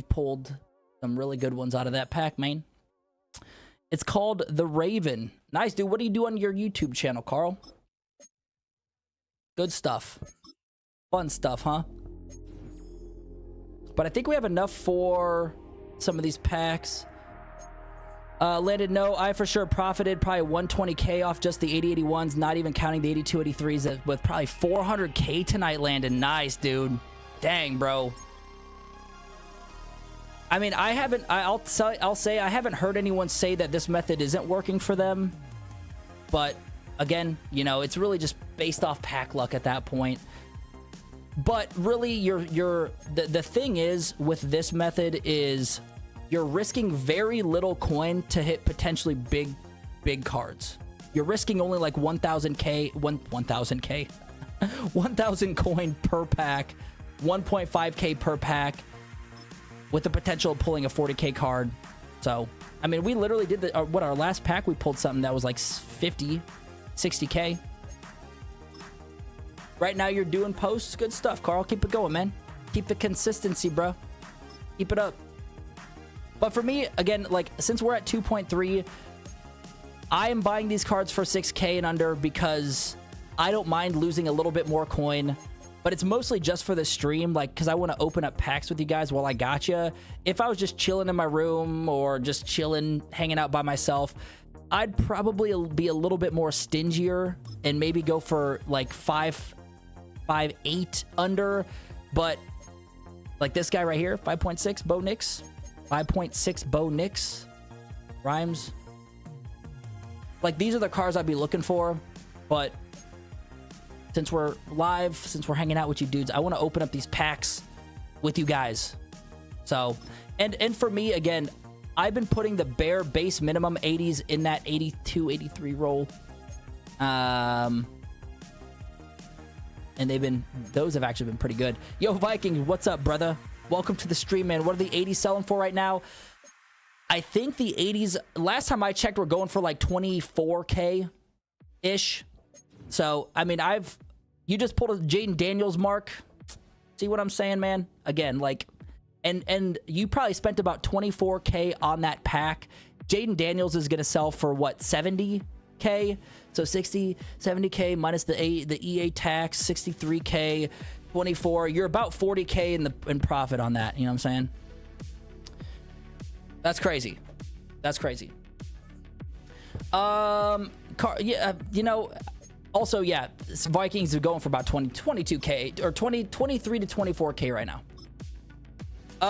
pulled some really good ones out of that pack, man. It's called the Raven. Nice, dude. What do you do on your YouTube channel, Carl? Good stuff. Fun stuff, huh? But I think we have enough for some of these packs. Landon, no, I for sure profited probably 120K off just the 8081s, not even counting the 8283s with probably 400K tonight, Landon. Nice, dude. Dang, bro. I mean, I'll say I haven't heard anyone say that this method isn't working for them. But again, it's really just based off pack luck at that point. But really, the thing is with this method is you're risking very little coin to hit potentially big cards. You're risking only like 1,000K, 1,000 coin per pack, 1.5K per pack, with the potential of pulling a 40K card. So, I mean, we literally did our last pack, we pulled something that was like 50, 60K. Right now, you're doing posts. Good stuff, Carl. Keep it going, man. Keep the consistency, bro. Keep it up. But for me, again, like, since we're at 2.3, I am buying these cards for 6K and under because I don't mind losing a little bit more coin. But it's mostly just for the stream, like, because I want to open up packs with you guys while I got you. If I was just chilling in my room or just chilling, hanging out by myself, I'd probably be a little bit more stingier and maybe go for, like, 5, 8 under. But, like this guy right here, 5.6 Bo Nix. 5.6 Bo Nix. Rhymes. Like, these are the cars I'd be looking for. But since we're live, since we're hanging out with you dudes, I want to open up these packs with you guys. So, and for me, again, I've been putting the bare base minimum 80s in that 82, 83 roll. And those have actually been pretty good. Yo, Vikings, what's up, brother? Welcome to the stream, man. What are the 80s selling for right now? I think the 80s, last time I checked, we're going for like 24K-ish. So, I mean, you just pulled a Jaden Daniels mark. See what I'm saying, man? Again, like, and you probably spent about 24K on that pack. Jaden Daniels is going to sell for, what, 70K? So 60, 70K minus the EA tax, 63K, 24. You're about 40K in profit on that. You know what I'm saying? That's crazy. That's crazy. Yeah, also, yeah, Vikings are going for about 22K or 23 to 24K right now.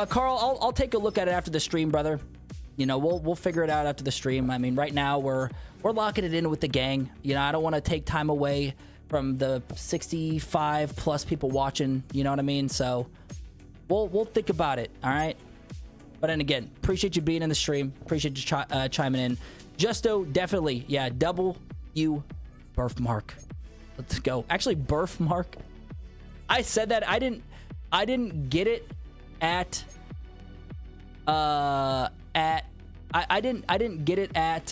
Carl, I'll take a look at it after the stream, brother. We'll figure it out after the stream. I mean, right now we're locking it in with the gang. I don't want to take time away from the 65 plus people watching. You know what I mean? So we'll think about it. All right. But then again, appreciate you being in the stream. Appreciate you chiming in. Justo, definitely, yeah. W birthmark. Let's go. Actually, birthmark. I said that I didn't get it at I didn't get it at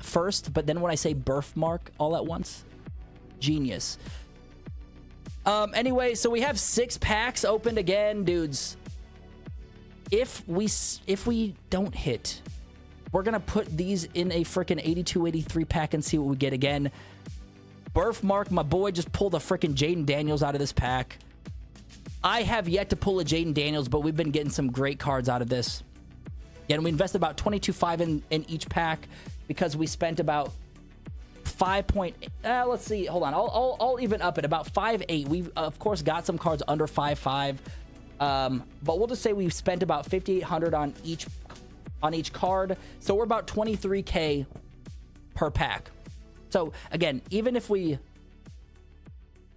first, but then when I say birthmark all at once, genius. Anyway, so we have 6 packs opened again, dudes. If we don't hit, we're gonna put these in a freaking 82-83 pack and see what we get again. Birthmark, my boy just pulled a freaking Jaden Daniels out of this pack. I have yet to pull a Jaden Daniels, but we've been getting some great cards out of this. Yeah, and we invested about 22.5 in each pack because we spent about 5. Let's see. Hold on. I'll even up it about 5.8. We've of course got some cards under 5.5. But we'll just say we've spent about 5,800 on each card. So we're about 23K per pack. So again, even if we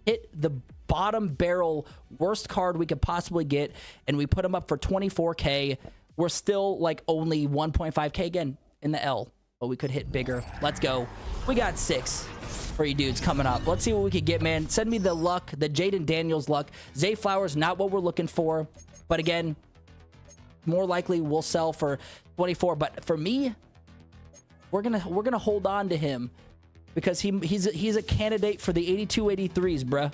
hit the bottom barrel worst card we could possibly get and we put them up for 24K, we're still like only 1.5K again in the L, but we could hit bigger. Let's go. We got 6 for you dudes coming up. Let's see what we could get, man. Send me the luck, the Jaden Daniels luck. Zay Flowers, not what we're looking for, but again, more likely we'll sell for 24. But for me, we're gonna hold on to him because he's a candidate for the 82-83s, bruh.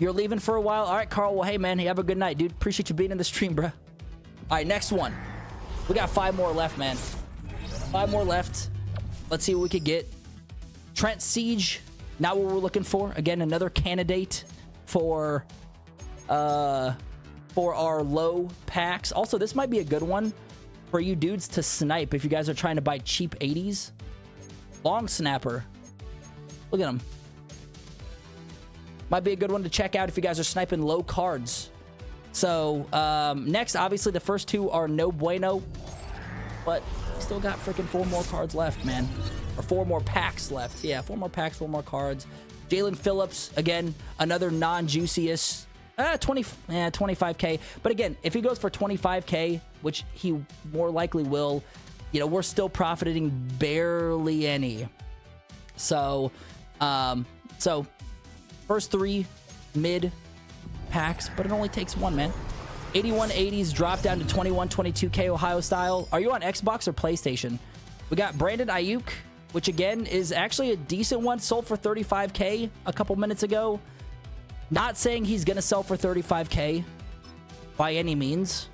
You're leaving for a while. All right, Carl. Well, hey, man, you have a good night, dude. Appreciate you being in the stream, bruh. All right, next one. We got 5 more left, man. 5 more left. Let's see what we could get. Trent Siege, not what we're looking for. Again, another candidate for our low packs. Also, this might be a good one for you dudes to snipe if you guys are trying to buy cheap 80s. Long snapper. Look at him. Might be a good one to check out if you guys are sniping low cards. So, next, obviously, the first 2 are no bueno. But still got freaking 4 more cards left, man. Or 4 more packs left. Yeah, 4 more packs, 4 more cards. Jalen Phillips, again, another non-juiciest. 25K. But again, if he goes for 25K, which he more likely will, you know, we're still profiting barely any. So, first 3 mid packs, but it only takes 1, man. 8180s drop down to 21-22K Ohio style. Are you on Xbox or PlayStation? We got Brandon Ayuk, which again is actually a decent one. Sold for 35K a couple minutes ago. Not saying he's going to sell for 35K by any means.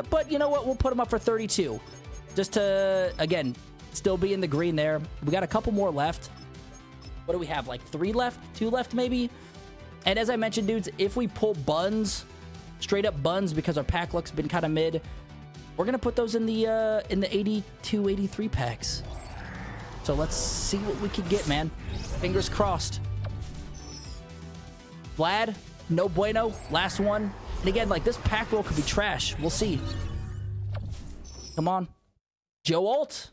But you know what? We'll put him up for 32. Just to, again, still be in the green there. We got a couple more left. What do we have? Like 3 left? 2 left maybe? And as I mentioned, dudes, if we pull buns, straight up buns, because our pack luck's been kind of mid, we're going to put those in the 82-83 packs. So let's see what we could get, man. Fingers crossed. Vlad, no bueno. Last one. And again, like, this pack roll could be trash. We'll see. Come on. Joe Alt.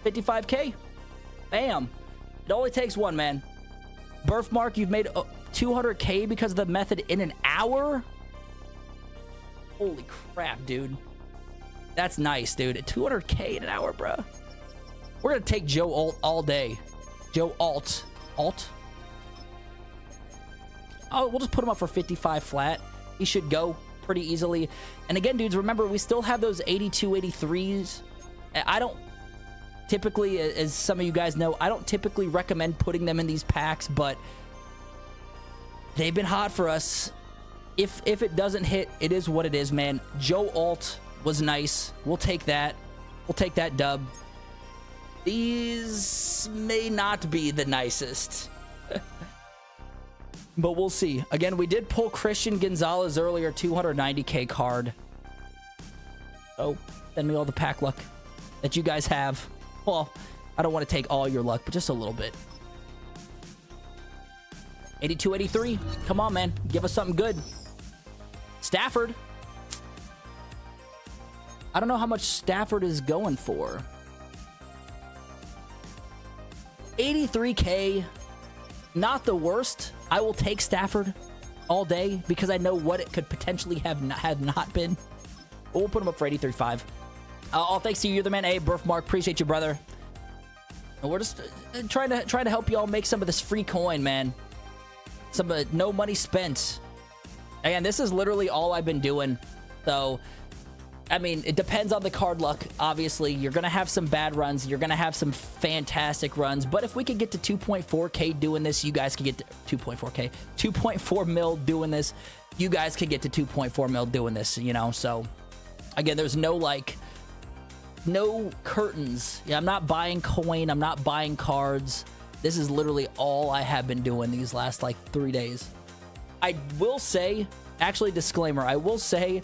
55K. Bam. It only takes 1, man. Birthmark, you've made 200K because of the method in an hour? Holy crap, dude. That's nice, dude. 200K in an hour, bro. We're going to take Joe Alt all day. Joe Alt. Alt? Oh, we'll just put him up for 55 flat. He should go pretty easily. And again, dudes, remember, we still have those 82-83s. I don't typically, as some of you guys know, I don't typically recommend putting them in these packs, but they've been hot for us. If it doesn't hit, it is what it is, man. Joe Alt was nice. We'll take that. We'll take that dub. These may not be the nicest. But we'll see. Again, we did pull Christian Gonzalez earlier, 290K card. So, send me all the pack luck that you guys have. Well, I don't want to take all your luck, but just a little bit. 82-83. Come on, man. Give us something good. Stafford. I don't know how much Stafford is going for. 83K. Not the worst. I will take Stafford all day because I know what it could potentially have not been. But we'll put him up for 83.5. All thanks to you. You're the man. Hey, Birthmark. Appreciate you, brother. And we're just trying to help y'all make some of this free coin, man. Some no money spent. Again, this is literally all I've been doing. So, I mean, it depends on the card luck. Obviously, you're going to have some bad runs. You're going to have some fantastic runs. But if we could get to 2.4K doing this, you guys could get to 2.4K. 2.4 mil doing this. You guys could get to 2.4 mil doing this, you know? So, again, there's no, like, no curtains. Yeah, I'm not buying coin. I'm not buying cards. This is literally all I have been doing these last, like, 3 days. I will say, actually, disclaimer, I will say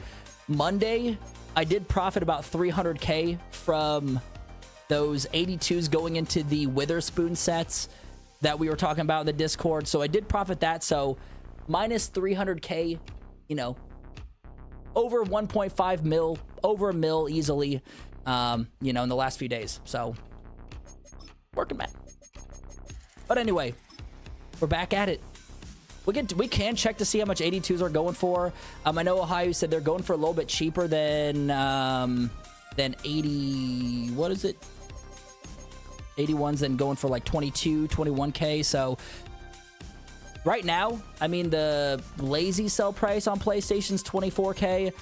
Monday, I did profit about 300K from those 82s going into the Witherspoon sets that we were talking about in the Discord. So I did profit that. So minus 300K, you know, over 1.5 mil, over a mil easily, you know, in the last few days. So, working, man. But anyway, we're back at it. We can check to see how much 82s are going for. I know Ohio said they're going for a little bit cheaper than 80. What is it? 81s then going for like 22, 21K. So right now, I mean, the lazy sell price on PlayStation's 24K.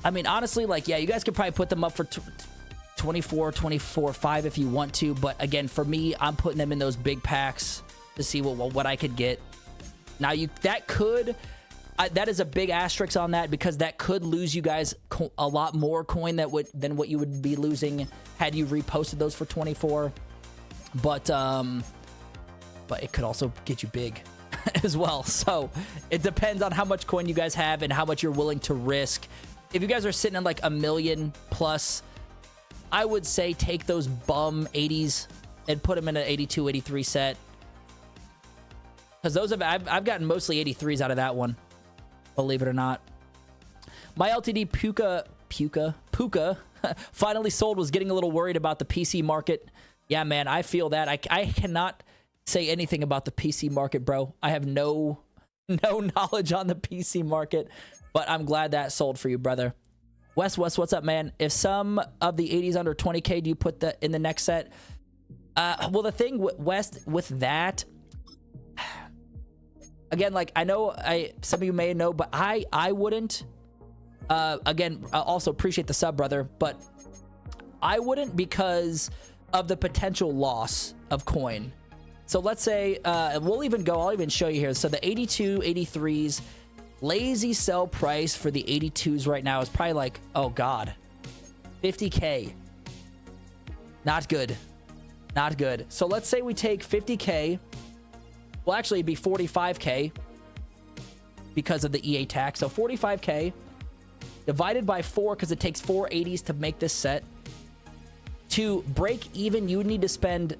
I mean, honestly, like, yeah, you guys could probably put them up for 24.5 if you want to. But again, for me, I'm putting them in those big packs to see what I could get. Now, that is a big asterisk on that, because that could lose you guys a lot more coin than what you would be losing had you reposted those for 24. But it could also get you big as well. So it depends on how much coin you guys have and how much you're willing to risk. If you guys are sitting at like $1 million plus, I would say take those bum 80s and put them in an 82, 83 set. Because I've gotten mostly 83s out of that one, believe it or not. My LTD Puka finally sold. Was getting a little worried about the PC market. Yeah, man, I feel that. I cannot say anything about the PC market, bro. I have no knowledge on the PC market, but I'm glad that sold for you, brother. Wes, what's up, man? If some of the 80s under 20K, do you put that in the next set? Well, the thing, West, with that, again, like, I know some of you may know, but I wouldn't. Again, I also appreciate the sub, brother, but I wouldn't, because of the potential loss of coin. So let's say, I'll even show you here. So the 82, 83s, lazy sell price for the 82s right now is probably like, oh God, 50K. Not good. Not good. So let's say we take 50K. Well, actually, it'd be 45K because of the EA tax. So 45K divided by 4, because it takes 4 80s to make this set. To break even, you would need to spend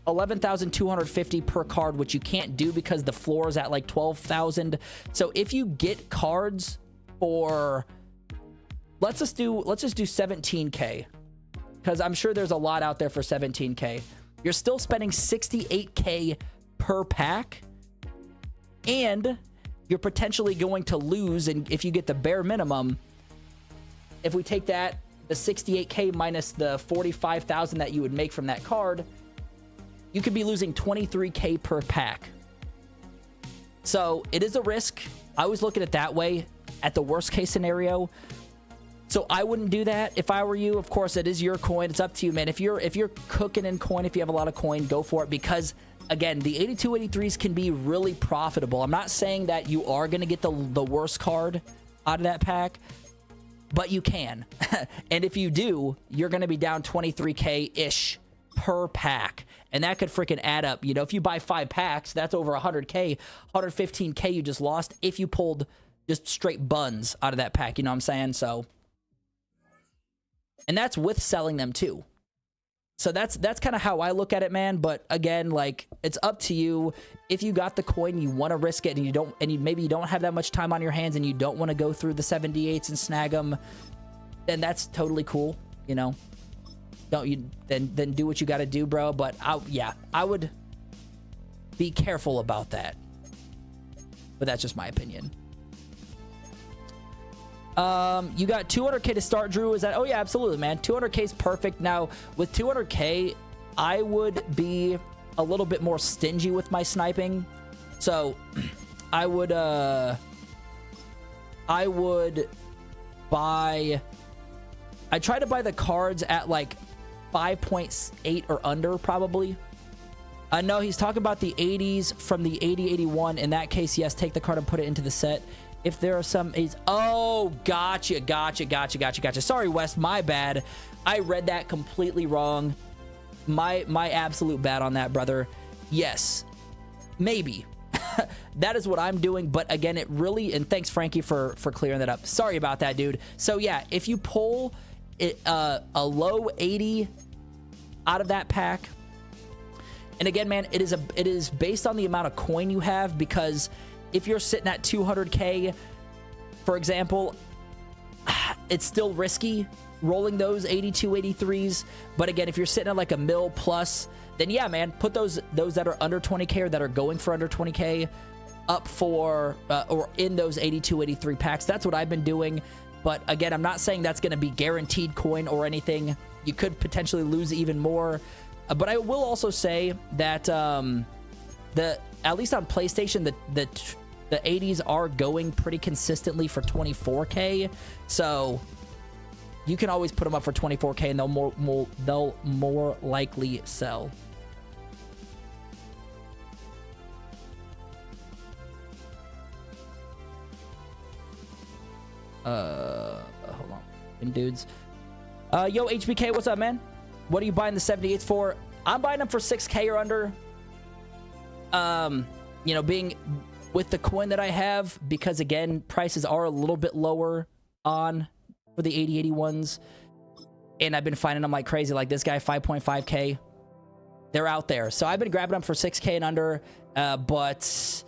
11,250 per card, which you can't do because the floor is at like 12,000. So if you get cards for, let's just do 17K, because I'm sure there's a lot out there for 17K. You're still spending 68K per pack, and you're potentially going to lose. And if you get the bare minimum, if we take that, the 68K minus the 45,000 that you would make from that card, you could be losing 23K per pack. So it is a risk. I was looking at it that way, at the worst case scenario. So I wouldn't do that if I were you. Of course, it is your coin. It's up to you, man. If you're cooking in coin, if you have a lot of coin, go for it, because again, the 82, 83s can be really profitable. I'm not saying that you are going to get the worst card out of that pack, but you can. And if you do, you're going to be down 23K-ish per pack. And that could freaking add up. You know, if you buy 5 packs, that's over 100K, 115K you just lost if you pulled just straight buns out of that pack. You know what I'm saying? So, and that's with selling them too. So that's kind of how I look at it, man. But again, like, it's up to you. If you got the coin, you want to risk it, and maybe you don't have that much time on your hands, and you don't want to go through the 78s and snag them, then that's totally cool. You know, then do what you got to do, bro. But I would be careful about that. But that's just my opinion. You got 200K to start, Drew. Is that? Oh yeah, absolutely, man. 200K is perfect. Now with 200K, I would be a little bit more stingy with my sniping. So I would buy. I try to buy the cards at like 5.8 or under, probably. No, he's talking about the 80s from the 80-81. In that case, yes, take the card and put it into the set. If there are some... Oh, gotcha. Sorry, Wes, my bad. I read that completely wrong. My absolute bad on that, brother. Yes, maybe. That is what I'm doing, but again, it really... And thanks, Frankie, for clearing that up. Sorry about that, dude. So, yeah, if you pull a low 80 out of that pack... And again, man, it is based on the amount of coin you have, because... If you're sitting at 200K, for example, it's still risky rolling those 82, 83s. But again, if you're sitting at like a mil plus, then yeah, man, put those that are under 20K or that are going for under 20K up for or in those 82, 83 packs. That's what I've been doing. But again, I'm not saying that's going to be guaranteed coin or anything. You could potentially lose even more. But I will also say that at least on PlayStation, the 80s are going pretty consistently for 24K. So you can always put them up for 24K and they'll more likely sell. Hold on, dudes. Yo, HBK, what's up, man? What are you buying the 78s for? I'm buying them for 6K or under. You know, being with the coin that I have, because again, prices are a little bit lower on for the 8081s, and I've been finding them like crazy. Like this guy, 5.5K. They're out there, so I've been grabbing them for 6K and under. But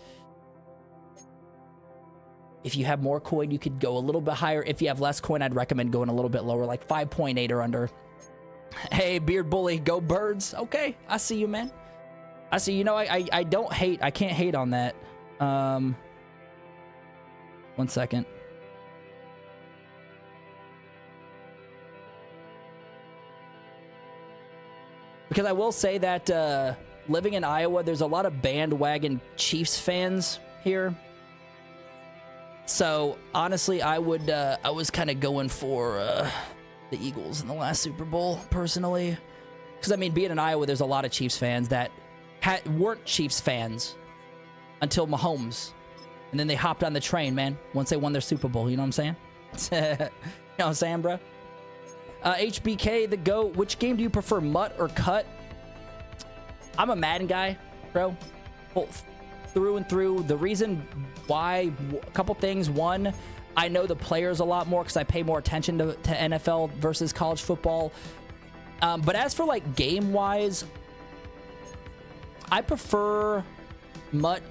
if you have more coin, you could go a little bit higher. If you have less coin, I'd recommend going a little bit lower, like 5.8 or under. Hey, Beard Bully, go Birds. Okay, I see you, man. I see. You know, I don't hate. I can't hate on that. 1 second. Because I will say that living in Iowa, there's a lot of bandwagon Chiefs fans here. So honestly, I was kind of going for the Eagles in the last Super Bowl personally, because I mean, being in Iowa, there's a lot of Chiefs fans that weren't Chiefs fans until Mahomes, and then they hopped on the train, man, once they won their Super Bowl. You know what I'm saying? You know what I'm saying, bro? HBK, the GOAT. Which game do you prefer, MUT or Cut? I'm a Madden guy, bro. Both. Through and through. The reason why, a couple things. One, I know the players a lot more because I pay more attention to NFL versus college football. But as for like game wise, I prefer MUT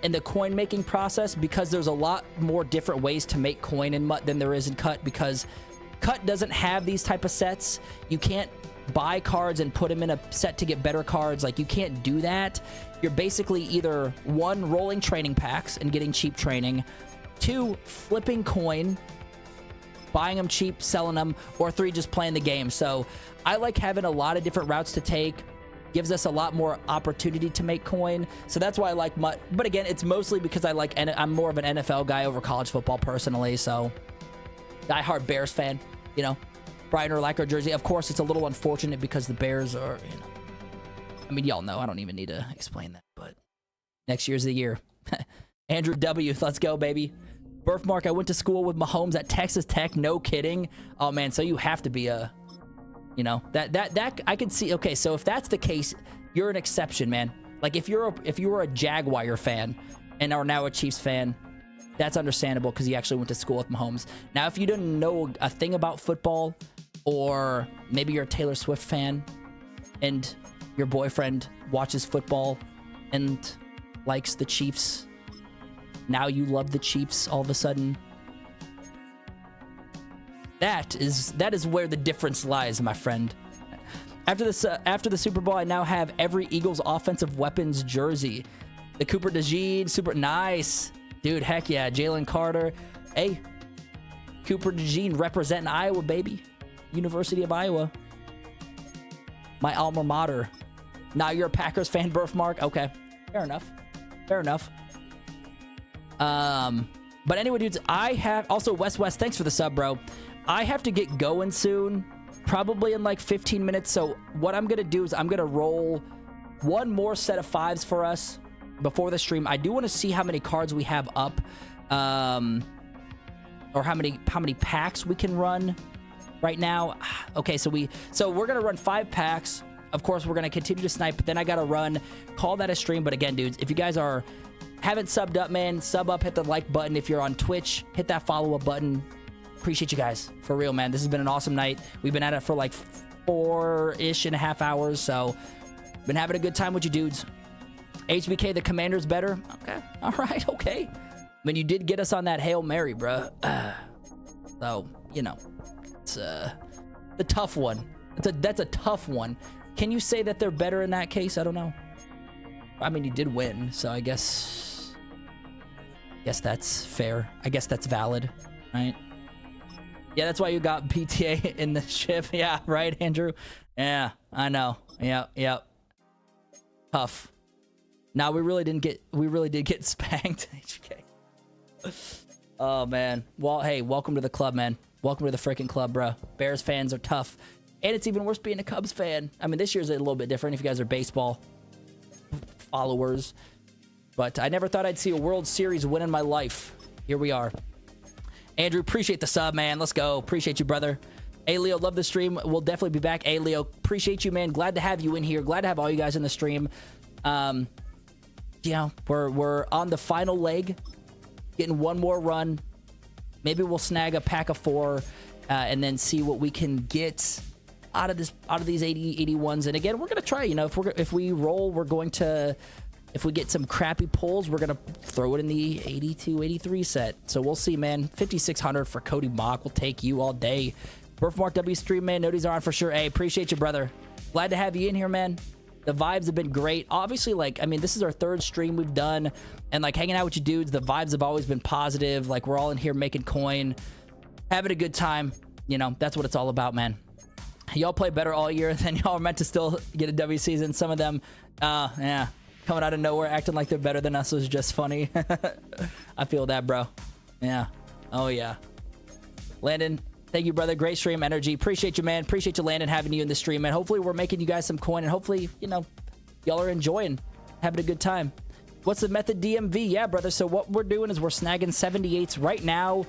in the coin making process because there's a lot more different ways to make coin in MUT than there is in Cut, because Cut doesn't have these type of sets. You can't buy cards and put them in a set to get better cards. Like, you can't do that. You're basically either one, rolling training packs and getting cheap training, two, flipping coin, buying them cheap, selling them, or three, just playing the game. So I like having a lot of different routes to take. Gives us a lot more opportunity to make coin. So that's why I like MUT. But again, it's mostly because I'm more of an NFL guy over college football personally. So diehard Bears fan, you know. Brian Urlacher jersey. Of course, it's a little unfortunate because the Bears are, you know, I mean, y'all know. I don't even need to explain that, but next year's the year. Andrew W., let's go, baby. Birthmark, I went to school with Mahomes at Texas Tech. No kidding. Oh, man, so you have to be a, you know, that I can see. Okay, so if that's the case, you're an exception, man. Like, if you were a Jaguar fan and are now a Chiefs fan, that's understandable because you actually went to school with Mahomes. Now, if you didn't know a thing about football, or maybe you're a Taylor Swift fan and your boyfriend watches football and likes the Chiefs, now you love the Chiefs all of a sudden. That is where the difference lies, my friend. After the Super Bowl, I now have every Eagles offensive weapons jersey. The Cooper DeJean, super nice. Dude, heck yeah. Jalen Carter. Hey, Cooper DeJean representing Iowa, baby. University of Iowa. My alma mater. Now you're a Packers fan, birthmark? Okay. Fair enough. Fair enough. But anyway, dudes, I have... Also, West, thanks for the sub, bro. I have to get going soon. Probably in like 15 minutes. So what I'm going to do is I'm going to roll one more set of fives for us before the stream. I do want to see how many cards we have up. Or how many packs we can run right now. Okay, so we're gonna run 5 packs. Of course, we're gonna continue to snipe, but then I gotta call that a stream. But again, dudes, if you guys haven't subbed up, man, sub up, hit the like button. If you're on Twitch, hit that follow up button. Appreciate you guys, for real, man. This has been an awesome night. We've been at it for like 4.5 hours, so been having a good time with you dudes. HBK, the commander's better. Okay, all right, okay. mean, you did get us on that Hail Mary, bruh. So, you know, it's a tough one. That's a tough one. Can you say that they're better in that case? I don't know. I mean, you did win, so I guess that's fair. I guess that's valid, right? Yeah, that's why you got PTA in the ship. Yeah, right, Andrew? Yeah, I know. Yep. Tough. Now we really did get spanked. HK. Oh man. Well, hey, welcome to the club, man. Welcome to the freaking club, bro. Bears fans are tough. And it's even worse being a Cubs fan. I mean, this year's a little bit different if you guys are baseball followers. But I never thought I'd see a World Series win in my life. Here we are. Andrew, appreciate the sub, man. Let's go. Appreciate you, brother. Hey, Leo, love the stream. We'll definitely be back. Hey, Leo, appreciate you, man. Glad to have you in here. Glad to have all you guys in the stream. You know, we're on the final leg. Getting one more run. Maybe we'll snag a pack of 4 and then see what we can get out of these 81s. And again, we're gonna try, you know, if we roll, we're going to, if we get some crappy pulls, we're gonna throw it in the 82 83 set. So we'll see, man. 5600 for Cody Mock. We'll take you all day. Birthmark W stream, man. Noties are on for sure. Hey, appreciate you, brother. Glad to have you in here, man. The vibes have been great. Obviously, like, I mean, this is our 3rd stream we've done, and like hanging out with you dudes, the vibes have always been positive. Like, we're all in here making coin, having a good time. You know, that's what it's all about, man. Y'all play better all year than y'all are meant to still get a W season. Some of them, yeah, coming out of nowhere, acting like they're better than us was just funny. I feel that, bro. Yeah. Oh, yeah. Landon, thank you, brother. Great stream energy. Appreciate you, man. Appreciate you, Landon, having you in the stream, man. Hopefully, we're making you guys some coin, and hopefully, you know, y'all are enjoying, having a good time. What's the method, DMV? Yeah, brother. So what we're doing is we're snagging 78s right now.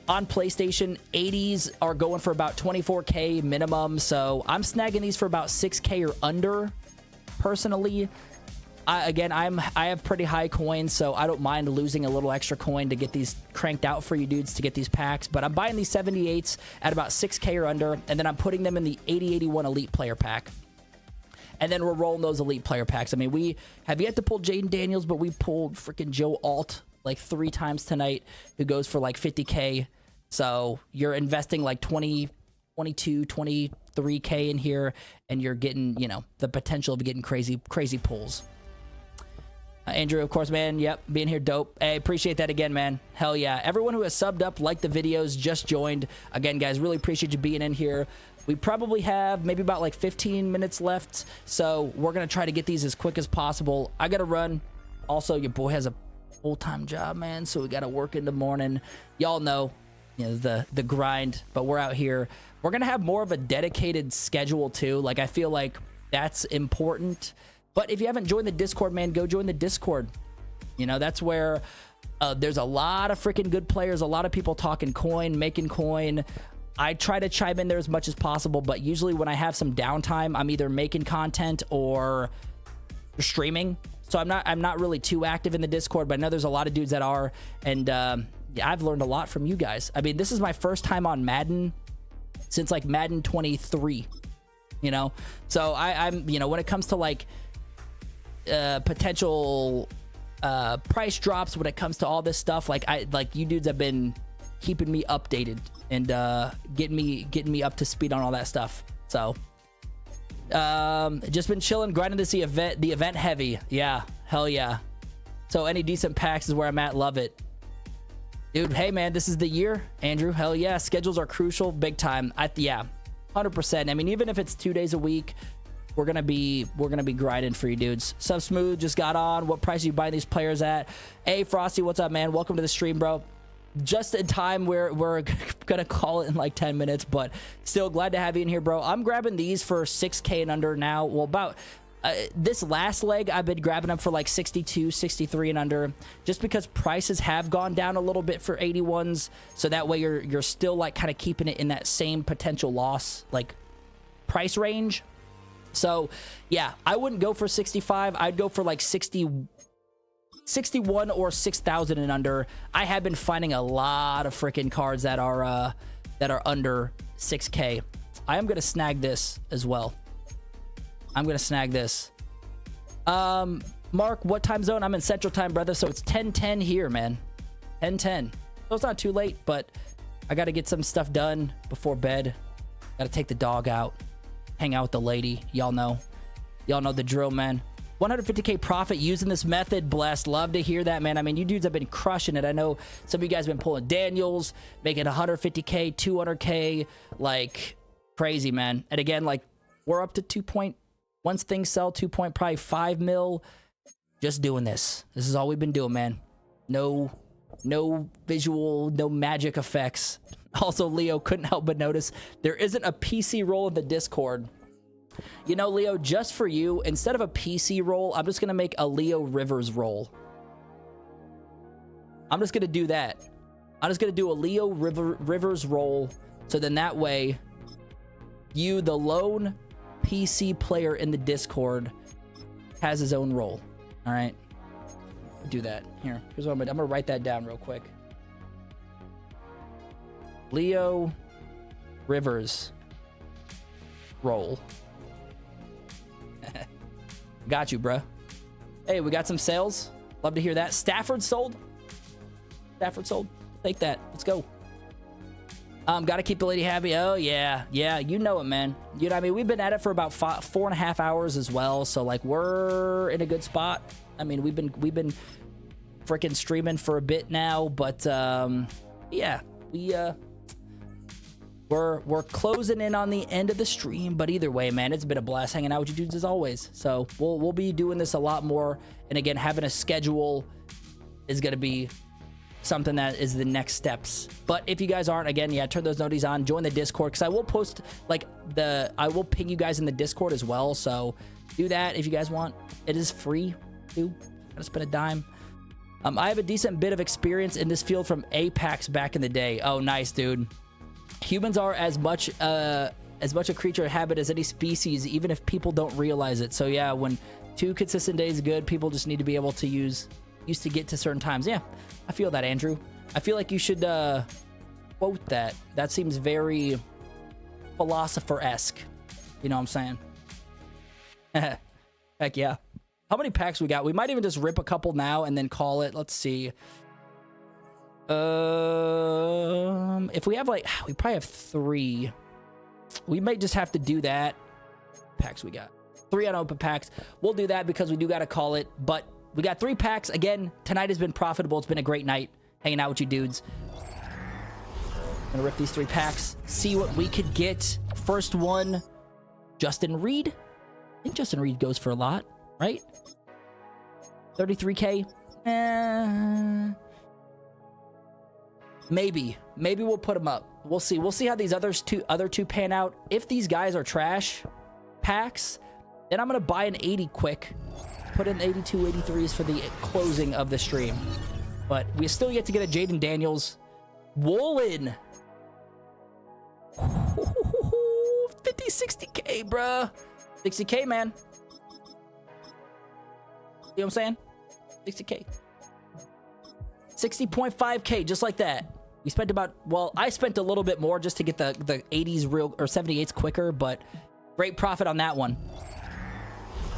On PlayStation, 80s are going for about 24K minimum. So I'm snagging these for about 6K or under, personally. I have pretty high coins, so I don't mind losing a little extra coin to get these cranked out for you dudes to get these packs. But I'm buying these 78s at about 6K or under, and then I'm putting them in the 8081 Elite Player Pack. And then we're rolling those Elite Player Packs. I mean, we have yet to pull Jaden Daniels, but we pulled freaking Joe Alt like 3 times tonight, who goes for like 50K. So you're investing like 22, 23K in here, and you're getting, you know, the potential of getting crazy pulls. Andrew, of course, man. Yep, being here, dope. Hey, appreciate that again, man. Hell yeah. Everyone who has subbed up, liked the videos, just joined. Again, guys, really appreciate you being in here. We probably have maybe about like 15 minutes left, so we're going to try to get these as quick as possible. I got to run. Also, your boy has a full-time job, man, so we got to work in the morning. Y'all know, you know, the grind, but we're out here. We're going to have more of a dedicated schedule, too. Like, I feel like that's important. But if you haven't joined the Discord, man, go join the Discord. You know, that's where there's a lot of freaking good players, a lot of people talking coin, making coin. I try to chime in there as much as possible, but usually when I have some downtime, I'm either making content or streaming. So I'm not really too active in the Discord, but I know there's a lot of dudes that are, and yeah, I've learned a lot from you guys. I mean, this is my first time on Madden since like Madden 23, you know? So I'm, you know, when it comes to like potential price drops, when it comes to all this stuff, like you dudes have been keeping me updated and getting me up to speed on all that stuff. So just been chilling, grinding to see the event heavy. Yeah, hell yeah. So any decent packs is where I'm at. Love it, dude. Hey man, this is the year, Andrew. Hell yeah. Schedules are crucial, big time. Yeah, 100%. I mean, even if it's 2 days a week, we're gonna be grinding for you dudes. Sub Smooth just got on. What price are you buying these players at? Hey Frosty, what's up, man? Welcome to the stream, bro. Just in time, we're gonna call it in like 10 minutes, but still glad to have you in here, bro. I'm grabbing these for 6K and under now. Well, about this last leg, I've been grabbing them for like 62, 63 and under, just because prices have gone down a little bit for 81s. So that way you're still like kind of keeping it in that same potential loss like price range. So yeah, I wouldn't go for 65. I'd go for like 61 or 6,000 and under. I have been finding a lot of freaking cards that are under 6K. I am gonna snag this as well. I'm gonna snag this. Mark, what time zone? I'm in Central Time, brother. So it's 10:10 here, man. 10:10. So it's not too late, but I got to get some stuff done before bed. Got to take the dog out, hang out with the lady. Y'all know the drill, man. 150K profit using this method. Blessed. Love to hear that, man. I mean, you dudes have been crushing it. I know some of you guys have been pulling Daniels, making 150K, 200K, like crazy, man. And again, like we're up to 2 point, once things sell, 2 point, probably 5 mil. Just doing this. This is all we've been doing, man. No visual, no magic effects. Also, Leo couldn't help but notice there isn't a PC roll in the Discord. You know, Leo, just for you, instead of a PC roll, I'm just going to make a Leo Rivers roll. I'm just going to do that. I'm just going to do a Leo Rivers roll. So then that way, you, the lone PC player in the Discord, has his own roll. All right? Do that. Here's what I'm going to write that down real quick. Leo Rivers roll. Got you, bruh. Hey, we got some sales. Love to hear that. Stafford sold. Stafford sold. Take that. Let's go. Gotta keep the lady happy. Oh yeah, you know it, man. You know what I mean? We've been at it for about 4.5 hours as well, so like we're in a good spot. I mean, we've been freaking streaming for a bit now, but yeah, we're closing in on the end of the stream. But either way, man, it's been a blast hanging out with you dudes as always. So we'll be doing this a lot more, and again, having a schedule is gonna be something that is the next steps. But if you guys aren't, again, yeah, turn those noties on, join the Discord, because I will post like I will ping you guys in the Discord as well, so do that if you guys want. It is free too. Gotta spend a dime. I have a decent bit of experience in this field from Apex back in the day. Oh, nice, dude. Humans are as much a creature of habit as any species, even if people don't realize it. So yeah, when 2 consistent days is good, people just need to be able to used to get to certain times. Yeah, I feel that, Andrew. I feel like you should quote that. That seems very philosopher-esque. You know what I'm saying? Heck yeah. How many packs we got? We might even just rip a couple now and then call it. Let's see. If we have like, we probably have 3. We might just have to do that. Packs we got. 3 unopened packs. We'll do that because we do got to call it. But we got 3 packs. Again, tonight has been profitable. It's been a great night hanging out with you dudes. I'm gonna rip these 3 packs, see what we could get. First one, Justin Reed. I think Justin Reed goes for a lot, right? 33K. Maybe we'll put him up. We'll see. We'll see how these other two pan out. If these guys are trash packs, then I'm gonna buy an 80 quick. Put in 82, 83s for the closing of the stream. But we still yet to get a Jaden Daniels. Woolen. 50, 60K, bruh. 60K, man. You know what I'm saying? 60K. 60.5K, just like that. We spent about, well, I spent a little bit more just to get the 80s real, or 78s quicker, but great profit on that one.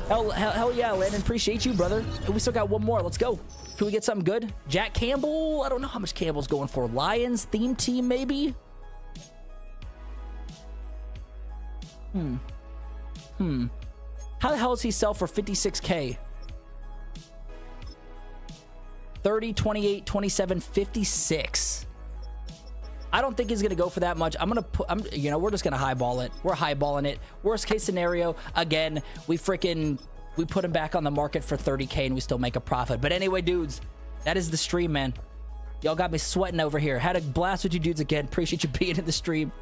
Hell yeah, Landon. Appreciate you, brother. We still got one more. Let's go. Can we get something good? Jack Campbell. I don't know how much Campbell's going for. Lions theme team, maybe? How the hell does he sell for 56K? 30, 28, 27, 56. I don't think he's going to go for that much. We're just going to highball it. We're highballing it. Worst case scenario, again, we put him back on the market for 30K and we still make a profit. But anyway, dudes, that is the stream, man. Y'all got me sweating over here. Had a blast with you dudes again. Appreciate you being in the stream.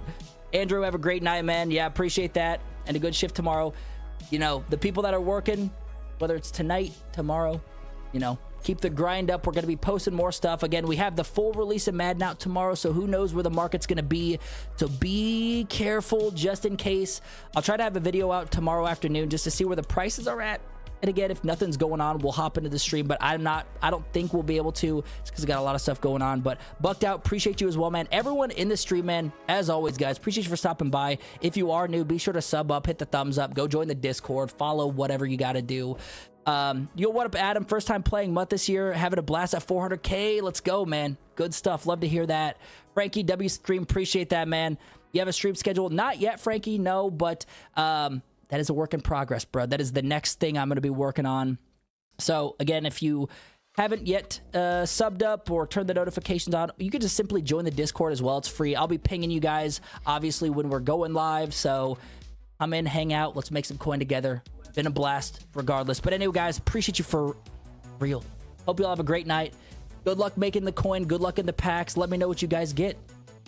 Andrew, have a great night, man. Yeah, appreciate that. And a good shift tomorrow. You know, the people that are working, whether it's tonight, tomorrow, you know, keep the grind up. We're going to be posting more stuff. Again, we have the full release of Madden out tomorrow, so who knows where the market's going to be. So be careful just in case. I'll try to have a video out tomorrow afternoon just to see where the prices are at. And again, if nothing's going on, we'll hop into the stream, but I don't think we'll be able to. It's because we got a lot of stuff going on. But Bucked Out, appreciate you as well, man. Everyone in the stream, man, as always, guys, appreciate you for stopping by. If you are new, be sure to sub up, hit the thumbs up, go join the Discord, follow whatever you got to do. Yo, what up, Adam? First time playing MUT this year, having a blast at 400K. Let's go, man. Good stuff. Love to hear that. Frankie W stream, appreciate that, man. You have a stream schedule? Not yet, Frankie, no, but that is a work in progress, bro. That is the next thing I'm going to be working on. So again, if you haven't yet subbed up or turned the notifications on, you can just simply join the Discord as well. It's free. I'll be pinging you guys, obviously, when we're going live. So come in, hang out. Let's make some coin together. Been a blast regardless. But anyway, guys, appreciate you for real. Hope you all have a great night. Good luck making the coin. Good luck in the packs. Let me know what you guys get.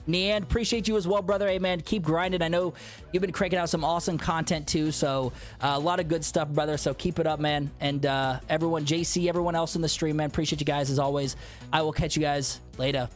Neand, appreciate you as well, brother. Hey, man, keep grinding. I know you've been cranking out some awesome content, too. So a lot of good stuff, brother. So keep it up, man. And everyone, JC, everyone else in the stream, man, appreciate you guys as always. I will catch you guys later.